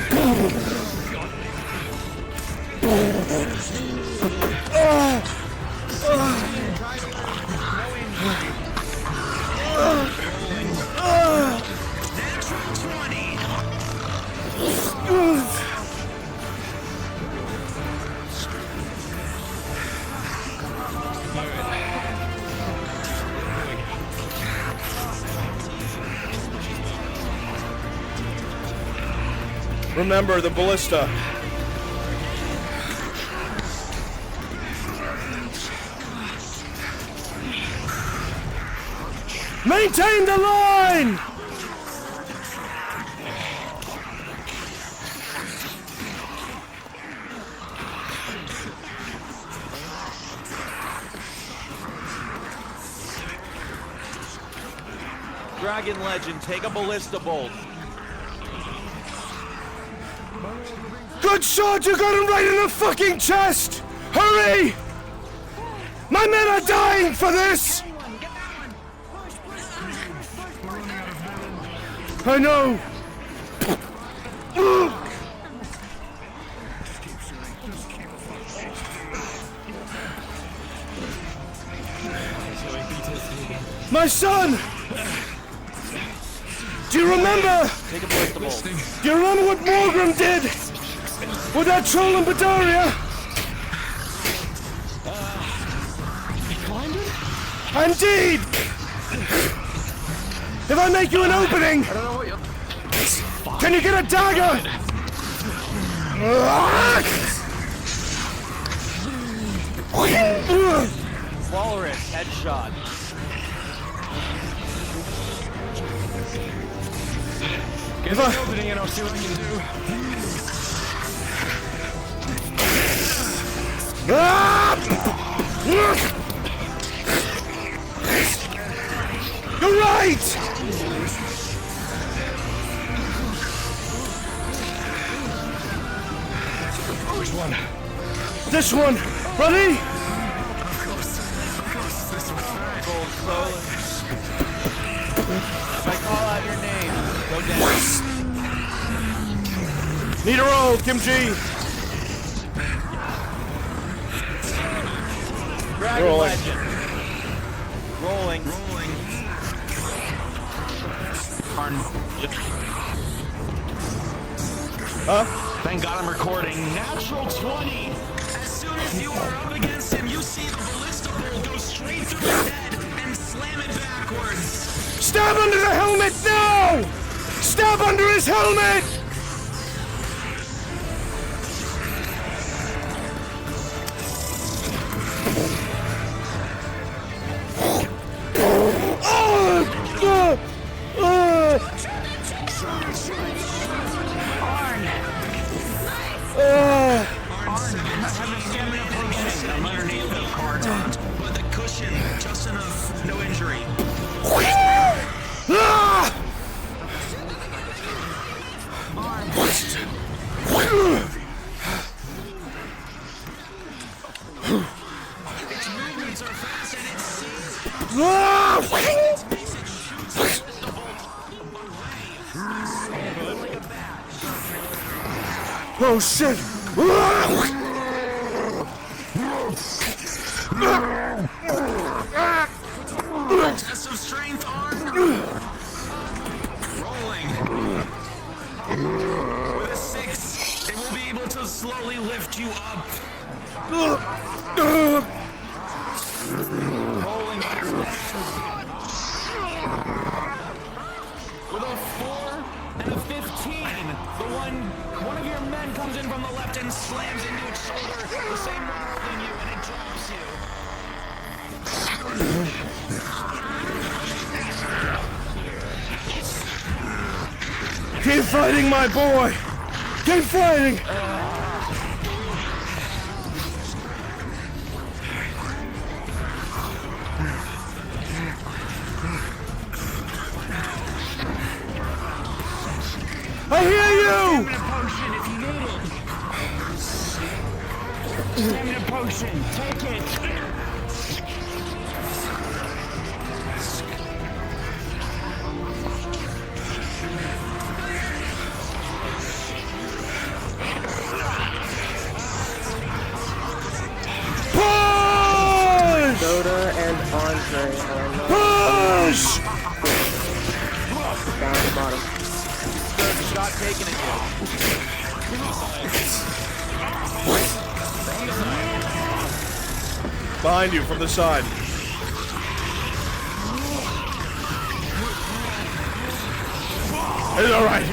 Remember the ballista. Maintain the line! Dragon Legend, take a ballista bolt. Good shot! You got him right in the fucking chest! Hurry! My men are dying for this! I know! My son! Do you remember? Take a ballista bolt. Do you remember what Morgrim did with that troll in Bavaria? He climbed it? Indeed! If I make you an opening, can you get a dagger? Walrus, headshot. Get an opening and I'll see what I can do. You're right! This one! Ready? Roll slowly. If I call out your name, go down. Need a roll, Kimchi. Dragon Rolling. Legend. Rolling. Huh? Thank God I'm recording. Natural 20. As soon as you are up against him, you see the ballista bolt go straight through his head and slam it backwards. Stab under the helmet now! Stab under his helmet! I'm underneath the cards on, but the cushion, just enough, no injury. Its movements are fast and it Oh shit! Test of strength arm. Rolling. With a 6, it will be able to slowly lift you up. Rolling. With a 4 and a 15, one of your men comes in from the left and slams into its shoulder, the same roll than you, and it drops you. Keep fighting, my boy! Keep fighting! I hear you! Stamina potion, take it! Push! Soda and Andre are not. Push! Down the bottom. Shot taken at you. Behind you, from the side. It's alright.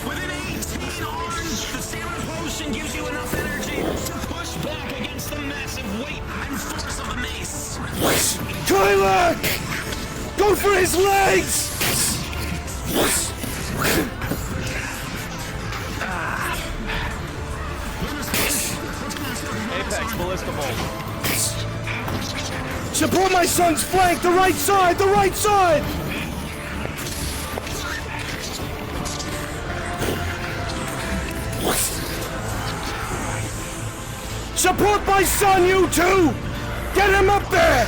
Within 18 arms, the stamina potion gives you enough energy to push back against the massive weight and force of the mace. Tyler! Go for his legs! Apex Ballista Bolt. Support my son's flank! The right side! The right side! Support my son, you two! Get him up there!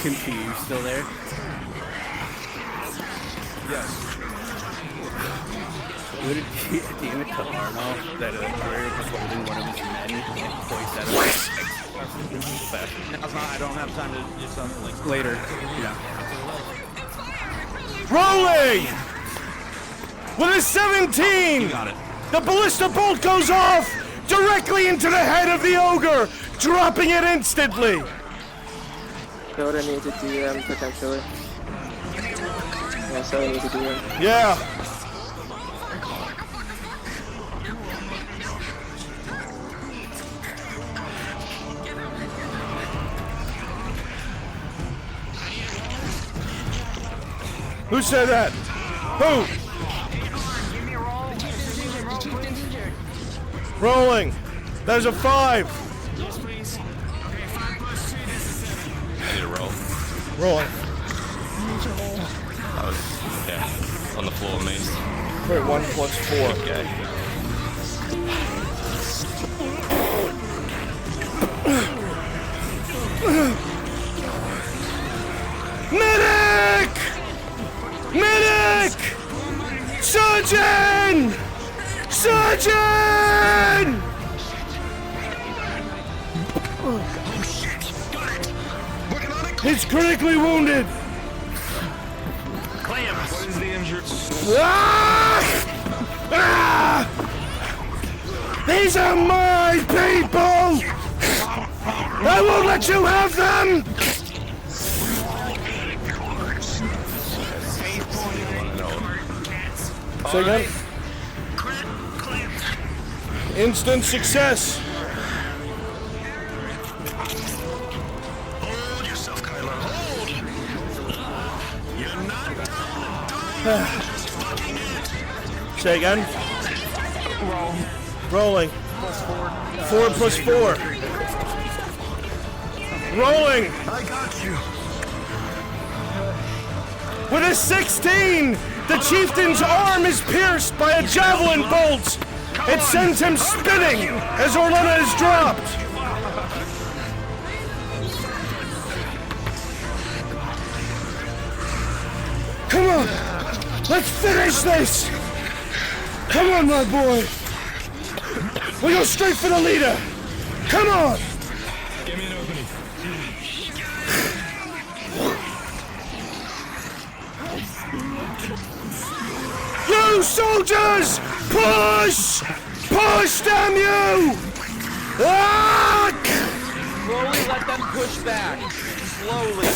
Kimchi, you still there? Yes. Would it be at the end of Arnold that Quarry was holding one of his men and points at him? I don't have time to do something like Later. Yeah. Rolling! With a 17! You got it. The ballista bolt goes off directly into the head of the ogre, dropping it instantly. Soda needs a DM potentially. Yeah, Soda needs a DM. Yeah. Who said that? Who? Rolling. There's a 5. Yes, please. Okay, 5 plus 2, this is 7. I need a roll. Rolling. Yeah, on the floor, mace. Wait, 1 plus 4. Okay. Medic! Medic! Surgeon! Surgeon! Oh shit! Got it! Working on it! He's critically wounded! Clamps! What is the injured? Ah! Ah! These are my people! I won't let you have them! Say again? Instant success! Hold yourself, Kylo. Hold! You're not done. Just fucking it. Say again? Roll. Rolling. 4 plus 4. Rolling! I got you. With a 16! The chieftain's arm is pierced by a javelin bolt! It sends him spinning as Orlena is dropped! Come on! Let's finish this! Come on, my boy! We go straight for the leader! Come on! Give me an opening. You soldiers! Push! Push, damn you! Ah! Slowly let them push back. Slowly.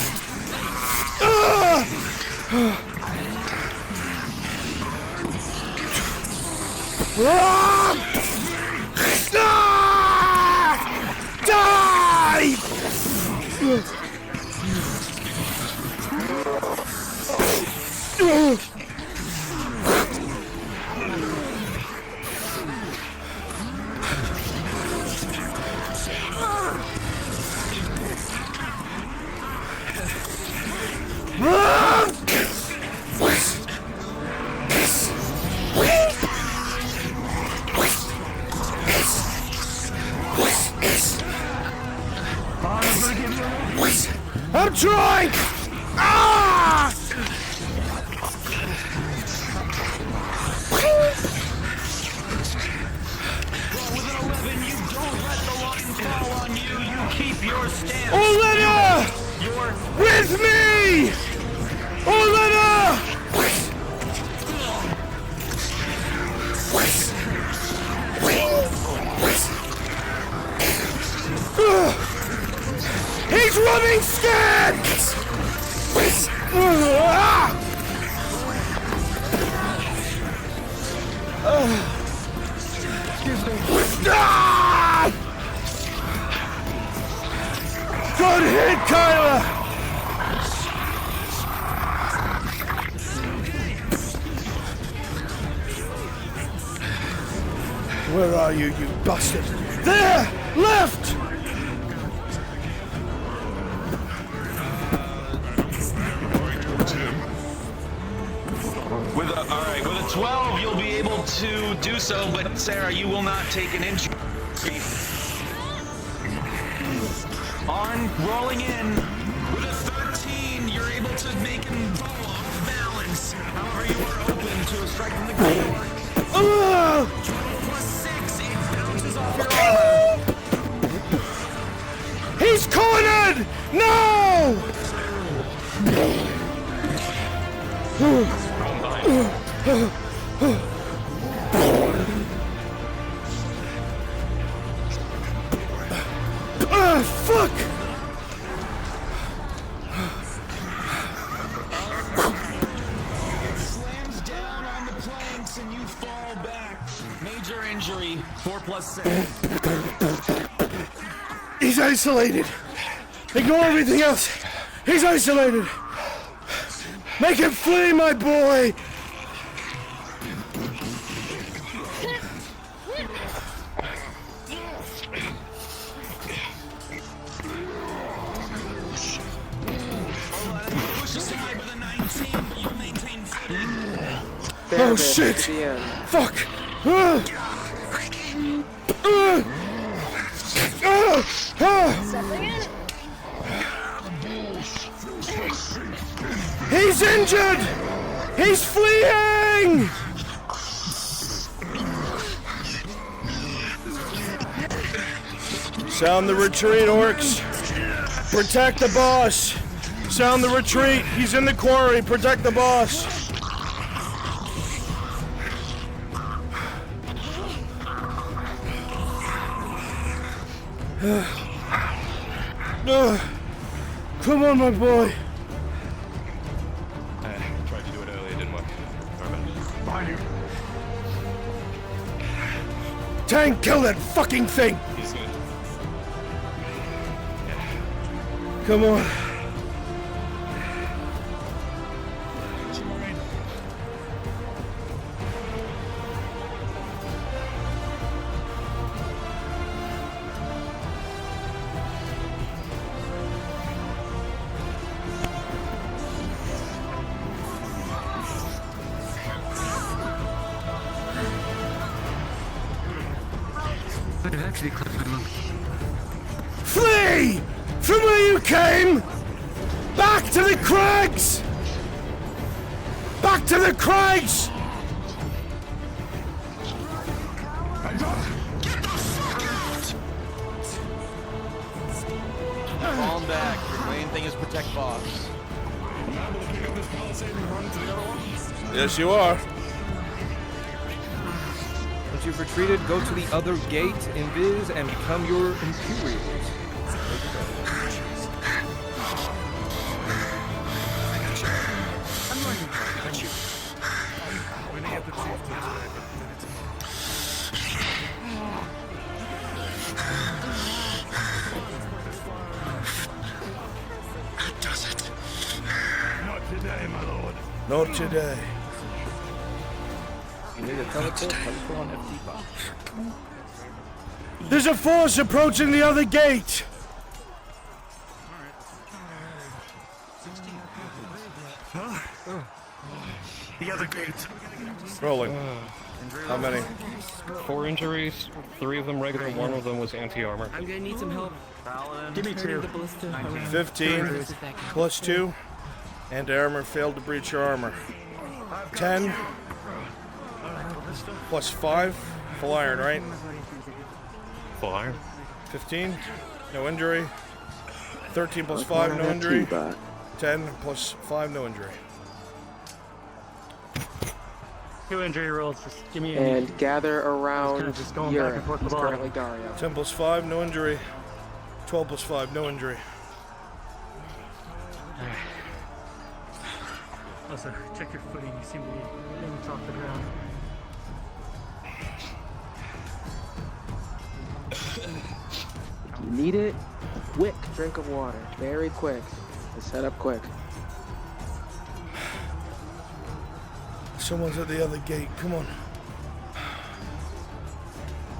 Die! I'm trying! Ah! With an 11, you don't let the line fall on you. You keep your stance. Orlena! With me! Orlena! He's running scared! Excuse me. Good hit, Kyla! Where are you, you bastard? There! Left! With a 12, you'll be able to do so, but Sarah, you will not take an injury. On, rolling in. With a 13, you're able to make him fall off balance. However, you are open to a strike from the ground. 12 plus 6, it bounces off your armor. He's cornered! No! Fuck! Slams down on the planks and you fall back. Major injury, 4 plus 7. He's isolated. Ignore everything else. He's isolated. Make him flee, my boy! Oh shit! Fuck! He's injured! He's fleeing! Sound the retreat, orcs. Protect the boss. Sound the retreat. He's in the quarry. Protect the boss. Come on, my boy. Tried to do it earlier, didn't work. Behind you. Tank, kill that fucking thing. He's good. Come on. Flee! From where you came! Back to the crags! Back to the crags! Fall back. Your main thing is protect boss. Yes, you are. Once you've retreated, go to the other gate in Viz and become your Imperials. That does it. Not today, my lord. Not today. You need a teleport, put on FT box. There's a force approaching the other gate! The other gate. Rolling. How many? 4 injuries, 3 of them regular, 1 of them was anti-armor. I'm gonna need some help. Give me 2. 15 plus 2. Anti-armor failed to breach your armor. 10 plus 5. Full iron, right? Full iron. 15. No injury. 13 plus 5, no injury. 10 plus 5, no injury. 2 injury rolls. Just give me a And gather around just going back Europe. and forth It's with currently Dario. 10 plus 5, no injury. 12 plus 5, no injury. Also, check your footing. You seem to be aiming off the ground. If you need it, quick drink of water. Very quick. Just set up quick. Someone's at the other gate. Come on.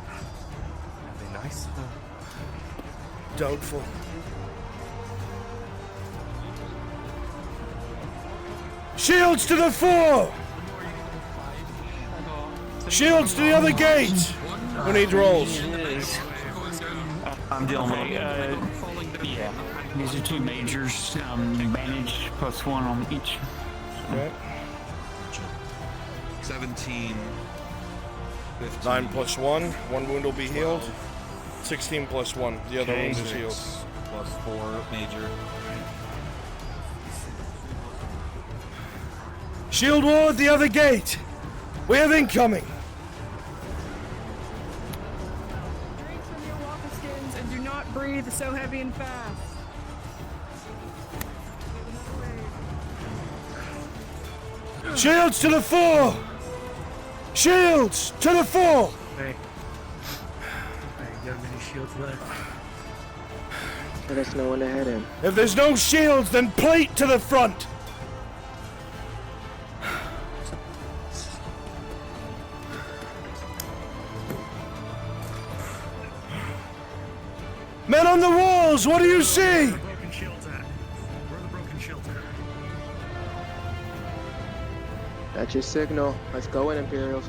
Are they nice? Doubtful. Shields to the fore! Shields to the other gate! Who needs rolls? I'm dealing with yeah. These are 2 majors. Advantage plus 1 on each. Okay. 17. 15. 9 plus 1. 1 wound will be healed. 16 plus 1. The other wound is healed. Plus 4 major. Shield wall at the other gate! We have incoming! Drink from your walker skins and do not breathe so heavy and fast. Shields to the fore! Shields to the fore! Hey. You got many shields left. Let us know when to head in. If there's no shields, then plate to the front! Men on the walls, what do you see? Broken shields at? Where are the broken shields at? That's your signal. Let's go in, Imperials.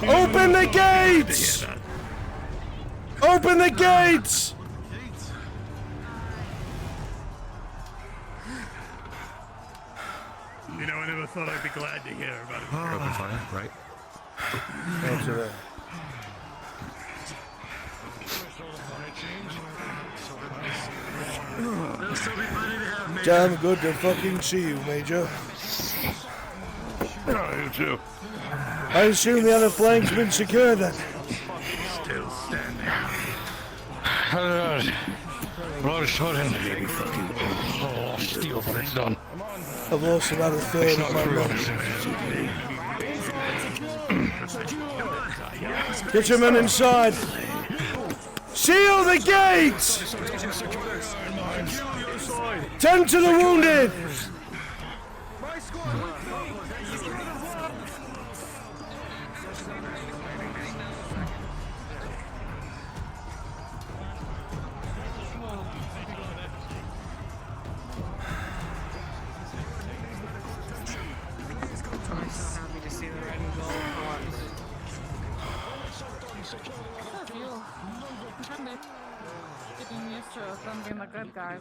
Open the gates! Open the gates! You know, I never thought I'd be glad to hear about it. Open fire, right? Answer that. They'll still be plenty to have, Major. Damn good to fucking see you, Major. You too. I assume the other flank's been secured then. Still standing. Blood shot in. Oh, steel, but it's done. I've lost about a third of my men. Get your men inside. Seal the gates! Tend to the wounded! I'm so happy to see the red and gold for once. Getting used to them being the good guys.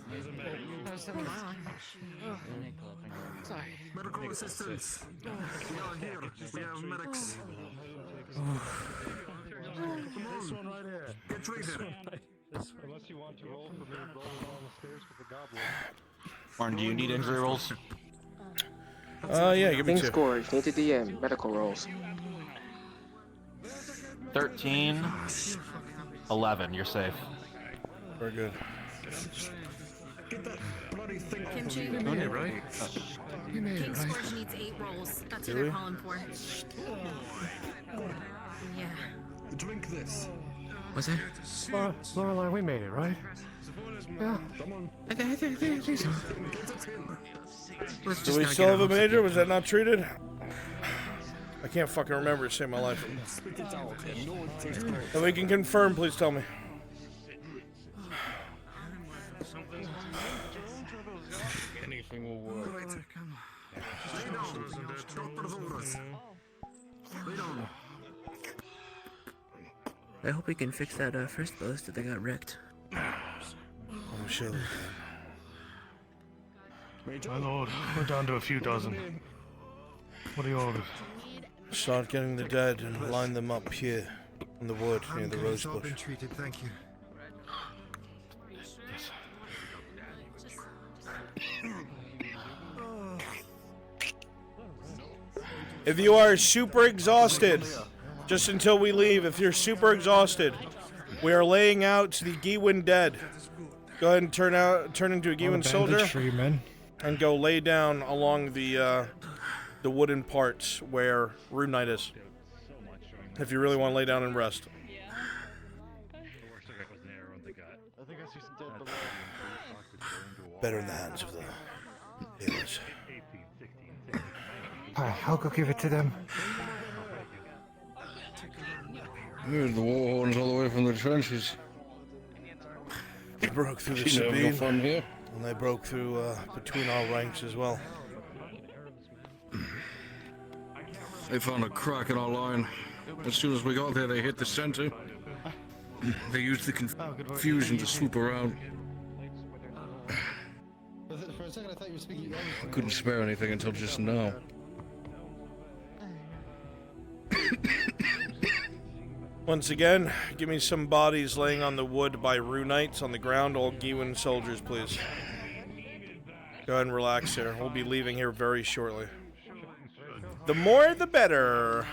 Sorry. Medical assistance. We are here. We have medics. Come on. Get treated. Unless you want to roll for me, roll down the stairs with the goblin. Martin, do you need injury rolls? Yeah, give me King two. scores. Need to DM. Medical rolls. 13, 11. You're safe. Very good. Get that bloody thing off Kimchi, of me. Doing it right. You made King it right. Scourge needs 8 rolls. That's what Really? they're calling for. Yeah. Drink this. What's that? Lorelei, we made it, right? Yeah. I think so. Let's Do just we not still get have a out. major? Was that not treated? I can't fucking remember to save my life. If we can confirm, please tell me. Anything will work. Lay down. Doctor's orders. Lay down. I hope we can fix that first post that they got wrecked. I'm sure. My lord, we're down to a few dozen. What are your orders? Start getting the dead and line them up here in the wood near the rose bush. Treated, thank you. If you are super exhausted, just until we leave, if you're super exhausted, we are laying out to the Gewin dead. Go ahead and turn into a Gewin soldier, and go lay down along the wooden parts where Rune Knight is. If you really want to lay down and rest. Better in the hands of the healers. I'll go give it to them. Here's the war horns all the way from the trenches. They broke through the Sabine, and they broke through between our ranks as well. They found a crack in our line. As soon as we got there, they hit the center. They used the confusion to swoop around. For a second, I thought you were speaking. I couldn't spare anything until just now. Once again, give me some bodies laying on the wood by Rune Knights on the ground. All Gewin soldiers, please. Go ahead and relax here. We'll be leaving here very shortly. The more, the better.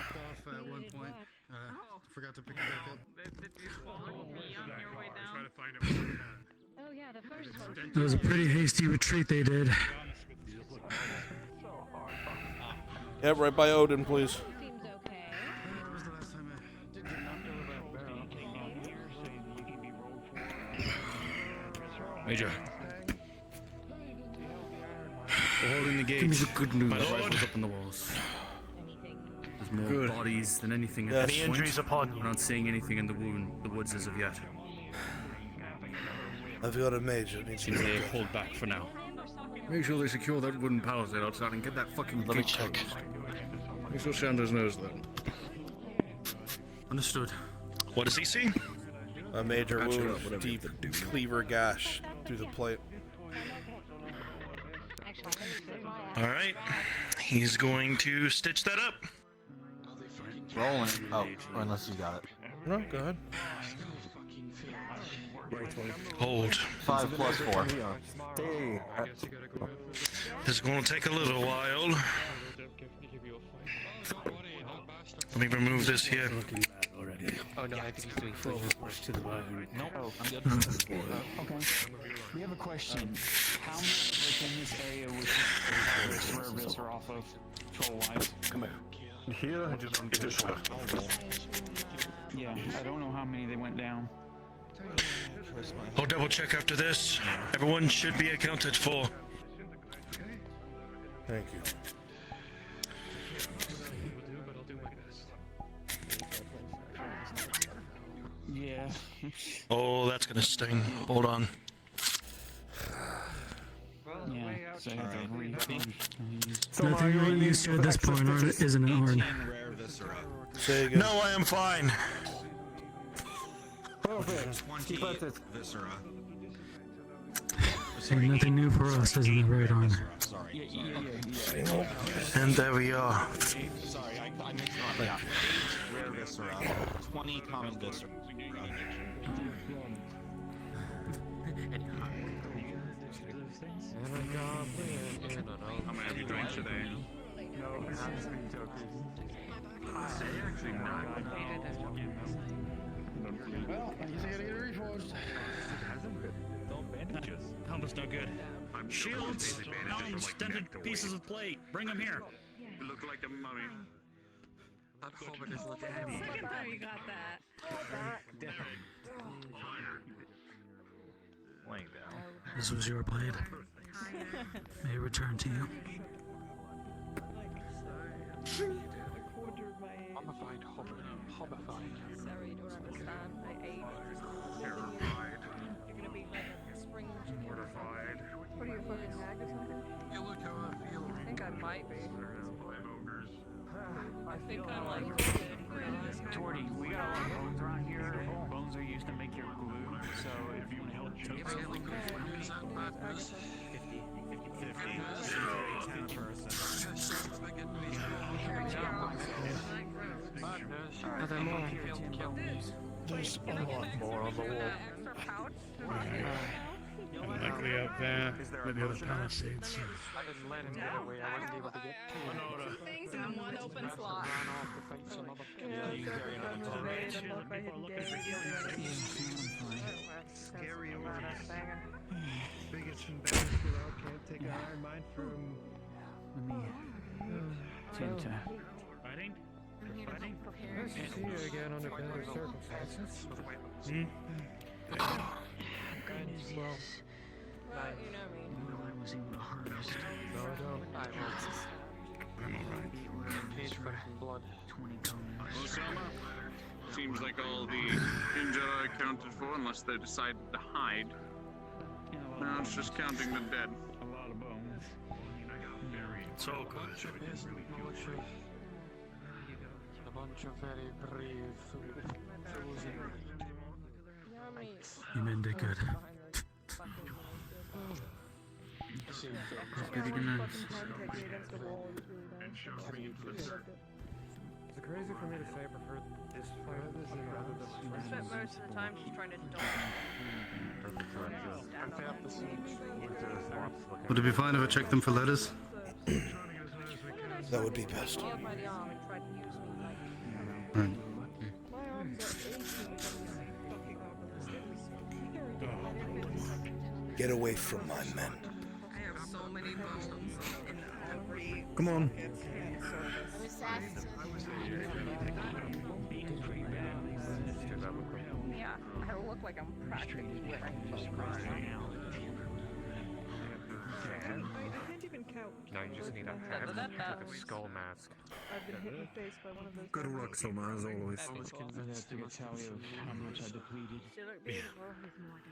Forgot to pick it back up. It was a pretty hasty retreat they did. Yep, right by Odin, please. Major. We're holding the gates. Give me the good news. My rifle's up on the walls. There's more Good. bodies than anything at Yes. this Any point. injuries upon you? We're not seeing anything in the woods as of yet. I've got a major. Needs to Seems be they looked at. hold back for now. Make sure they secure that wooden palisade outside and get that fucking Let me gate check. closed. Make sure Sanders knows that. Understood. What does he see? A major Patch it up, wound, whatever deep you have to do. cleaver gash through the plate. Alright. He's going to stitch that up. Rolling. Oh, or unless you got it. No, go ahead. Hold. 5 plus 4. This is going to take a little while. Let me remove this here. Oh no, I think he's doing 4 to the right. Nope. Oh, I'm good. Okay. We have a question. How many within this area was this are off of troll-wise? Come here. Here, just get this one. Yeah, I don't know how many they went down. I'll double check after this. Everyone should be accounted for. Thank you. Yeah. Oh, that's gonna sting. Hold on. Yeah. So Nothing you're used to at this point, isn't it, Horn? Say again. No, I am fine. Viscera. So nothing new for us, isn't it, right, Horn? And there we are. Sorry, I mixed it up. Yeah. 8 rare viscera. 20 common viscera. How many have you drank today? Well, I guess I gotta get it reforged. Helmet's no good. Shields, helms, dented pieces of plate. Bring them here. You look like a mummy. That helmet is like heavy. Second time you got that. Laying down. This was your blade. May it return to you. Mummified hobbified. Sorry, you don't understand. I ate. Terrified. You're gonna be like a spring chicken. Mortified. What are you, fucking hag or something? You look how I feel. I think I might be. Ogres. I think I'm like Torty, we got a lot of bones around here. Bones are used to make your glue, so if you want to help toast it, Are there more? There's a lot more on the wall. Likely out there, with the other palisades. I didn't let him get away. I wasn't able to get to him. two things in one open slot. Ran off to fight some other Yeah, you carry another Scary orders. Bigots and bastards below can't take an iron mind from. let me tend to. Fighting? Fighting? Nice to see you again under better circumstances. Well, you know me. I was able to harvest. No, I don't. I will. Paid for blood. 20 cones. Osama? Seems like all the injured are accounted for unless they decided to hide. Now it's just counting the dead. A lot of bones. It's all good. A bunch of very brave You men did good. It's crazy for me to say I prefer this fight rather than I spent most of the time just trying to Would it be fine if I checked them for letters? That would be best. Right. Get away from my men. I have so many bones in every. Come on. Yeah, I look like I'm practically wearing been cowed. No, you just need a hand with a skull mask. I've been hit in the face by one of those. Good luck, Soma, as always. I was convinced to get tally of how much I depleted.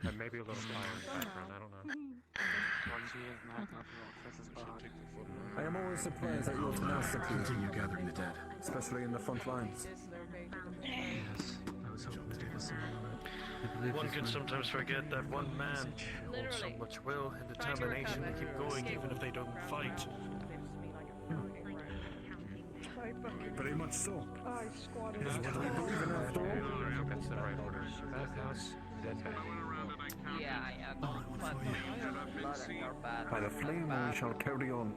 And maybe a little fire in the background, I don't know. I am always surprised at your tenacity. Continue gathering the dead, especially in the front lines. Yes, I was hoping to get some. One can sometimes forget that one man holds so much will and determination to keep going even if they don't fight. Very much so. I squatted. Is what we believe in after all. That's the right order. That house, dead man. By the flame we shall carry on.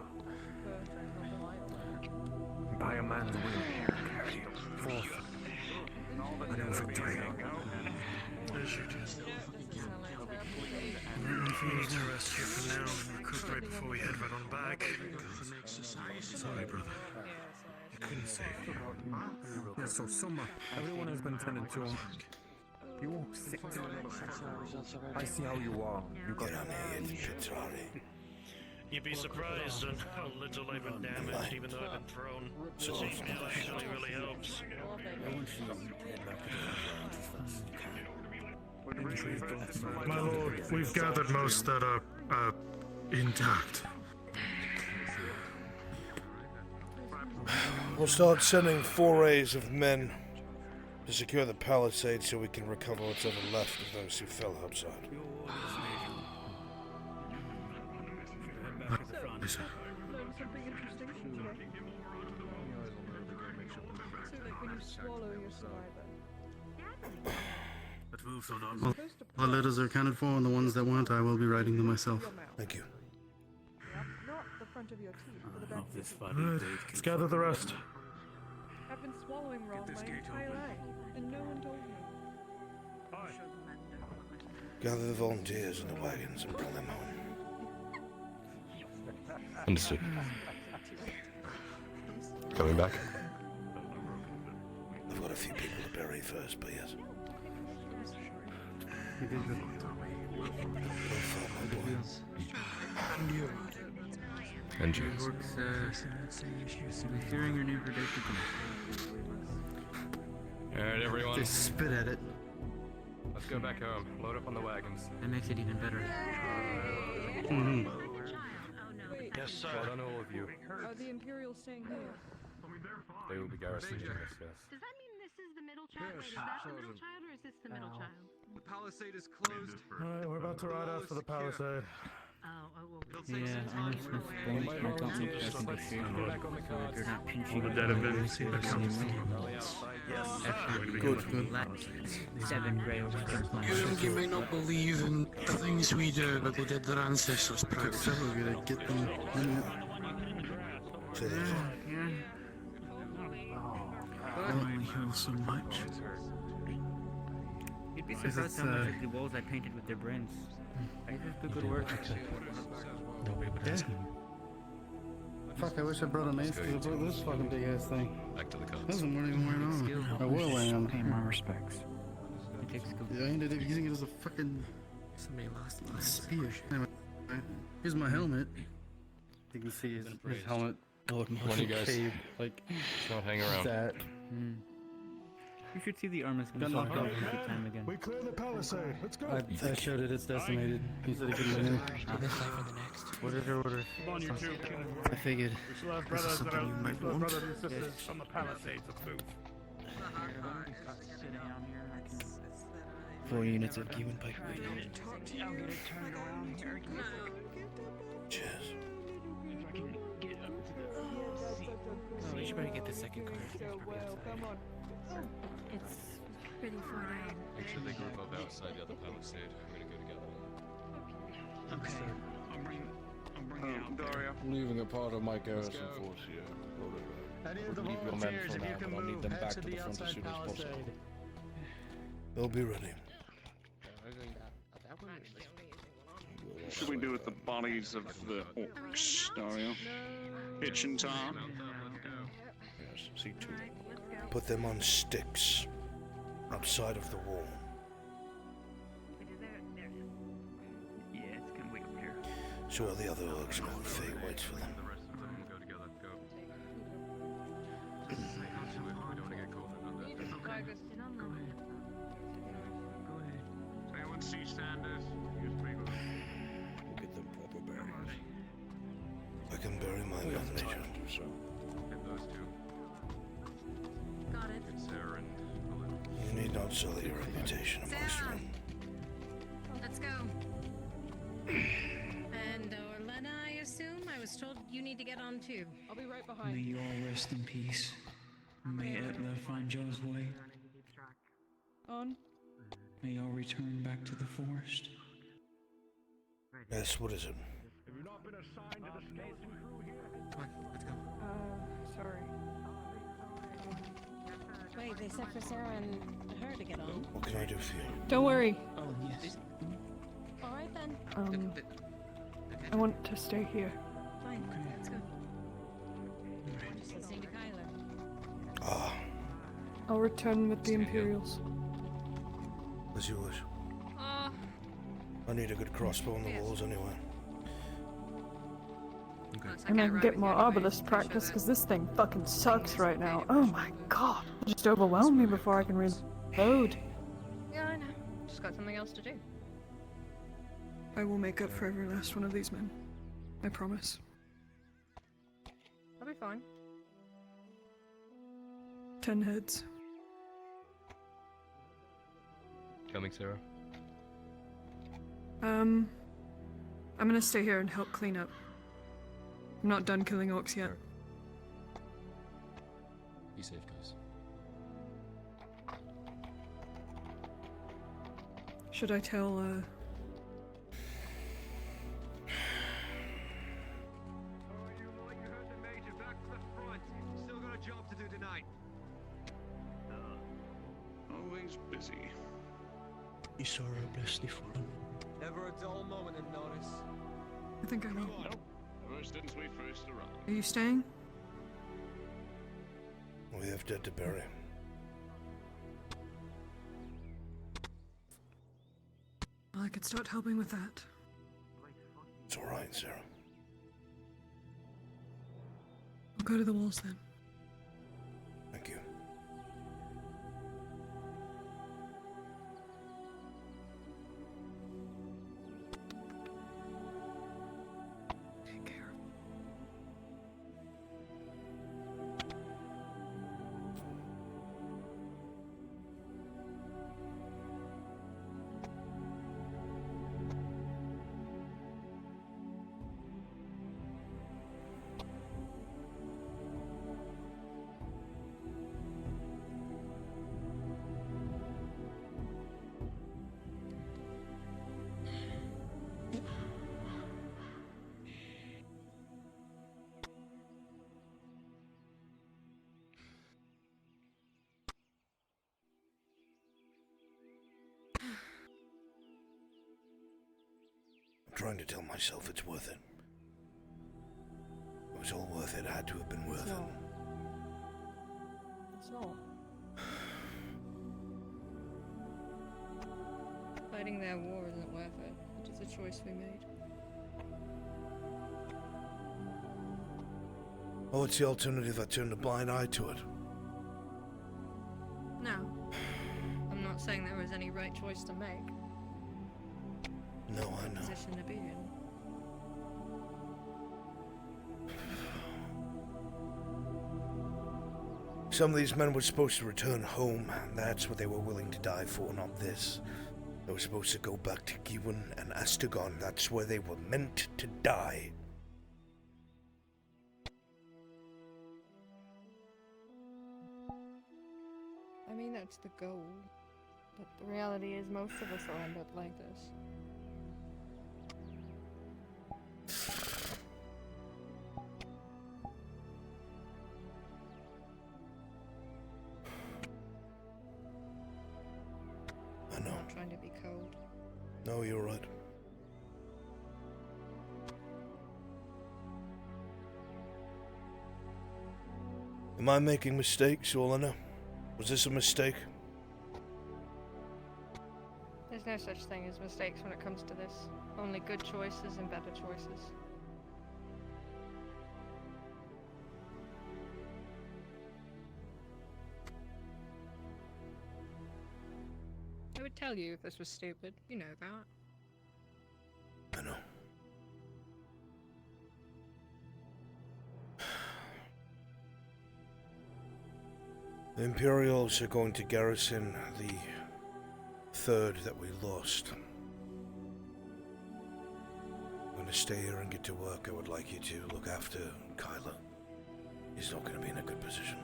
By a man's will, carry forth. Until victory. We need to rest here for now and recuperate before we head right on back. Sorry, brother. I couldn't save you. Yes, so Soma, everyone has been tended to. You won't sit. I see how you are. You got an You'd be surprised on how little I've been damaged, even though I've been thrown. The cheap meal actually really helps. My lord, we've gathered most that are intact. We'll start sending forays of men to secure the palisade so we can recover what's ever left of those who fell outside. Learned something interesting today. So like when you swallow your saliva. But moves or not. All letters are accounted for, and the ones that weren't, I will be writing them myself. Thank you. Not the front of your teeth, but the back. Right, let's gather the rest. I've been swallowing wrong my entire life, and no one told me. Gather the volunteers in the wagons and bring them home. Understood. Coming back? I've got a few people to bury first, but yes. And you. Hearing your new predicted. Alright, everyone. Just spit at it. Let's go back home. Load up on the wagons. That makes it even better. Mm-hmm. Yes, sir. Well done, all of you. Are the Imperials staying here? They will be garrisoning this, yes. Does that mean this is the middle child? Like, is that the middle child or is this the middle child? The palisade is closed. Alright, we're about to ride out for the palisade. Yeah, I know Smith's bonus might not be present this year. They're not pinching The dead have been accounted for. Actually, Good. 7 grails You may not believe in the things we do, but they did their ancestors proud. We're gonna get them. I only heal so much. You'd be surprised how much of the walls I painted with their brains. I just do good work. Nobody would ask me. Fuck, I wish I brought a mace because I brought this fucking big ass thing. Back to the cards. Those weren't even wearing on. I will wear them. Pay my respects. It takes skill. Yeah, I ended up using it as a fucking spear. Anyway, here's my helmet. You can see his helmet. Come on, you guys. Like, Let's not hang around. that. You should see the armor's gonna knock out a good time again. We clear the palisade. Let's go. I showed it. It's decimated. He said he couldn't win. What is your order? I figured. We still have brothers that are brothers and sisters from the palisades of Booth. 4 units of human pipe. Cheers. Oh, we should probably get the second card. It's pretty far down. Make sure they group up outside the other palisade. We're gonna go together. Dario. I'm leaving a part of my garrison force here. Any of the Leave your men volunteers, for if now, you but can I'll need move, them head back to to the the front as outside soon as possible. palisade. They'll be ready. What should we do with the bodies of the orcs, Dario? Pitch and tar? Yes, see to it. Put them on sticks outside of the wall. Yeah, it's gonna wait up here. So all the other orcs know fate waits for them. The rest of them will go together. Go. We don't want to get caught in that. Does anyone see Sanders? He was pretty good. We'll get them proper burials. I can bury my men later. Get those two. Got it. Get Sarah and You need not sully your reputation amongst them. Let's go. And Orlena, I assume? I was told you need to get on too. I'll be right May behind. you all rest in peace. May Etla find Joe's way. On. May y'all return back to the forest. Yes, what is it? Have you not been assigned to the skeleton crew here? Come on, let's go. Sorry. Wait, they said for Sarah and her to get on. What can I do for you? Don't worry. Oh, yes. Alright then. I want to stay here. Fine, let's go. Let's see to Kyler. Ah, I'll return with the Imperials. as you wish. I need a good crossbow on the walls anyway. And I can get more Arbalest practice because this thing fucking sucks right now. Oh my god. It just overwhelmed me before I can reload. Yeah, I know. Just got something else to do. I will make up for every last one of these men. I promise. I'll be fine. 10 heads. Coming, Sarah. I'm gonna stay here and help clean up. I'm not done killing orcs yet. Be safe, guys. Should I tell, All right, you lot, you heard the Major. Back to the front. Still got a job to do tonight. Always busy. You saw her blissfully fallen. Never a dull moment in notice. I think I will. Nope. First in, sweet first around. Are you staying? We have dead to bury. Well, I could start helping with that. It's alright, Sarah. I'll go to the walls then. Thank you. Take care. I'm trying to tell myself it's worth it. It was all worth it. It had to have been worth it. It's not. Fighting their war isn't worth it. It is a choice we made. Oh, it's the alternative. I turned a blind eye to it. No. I'm not saying there was any right choice to make. No, I know. Position to be in. Some of these men were supposed to return home, and that's what they were willing to die for, not this. They were supposed to go back to Giwan and Astagon. That's where they were meant to die. I mean, that's the goal. But the reality is most of us will end up like this. I know. I'm not trying to be cold. No, you're right. Am I making mistakes, Orlena? Was this a mistake? There's no such thing as mistakes when it comes to this. Only good choices and better choices. I would tell you if this was stupid. You know that. I know. The Imperials are going to garrison the third that we lost. I'm going to stay here and get to work. I would like you to look after Kyler. He's not going to be in a good position.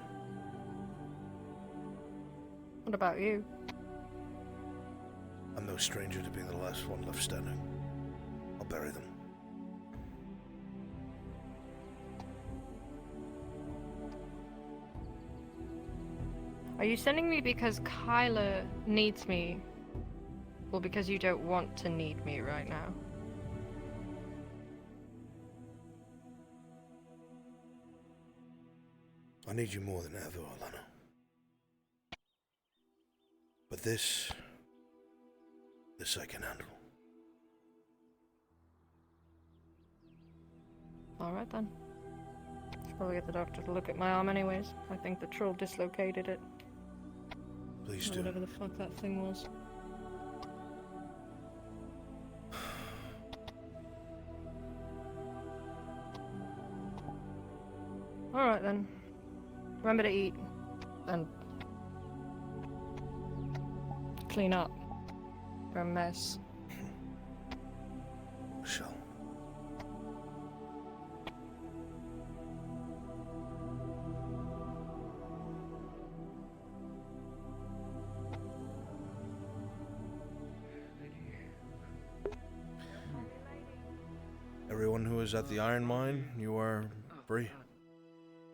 What about you? I'm no stranger to being the last one left standing. I'll bury them. Are you sending me because Kyler needs me? Or because you don't want to need me right now? I need you more than ever, Alana. But this I can handle. Alright then. Should probably get the doctor to look at my arm anyways. I think the troll dislocated it. Please or do. whatever the fuck that thing was. Alright then. Remember to eat. And clean up. You're a mess. Shall. Everyone who is at the iron mine, you are free.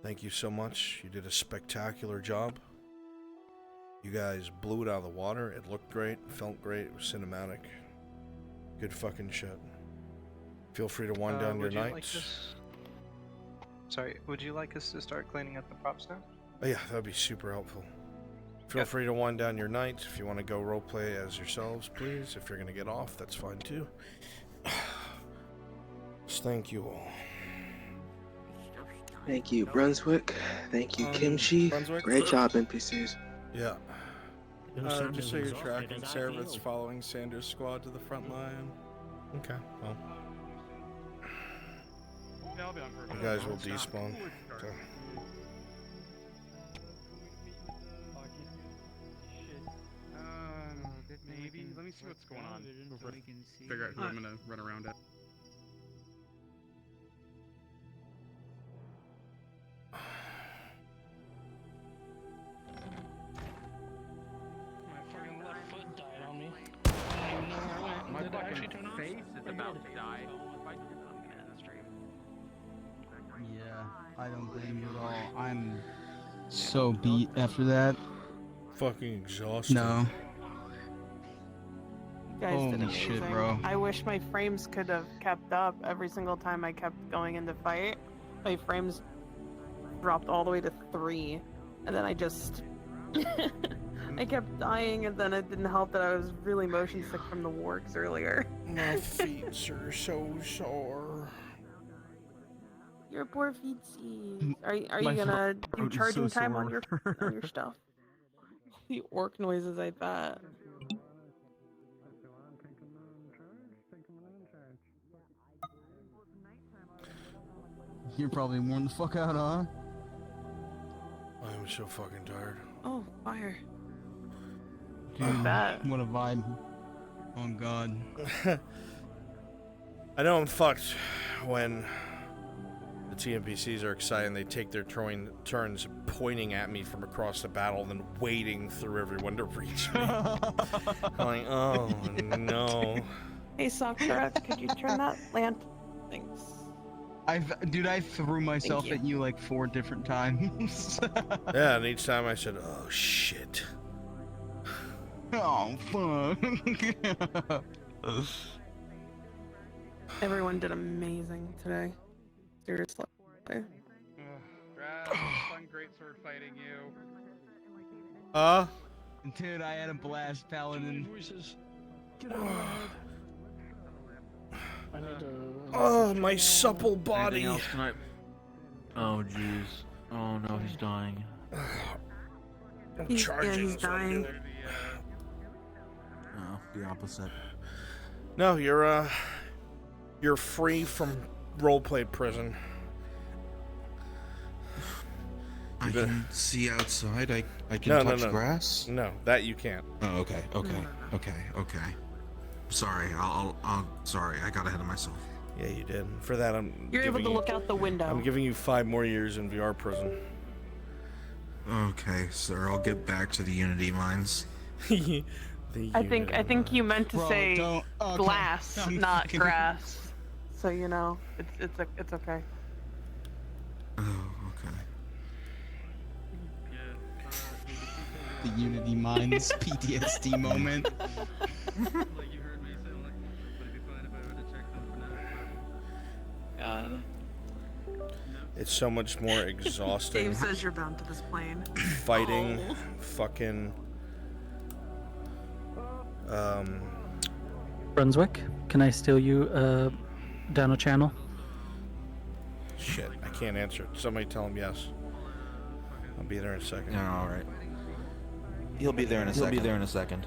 Thank you so much. You did a spectacular job. You guys blew it out of the water. It looked great, felt great, it was cinematic. Good fucking shit. Feel free to wind down your nights. Sorry, would you like us to start cleaning up the props now? Oh, yeah, that'd be super helpful. Feel free to wind down your night. If you want to go roleplay as yourselves, please. If you're going to get off, that's fine too. Just thank you all. Thank you, Brunswick. Thank you, Kimchi. Brunswick? Great job, NPCs. Yeah. Just so you're tracking, Cerebr's following Sanders' squad to the front line. Okay, well. Yeah, I'll be on for You guys will despawn. So. Maybe. Let me see what's going on. Figure out who I'm gonna run around at. My fucking left foot died on me. I don't even know where it went. My Did it actually fucking turn off? face is about to die. Yeah, I don't blame you at all. I'm so beat after that. Fucking exhausted. No. You guys did Holy amazing. shit, bro. I wish my frames could have kept up every single time I kept going into fight. My frames dropped all the way to 3, and then I just I kept dying, and then it didn't help that I was really motion sick from the wargs earlier. My feet are so sore. Your poor feetsies. Are you My gonna do throat is charging so time on your sore. stuff? The orc noises, I bet. You're probably worn the fuck out, huh? I am so fucking tired. Oh, fire. Dude, bet. what a vibe. Oh god. I know I'm fucked when the TNPCs are excited and they take their turns pointing at me from across the battle and then wading through everyone to reach me. I'm like, oh no. Hey, Sakura, could you turn that lamp? Thanks. Dude, I threw myself at you like 4 different times. Yeah, and each time I said, oh shit. Oh, fuck. Everyone did amazing today. Seriously. Brad, fun greatsword fighting you. Dude, I had a blast, Paladin. Get out. Oh, my supple body. Anything else tonight? Oh, jeez. Oh no, he's dying. I'm He's charging. dying. No, the opposite. No, you're free from roleplay prison. I can see outside. I can touch grass. No, that you can't. Oh, okay. Sorry, sorry. I got ahead of myself. Yeah, you did. For that, You're able to look out the window. I'm giving you 5 more years in VR prison. Okay, sir. I'll get back to the Unity mines. I think you meant to say glass, not grass. So you know, it's okay. Oh, okay. The Unity Minds PTSD moment. It's so much more exhausting. Dave says you're bound to this plane. Fighting, fucking. Brunswick, can I steal you down a channel? Shit, I can't answer it. Somebody tell him yes. I'll be there in a second. Yeah, all right. He'll be there in a second.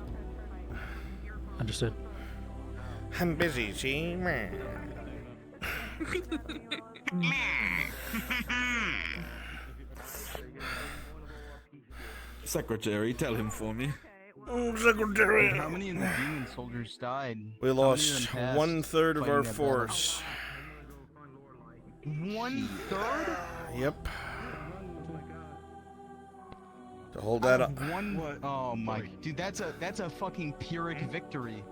Understood. I'm busy, see? Secretary, tell him for me. Secretary. How many of the demon soldiers died? We lost 1/3 of our force. 1/3? Yep. To hold that up. Oh my, dude, that's a fucking Pyrrhic victory.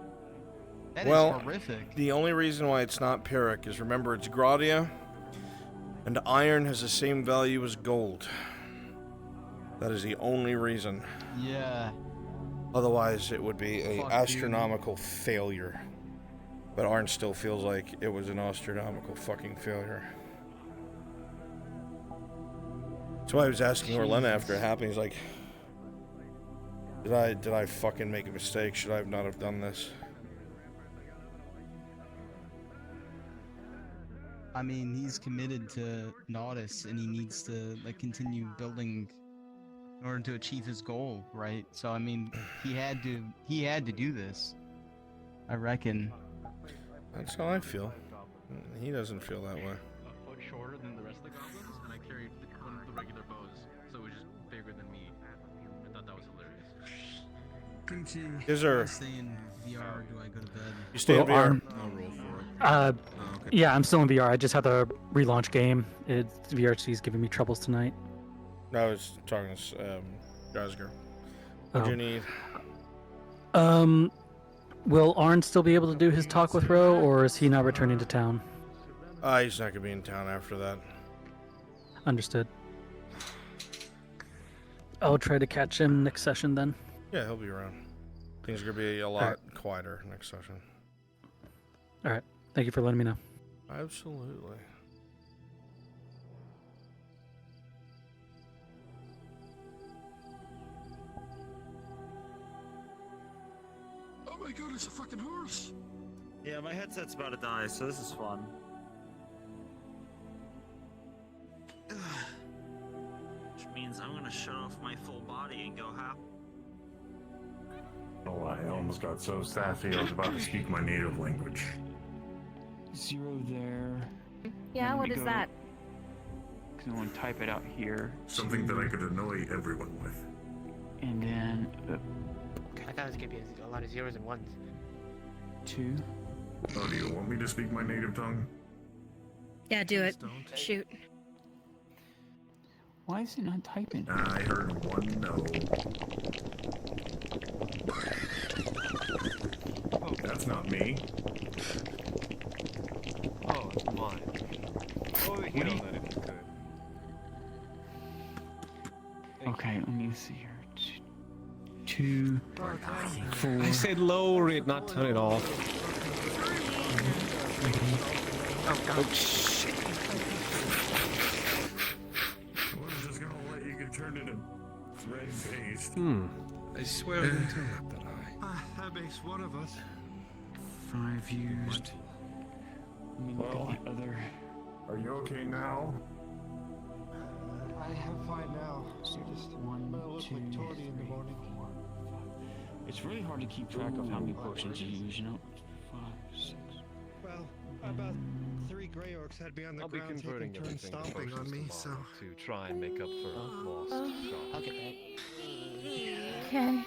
That is Well, horrific. the only reason why it's not Pyrrhic is, remember, it's Gradia, and iron has the same value as gold. That is the only reason. Yeah. Otherwise, it would be a Fuck, astronomical failure. But Arn still feels like it was an astronomical fucking failure. That's why I was asking Orlena after it happened. He's like, did I fucking make a mistake? Should I not have done this? I mean, he's committed to Naudus, and he needs to like continue building in order to achieve his goal, right? So I mean, he had to do this. I reckon. That's how I feel. He doesn't feel that way. A foot shorter than the rest of the goblins, and I carried one of the regular bows, so it was just bigger than me. I thought that was hilarious. Couldn't you? Is there? Stay in VR or do I go to bed? You stay in VR? I'll roll for it. Okay. Yeah, I'm still in VR. I just had the relaunch game. VRC's giving me troubles tonight. No, I was talking to Gosger. What do you need? Will Arn still be able to do his talk with Ro, or is he not returning to town? He's not gonna be in town after that. Understood. I'll try to catch him next session then. Yeah, he'll be around. Things are gonna be a lot quieter next session. All right. Thank you for letting me know. Absolutely. Oh my god, it's a fucking horse! Yeah, my headset's about to die, so this is fun. Which means I'm gonna shut off my full body and go half. Oh, I almost got so sassy I was about to speak my native language. 0 there. Yeah, what is that? Because I want to type it out here. Something that I could annoy everyone with. And then I thought it was gonna be a lot of zeros and ones. 2. Oh, do you want me to speak my native tongue? Yeah, do it. Shoot. Why is it not typing? I heard 1 no. Oh, that's not me. Oh, it's mine. Oh, you know that if you could. Okay, let me see here. 2, 4. I said lower it, not turn it off. Oh shit. I was just gonna let you get turned into red paste. I swear I didn't tell that I. That makes one of us. 5 used. Let me look at the other. Are you okay now? I am fine now. So just 1, 2, 3, 4, 5. It's really hard to keep track of how many potions you use, you know? 5, 6. Well, about 3 Grey Orcs had me on the I'll be ground converting taking turns everything to stomping on me, potions so... tomorrow to try and make up for lost shots. I'll get that. Okay.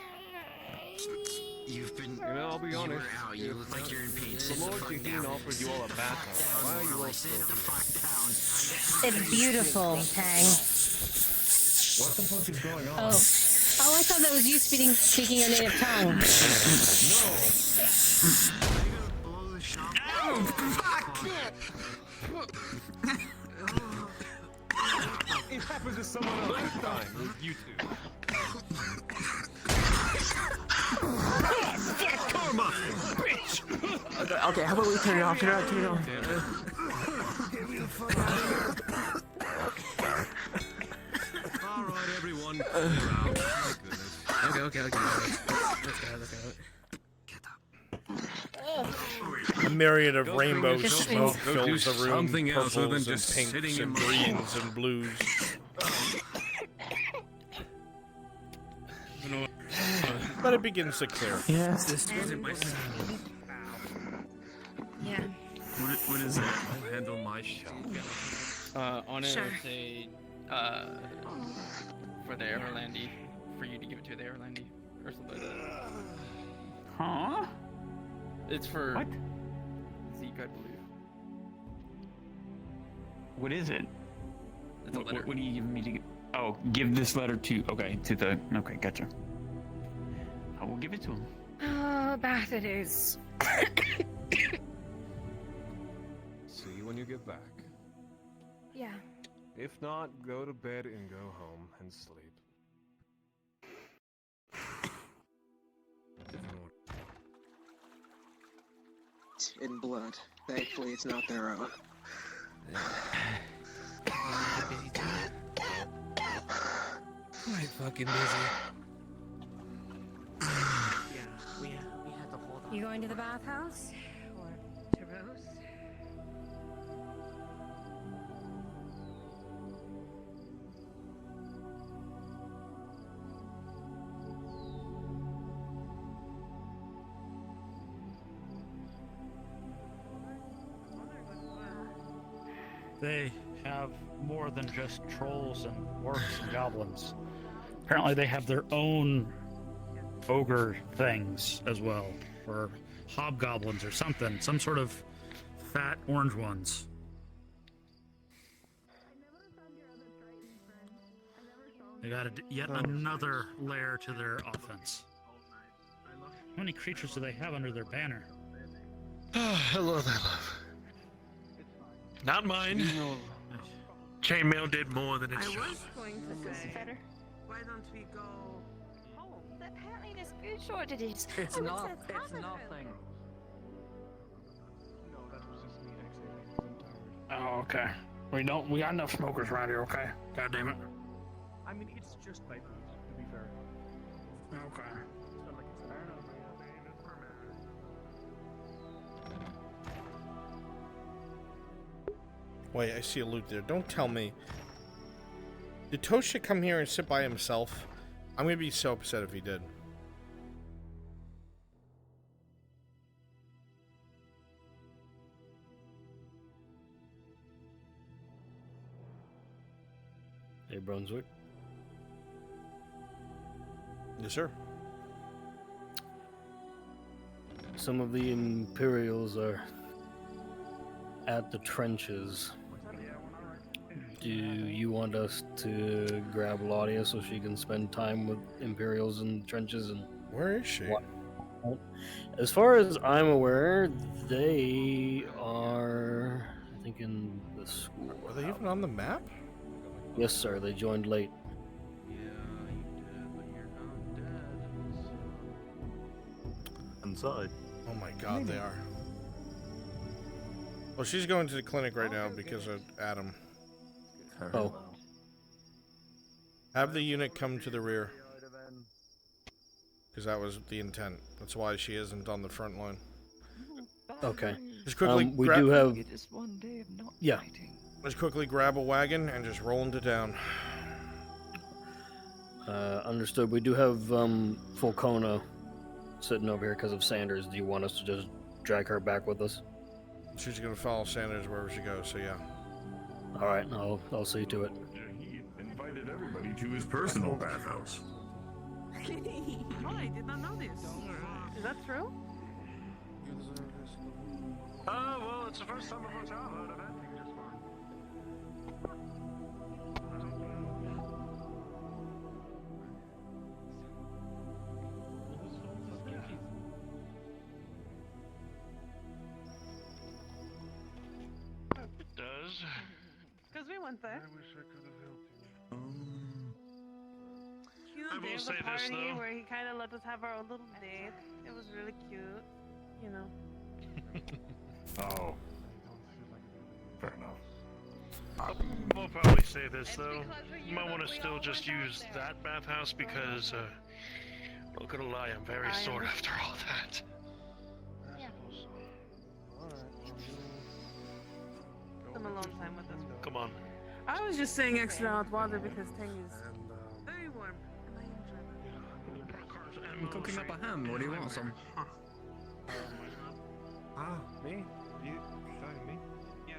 You've been... I'll be honest. out. You look like you're in pain. The Lord Jaheen offered you all a bath. Why are you all still here? It's beautiful, Tang. What the fuck is going on? Oh, I thought that was you speaking your native tongue. Oh, fuck! It happened to someone else this time. It was you two. Karma! Bitch! Okay, how about we turn it off? Turn it off. Get me the fuck out of here! Alright, everyone. Clear out. My goodness. Okay. Let's go. A myriad of Go rainbow through smoke go fills do the room. something else other than Purples just and sitting pinks in and my greens and blues. But it begins to clear. Yes, this isn't my Yeah. What is it? I'll handle my shop. On Sure. for the Airlandy, for you to give it to the Airlandy, or something like that. Huh? It's for What? Zeke, I believe. What is it? It's a letter. What are you giving me to get? Oh, give this letter to, okay, okay, gotcha. I will give it to him. Oh, bath it is. See you when you get back. Yeah. If not, go to bed and go home and sleep. In blood. Thankfully, it's not their own. Quite fucking busy. We had to hold on. You going to the bathhouse? Or to Rose? They have more than just trolls and orcs and goblins. Apparently they have their own ogre things as well, or hobgoblins or something, some sort of fat orange ones. They got yet another layer to their offense. How many creatures do they have under their banner? Hello there, love. Not mine. Chainmail did more than its I job. was going to say, why don't we go home? Apparently there's food shortages. It's Oh, not. says It's Harvard nothing. No, that was just me exhaling. I'm tired. Oh, okay. We got enough smokers around here, okay? God damn it. I mean, it's just pipe beans, to be fair. Okay. It's not like it's fair enough. Wait, I see a loot there. Don't tell me. Did Tosha come here and sit by himself? I'm gonna be so upset if he did. Hey, Brunswick. Yes, sir. Some of the Imperials are at the trenches. Do you want us to grab Laudia so she can spend time with Imperials in the trenches? And where is she? As far as I'm aware, they are, I think, in the school. Are they even on the map? Yes, sir. They joined late. Inside. Oh my god, they are. Well, she's going to the clinic right now because of Adam. Oh. Have the unit come to the rear. Because that was the intent. That's why she isn't on the front line. Okay. Just quickly we do have. It is one day of not Yeah. fighting. Let's quickly grab a wagon and just roll into town. Understood. We do have Fulcona sitting over here because of Sanders. Do you want us to just drag her back with us? She's gonna follow Sanders wherever she goes, so yeah. All right, I'll see to it. He invited everybody to his personal bathhouse. Oh, I did not know this. Is that true? Well, it's the first time I've heard of it. It does. Because we went there. I wish I could have helped you. You know, I will there's say a this, party though. where he kind of let us have our own little date. It was really cute. You know. Oh. Fair enough. We'll probably say this though. You might want to still just use that bathhouse because, not gonna lie, I'm very sore after all that. Some alone time with us. Come on. I was just saying extra hot water because Tang is very warm. And I enjoy it. I'm cooking up a ham. What do you want, some? Me? You showing me? Yeah,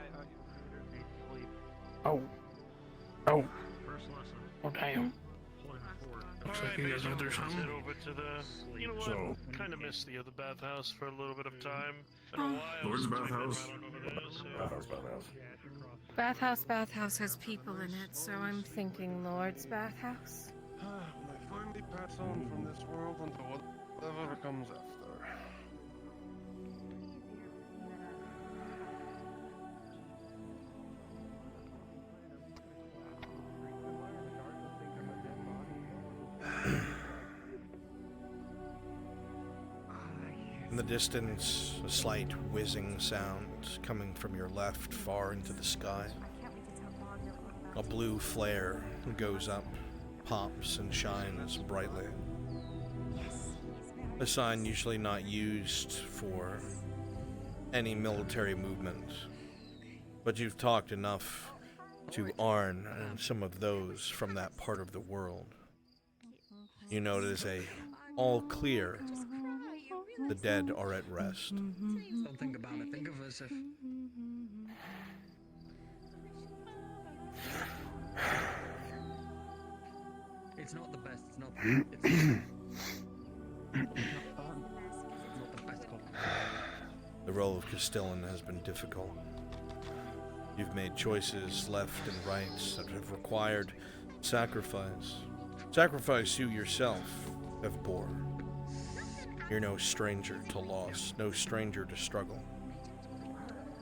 Oh. Oh. First lesson. Oh, damn. Looks like you guys went through something. Head over to the. You know what? So- Kind of missed the other bathhouse for a little bit of time. Been a while. Lord's since we've been bathhouse. around over there, so- Bathhouse has people in it, so I'm thinking Lord's bathhouse. When I finally pass on from this world into whatever comes after. In the distance, a slight whizzing sound coming from your left far into the sky. A blue flare goes up, pops and shines brightly. A sign usually not used for any military movement, but you've talked enough to Arn and some of those from that part of the world. You know it is a all clear. The dead are at rest. Don't think about it. Think of us if. It's not the best. It's not. It's not fun. It's not the best call. The role of Castellan has been difficult. You've made choices left and right that have required sacrifice. Sacrifice you yourself have bore. You're no stranger to loss, no stranger to struggle.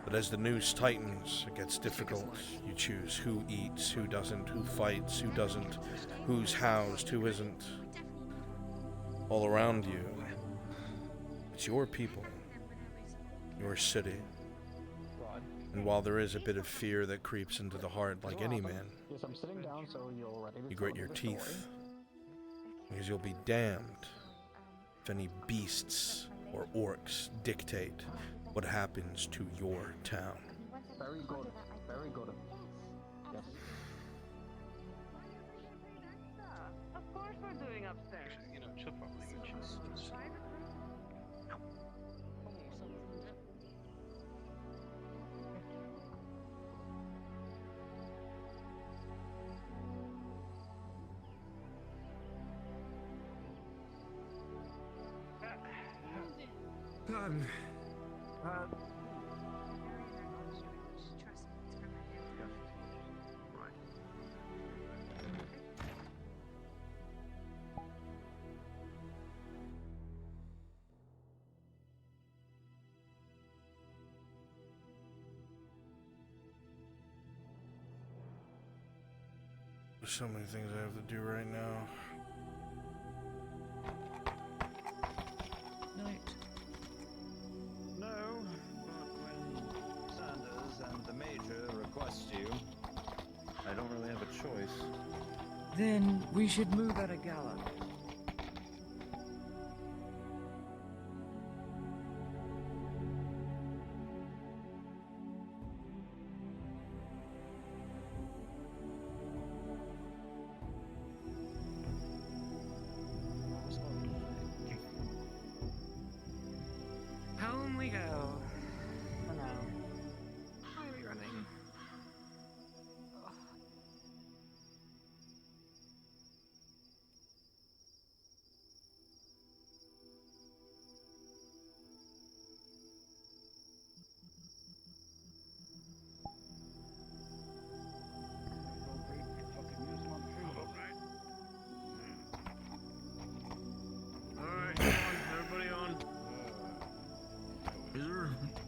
But as the noose tightens, it gets difficult. You choose who eats, who doesn't, who fights, who doesn't, who's housed, who isn't. All around you, it's your people, your city. And while there is a bit of fear that creeps into the heart like any man, Yes, I'm sitting down, so you're ready to you grit tell your me the story. teeth, because you'll be damned if any beasts or orcs dictate what happens to your town. Very good. Very good. Yes. Of course we're doing upstairs. You know, she'll probably get you. There's so many things I have to do right now. No, but when Sanders and the Major request you, I don't really have a choice. Then we should move at a gallop.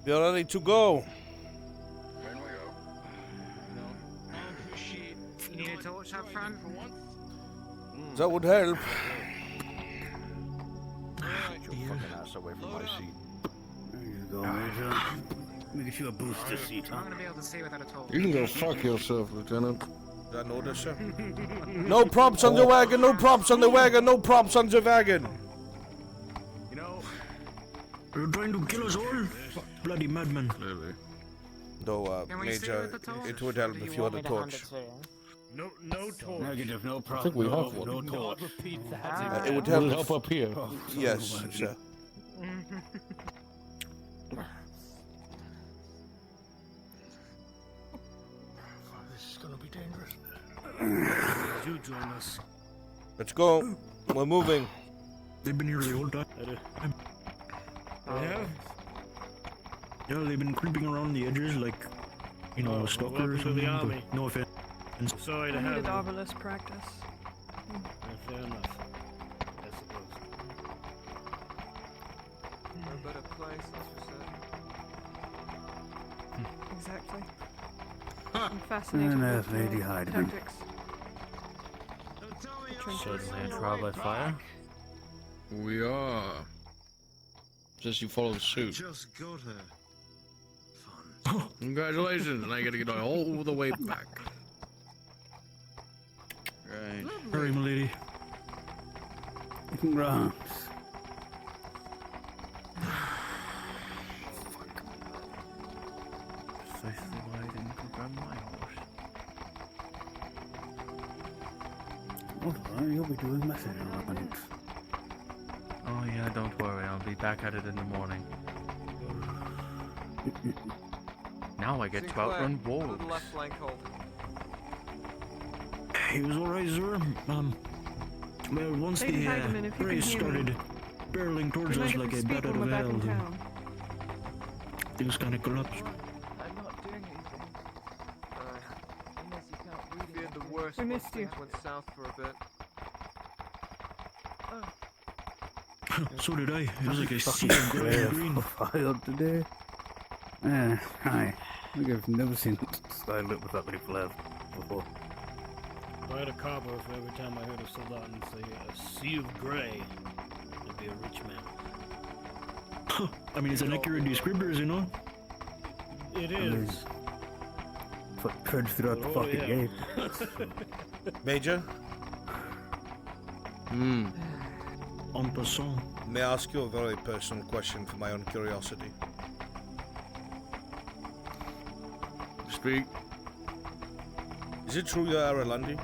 We are ready to go. You need a torch up front? That would help. Get your fucking ass away from my seat. There you go, Major. Let me get you a booster seat, huh? I'm gonna be able to see without a torch. You can go fuck yourself, Lieutenant. Did I know this, sir? No props on the wagon, no props on the wagon, no props on the wagon. You know, you're trying to kill us all? Bloody madman. Clearly. Though, Major, it would help if you had a torch. No torch. Negative, no I problem. think we have one. No torch. Repeat It would help. Will it help up here? Oh, Yes, sir. This is gonna be dangerous. You join us. Let's go. We're moving. They've been here the whole time. Yeah? Yeah, they've been creeping around the edges like, you know, a stalker or welcome to something. the army. No offense. Sorry to I have needed you. obelisk practice. Fair enough. I suppose. A better place, as you said. Exactly. I'm fascinated And with Lady the Hydeman. tactics. Certainly a trial by fire. We are. Just you follow suit. Just got her. Congratulations, and I gotta get all the way back. Right. Hurry, milady. Congrats. Precisely why I didn't program my horse. Hold on, you'll be doing messenger runs. Oh yeah, don't worry, I'll be back at it in the morning. Now I get to Sinclair, outrun to the wolves. left flank hold. He was alright, sir. Well, once Lady the Hydeman, if you prey can hear me. started barreling towards You us might like have a to speak bat out when of we're back in hell, town. things kind of collapsed. I'm not doing anything. Unless you can't read it. Feared the worst We when missed you. things went south for a bit. So did I. It was like a sea of gray and green. Fired today. Hi. I think I've never seen a sky lit with that many flares before. If I had a copper for every time I heard a soldat say a sea of grey, I'd be a rich man. I mean, it's an accurate descriptor, you know? It is. Foot treads throughout the Oh, fucking yeah. gate. Major, En passant. may I ask you a very personal question for my own curiosity? Speak. Is it true you're Aralandi?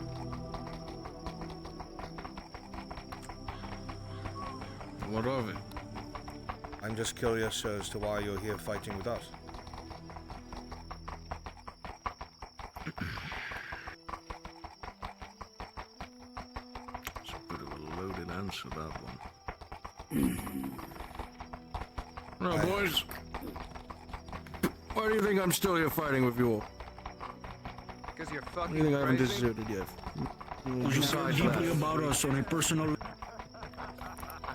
What of it? I'm just curious as to why you're here fighting with us. It's a bit of a loaded answer, that one. Now, boys. Why do you think I'm still here fighting with you all? Because you're Why do fucking you think I haven't crazy. deserted yet? You care deeply about us on a personal.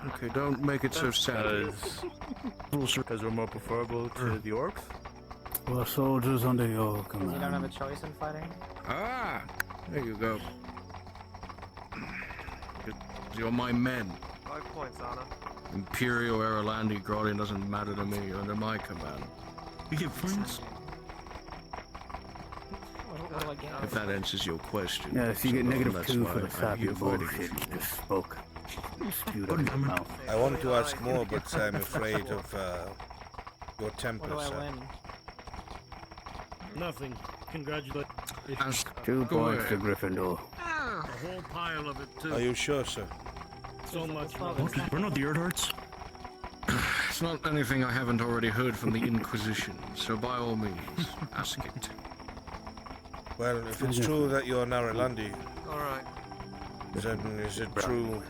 Okay, don't make it so sad. Because we're more preferable to the orcs? We're soldiers under your You don't have a command. choice in fighting? Ah, there you go. You're my men. 5 points, Anna. Imperial, Aralandi, Grodian doesn't matter to me. You're under my command. We get friends. What do I get? If that answers your question. Yes, you get that's -2 why for the I'm sappy here fighting bullshit with you just spoke. Spewed out of your mouth. I want to ask more, but I'm afraid of your temper, What do I sir. win? Nothing. Congratulations. Ask 2 points to Gryffindor. A whole pile of it, too. Are you sure, sir? So much. What? We're not the Earthhearts. It's not anything I haven't already heard from the Inquisition, so by all means, ask it. Well, if it's true that you're Naralandi, Alright. then is it true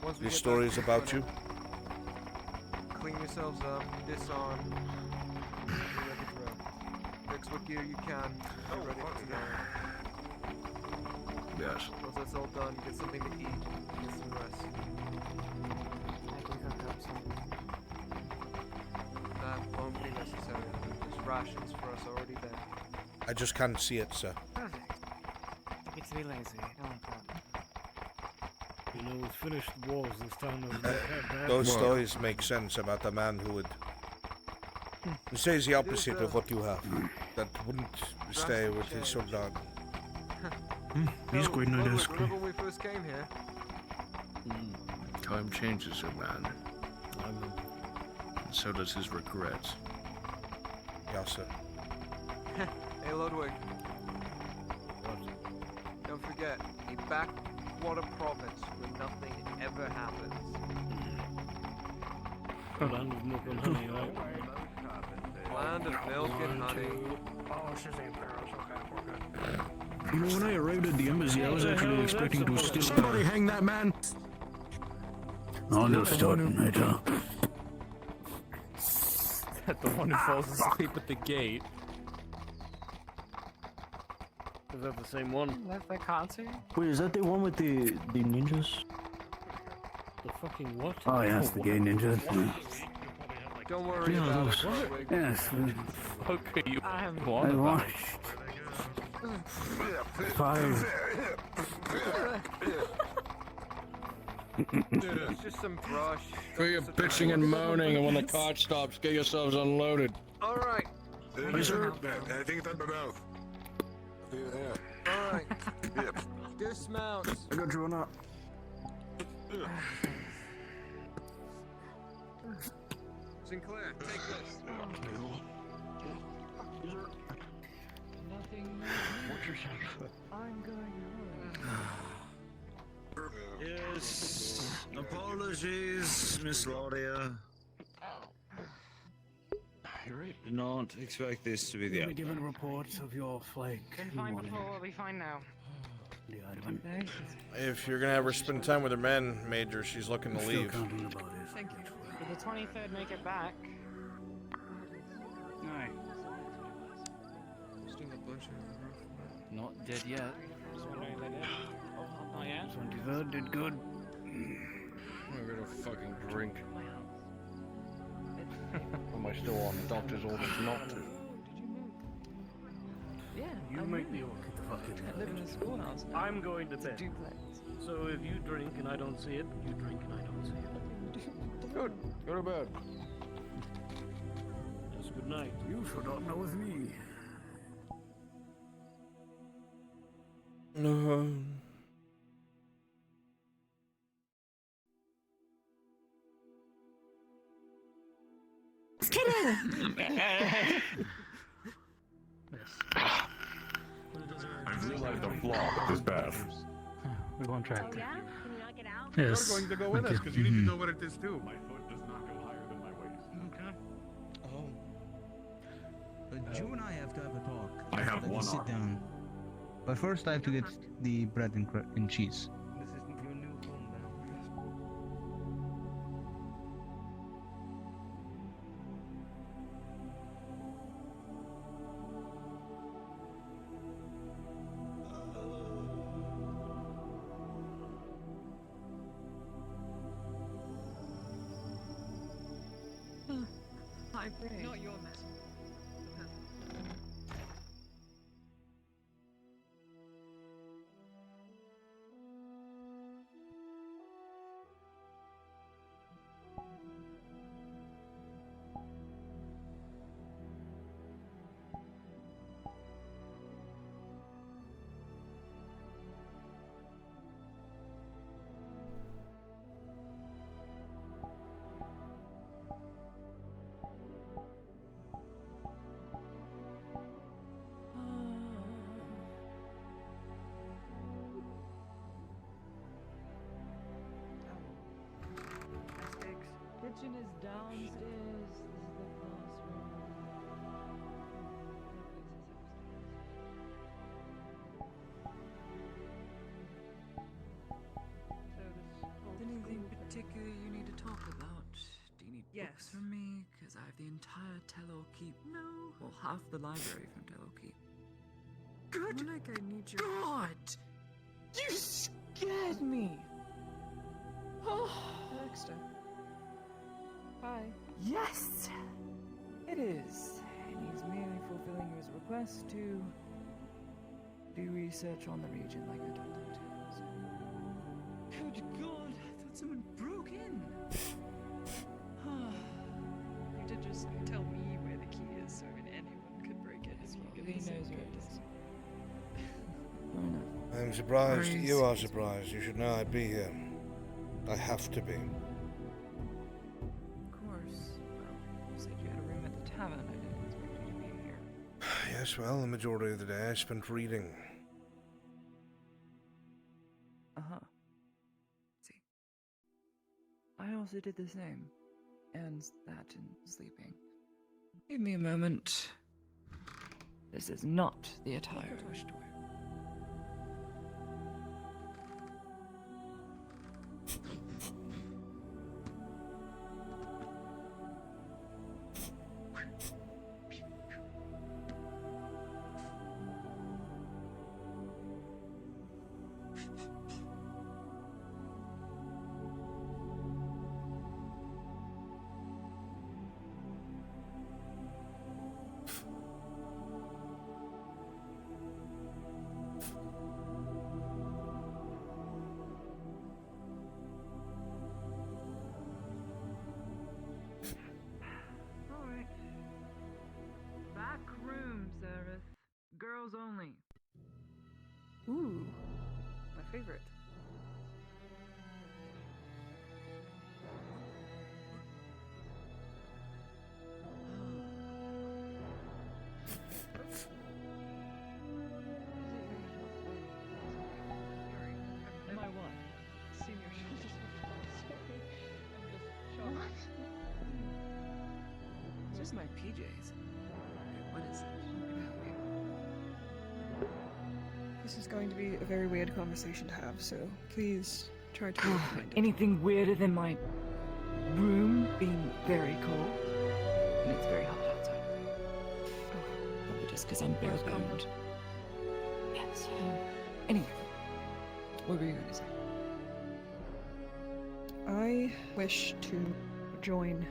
Once we these get stories back, about you? Clean yourselves up, disarm. Be ready to roll. Fix what gear you can. Get ready to go. Yes. Once that's all done, get something to eat. Get some rest. I can cook up some. That won't be necessary. rations for us already there. I just can't see it, sir. Perfect. I get to be lazy. I like that. You know, we've finished the walls. This town doesn't have that. Those stories make sense about the man who would... He says the opposite of what you have. That wouldn't stay with his soldat. He's quite nice. Remember when we first came here? Time changes a man. And so does his regret. Yes, sir. Hey, Ludwig. Don't forget, a backwater province where nothing ever happens. Land of milk and honey, right? Land of milk and honey. Oh, she's the Imperials. Okay, we're good. You know, when I arrived at the embassy, I was actually expecting to steal. Somebody hang that man! Understood, Major. The one who falls asleep at the gate. Is that the same one? That's the concert? Wait, is that the one with the ninjas? The fucking what? Oh, yes, the gay ninjas. Don't worry Yeah, about those- it, Ludwig. Yes. Okay, you I'm I watched 5. It's just some brush. For your bitching and moaning, and when the cart stops, get yourselves unloaded. Alright. Yes, sir. I think it's at my mouth. Alright. Dismount. I got drawn up. Sinclair, take this. Nothing. I'm going home. Yes. Apologies, Miss Laudia. Did not expect this to be the Give me given reports of your flight. Been fine before, we'll be fine now. If you're gonna have her spend time with her men, Major, she's looking to leave. Thank you. Did the 23rd make it back? Aye. Still a bunch of... Not dead yet. Just wondering if they did. Oh, yeah? 23rd did good. I'm gonna fucking drink. Am I still on doctor's orders not to? Yeah. You make me look at the fucking. I live in a schoolhouse now. I'm going to It's a bed. duplex. So if you drink and I don't see it, you drink and I don't see it. Good. Go to bed. Yes, good night. You should not know with me. No. I've realized a flaw with this bath. We won't track Oh, that. yeah? Can you knock it out? Yes. You're going to go with us because you need to know what it is too. My foot does not go higher than my waist. Okay. You and I have to have a talk. I have Let me one sit arm. down. But first, I have to get the bread and cheese. This isn't your new home now. Hi, Gray. Not your mess. Kitchen is downstairs. This is the classroom. Anything particular you need to talk about? Do you need books from me? Because I have the entire Tello Keep. No. Well, half the library from Tello Keep. Good. Like I need your God! You scared me. Oh, Dexter. Hi. Yes, it is. and he's merely fulfilling his request to do research on the region like I told him to. So. Good God! I thought someone broke in. You did just tell me where the key is, so I mean anyone could break it if you give He the same knows where it keys. is. Fair enough. I'm surprised Worries. you are surprised. You should know I'd be here. I have to be. Of course. Well, you said you had a room at the tavern. I didn't expect you to be here. Yes, well, the majority of the day I spent reading. Uh-huh. See. I also did the same. And that in sleeping. Give me a moment. This is not the attire I wish to wear. Alright. Back room, Zareth. Girls only. Ooh, my favorite. Am I what? Senior shoulders. Sorry, I'm just shocked. It's just my PJs. Okay, what is it? What can I help you? This is going to be a very weird conversation to have, so please try to be behind it. Anything weirder than my room being very cold? And it's very hot outside. Probably just because I'm bare-boned. Yes. Anyway, what were you going to say? I wish to join.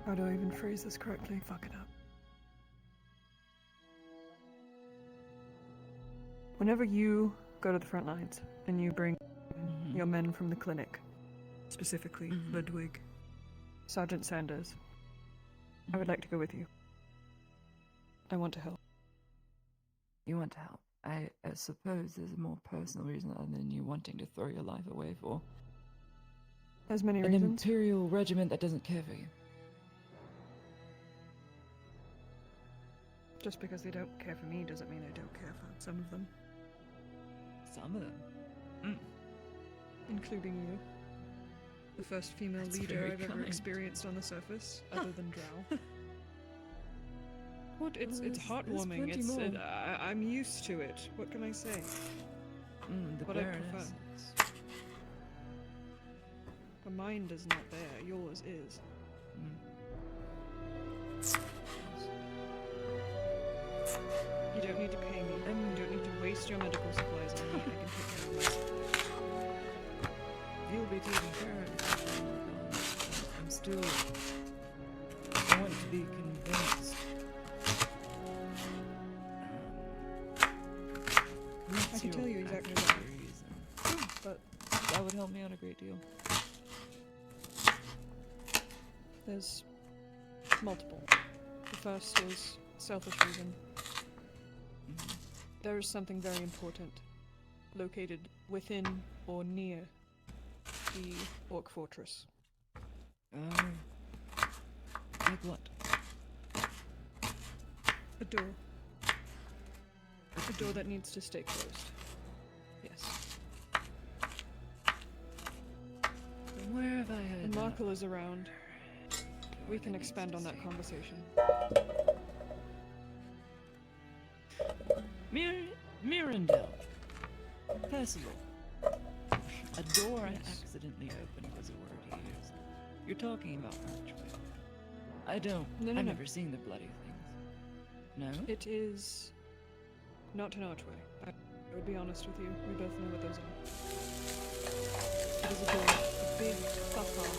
How do I even phrase this correctly? Fuck it up. Whenever you go to the front lines and you bring your men from the clinic, specifically Ludwig, Sergeant Sanders, I would like to go with you. I want to help. You want to help? I suppose there's a more personal reason other than you wanting to throw your life away for There's many an reasons. imperial regiment that doesn't care for you. Just because they don't care for me doesn't mean I don't care for some of them. Some of them? Including you. The first female That's leader very I've ever kind. experienced on the surface, other than Drow. What? It's There's heartwarming. plenty It's more. I'm used to it. What can I say? The What I Baroness. prefer. The mind is not there. Yours is. You don't need to pay me. You don't need to waste your medical supplies on me. I can take care of myself. You'll be taken care of. I'm still. I want to be convinced. I can tell you exactly why. But that would help me out a great deal. There's multiple. The first is selfish reason. There is something very important located within or near the Orc Fortress. Like what? A door. A door that needs to stay closed. Yes. Where have I heard And that? Markle is around. We can expand on that conversation. Mirandel. Percival. A door I accidentally opened was a word he used. You're talking about archway. I don't. No, I've no. never seen the bloody things. No? It is not an archway. I would be honest with you. We both know what those are. It is a door. A big fuck off.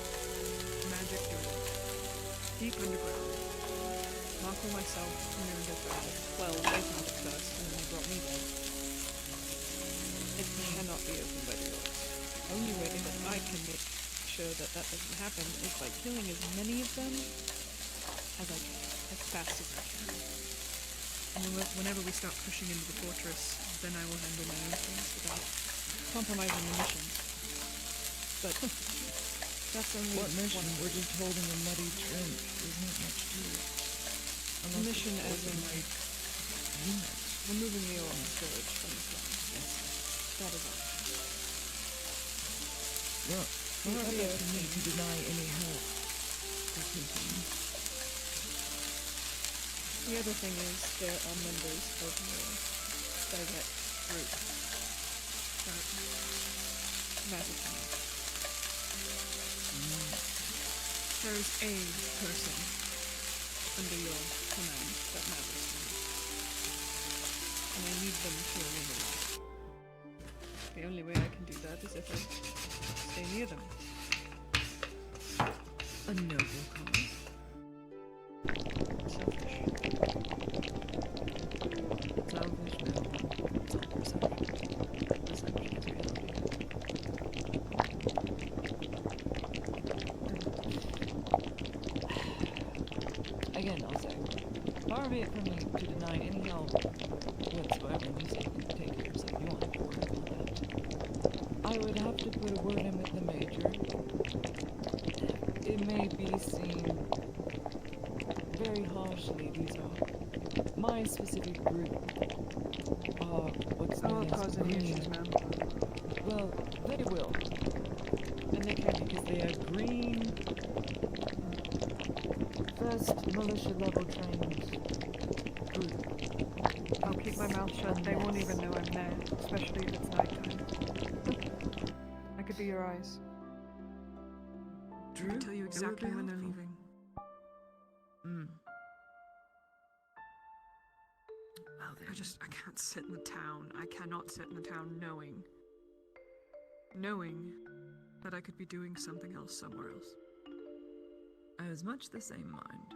magic journey. Deep underground. Marco myself nearly got bad. Well, they found it first, and then they brought me there. It cannot be opened by the orcs. Only way that I can make sure that that doesn't happen is by killing as many of them as I can, as fast as I can. And whenever we start pushing into the fortress, then I will handle my own things without compromising the mission. But that's only What mission? one. We're just holding a muddy trench. There's not much to it. The mission as in like units. removing the orc village from the front. Yes. That is all. Well, The far be other it from me to deny any help. The other thing is there are members of your direct group that matter to me. There is a person under your command that matters to me. And I need them to remain alive. The only way I can do that is if I stay near them. A noble cause. Selfish. Selfish, noble. Perception is reality. Again, I'll say, far be it from me to deny any help whatsoever, and you say you can take it yourself. You won't have to worry about that. I would have to put a word in with the major. It may be seen very harshly. These are my specific group. What's known as cause any green. issues, ma'am. Well, they will. And they can Because they are green. First militia level trained group. I'll keep my mouth shut. They won't even know I'm there, especially if it's nighttime. I could be your eyes. Drew, I can tell you exactly when they're leaving. Well, then. I can't sit in the town. I cannot sit in the town knowing that I could be doing something else somewhere else. I was much the same mind.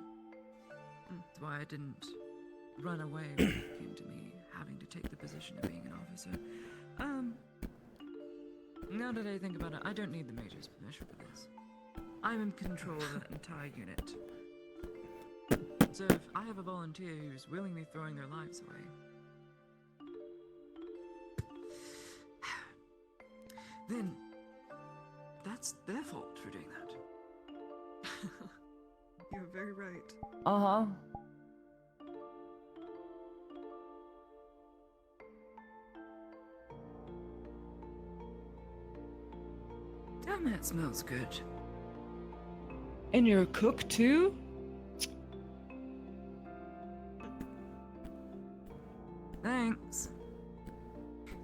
That's why I didn't run away when it came to me having to take the position of being an officer. Now that I think about it, I don't need the major's permission for this. I'm in control of that entire unit. So if I have a volunteer who's willingly throwing their lives away, then that's their fault for doing that. You're very right. Uh-huh. Damn, that smells good. And you're a cook too? Thanks.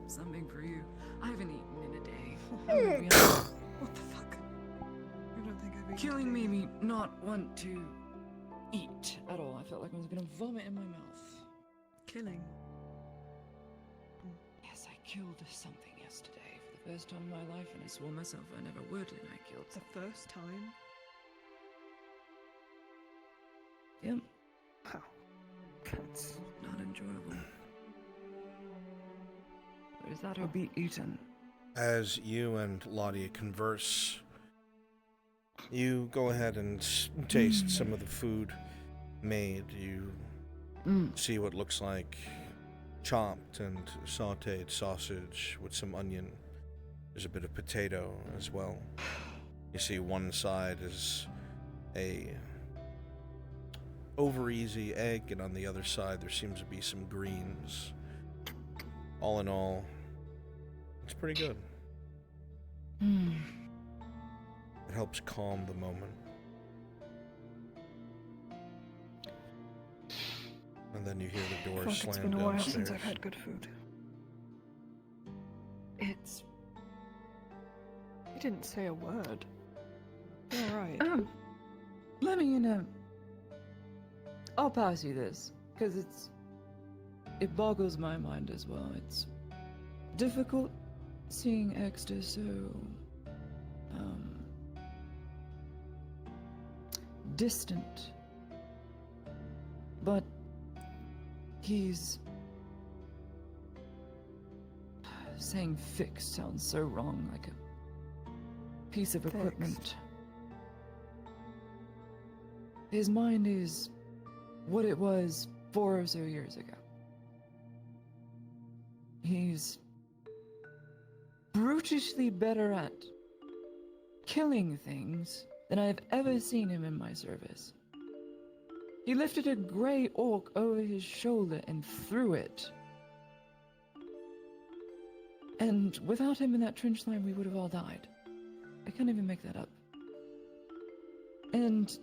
Something for you. I haven't eaten in a day. What the fuck? I don't think I've eaten Killing today. made me not want to eat at all. I felt like I was gonna vomit in my mouth. Killing? Yes, I killed something yesterday for the first time in my life, and I swore myself I never would, and I killed The first time? Yep. Wow. That's not enjoyable. Or is that or be eaten? As you and Ladia converse, you go ahead and taste some of the food made. You see what looks like chopped and sautéed sausage with some onion. There's a bit of potato as well. You see one side is a over easy egg, and on the other side there seems to be some greens. All in all, it's pretty good. It helps calm the moment. And then you hear the door Fuck, slam it's been a while downstairs. since I've had good food. You didn't say a word. You're right. Let me I'll pass you this, because it boggles my mind as well. It's difficult seeing Exeter so distant. But he's... Saying fixed sounds so wrong, like a piece of equipment. His mind is what it was 4 or so years ago. He's brutishly better at killing things than I've ever seen him in my service. He lifted a grey orc over his shoulder and threw it. And without him in that trench line, we would have all died. I can't even make that up. And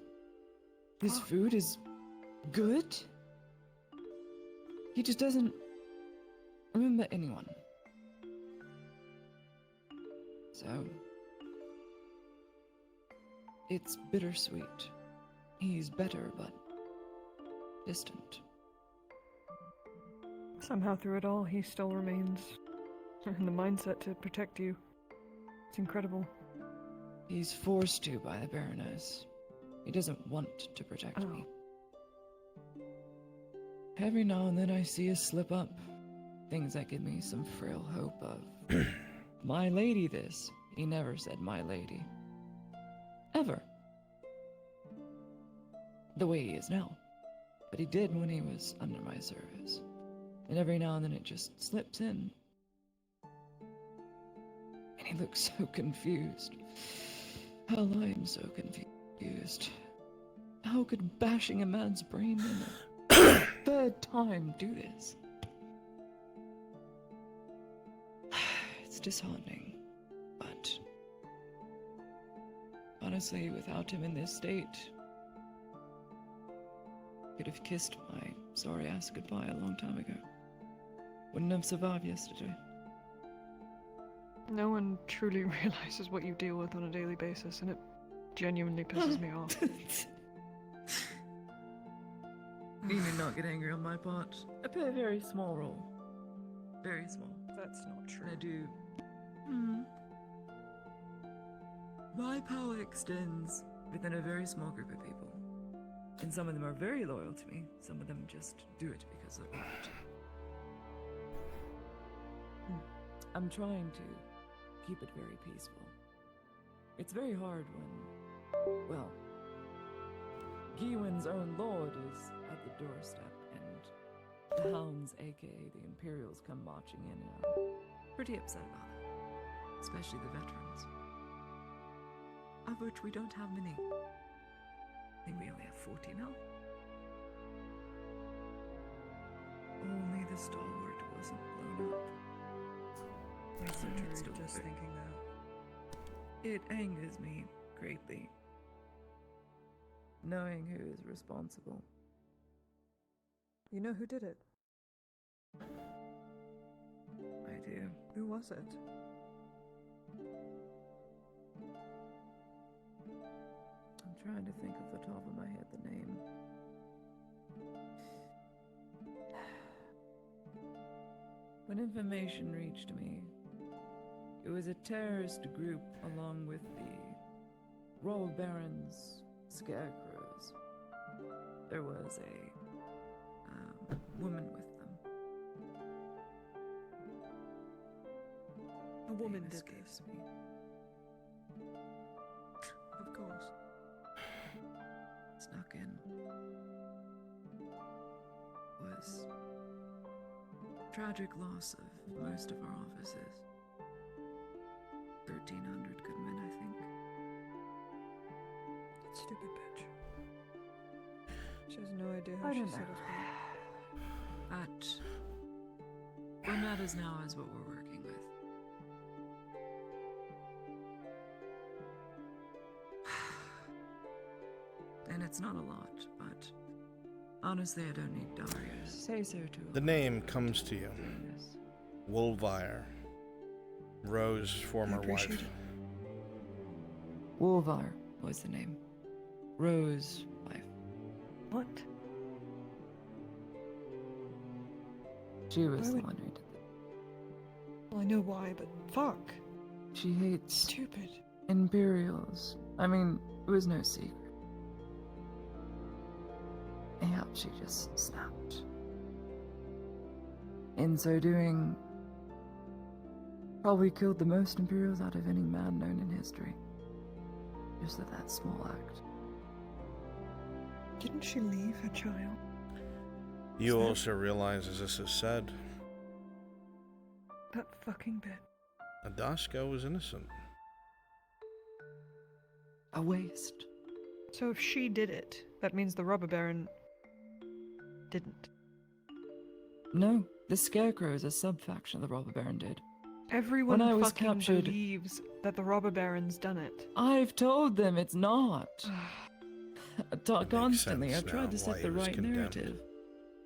his food is good. He just doesn't remember anyone. So, it's bittersweet. He's better, but distant. Somehow through it all, he still remains in the mindset to protect you. It's incredible. He's forced to by the Baroness. He doesn't want to protect me. Every now and then I see a slip up. Things that give me some frail hope of my lady this. He never said my lady. Ever. The way he is now. But he did when he was under my service. And every now and then it just slips in. And he looks so confused. Hell, I am so confused. How could bashing a man's brain in a third time do this? It's disheartening, but honestly, without him in this state, I could have kissed my sorry ass goodbye a long time ago. Wouldn't have survived yesterday. No one truly realizes what you deal with on a daily basis, and it genuinely pisses me off. You need not get angry on my part. I play a very small role. Very small. That's not true. I do. My power extends within a very small group of people. And some of them are very loyal to me. Some of them just do it because they're ordered to. I'm trying to keep it very peaceful. It's very hard when, well, Gewin's own lord is at the doorstep, and the hounds, aka the Imperials, come marching in, and I'm pretty upset about it. Especially the veterans. Of which we don't have many. I think we only have 40 now. Only the stalwart wasn't blown up. That's so true, just thinking that. It angers me greatly, knowing who is responsible. You know who did it? I do. Who was it? I'm trying to think off the top of my head the name. When information reached me, it was a terrorist group along with the Royal Barons, Scarecrows. There was a woman with them. A woman did this. Me. Of course. Snuck in. Was tragic loss of most of our officers. 1,300 good men, I think. That stupid bitch. She has no idea how I she don't set know. But us what matters now is what we're working with. And it's not a lot, but honestly, I don't need Darius. Say so to The name comes to you. Wolvire. Rose's former wife. Wolvar was the name. Rose, wife. What? She was Why the would- one who did it. Well, I know why, but fuck. She hates Stupid. Imperials. I mean, it was no secret. Yep, she just snapped. In so doing, probably killed the most Imperials out of any man known in history. Just with that small act. Didn't she leave her child? You also realize, as this is said, That fucking bit. Adaska was innocent. A waste. So if she did it, that means the robber baron didn't. No, the Scarecrow is a sub-faction of the robber baron did. Everyone when I was fucking captured, believes that the robber baron's done it. I've told them it's not. Constantly, sense I've tried now to set why the he was right condemned. narrative.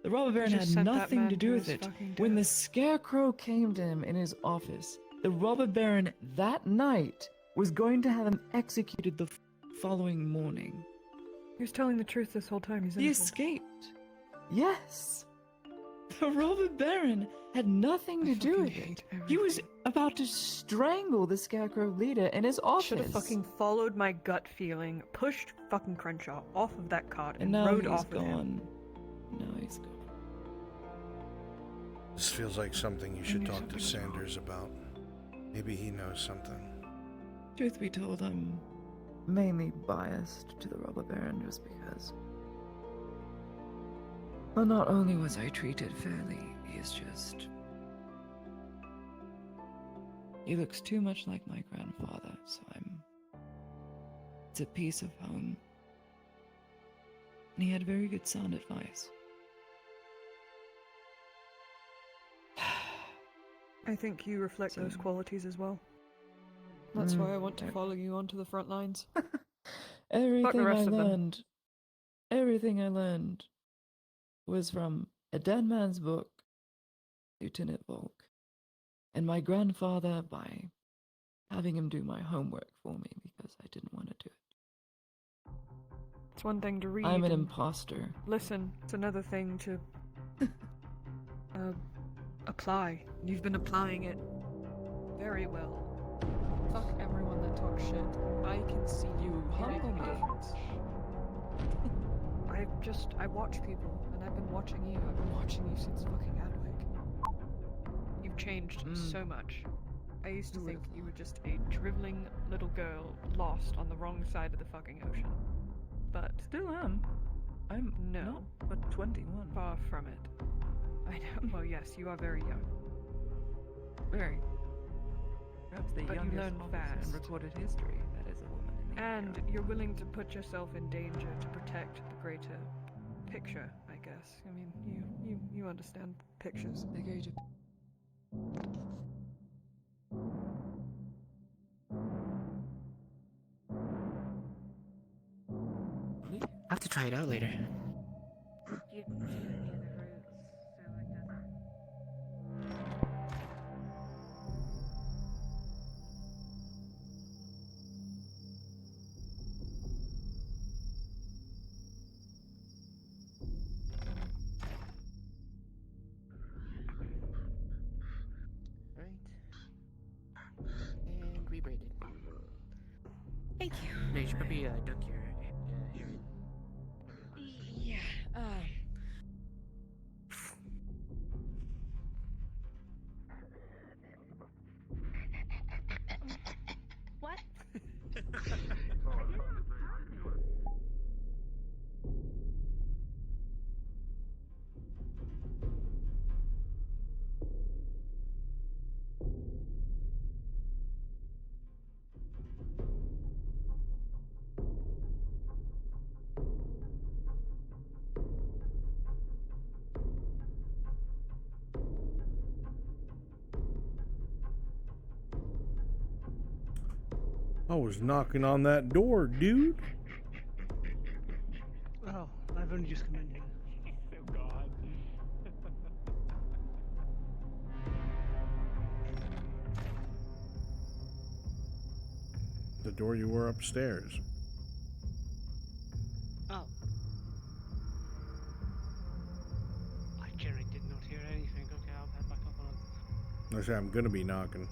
The robber baron You had just sent that nothing man to do to with his it. fucking When the death. Scarecrow came to him in his office, the robber baron that night was going to have him executed the following morning. He was telling the truth this whole time. He's He innocent. escaped. Yes. The robber baron had nothing to do with it. He was about to strangle the Scarecrow leader in his office. Should have fucking followed my gut feeling, pushed fucking Crenshaw off of that cart, And and now rode he's off with him. gone. Now he's gone. This feels like something you should knew talk something to was wrong. Sanders about. Maybe he knows something. Truth be told, I'm mainly biased to the robber baron just because. Well, not only was I treated fairly, he's just. He looks too much like my grandfather, so I'm. It's a piece of home. And he had very good sound advice. I think you reflect those qualities as well. That's why I want to follow you onto the front lines. Everything I rest of them. learned, everything I learned was from a dead man's book, Lieutenant Volk, and my grandfather by having him do my homework for me because I didn't want to do it. It's one thing to read. I'm an and imposter. Listen, it's another thing to apply. You've been applying it very well. Fuck everyone that talks shit. I can see you making a difference. I watch people, and I've been watching you. I've been watching you since fucking Adwick. You've changed so much. I used to think you were just a driveling little girl lost on the wrong side of the fucking ocean. But Still am. I'm no, but 21. far from it. I know. Well, yes, you are very young. Very. Perhaps the But you youngest learn officer fast. in recorded history that is a woman in the And area. you're willing to put yourself in danger to protect the greater picture, I guess. I mean, you understand pictures. The greater. I have to try it out later. And rebraided. Thank you. No, you should probably duck your hair. Yeah, What? I was knocking on that door, dude. Oh, I've only just come in here. Oh God. The door you were upstairs. Oh. I generally did not hear anything. Okay, I'll head back up on. I say I'm gonna be knocking.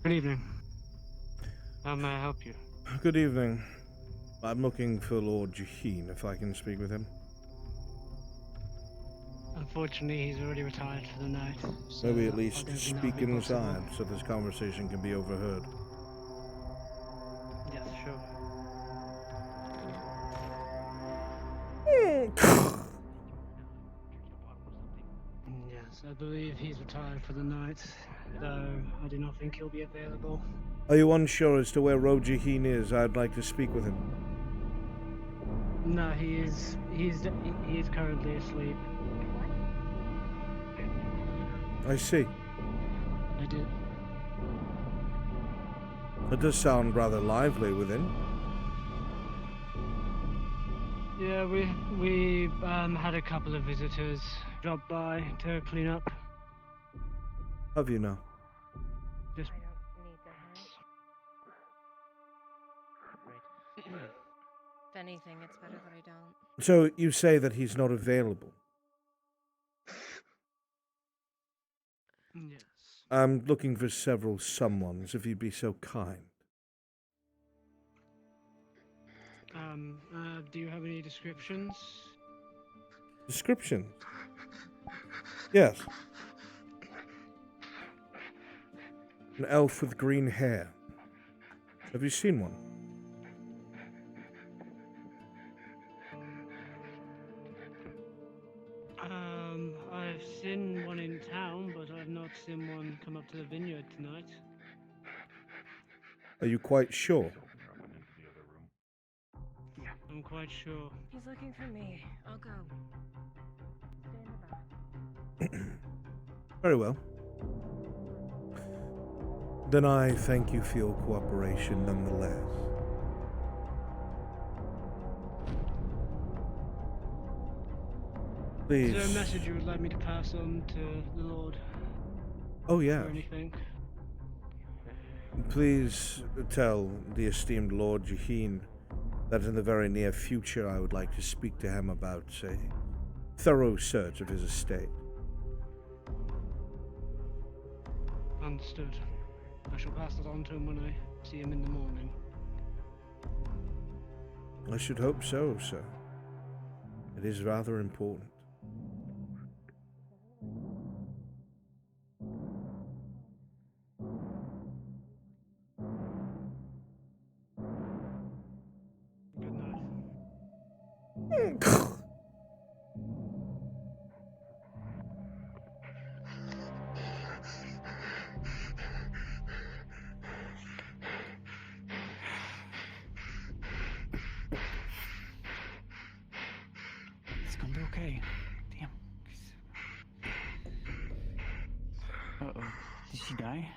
Good evening. How may I help you? Good evening. I'm looking for Lord Jaheen, if I can speak with him. Unfortunately, he's already retired for the night. So Maybe at I least don't think speak that'll be possible. inside so this conversation can be overheard. Yes, sure. Yes, I believe he's retired for the night, though I do not think he'll be available. Are you unsure as to where Lord Jaheen is? I'd like to speak with him. No, he's currently asleep. I see. I did. It does sound rather lively within. Yeah, we had a couple of visitors drop by to clean up. Have you now? Just If anything, it's better that I don't. So you say that he's not available? Yes. I'm looking for several someones, if you'd be so kind. Do you have any descriptions? Description? Yes. An elf with green hair. Have you seen one? I've seen one in town, but I've not seen one come up to the vineyard tonight. Are you quite sure? Yeah, I'm quite sure. He's looking for me. I'll go. Stay in the back. Very well. Then I thank you for your cooperation nonetheless. Please. Is there a message you would like me to pass on to the Lord? Oh, yeah. Or anything? Please tell the esteemed Lord Jaheen that in the very near future I would like to speak to him about a thorough search of his estate. Understood. I shall pass that on to him when I see him in the morning. I should hope so, sir. It is rather important. Good night. It's gonna be okay. Damn. Uh-oh. Did she die?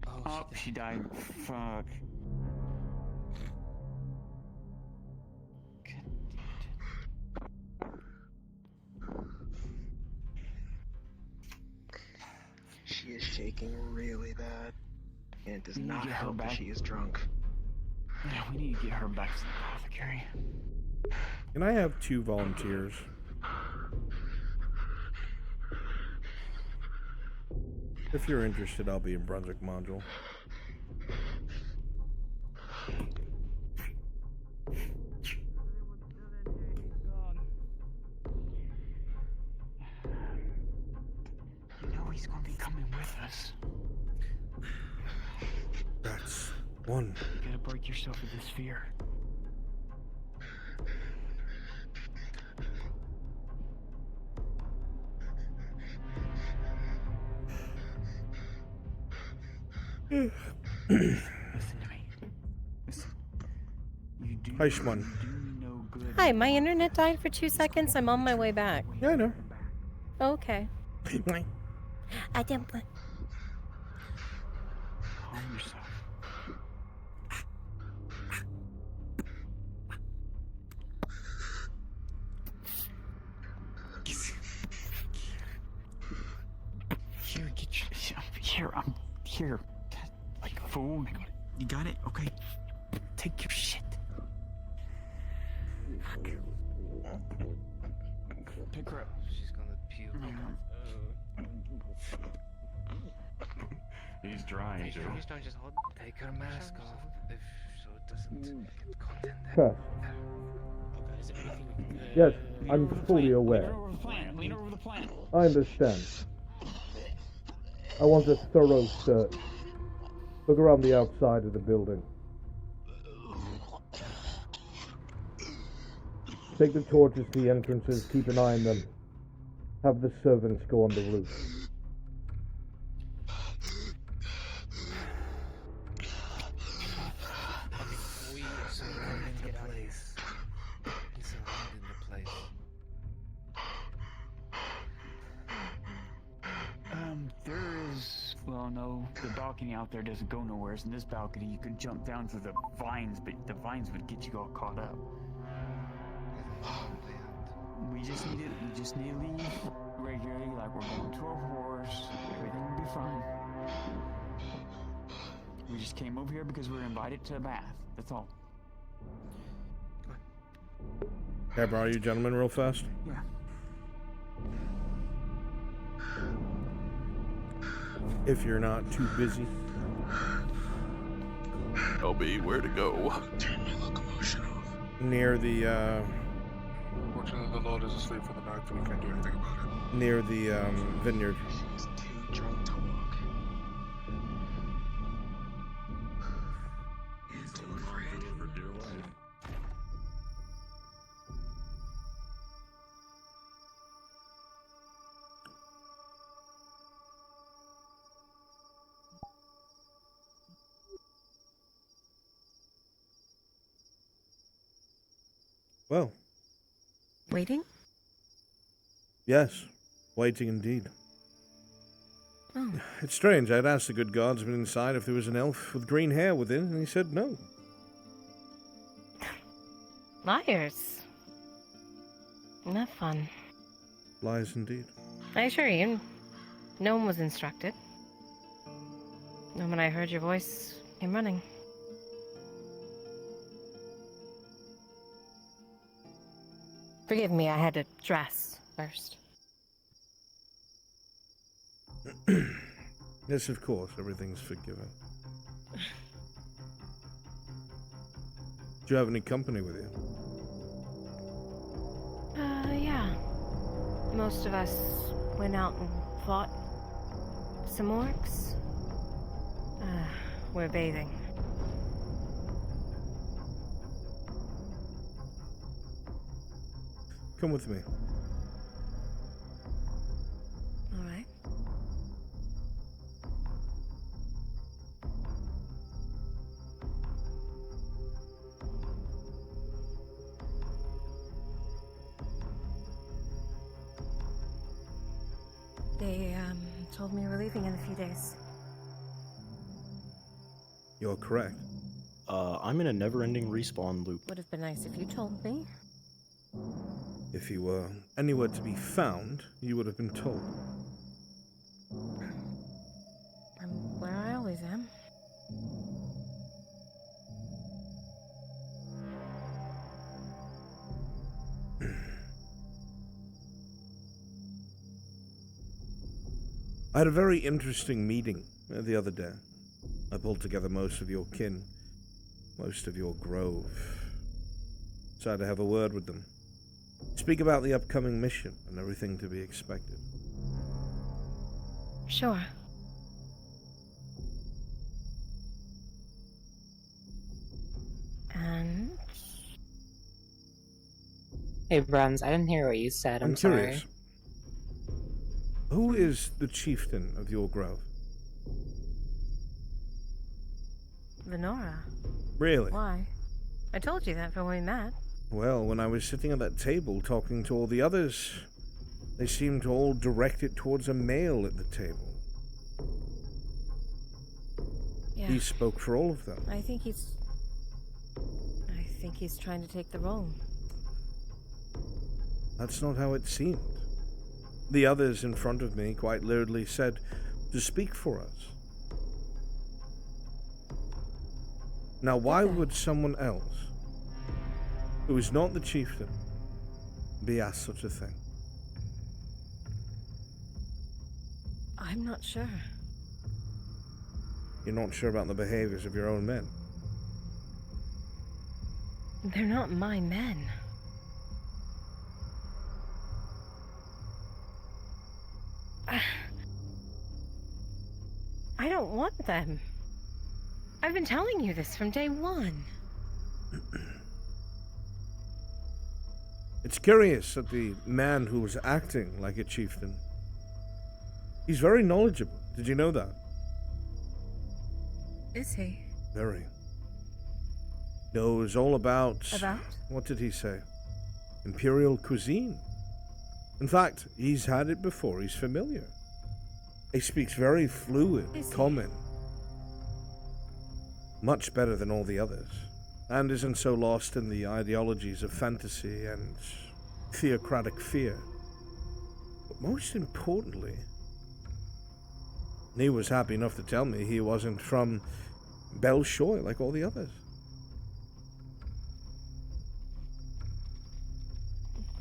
Oh, she died. Fuck. She is shaking really bad, and it does We need to not get her help that back. she is drunk. Yeah, we need to get her back to the apothecary. Can I have 2 volunteers? If you're interested, I'll be in Brunswick module. You know he's gonna be coming with us. That's one. You gotta break yourself of this fear. Listen to me. Listen. You do, Hi, Shmun. no good. Hi, my internet died for 2 seconds. I'm on my way back. Yeah, I know. Okay. I didn't. Calm yourself. Here, get your. Here, I'm here. Like a fool. You got it? Okay. Take your shit. Pick her up. She's gonna puke. He's trying to. Please don't just hold. Take her mask off, if so it doesn't get caught in there. Trust. Okay, is there anything we can? Yes, I'm fully aware. Lean over the plant. Lean over the plant. I understand. I want a thorough search. Look around the outside of the building. Take the torches to the entrances, keep an eye on them. Have the servants go on the roof. We surrounding the place. He's surrounding the place. There is, well, no, the balcony out there doesn't go nowhere. In this balcony, you could jump down through the vines, but the vines would get you all caught up. We just need to leave regularly, like we're going to our horse. Everything will be fine. We just came over here because we were invited to a bath. That's all. Can I borrow you gentlemen real fast? Yeah. If you're not too busy. LB, where to go? Turn my locomotion off. Near the, Fortunately, the Lord is asleep for the night, so we can't do anything about it. near the, vineyard. She's too drunk to walk. He's too afraid. For dear life. Well, Waiting? yes. Waiting indeed. Oh. It's strange. I'd asked the good guardsman inside if there was an elf with green hair within, and he said no. Liars. Not fun. Lies indeed. I assure you, no one was instructed. The moment I heard your voice, came running. Forgive me, I had to dress first. Yes, of course. Everything's forgiven. Do you have any company with you? Yeah. Most of us went out and fought some orcs. We're bathing. Come with me. All right. They, told me you were leaving in a few days. You're correct. I'm in a never-ending respawn loop. Would have been nice if you told me. If you were anywhere to be found, you would have been told. I'm where I always am. I had a very interesting meeting the other day. I pulled together most of your kin, most of your grove. Decided to have a word with them. Speak about the upcoming mission and everything to be expected. Sure. And? Hey, Bruns, I didn't hear what you said. I'm sorry. Curious. Who is the chieftain of your grove? Lenora. Really? Why? I told you that when we met. Well, when I was sitting at that table talking to all the others, they seemed to all direct it towards a male at the table. Yeah. He spoke for all of them. I think he's trying to take the role. That's not how it seemed. The others in front of me quite literally said to speak for us. Now, why would someone else, who is not the chieftain, be asked such a thing? I'm not sure. You're not sure about the behaviors of your own men. They're not my men. I don't want them. I've been telling you this from day one. It's curious that the man who was acting like a chieftain, he's very knowledgeable. Did you know that? Is he? Very. Knows all about... About? What did he say? Imperial cuisine. In fact, he's had it before. He's familiar. He speaks very fluid, common. Much better than all the others. And isn't so lost in the ideologies of fantasy and theocratic fear. But most importantly, he was happy enough to tell me he wasn't from Belshoi like all the others.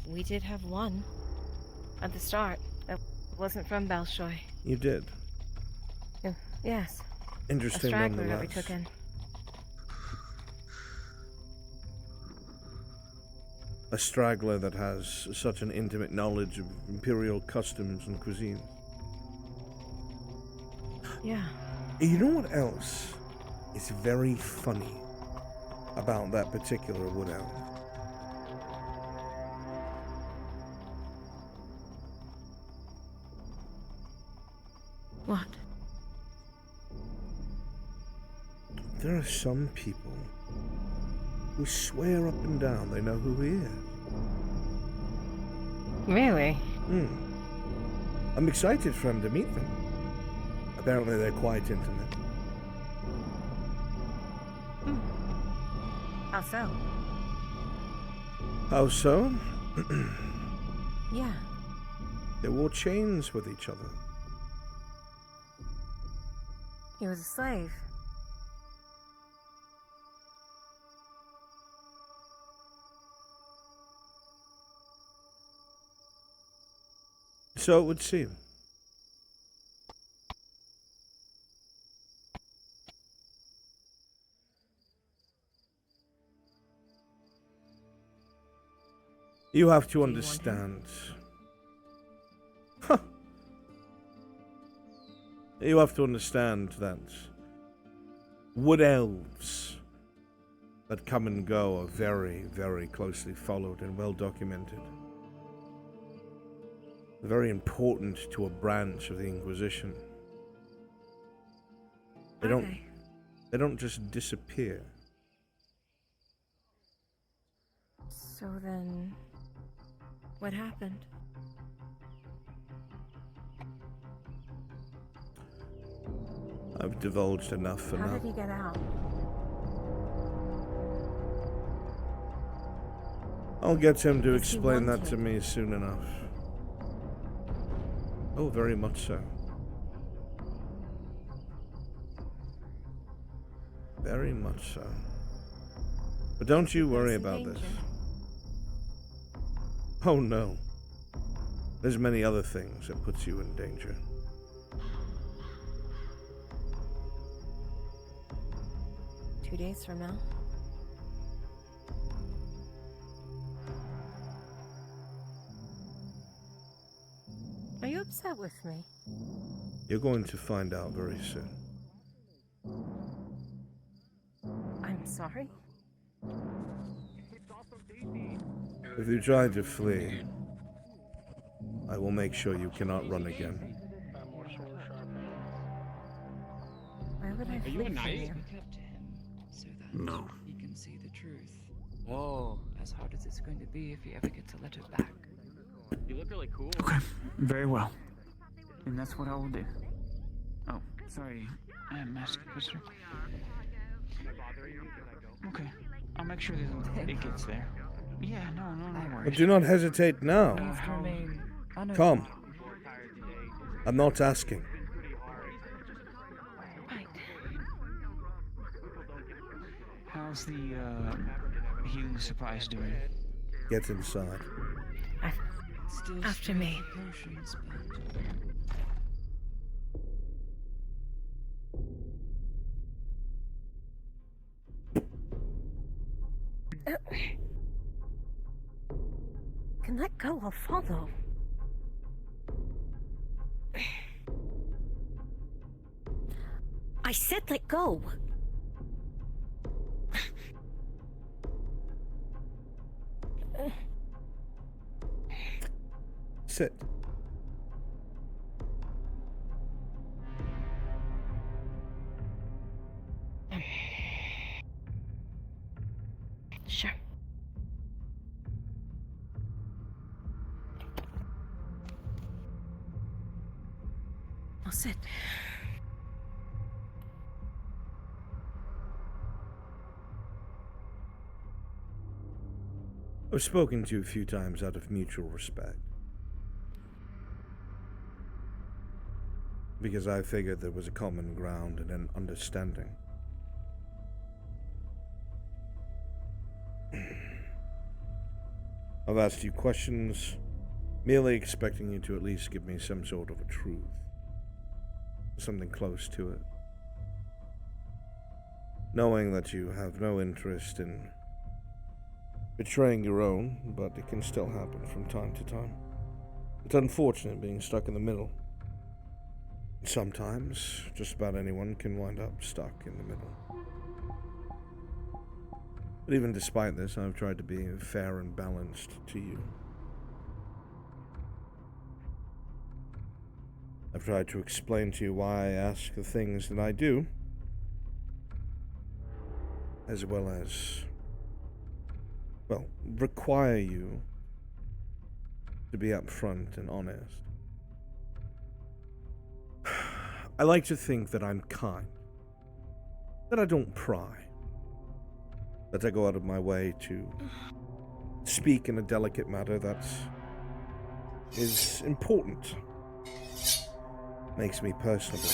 We did have one at the start that wasn't from Belshoi. You did. Yes. Interesting a straggler nonetheless. that we took in. A straggler that has such an intimate knowledge of imperial customs and cuisine. Yeah. You know what else is very funny about that particular wood elf? What? There are some people who swear up and down they know who he is. Really? I'm excited for him to meet them. Apparently they're quite intimate. How so? How so? Yeah. They wore chains with each other. He was a slave. So it would seem. You have to understand. You have to understand that wood elves that come and go are very, very closely followed and well documented. Very important to a branch of the Inquisition. They don't just disappear. So then, what happened? I've divulged enough for How now. did he get out? I'll get him to Does he explain want that to me soon enough. Oh, very much so. Very much so. But don't you worry about this. Oh no. There's many other things that puts you in danger. Two days from now? Are you upset with me? You're going to find out very soon. I'm sorry? If you try to flee, I will make sure you cannot run again. Why would I Are you a flee from knight? you? Speak up to him so that No. he can see the truth. Whoa. As hard as it's going to be if he ever gets a letter back. You look really cool. Okay, very well. And that's what I will do. Oh, sorry. I am Master Inquisitor. Okay, I'll make sure that it gets there. Yeah, no worries. But do not hesitate now. Come. I'm not asking. How's the healing supplies doing? Get inside. After me. can let go, I'll follow. I said let go. Sit. Sure. I'll sit. I've spoken to you a few times out of mutual respect. Because I figured there was a common ground and an understanding. I've asked you questions, merely expecting you to at least give me some sort of a truth. Something close to it. Knowing that you have no interest in betraying your own, but it can still happen from time to time. It's unfortunate being stuck in the middle. Sometimes, just about anyone can wind up stuck in the middle. But even despite this, I've tried to be fair and balanced to you. I've tried to explain to you why I ask the things that I do, as well as, well, require you to be upfront and honest. I like to think that I'm kind, that I don't pry, that I go out of my way to speak in a delicate matter that is important. Makes me personable.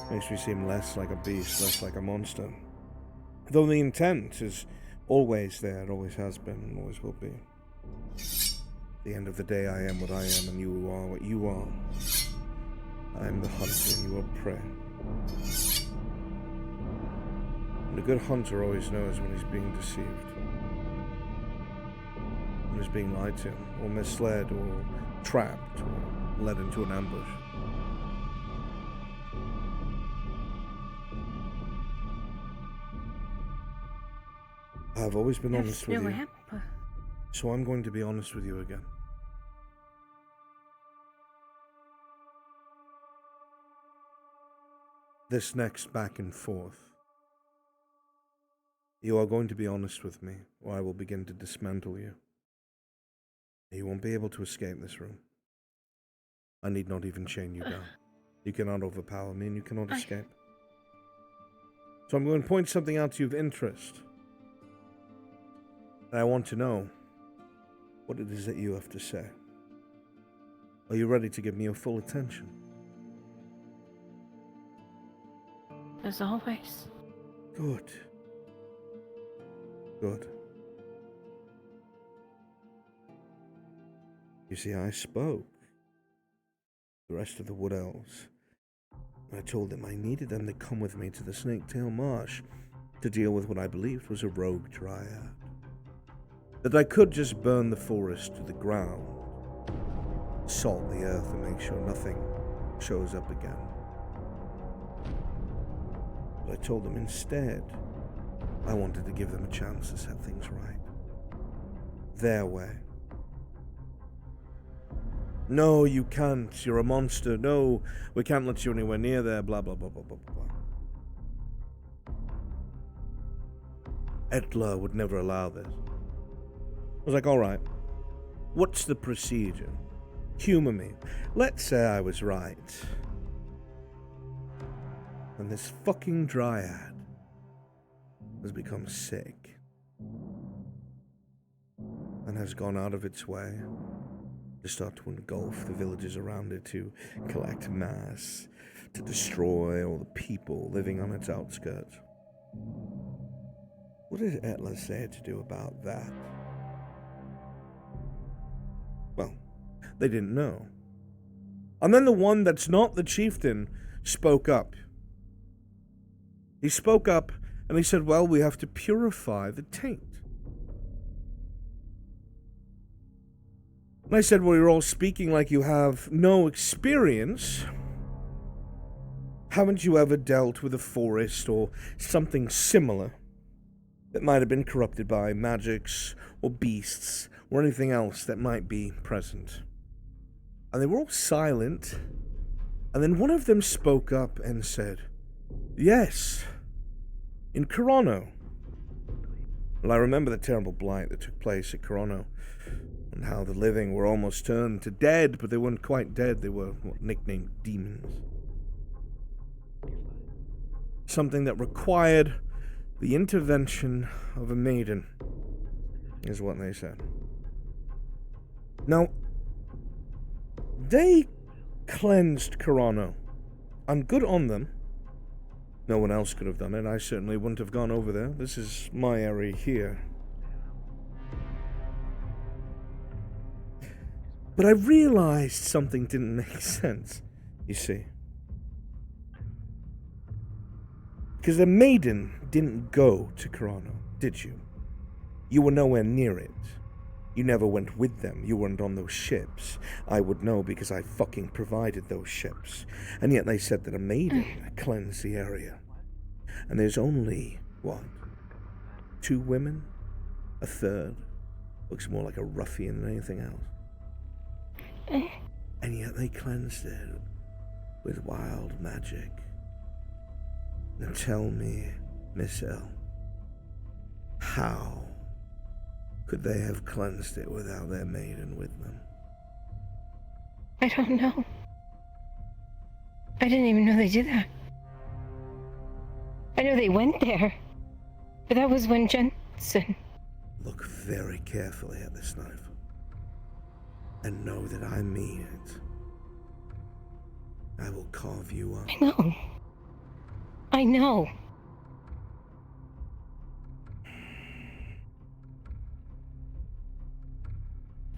Makes me seem less like a beast, less like a monster. Though the intent is always there, always has been, and always will be. At the end of the day, I am what I am, and you are what you are. I am the hunter, and you are prey. And a good hunter always knows when he's being deceived. When he's being lied to, or misled, or trapped, or led into an ambush. I've always been honest with you, so I'm going to be honest with you again. This next back and forth, you are going to be honest with me, or I will begin to dismantle you. You won't be able to escape this room. I need not even chain you down. You cannot overpower me, and you cannot escape. So I'm going to point something out to you of interest. And I want to know what it is that you have to say. Are you ready to give me your full attention? As always. Good. Good. You see, I spoke. The rest of the Wood Elves. I told them I needed them to come with me to the Snaketail Marsh to deal with what I believed was a rogue dryad. That I could just burn the forest to the ground, salt the earth and make sure nothing shows up again. But I told them instead, I wanted to give them a chance to set things right. Their way. No, you can't. You're a monster. No, we can't let you anywhere near there. Blah, blah, blah, blah, blah, blah. Etla would never allow this. I was like, alright, what's the procedure? Humor me. Let's say I was right. And this fucking dryad has become sick. And has gone out of its way to start to engulf the villages around it, to collect mass, to destroy all the people living on its outskirts. What did Etla say to do about that? Well, they didn't know. And then the one that's not the chieftain spoke up. He spoke up and he said, well, we have to purify the taint. And I said, well, you're all speaking like you have no experience. Haven't you ever dealt with a forest or something similar that might have been corrupted by magics or beasts or anything else that might be present? And they were all silent. And then one of them spoke up and said, yes, in Corono. Well, I remember the terrible blight that took place at Corono, and how the living were almost turned to dead, but they weren't quite dead. They were nicknamed demons. Something that required the intervention of a maiden, is what they said. Now, they cleansed Corono, and good on them. No one else could have done it. I certainly wouldn't have gone over there. This is my area here. But I realized something didn't make sense, you see. Because the maiden didn't go to Corono, did you? You were nowhere near it. You never went with them. You weren't on those ships. I would know because I fucking provided those ships. And yet they said that a maiden cleansed the area. And there's only, what, 2 women? A third? Looks more like a ruffian than anything else. And yet they cleansed it with wild magic. Now tell me, Miss L, how could they have cleansed it without their maiden with them? I don't know. I didn't even know they did that. I know they went there, but that was when Jensen... Look very carefully at this knife, and know that I mean it. I will carve you up. I know. I know.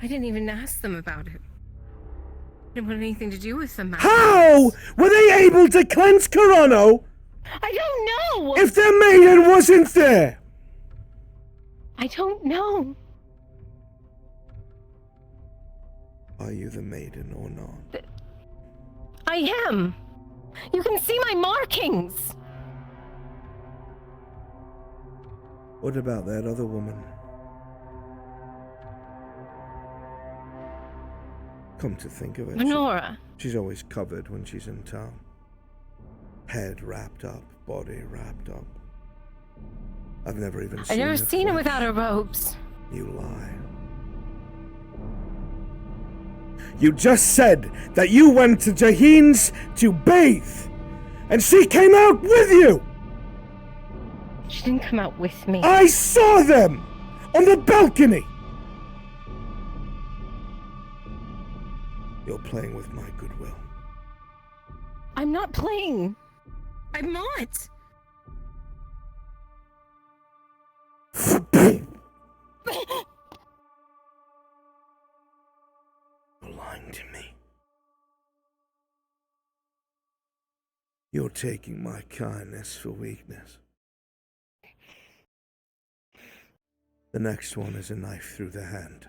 I didn't even ask them about it. I didn't want anything to do with them. How were they able to cleanse Corono? I don't know! If their maiden wasn't there! I don't know. Are you the maiden or not? I am. You can see my markings. What about that other woman? Come to think of it, Venora. She's always covered when she's in town. Head wrapped up, body wrapped up. I've never even seen I've never her seen her flesh. without her robes. You lie. You just said that you went to Jahin's to bathe, and she came out with you! She didn't come out with me. I saw them! On the balcony! You're playing with my goodwill. I'm not playing. I'm not. You're lying to me. You're taking my kindness for weakness. The next one is a knife through the hand.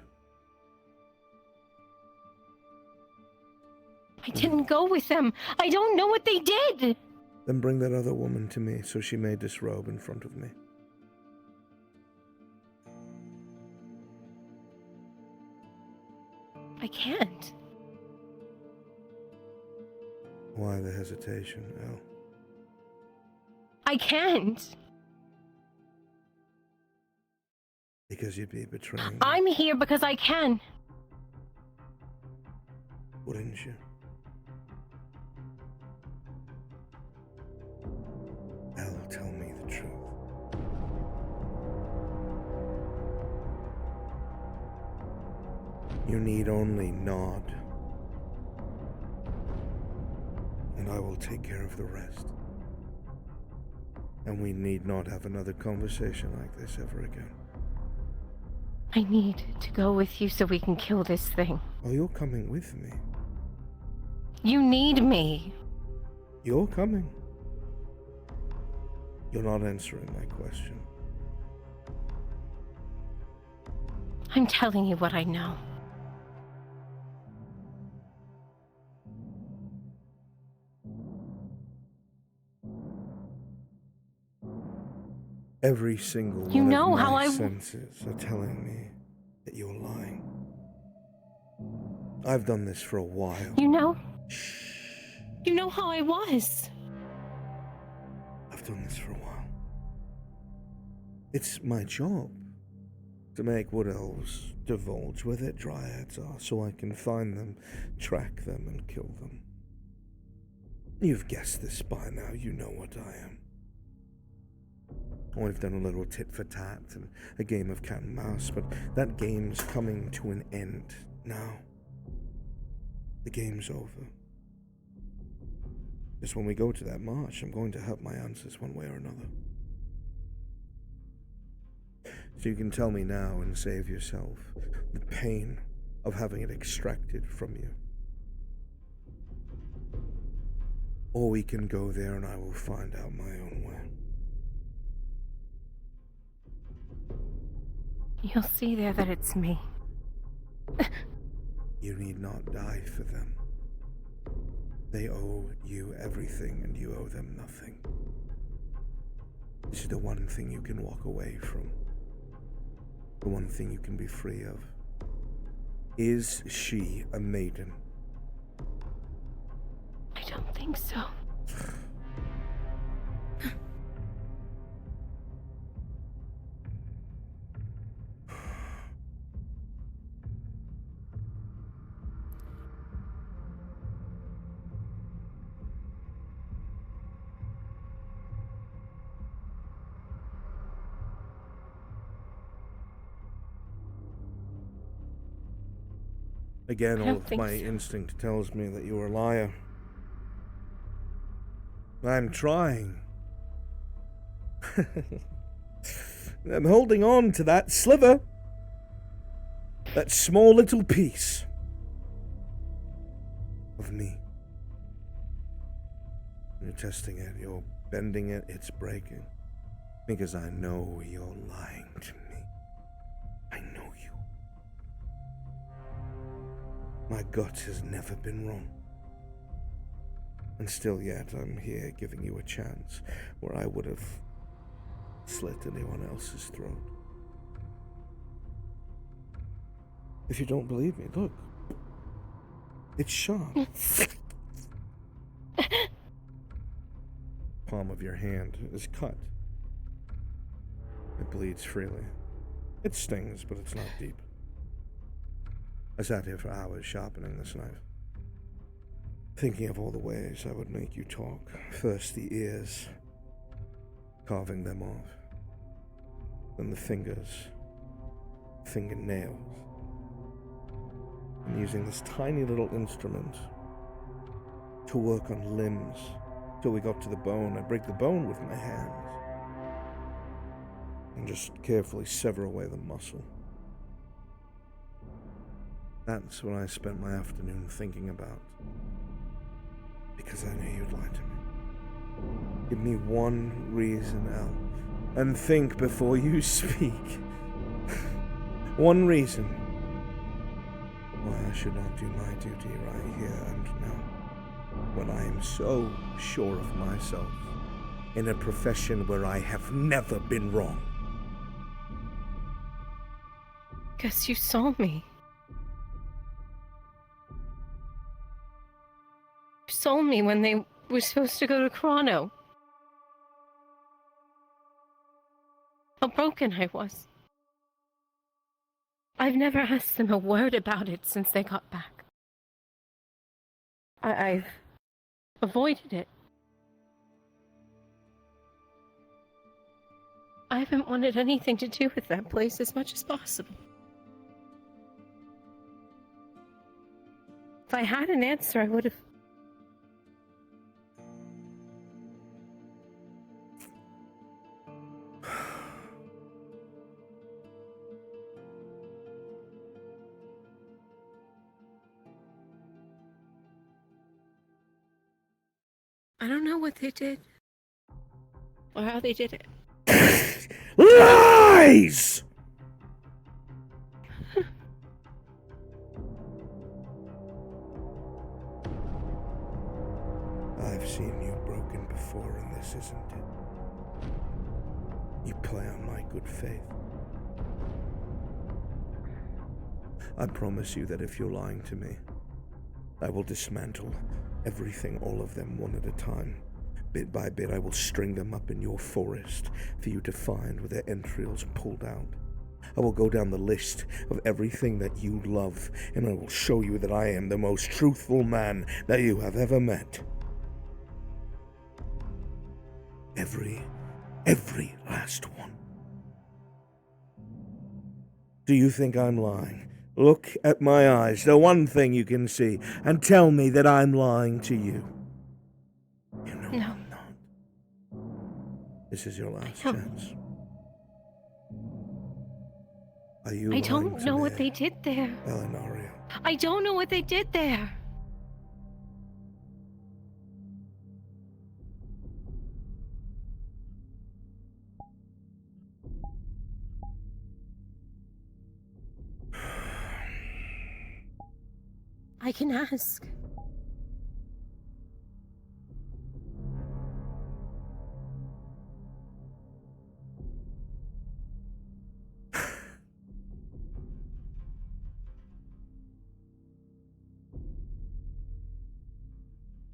I didn't go with them. I don't know what they did. Then bring that other woman to me so she may disrobe in front of me. I can't. Why the hesitation, Elle? I can't. Because you'd be betraying me, I'm here because I can. wouldn't you? Elle, tell me the truth. You need only nod, and I will take care of the rest. And we need not have another conversation like this ever again. I need to go with you so we can kill this thing. Oh, you're coming with me. You need me. You're coming. You're not answering my question. I'm telling you what I know. Every single You one know of how my I senses are telling me that you're lying. I've done this for a while. You know how I was. I've done this for a while. It's my job to make wood elves divulge where their dryads are so I can find them, track them, and kill them. You've guessed this by now. You know what I am. We've done a little tit for tat and a game of cat and mouse, but that game's coming to an end now. The game's over. Just when we go to that march, I'm going to have my answers one way or another. So you can tell me now and save yourself the pain of having it extracted from you. Or we can go there and I will find out my own way. You'll see there that it's me. You need not die for them. They owe you everything and you owe them nothing. This is the one thing you can walk away from. The one thing you can be free of. Is she a maiden? I don't think so. Again, all of my instinct tells me that you're a liar. I'm trying. I'm holding on to that sliver. That small little piece of me. You're testing it, you're bending it, it's breaking. Because I know you're lying to me. I know you. My gut has never been wrong. And still yet, I'm here giving you a chance where I would have slit anyone else's throat. If you don't believe me, look. It's sharp. Palm of your hand is cut. It bleeds freely. It stings, but it's not deep. I sat here for hours sharpening this knife, thinking of all the ways I would make you talk. First the ears, carving them off. Then the fingers, fingernails. And using this tiny little instrument to work on limbs till we got to the bone. I break the bone with my hands and just carefully sever away the muscle. That's what I spent my afternoon thinking about. Because I knew you'd lie to me. Give me one reason, Elf, and think before you speak. One reason why I should not do my duty right here and now, when I am so sure of myself in a profession where I have never been wrong. Guess you saw me. You saw me when they were supposed to go to Chrono. How broken I was. I've never asked them a word about it since they got back. I've avoided it. I haven't wanted anything to do with that place as much as possible. If I had an answer, I would have. I don't know what they did. Or how they did it. Lies! I've seen you broken before, and this isn't it. You play on my good faith. I promise you that if you're lying to me, I will dismantle everything, all of them, one at a time. Bit by bit, I will string them up in your forest for you to find with their entrails pulled out. I will go down the list of everything that you love, and I will show you that I am the most truthful man that you have ever met. Every last one. Do you think I'm lying? Look at my eyes, the one thing you can see, and tell me that I'm lying to you. You know No. I'm not. This is your last chance. Are you I lying don't to know me, what they did there. Elenaria? I don't know what they did there. I can ask.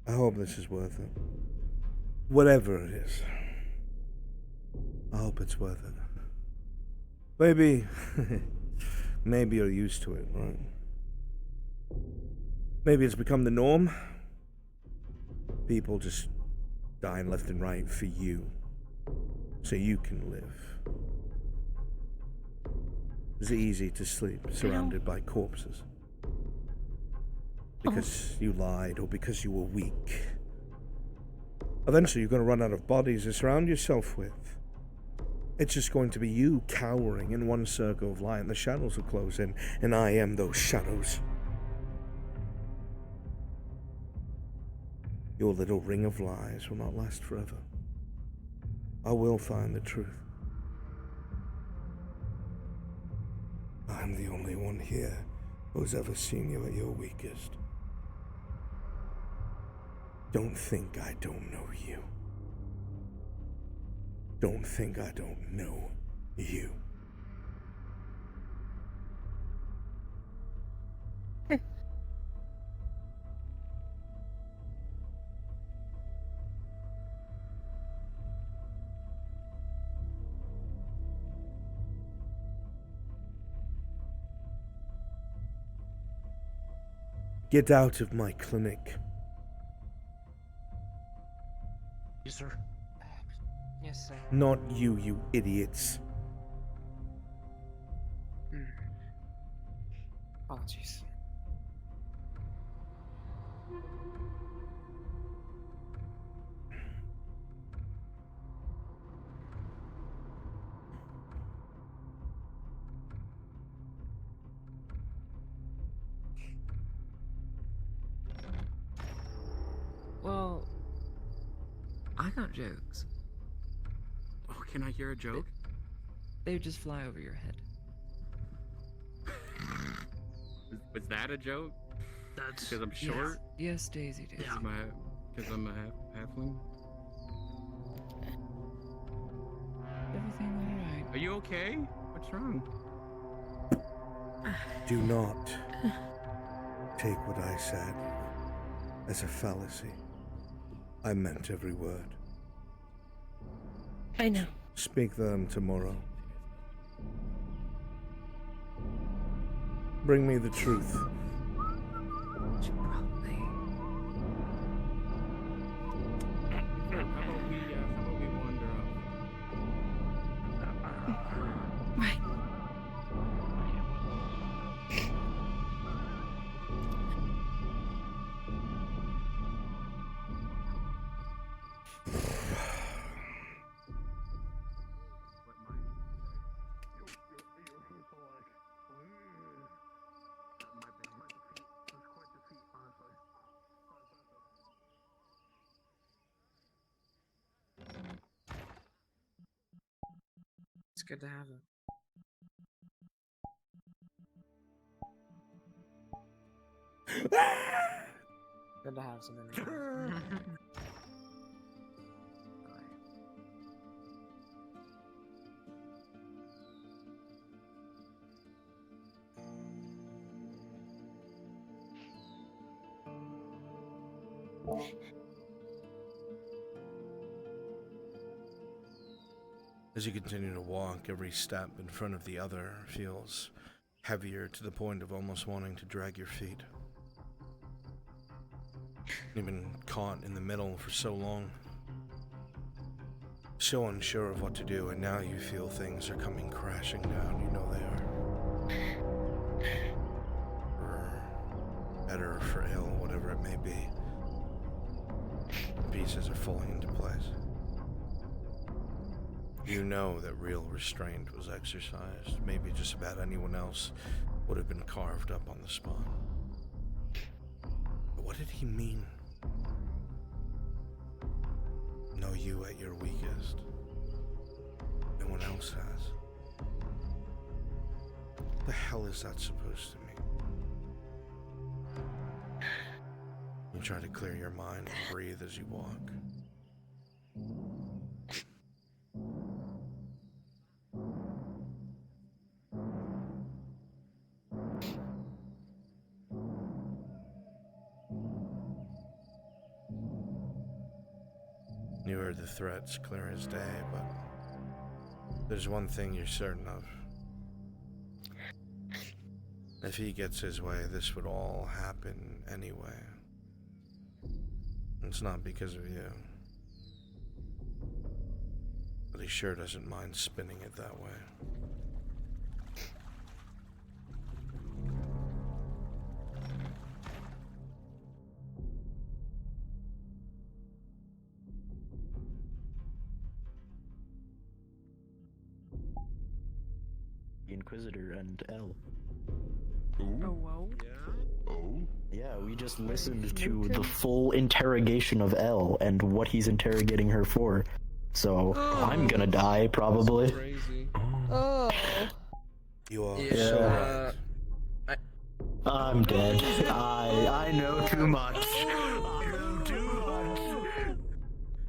I hope this is worth it. Whatever it is. I hope it's worth it. Maybe... maybe you're used to it, right? Maybe it's become the norm. People just dying left and right for you. So you can live. It's easy to sleep surrounded by corpses. Because you lied or because you were weak. Eventually you're going to run out of bodies to surround yourself with. It's just going to be you cowering in one circle of light, and the shadows will close in, and I am those shadows. Your little ring of lies will not last forever. I will find the truth. I'm the only one here who's ever seen you at your weakest. Don't think I don't know you. Don't think I don't know you. Get out of my clinic. Yes, sir. Yes, sir. Not you, you idiots. Apologies. Well, I got jokes. Oh, can I hear a joke? They would just fly over your head. Was that a joke? That's because I'm short. Yes, Daisy. Because I'm a halfling. Everything alright? Are you okay? What's wrong? Do not take what I said as a fallacy. I meant every word. I know. Speak them tomorrow. Bring me the truth. How about we wander off? Right. It's good to have him. Good to have something. As you continue to walk, every step in front of the other feels heavier to the point of almost wanting to drag your feet. You've been caught in the middle for so long, so unsure of what to do, and now you feel things are coming crashing down. You know they are. For better or for ill, whatever it may be. The pieces are falling into place. You know that real restraint was exercised. Maybe just about anyone else would have been carved up on the spot. But what did he mean? Know you at your weakest. No one else has. What the hell is that supposed to mean? You try to clear your mind and breathe as you walk. You heard the threats clear as day, but there's one thing you're certain of. If he gets his way, this would all happen anyway. It's not because of you. But he sure doesn't mind spinning it that way. Inquisitor and L. Oh, whoa. Oh? Yeah, we just listened to the full interrogation of L and what he's interrogating her for. So, I'm gonna die, probably. Crazy. Oh. You are Yeah. so right. I'm dead. I know too much. I know too much.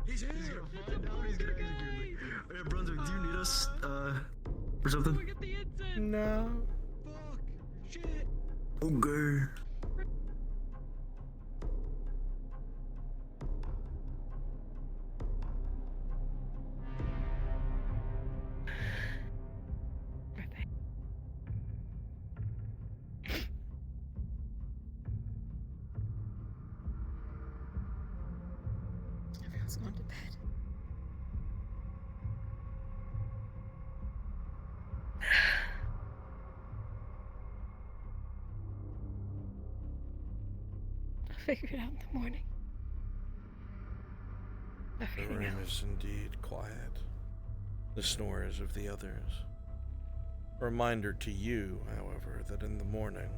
He's here. He's gonna find out. He's gonna execute me. Hey, Brunswick, do you need us, or something? No. Fuck. Shit. Okay. Everyone's gone to bed. I'll figure it out in the morning. The room is indeed quiet. The snores of the others. A reminder to you, however, that in the morning,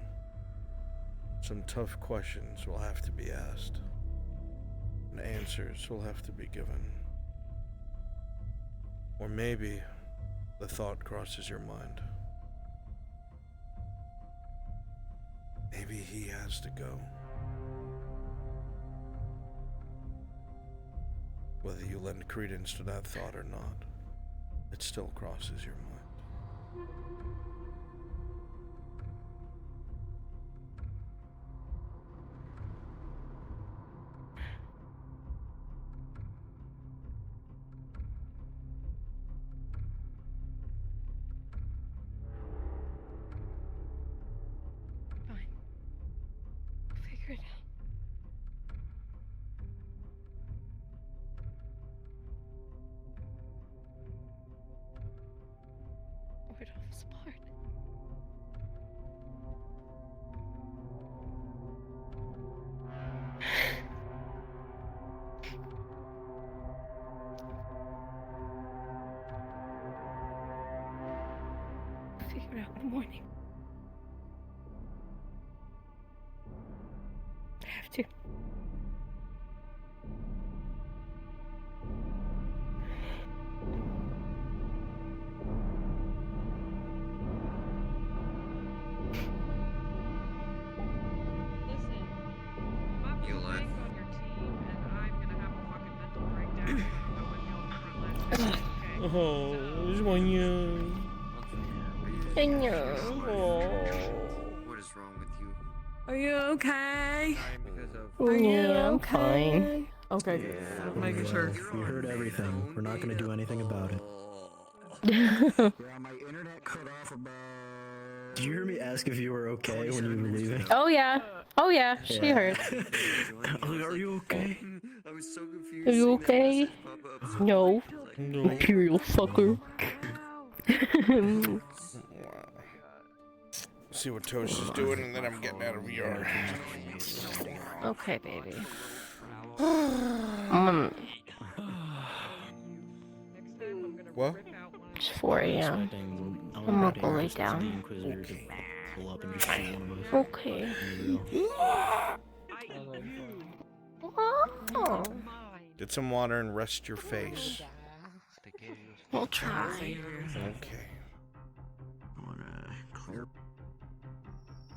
some tough questions will have to be asked, and answers will have to be given. Or maybe the thought crosses your mind. Maybe he has to go. Whether you lend credence to that thought or not, it still crosses your mind. Fine. I'll figure it out. Or it all falls apart. I'll figure it out in the morning. I have to. Listen, I'm You playing left. on your team, and I'm gonna have a fucking mental breakdown if I don't go and yell at the front line. Okay. Oh, there's one you. What is wrong with you? Are you okay? Are Yeah, I'm okay? fine. Okay, Yeah, making sure. We heard everything. We're not gonna do anything about it. Yeah, my internet cut off about. Did you hear me ask if you were okay when you were leaving? Oh yeah. Oh yeah, she heard. Are you okay? I was so confused. Are you seeing that okay? message pop up. No. No. Imperial fucker. See what Toast is doing, and then I'm getting out of VR. Okay, baby. What? It's 4 a.m. I'm gonna go lay down. Pull up and just shoot one of us. Okay. Oh. Get some water and rest your face. We'll try. Okay.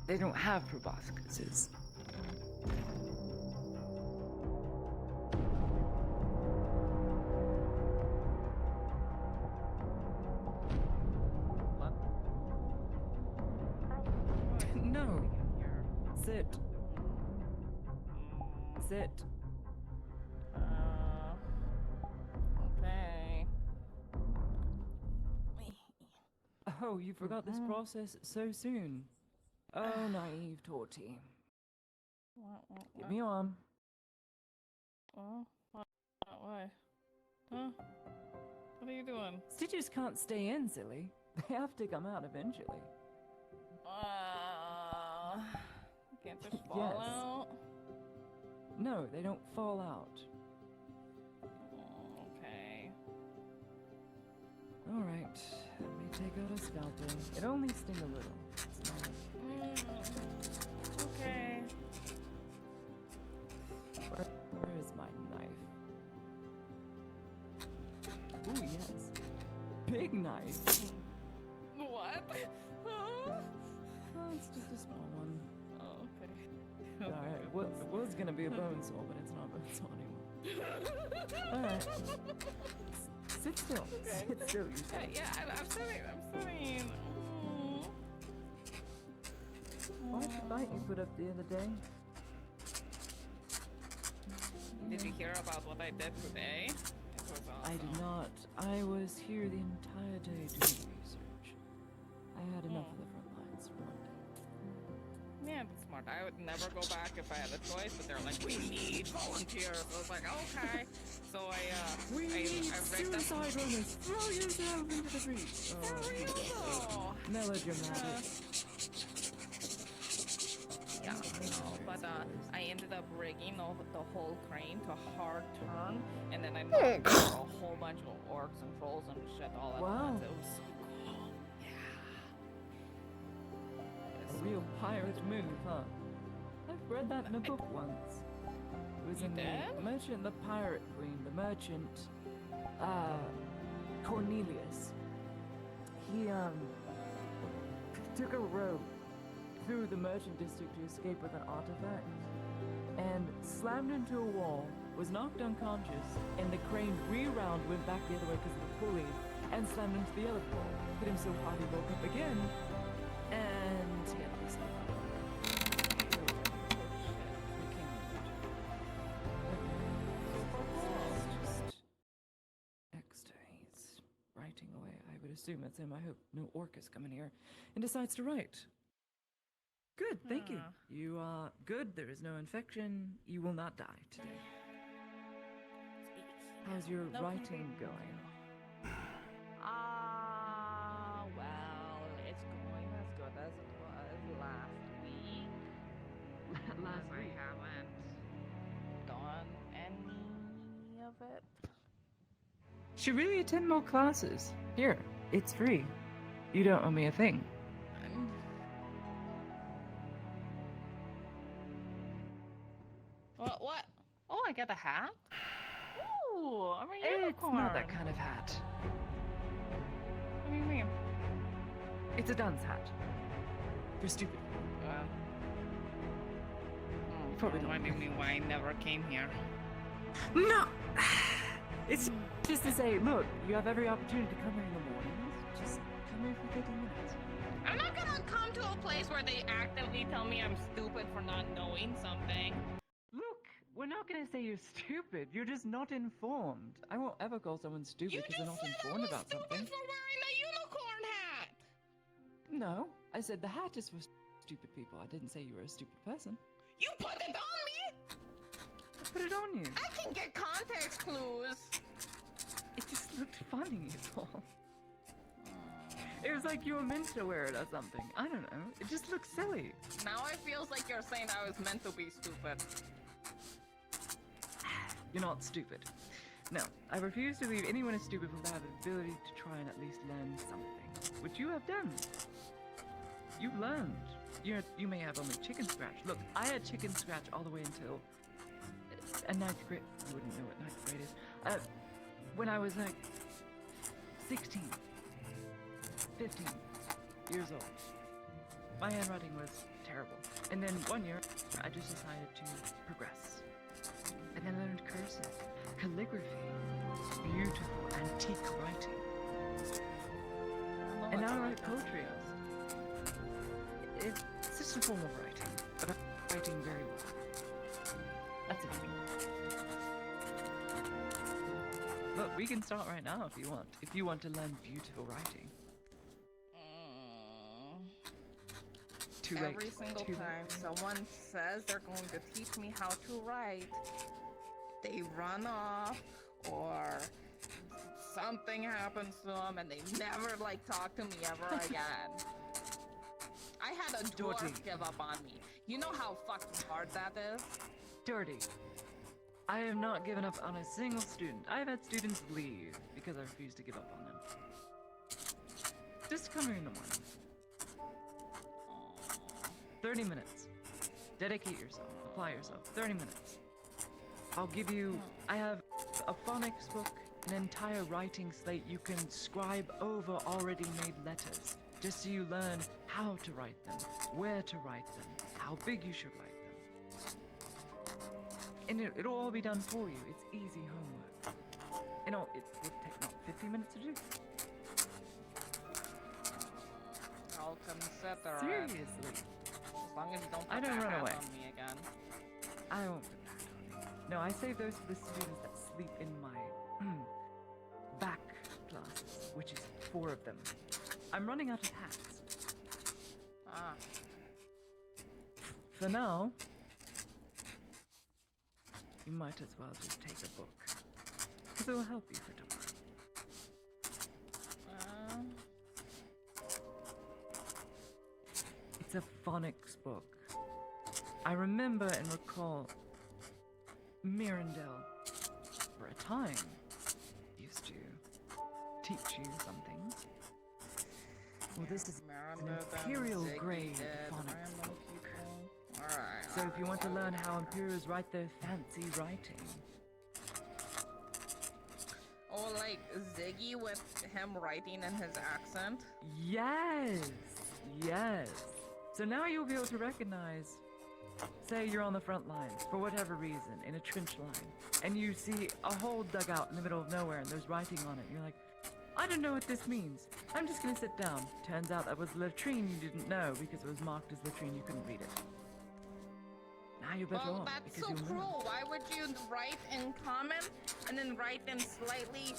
They don't have proboscises. No. Sit. Sit. Okay. Oh, you forgot this process so soon. Oh, naive Torty. Get me on. Oh, why? Huh? What are you doing? Stitches can't stay in, silly. They have to come out eventually. Can't just fall Yes. out? No, they don't fall out. Okay. Alright, let me take out a scalpel. It only sting a little. It's not... Okay. Where is my knife? Ooh, yes. Big knife. What? Oh, it's just a small one. Oh, okay. Alright, it was gonna be a bone saw, but it's not a bone saw anymore. Alright. Sit still. Okay. Sit still, you said. Yeah, I'm sitting. Why'd you bite you put up the other day? Did you hear about what I did today? It was awesome. I did not. I was here the entire day doing research. I had enough of the front lines for one day. Yeah, that's smart. I would never go back if I had a choice, but they're like, we need volunteers. So I was like, okay. So I rigged up. Suicide runners! Throw yourself into the breach! For real though. Melodramatic. Yeah, no, but I ended up rigging the whole crane to a hard turn, and then I knocked out a whole bunch of orcs and trolls and shit all at once. It was so cool. A real pirate move, huh? I've read that in a book once. It was in The Merchant, the Pirate Queen, the merchant, Cornelius. He, took a rope through the merchant district to escape with an artifact, and slammed into a wall, was knocked unconscious, and the crane re-round went back the other way because of the pulley, and slammed into the other wall. Hit him so hard he woke up again, and he had to be saved. Exeter, he's writing away. I would assume that's him. I hope no Orcus come in here and decides to write. Good, thank you. You are good. There is no infection. You will not die today. How's your writing going? Well, it's going as good as it was last week. Last week? I haven't done any of it. Should really attend more classes. Here, it's free. You don't owe me a thing. What? Oh, I get a hat? Ooh, I'm a unicorn. It's not that kind of hat. What do you mean? It's a dunce hat. For stupid. You probably don't reminding me why I never came here. No! It's just to say, look, you have every opportunity to come here in the mornings. Just come here for 30 minutes. I'm not gonna come to a place where they actively tell me I'm stupid for not knowing something. Look, we're not gonna say you're stupid. You're just not informed. I won't ever call someone stupid because they're not informed about something. For wearing a unicorn hat. No, I said the hat is for stupid people. I didn't say you were a stupid person. You put it on me. I put it on you. I can get context clues. It just looked funny, is all. It was like you were meant to wear it or something. I don't know. It just looks silly. Now it feels like you're saying I was meant to be stupid. You're not stupid. No, I refuse to believe anyone is stupid who have the ability to try and at least learn something, which you have done. You've learned. You may have only chicken scratch. Look, I had chicken scratch all the way until a 9th grade. You wouldn't know what 9th grade is. When I was like 16, 15 years old. My handwriting was terrible. And then one year, I just decided to progress. And then I learned cursive, calligraphy, beautiful antique writing. And now I write poetry. It's just a form of writing, but I'm writing very well. That's it. Look, we can start right now if you want. If you want to learn beautiful writing. Too late. Every single time someone says they're going to teach me how to write, they run off or something happens to them and they never talk to me ever again. I had a dwarf give up on me. You know how fucking hard that is? Dirty. I have not given up on a single student. I've had students leave because I refuse to give up on them. Just come here in the morning. 30 minutes. Dedicate yourself. Apply yourself. 30 minutes. I'll give you... I have a phonics book, an entire writing slate you can scribe over already made letters, just so you learn how to write them, where to write them, how big you should write them. And it'll all be done for you. It's easy homework. You know, it would take not 50 minutes to do. I'll consider Seriously. it. As long as you don't I put don't that run hat away. on me again. I won't put that on you. No, I save those for the students that sleep in my back classes, which is 4 of them. I'm running out of hats. Ah. For now, you might as well just take a book, because it will help you for tomorrow. It's a phonics book. I remember and recall Mirandel, for a time, used to teach you something. Well, this is an imperial grade phonics book. Alright. So if you want to learn how Imperials write their fancy writing. Oh, like Ziggy with him writing in his accent? Yes! Yes! So now you'll be able to recognize, say you're on the front lines, for whatever reason, in a trench line, and you see a whole dugout in the middle of nowhere and there's writing on it, and you're like, I don't know what this means. I'm just gonna sit down. Turns out that was latrine you didn't know because it was marked as latrine, you couldn't read it. Now you're better Well, off. that's because so you'll cruel. Why would you write in common and then write in slightly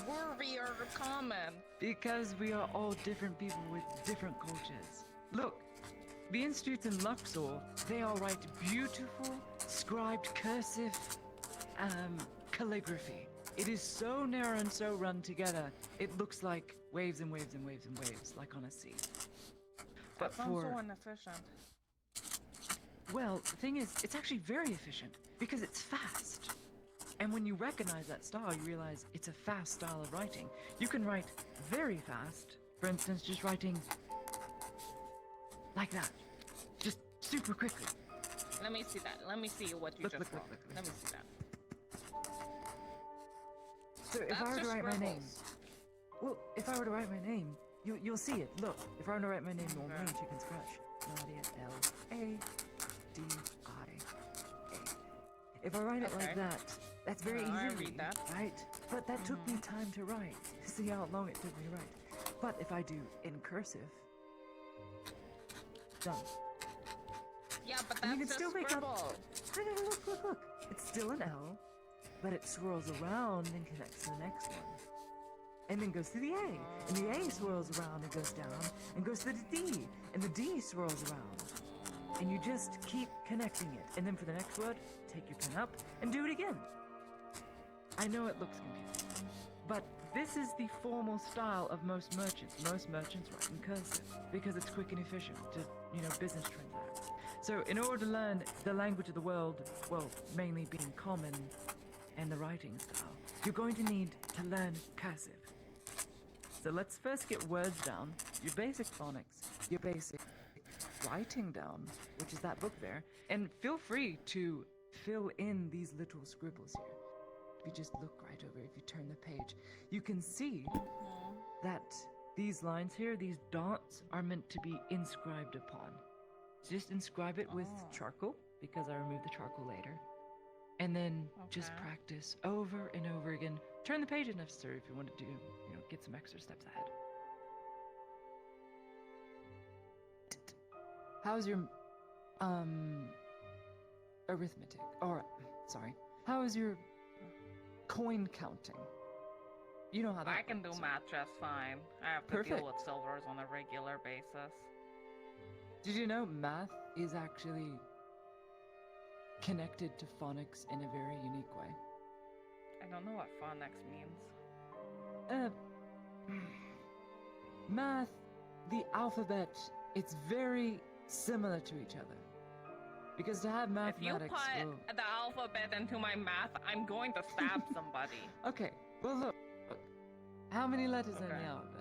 worrier common? Because we are all different people with different cultures. Look, the institutes in Luxor, they all write beautiful, scribed cursive, calligraphy. It is so narrow and so run together, it looks like waves and waves and waves and waves, like on a sea. That sounds so inefficient. Well, the thing is, it's actually very efficient, because it's fast. And when you recognize that style, you realize it's a fast style of writing. You can write very fast, for instance, just writing like that. Just super quickly. Let me see that. Let me see what you just wrote. Let me see that. So if I were to write my name, well, if I were to write my name, you'll see it. Look, if I were to write my name normally, you can scratch Nadia L-A-D-I-A. If I write it like that, that's very easy to read, right? But that took me time to write. See how long it took me to write. But if I do in cursive, Done. Yeah, but And you that's can still just make scribble. up. No, look. It's still an L, but it swirls around and connects to the next one. And then goes to the A. And the A swirls around and goes down and goes to the D. And the D swirls around. And you just keep connecting it. And then for the next word, take your pen up and do it again. I know it looks confusing, but this is the formal style of most merchants. Most merchants write in cursive because it's quick and efficient to, business transactions. So in order to learn the language of the world, well, mainly being common and the writing style, you're going to need to learn cursive. So let's first get words down, your basic phonics, your basic writing down, which is that book there, and feel free to fill in these little scribbles here. If you just look right over, if you turn the page, you can see that these lines here, these dots, are meant to be inscribed upon. Just inscribe it with charcoal, because I removed the charcoal later. And then just practice over and over again. Turn the page if necessary if you want to do, get some extra steps ahead. How's your, arithmetic? Or, sorry, how is your coin counting? You know how that I can do math just fine. I have to deal with silvers on a regular basis. Did you know math is actually connected to phonics in a very unique way? I don't know what phonics means. Math, the alphabet, it's very similar to each other. Because to have mathematics... If you put the alphabet into my math, I'm going to stab somebody. Okay, well look. How many letters are in the alphabet?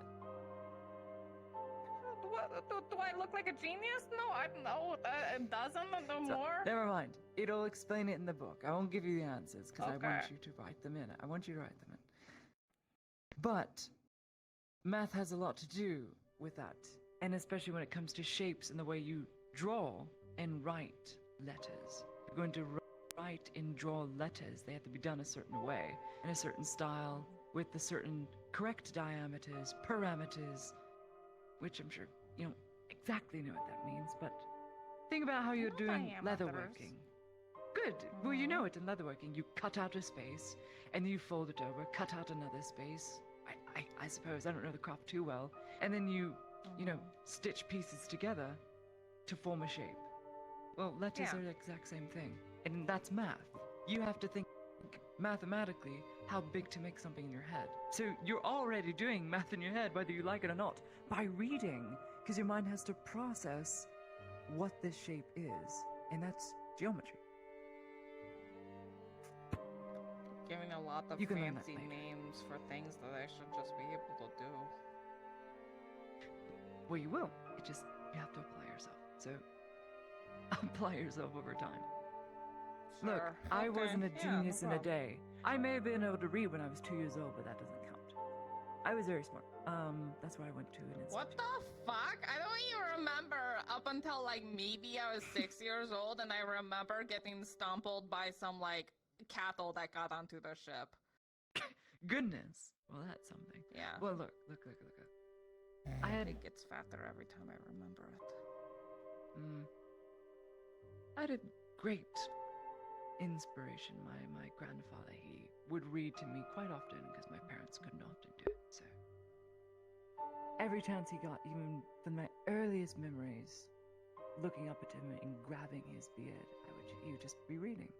Do I look like a genius? No, I don't know. A dozen or more? Never mind. It'll explain it in the book. I won't give you the answers because I want you to write them in. But math has a lot to do with that. And especially when it comes to shapes and the way you draw and write letters. You're going to write and draw letters. They have to be done a certain way, in a certain style, with the certain correct diameters, parameters, which I'm sure you don't exactly know what that means, but think about how you're doing leatherworking. Good. Well, you know it in leatherworking. You cut out a space, and then you fold it over, cut out another space. I suppose, I don't know the craft too well. And then you stitch pieces together to form a shape. Well, letters are the exact same thing. And that's math. You have to think mathematically how big to make something in your head. So you're already doing math in your head, whether you like it or not, by reading, because your mind has to process what this shape is, and that's geometry. Giving a lot of fancy names for things that I should just be able to do. Well, you will. You have to apply yourself. So, apply yourself over time. Sure. Look, I wasn't a genius in a day. I may have been able to read when I was 2 years old, but that doesn't count. I was very smart. That's why I went to an institute. What the fuck? I don't even remember up until maybe I was 6 years old, and I remember getting stumbled by some cattle that got onto the ship. Goodness. Well, that's something. Yeah. Well, look. It gets fatter every time I remember it. I had a great inspiration. My grandfather, he would read to me quite often because my parents couldn't often do it. So every chance he got, even from my earliest memories, looking up at him and grabbing his beard, he would just be reading.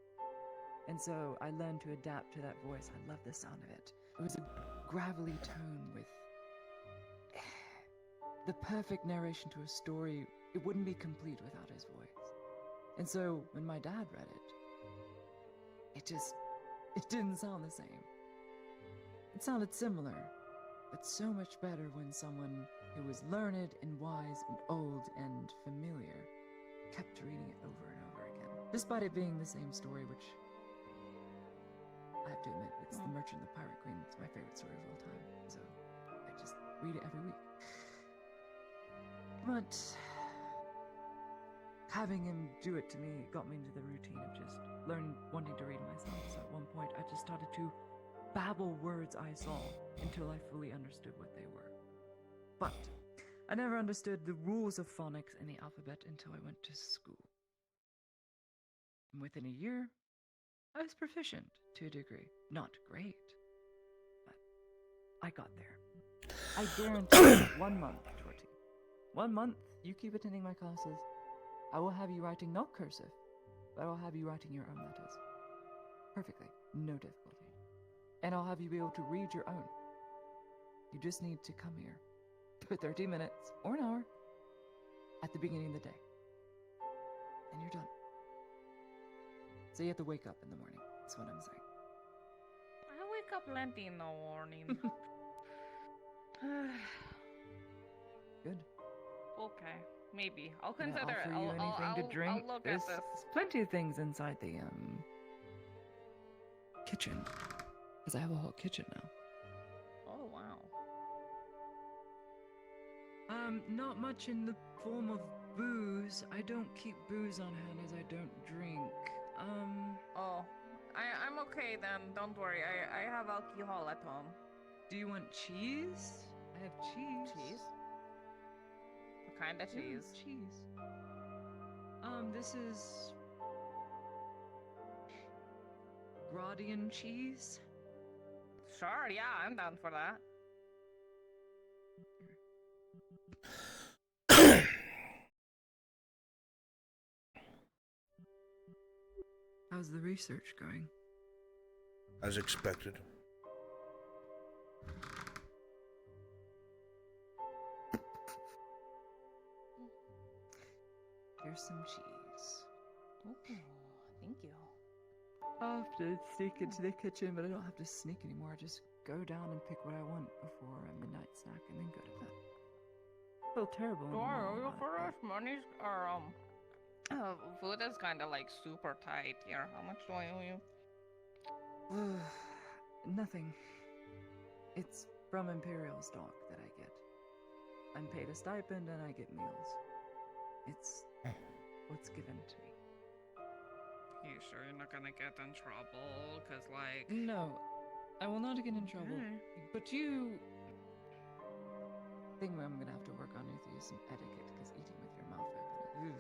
And so I learned to adapt to that voice. I love the sound of it. It was a gravelly tone with the perfect narration to a story. It wouldn't be complete without his voice. And so when my dad read it didn't sound the same. It sounded similar, but so much better when someone who was learned and wise and old and familiar kept reading it over and over again. Despite it being the same story, which I have to admit, it's The Merchant and the Pirate Queen. It's my favorite story of all time. So I just read it every week. But having him do it to me got me into the routine of just wanting to read myself. So at one point, I just started to babble words I saw until I fully understood what they were. But I never understood the rules of phonics in the alphabet until I went to school. And within a year, I was proficient to a degree. Not great, but I got there. I guarantee you 1 month, Torty. 1 month, you keep attending my classes. I will have you writing not cursive, but I'll have you writing your own letters. Perfectly. No difficulty. And I'll have you be able to read your own. You just need to come here for 30 minutes or an hour at the beginning of the day. And you're done. So you have to wake up in the morning. That's what I'm saying. I wake up plenty in the morning. Good. Okay, maybe. I'll Can I consider it. offer you anything to drink? I'll look There's at this. plenty of things inside the kitchen. Because I have a whole kitchen now. Oh, wow. Not much in the form of booze. I don't keep booze on hand as I don't drink. Oh, I'm okay then. Don't worry. I have alcohol at home. Do you want cheese? I have cheese. Cheese? What kind of cheese? Cheese. This is Gradian cheese. Sure, yeah, I'm down for that. How's the research going? As expected. Here's some cheese. Ooh, thank you. I'll have to sneak into the kitchen, but I don't have to sneak anymore. I just go down and pick what I want before a midnight snack and then go to bed. I feel terrible. in the morning about For it, us, money's food is kind of like super tight here. How much do I owe you? but- Nothing. It's from Imperial stock that I get. I'm paid a stipend and I get meals. It's what's given to me. You sure you're not gonna get in trouble? Cause like... No, I will not get in trouble. But you... I think I'm gonna have to work on you some etiquette, because eating with your mouth open...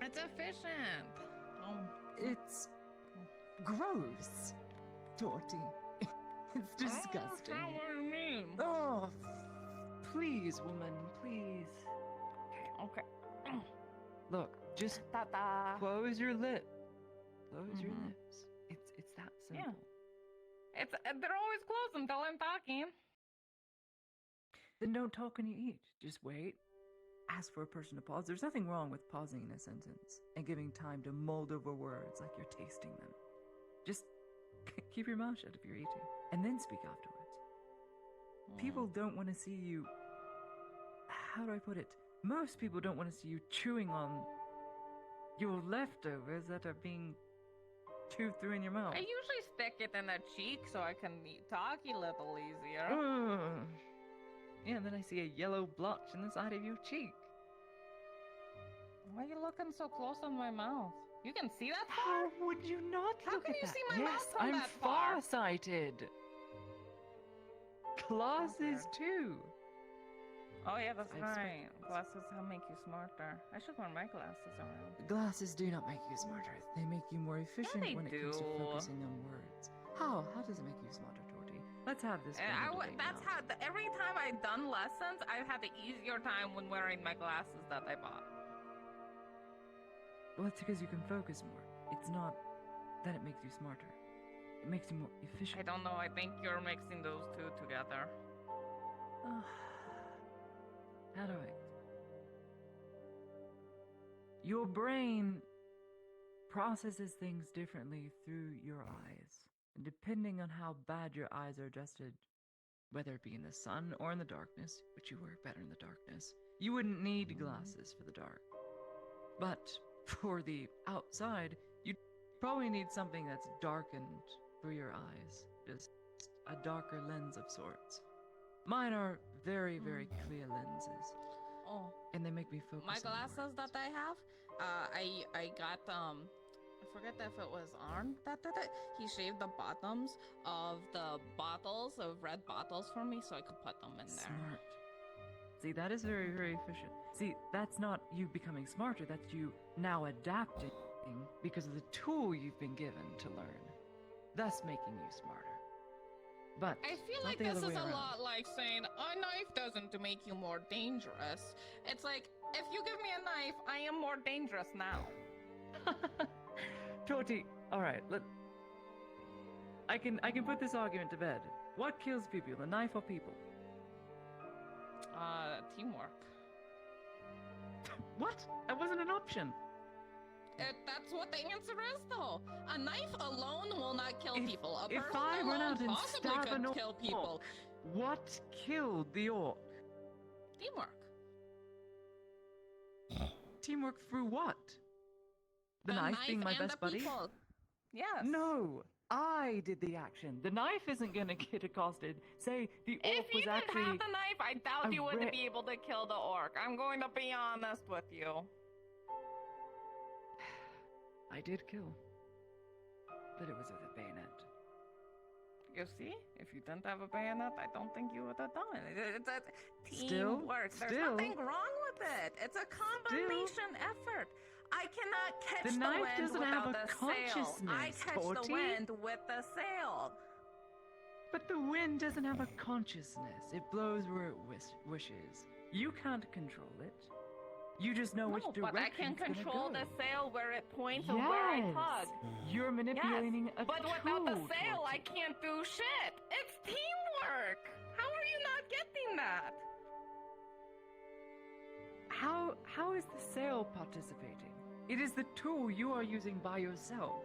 It's efficient. It's... gross, Torty. It's disgusting. I don't know what you mean. Oh, please, woman, please. Okay. Look, just close your lip. Close your lips. It's that simple. Yeah. They're always closed until I'm talking. Then don't talk when you eat. Just wait. Ask for a person to pause. There's nothing wrong with pausing in a sentence and giving time to mull over words like you're tasting them. Just keep your mouth shut if you're eating, and then speak afterwards. People don't want to see you... How do I put it? Most people don't want to see you chewing on your leftovers that are being chewed through in your mouth. I usually stick it in the cheek so I can talk a little easier. Yeah, and then I see a yellow blotch in the side of your cheek. Why are you looking so close on my mouth? You can see that far? How would you not How look can at you that? see my Yes, mouth from I'm that far? far-sighted. Glasses too. Oh yeah, that's I right. expect- Glasses help make you smarter. I should wear my glasses around. Glasses do not make you smarter. They make you more efficient they when it comes to do. focusing on words. How? How does it make you smarter, Torty? Let's have this. That's how. Every time I've done lessons, I've had the easier time when wearing my glasses that I bought. Well, it's because you can focus more. It's not that it makes you smarter. It makes you more efficient. I don't know. I think you're mixing those two together. How do I? Your brain processes things differently through your eyes. And depending on how bad your eyes are adjusted, whether it be in the sun or in the darkness, which you work better in the darkness, you wouldn't need glasses for the dark. But for the outside, you probably need something that's darkened for your eyes. Just a darker lens of sorts. Mine are very, very clear lenses. Oh. And they make me focus My on glasses that I have, I got I forget if it was Arn that did it. He shaved the bottoms of the bottles, of red bottles for me, so I could put them in there. Smart. See, that is very, very efficient. See, that's not you becoming smarter, that's you now adapting because of the tool you've been given to learn, thus making you smarter. But I feel not like the this other is way a around. lot like saying a knife doesn't make you more dangerous. It's like, if you give me a knife, I am more dangerous now. Torty, alright, I can put this argument to bed. What kills people, the knife or people? Teamwork. What? That wasn't an option. That's what the answer is, though. A knife alone will not kill people. A If person I run alone out and possibly stab could an orc, kill people. what killed the orc? Teamwork. Teamwork through what? The knife being my and best the buddy? people. Yes. No, I did the action. The knife isn't gonna get accosted. Say the orc If you was didn't actually have the knife, I doubt a you wouldn't ra- be able to kill the orc. I'm going to be honest with you. I did kill, but it was with a bayonet. You see? If you didn't have a bayonet, I don't think you would have done it. It's a Still- teamwork. There's still- nothing wrong with it. It's a combination effort. I cannot catch The the knife wind doesn't without have a the sail. I consciousness, catch the Torty. wind with the sail. But the wind doesn't have a consciousness. It blows where it wishes. You can't control it. You just know which No, direction but I can it's gonna control go. the sail where it points and where I tug. You're manipulating a But without the tool, sail, I Torty. can't do shit. It's teamwork. How are you not getting that? How is the sail participating? It is the tool you are using by yourself.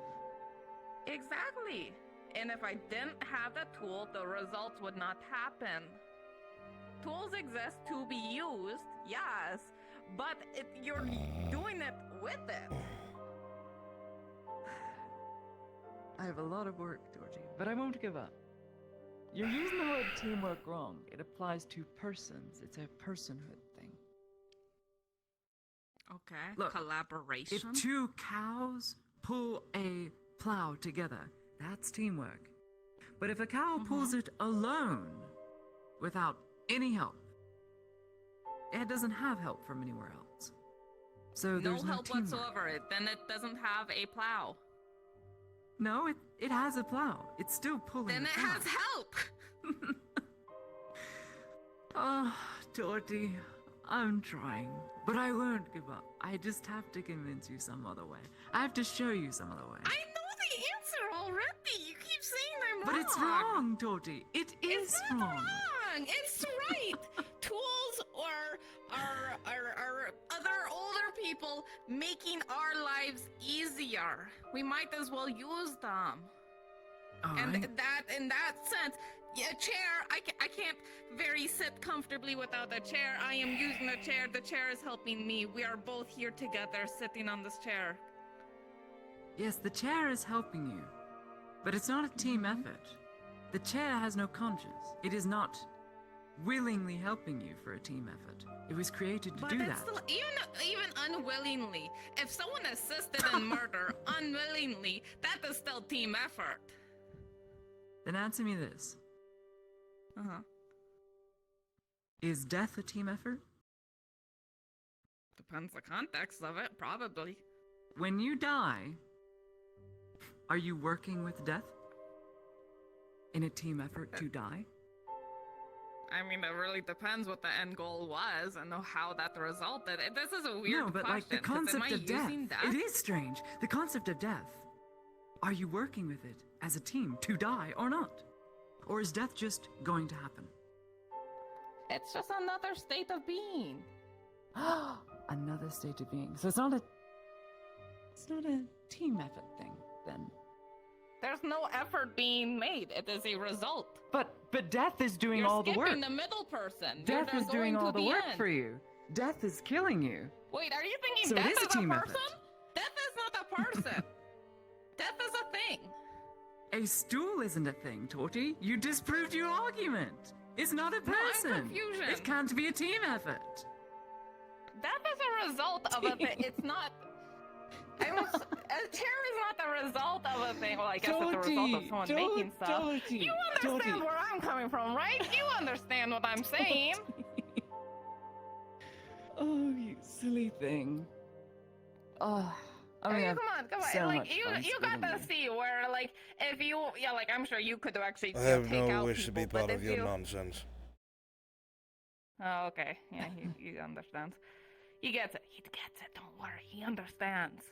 Exactly. And if I didn't have the tool, the results would not happen. Tools exist to be used, yes, but you're doing it with it. I have a lot of work, Georgie, but I won't give up. You're using the word teamwork wrong. It applies to persons. It's a personhood thing. Okay, Look, collaboration. If two cows pull a plow together, that's teamwork. But if a cow pulls it alone, without any help, it doesn't have help from anywhere else. So No there's no help teamwork. whatsoever. Then it doesn't have a plow. No, it has a plow. It's still pulling Then the it plow. has help. Oh, Dorothy, I'm trying. But I won't give up. I just have to convince you some other way. I have to show you some other way. I know the answer already. You keep saying I'm But wrong. it's wrong, Dorothy. It is It's not wrong. wrong. It's right. Tools are other older people making our lives easier. We might as well use them. And Alright. that, in that sense, a chair, I can't sit comfortably without a chair. I am using a chair. The chair is helping me. We are both here together, sitting on this chair. Yes, the chair is helping you. But it's not a team effort. The chair has no conscience. It is not willingly helping you for a team effort. It was created to But do it's that. still, even unwillingly, if someone assisted in murder unwillingly, that is still team effort. Then answer me this. Uh-huh. Is death a team effort? Depends the context of it, probably. When you die, are you working with death? In a team effort to die? I mean, it really depends what the end goal was and how that resulted. This is a weird No, but question. like the 'cause am concept I of death. using It is strange. The concept of death. Are you working with it as a team to die or not? Or is death just going to happen? It's just another state of being. Another state of being. So it's not a team effort thing then. There's no effort being made. It is a result. But death is doing You're all the work. skipping the middle person. Death You're is doing going all to the work end. for you. Death is killing you. Wait, are you thinking So it death is a is a team person? effort. Death is not a person. Death is a thing. A stool isn't a thing, Torty. You disproved your argument. It's not a No, I'm person. confusion. It can't be a team effort. Death is a result of a thing. It's not. A chair is not the result of a thing. Well, I guess it's the result of someone making stuff. You understand where I'm coming from, right? You understand what I'm saying. Oh, you silly thing. Oh, I mean, come on, so like much you fun got to splitting see where like if you like I'm sure you could actually I have take no out wish to people, be part but of if your you... nonsense. Oh, okay. Yeah, he understands. He gets it. He gets it. Don't worry. He understands.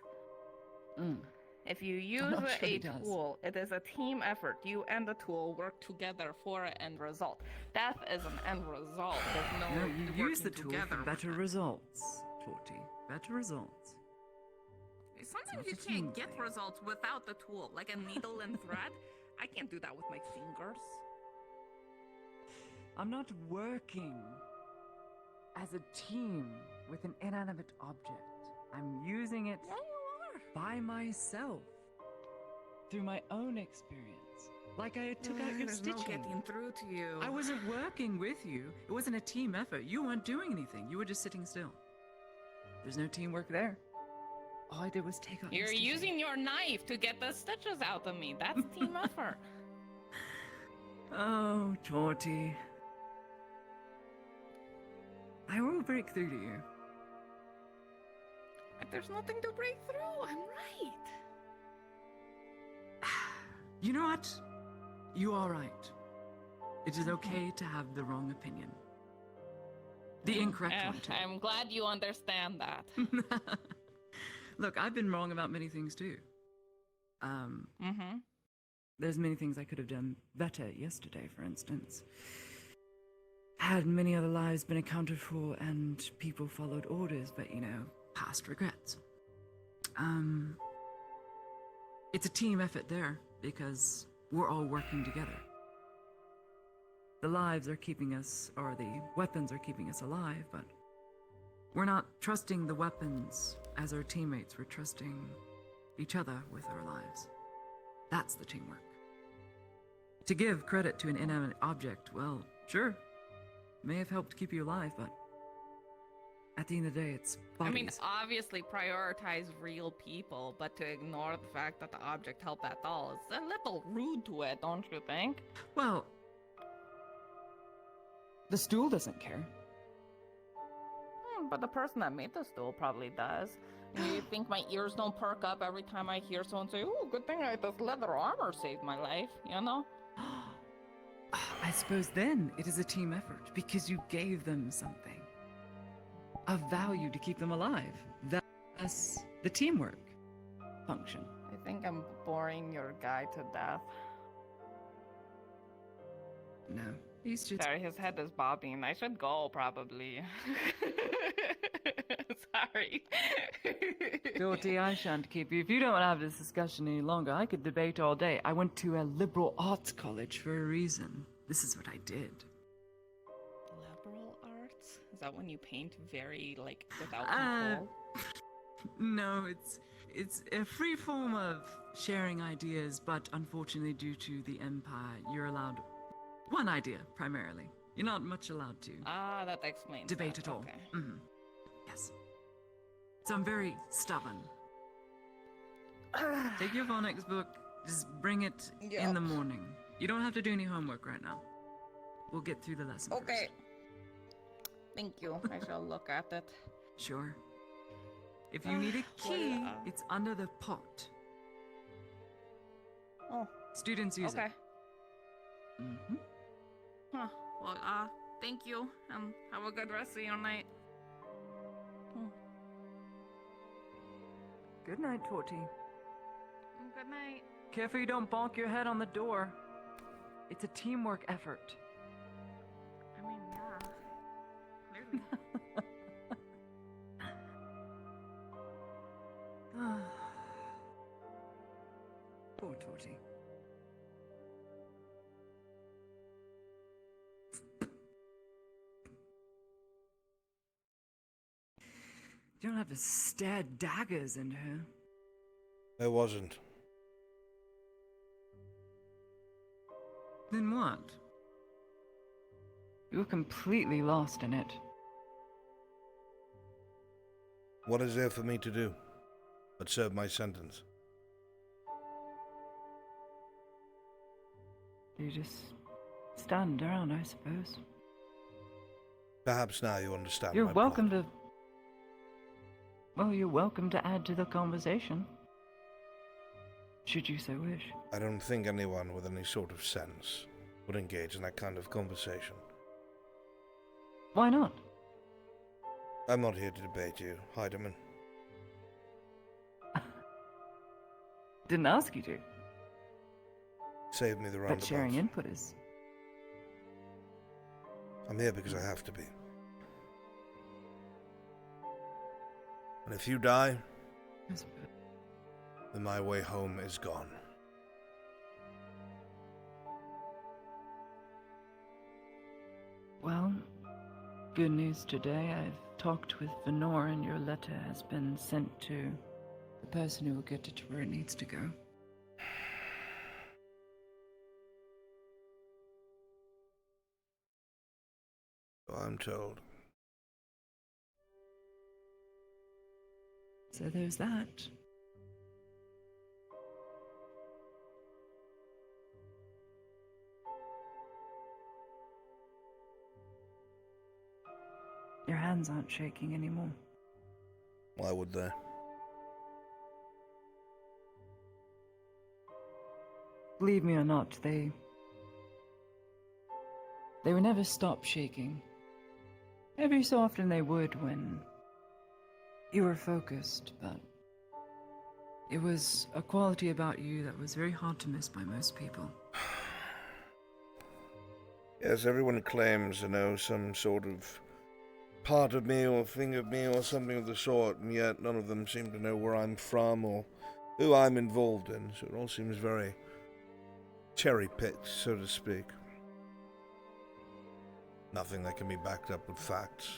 If you use not sure a he does. tool, it is a team effort. You and the tool work together for an end result. Death is an end result. There's no No, you use the working tool together for better results, Torty. Better results. Sometimes It's you not a team can't get thing. results without the tool, like a needle and thread. I can't do that with my fingers. I'm not working as a team with an inanimate object. I'm using it by myself through my own experience. Like I took out your There's stitching. no getting through to you. I wasn't working with you. It wasn't a team effort. You weren't doing anything. You were just sitting still. There's no teamwork there. All I did was take out your You're stitching. using your knife to get the stitches out of me. That's team effort. Oh, Torty. I will break through to you. But there's nothing to break through. I'm right. You know what? You are right. It is okay to have the wrong opinion. The incorrect one, too. I'm glad you understand that. Look, I've been wrong about many things, too. There's many things I could have done better yesterday, for instance. Had many other lives been accounted for and people followed orders, but, you know, past regrets. It's a team effort there, because we're all working together. The lives are keeping us, or the weapons are keeping us alive, but we're not trusting the weapons as our teammates. We're trusting each other with our lives. That's the teamwork. To give credit to an inanimate object, well, sure, may have helped keep you alive, but at the end of the day, it's bodies. I mean, obviously prioritize real people, but to ignore the fact that the object helped at all is a little rude to it, don't you think? Well, the stool doesn't care. But the person that made the stool probably does. You think my ears don't perk up every time I hear someone say, "Oh, good thing this leather armor saved my life," you know? I suppose then it is a team effort, because you gave them something of value to keep them alive. That's the teamwork function. I think I'm boring your guy to death. No, he's just... Sorry, his head is bobbing. I should go, probably. Sorry. Dorothy, I shan't keep you. If you don't want to have this discussion any longer, I could debate all day. I went to a liberal arts college for a reason. This is what I did. Liberal arts? Is that when you paint very, like, without control? No, it's a free form of sharing ideas, but unfortunately due to the Empire, you're allowed one idea, primarily. You're not much allowed to That explains debate that. at all. Okay. Yes. So I'm very stubborn. Take your phonics book, just bring it in the morning. You don't have to do any homework right now. We'll get through the lesson Okay. Thank you. I shall look at it. Sure. If you need a key, it's under the pot. Oh. Students use Okay. it. Huh. Well, thank you, and have a good rest of your night. Good night, Torty. Good night. Careful you don't bonk your head on the door. It's a teamwork effort. I mean, yeah. Clearly. Poor Torty. You don't have to stare daggers into her. I wasn't. Then what? You were completely lost in it. What is there for me to do but serve my sentence? You just stand around, I suppose. Perhaps now you understand You're my welcome plot. to Well, you're welcome to add to the conversation. Should you so wish. I don't think anyone with any sort of sense would engage in that kind of conversation. Why not? I'm not here to debate you, Heidemann. Didn't ask you to. Save me the roundabout. But sharing input is. I'm here because I have to be. And if you die, then my way home is gone. Well, good news today. I've talked with Venor and your letter has been sent to the person who will get it to where it needs to go. So I'm told. So there's that. Your hands aren't shaking anymore. Why would they? Believe me or not, they would never stop shaking. Every so often they would when you were focused, but it was a quality about you that was very hard to miss by most people. Yes, everyone claims to know some sort of part of me or thing of me or something of the sort, and yet none of them seem to know where I'm from or who I'm involved in, so it all seems very cherry-picked, so to speak. Nothing that can be backed up with facts.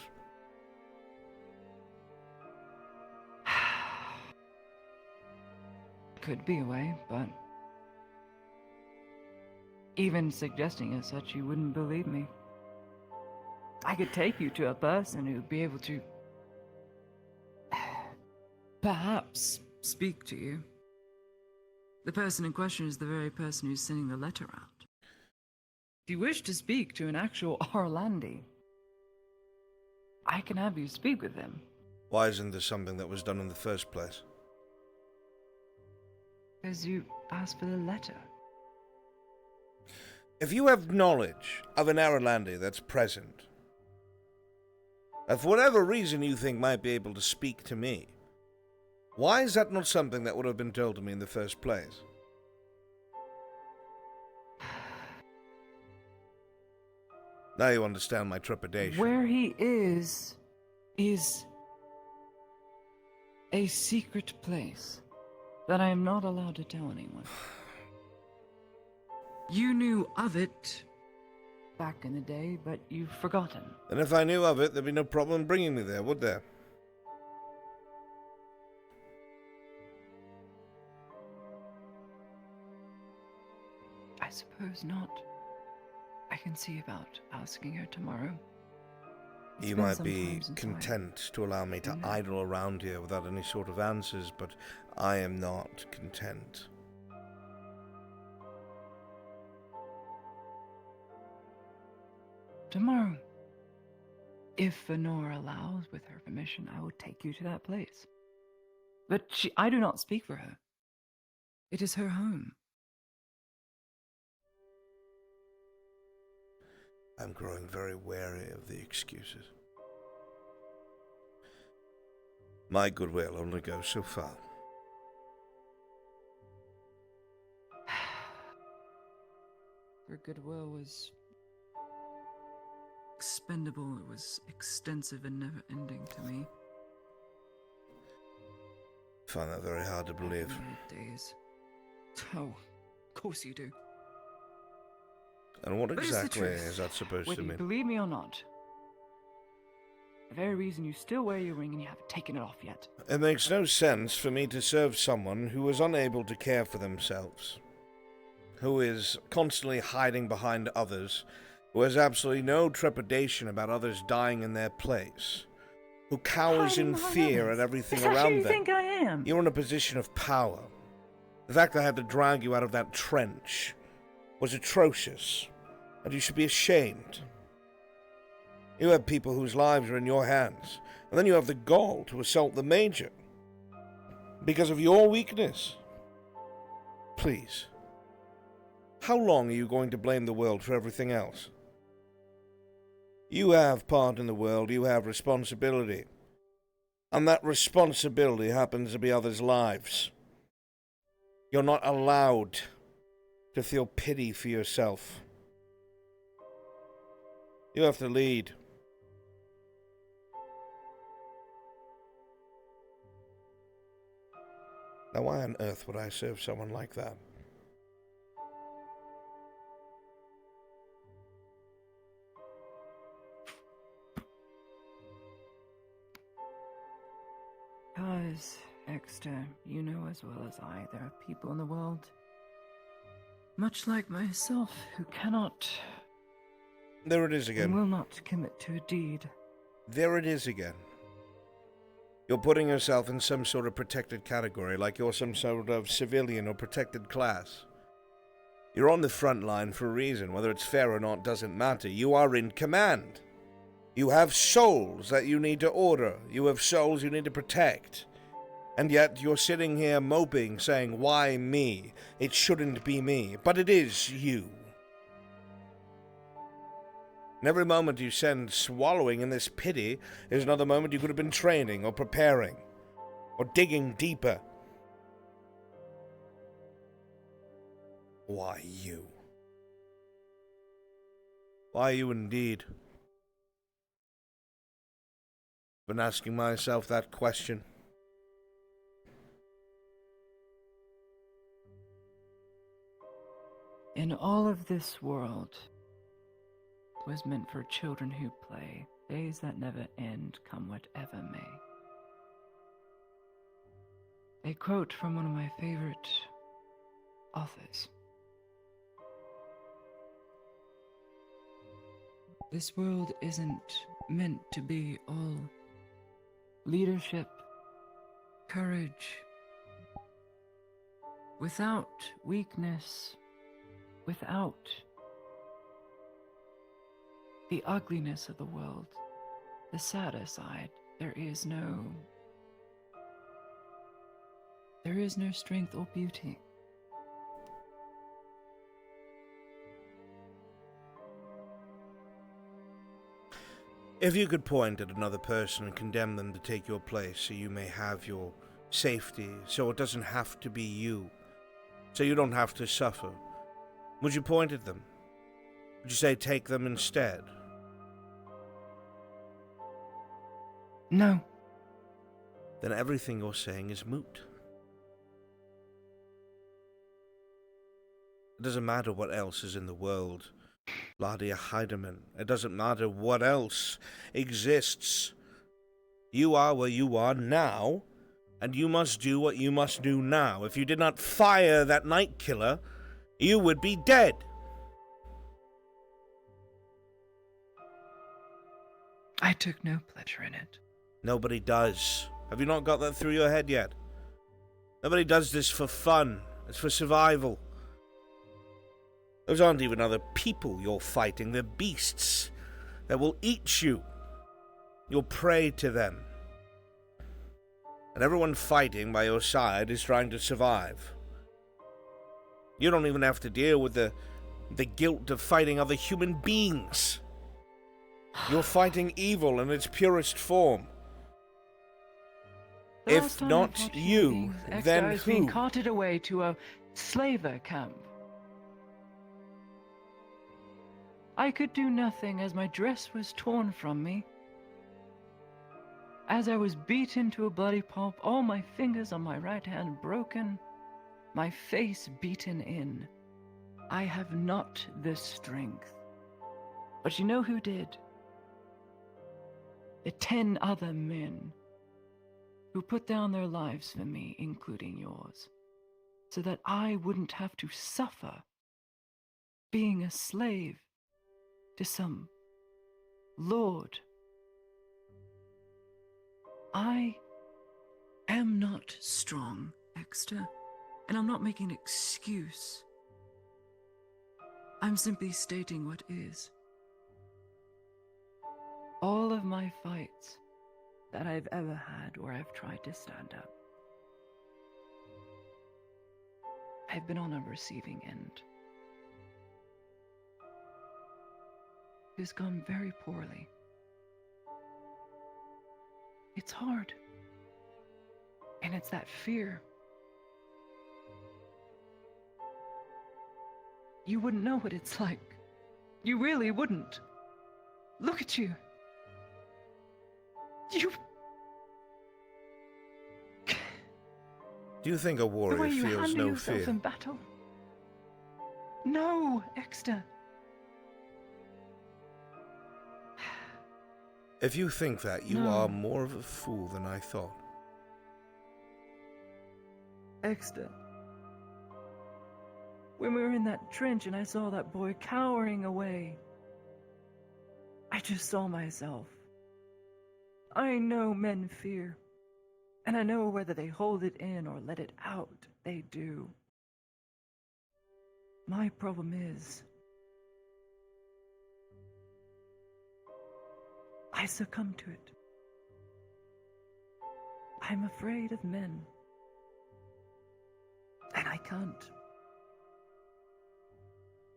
Could be a way, but even suggesting as such, you wouldn't believe me. I could take you to a person who'd be able to perhaps speak to you. The person in question is the very person who's sending the letter out. If you wish to speak to an actual Orlandi, I can have you speak with them. Why isn't this something that was done in the first place? Because you asked for the letter. If you have knowledge of an Aralandi that's present, and for whatever reason you think might be able to speak to me, why is that not something that would have been told to me in the first place? Now you understand my trepidation. Where he is a secret place that I am not allowed to tell anyone. You knew of it back in the day, but you've forgotten. And if I knew of it, there'd be no problem bringing me there, would there? I suppose not. I can see about asking her tomorrow. You might be content to allow me to idle around here without any sort of answers, but I am not content. Tomorrow, if Venor allows, with her permission, I will take you to that place. But I do not speak for her. It is her home. I'm growing very wary of the excuses. My goodwill only goes so far. Her goodwill was expendable. It was extensive and never ending to me. I find that very hard to believe. Days. Oh, of course you do. And what But it's the exactly truth. is that supposed Whether to you mean? believe me or not, the very reason you still wear your ring and you haven't taken it off yet. It makes no sense for me to serve someone who is unable to care for themselves, who is constantly hiding behind others, who has absolutely no trepidation about others dying in their place, who cowers Hiding in behind fear others? at everything Is that who around you them. think I am? You're in a position of power. The fact that I had to drag you out of that trench was atrocious, and you should be ashamed. You have people whose lives are in your hands, and then you have the gall to assault the Major. Because of your weakness. Please. How long are you going to blame the world for everything else? You have part in the world, you have responsibility. And that responsibility happens to be others' lives. You're not allowed to feel pity for yourself. You have to lead. Now why on earth would I serve someone like that? Because, Exter, you know as well as I, there are people in the world, much like myself, who cannot... There it is again. And will not commit to a deed. There it is again. You're putting yourself in some sort of protected category, like you're some sort of civilian or protected class. You're on the front line for a reason. Whether it's fair or not doesn't matter. You are in command. You have souls that you need to order. You have souls you need to protect. And yet you're sitting here moping, saying, why me? It shouldn't be me. But it is you. And every moment you spend swallowing in this pity is another moment you could have been training or preparing or digging deeper. Why you? Why you indeed? Been asking myself that question. In all of this world was meant for children who play, days that never end, come whatever may. A quote from one of my favorite authors. This world isn't meant to be all leadership, courage. Without weakness, without the ugliness of the world, the sadder side, there is no strength or beauty. If you could point at another person and condemn them to take your place so you may have your safety, so it doesn't have to be you, so you don't have to suffer, would you point at them? Would you say take them instead? No. Then everything you're saying is moot. It doesn't matter what else is in the world, Ladia Heidemann. It doesn't matter what else exists. You are where you are now, and you must do what you must do now. If you did not fire that night killer, you would be dead. I took no pleasure in it. Nobody does. Have you not got that through your head yet? Nobody does this for fun. It's for survival. Those aren't even other people you're fighting. They're beasts that will eat you. You'll prey to them. And everyone fighting by your side is trying to survive. You don't even have to deal with the guilt of fighting other human beings. You're fighting evil in its purest form. If not you, then I was who? being carted away to a slaver camp. I could do nothing as my dress was torn from me. As I was beaten to a bloody pulp, all my fingers on my right hand broken, my face beaten in. I have not the strength. But you know who did? The 10 other men who put down their lives for me, including yours, so that I wouldn't have to suffer being a slave to some lord. I am not strong, Exter, and I'm not making an excuse. I'm simply stating what is. All of my fights that I've ever had where I've tried to stand up, I've been on a receiving end. It's gone very poorly. It's hard. And it's that fear. You wouldn't know what it's like. You really wouldn't. Look at you. You... Do you think a The way warrior you feels handle no yourself fear? in battle. No, Exter. If you think that, you No. are more of a fool than I thought. Exter. When we were in that trench and I saw that boy cowering away, I just saw myself. I know men fear, and I know whether they hold it in or let it out, they do. My problem is, I succumb to it. I'm afraid of men, and I can't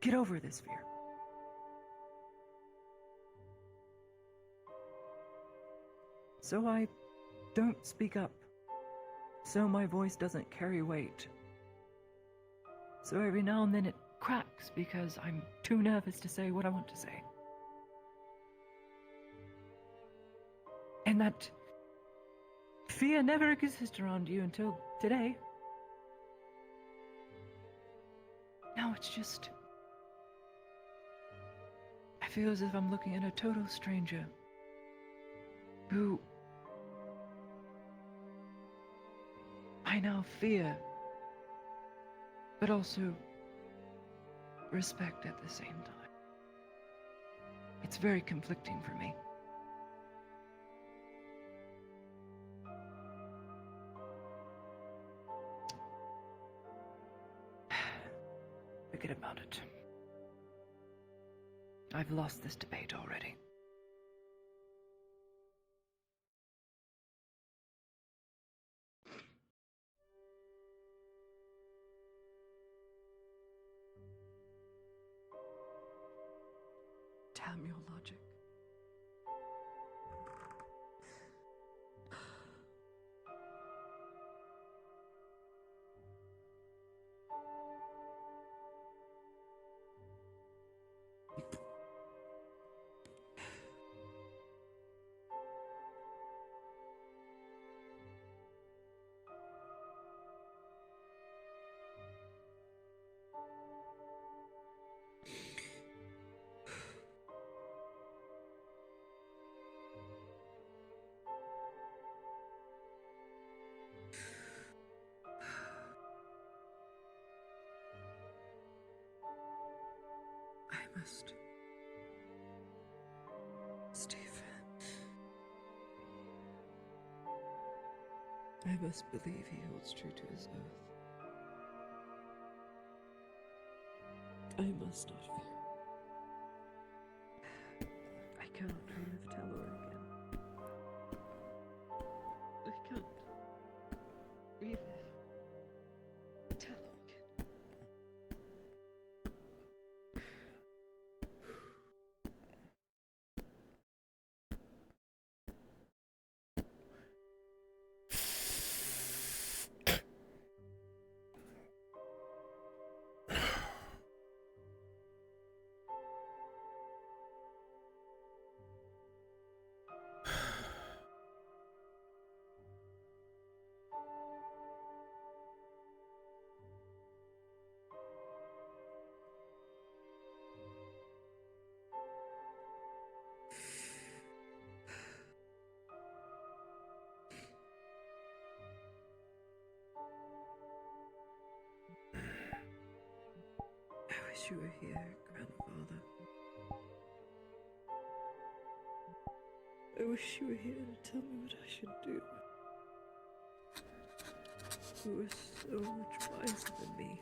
get over this fear. So I don't speak up, so my voice doesn't carry weight. So every now and then it cracks because I'm too nervous to say what I want to say. And that fear never existed around you until today. Now it's just... I feel as if I'm looking at a total stranger who I now fear, but also respect at the same time. It's very conflicting for me. Forget about it. I've lost this debate already. Damn your logic. I must... Stephen... I must believe he holds true to his oath. I must not fear. I cannot dream of Talor again. I can't breathe Talor again. I wish you were here, Grandfather. I wish you were here to tell me what I should do. You were so much wiser than me.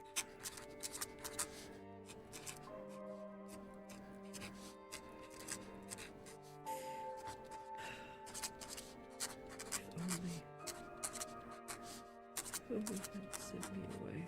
Oh, that sent me away.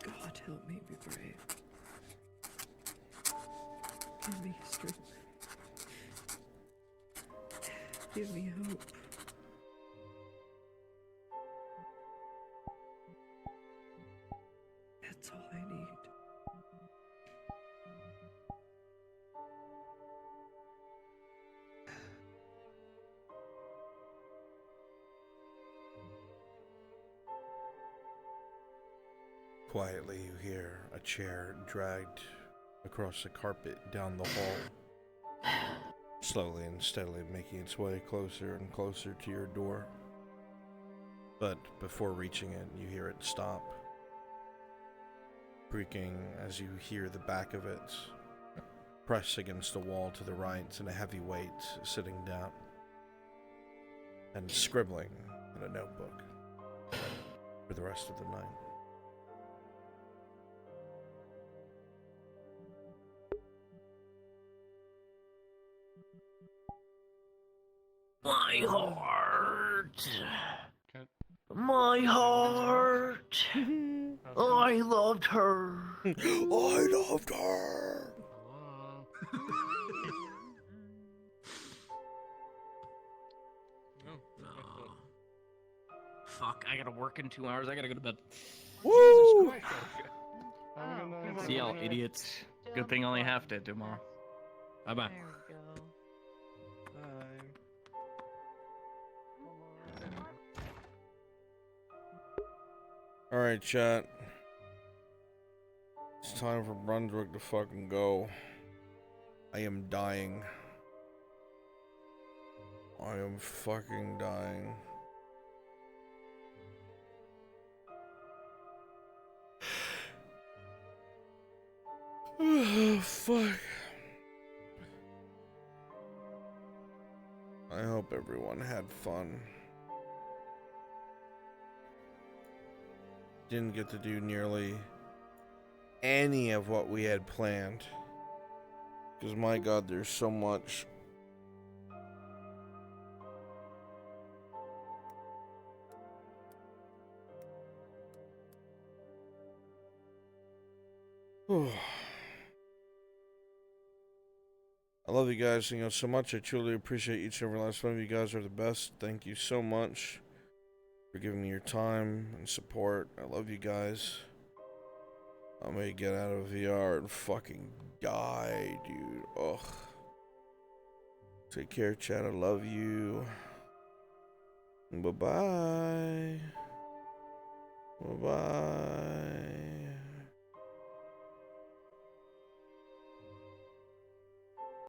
God help me be brave. Give me strength. Give me hope. That's all I need. Quietly, you hear a chair dragged across the carpet down the hall, slowly and steadily making its way closer and closer to your door. But before reaching it, you hear it stop, creaking as you hear the back of it press against the wall to the right, and a heavy weight sitting down and scribbling in a notebook for the rest of the night. My heart. My heart. I loved her. I loved her. Fuck, I gotta work in 2 hours. I gotta go to bed. Woo! See y'all, idiots. Good thing only half dead tomorrow. Bye bye. Alright, chat. It's time for Brunswick to fucking go. I am dying. I am fucking dying. Oh, fuck. I hope everyone had fun. Didn't get to do nearly any of what we had planned. Because my god, there's so much. I love you guys, so much. I truly appreciate each and every last one of you guys are the best. Thank you so much for giving me your time and support. I love you guys. I'm gonna get out of VR and fucking die, dude. Ugh. Take care, chat. I love you. Bye-bye. Bye-bye.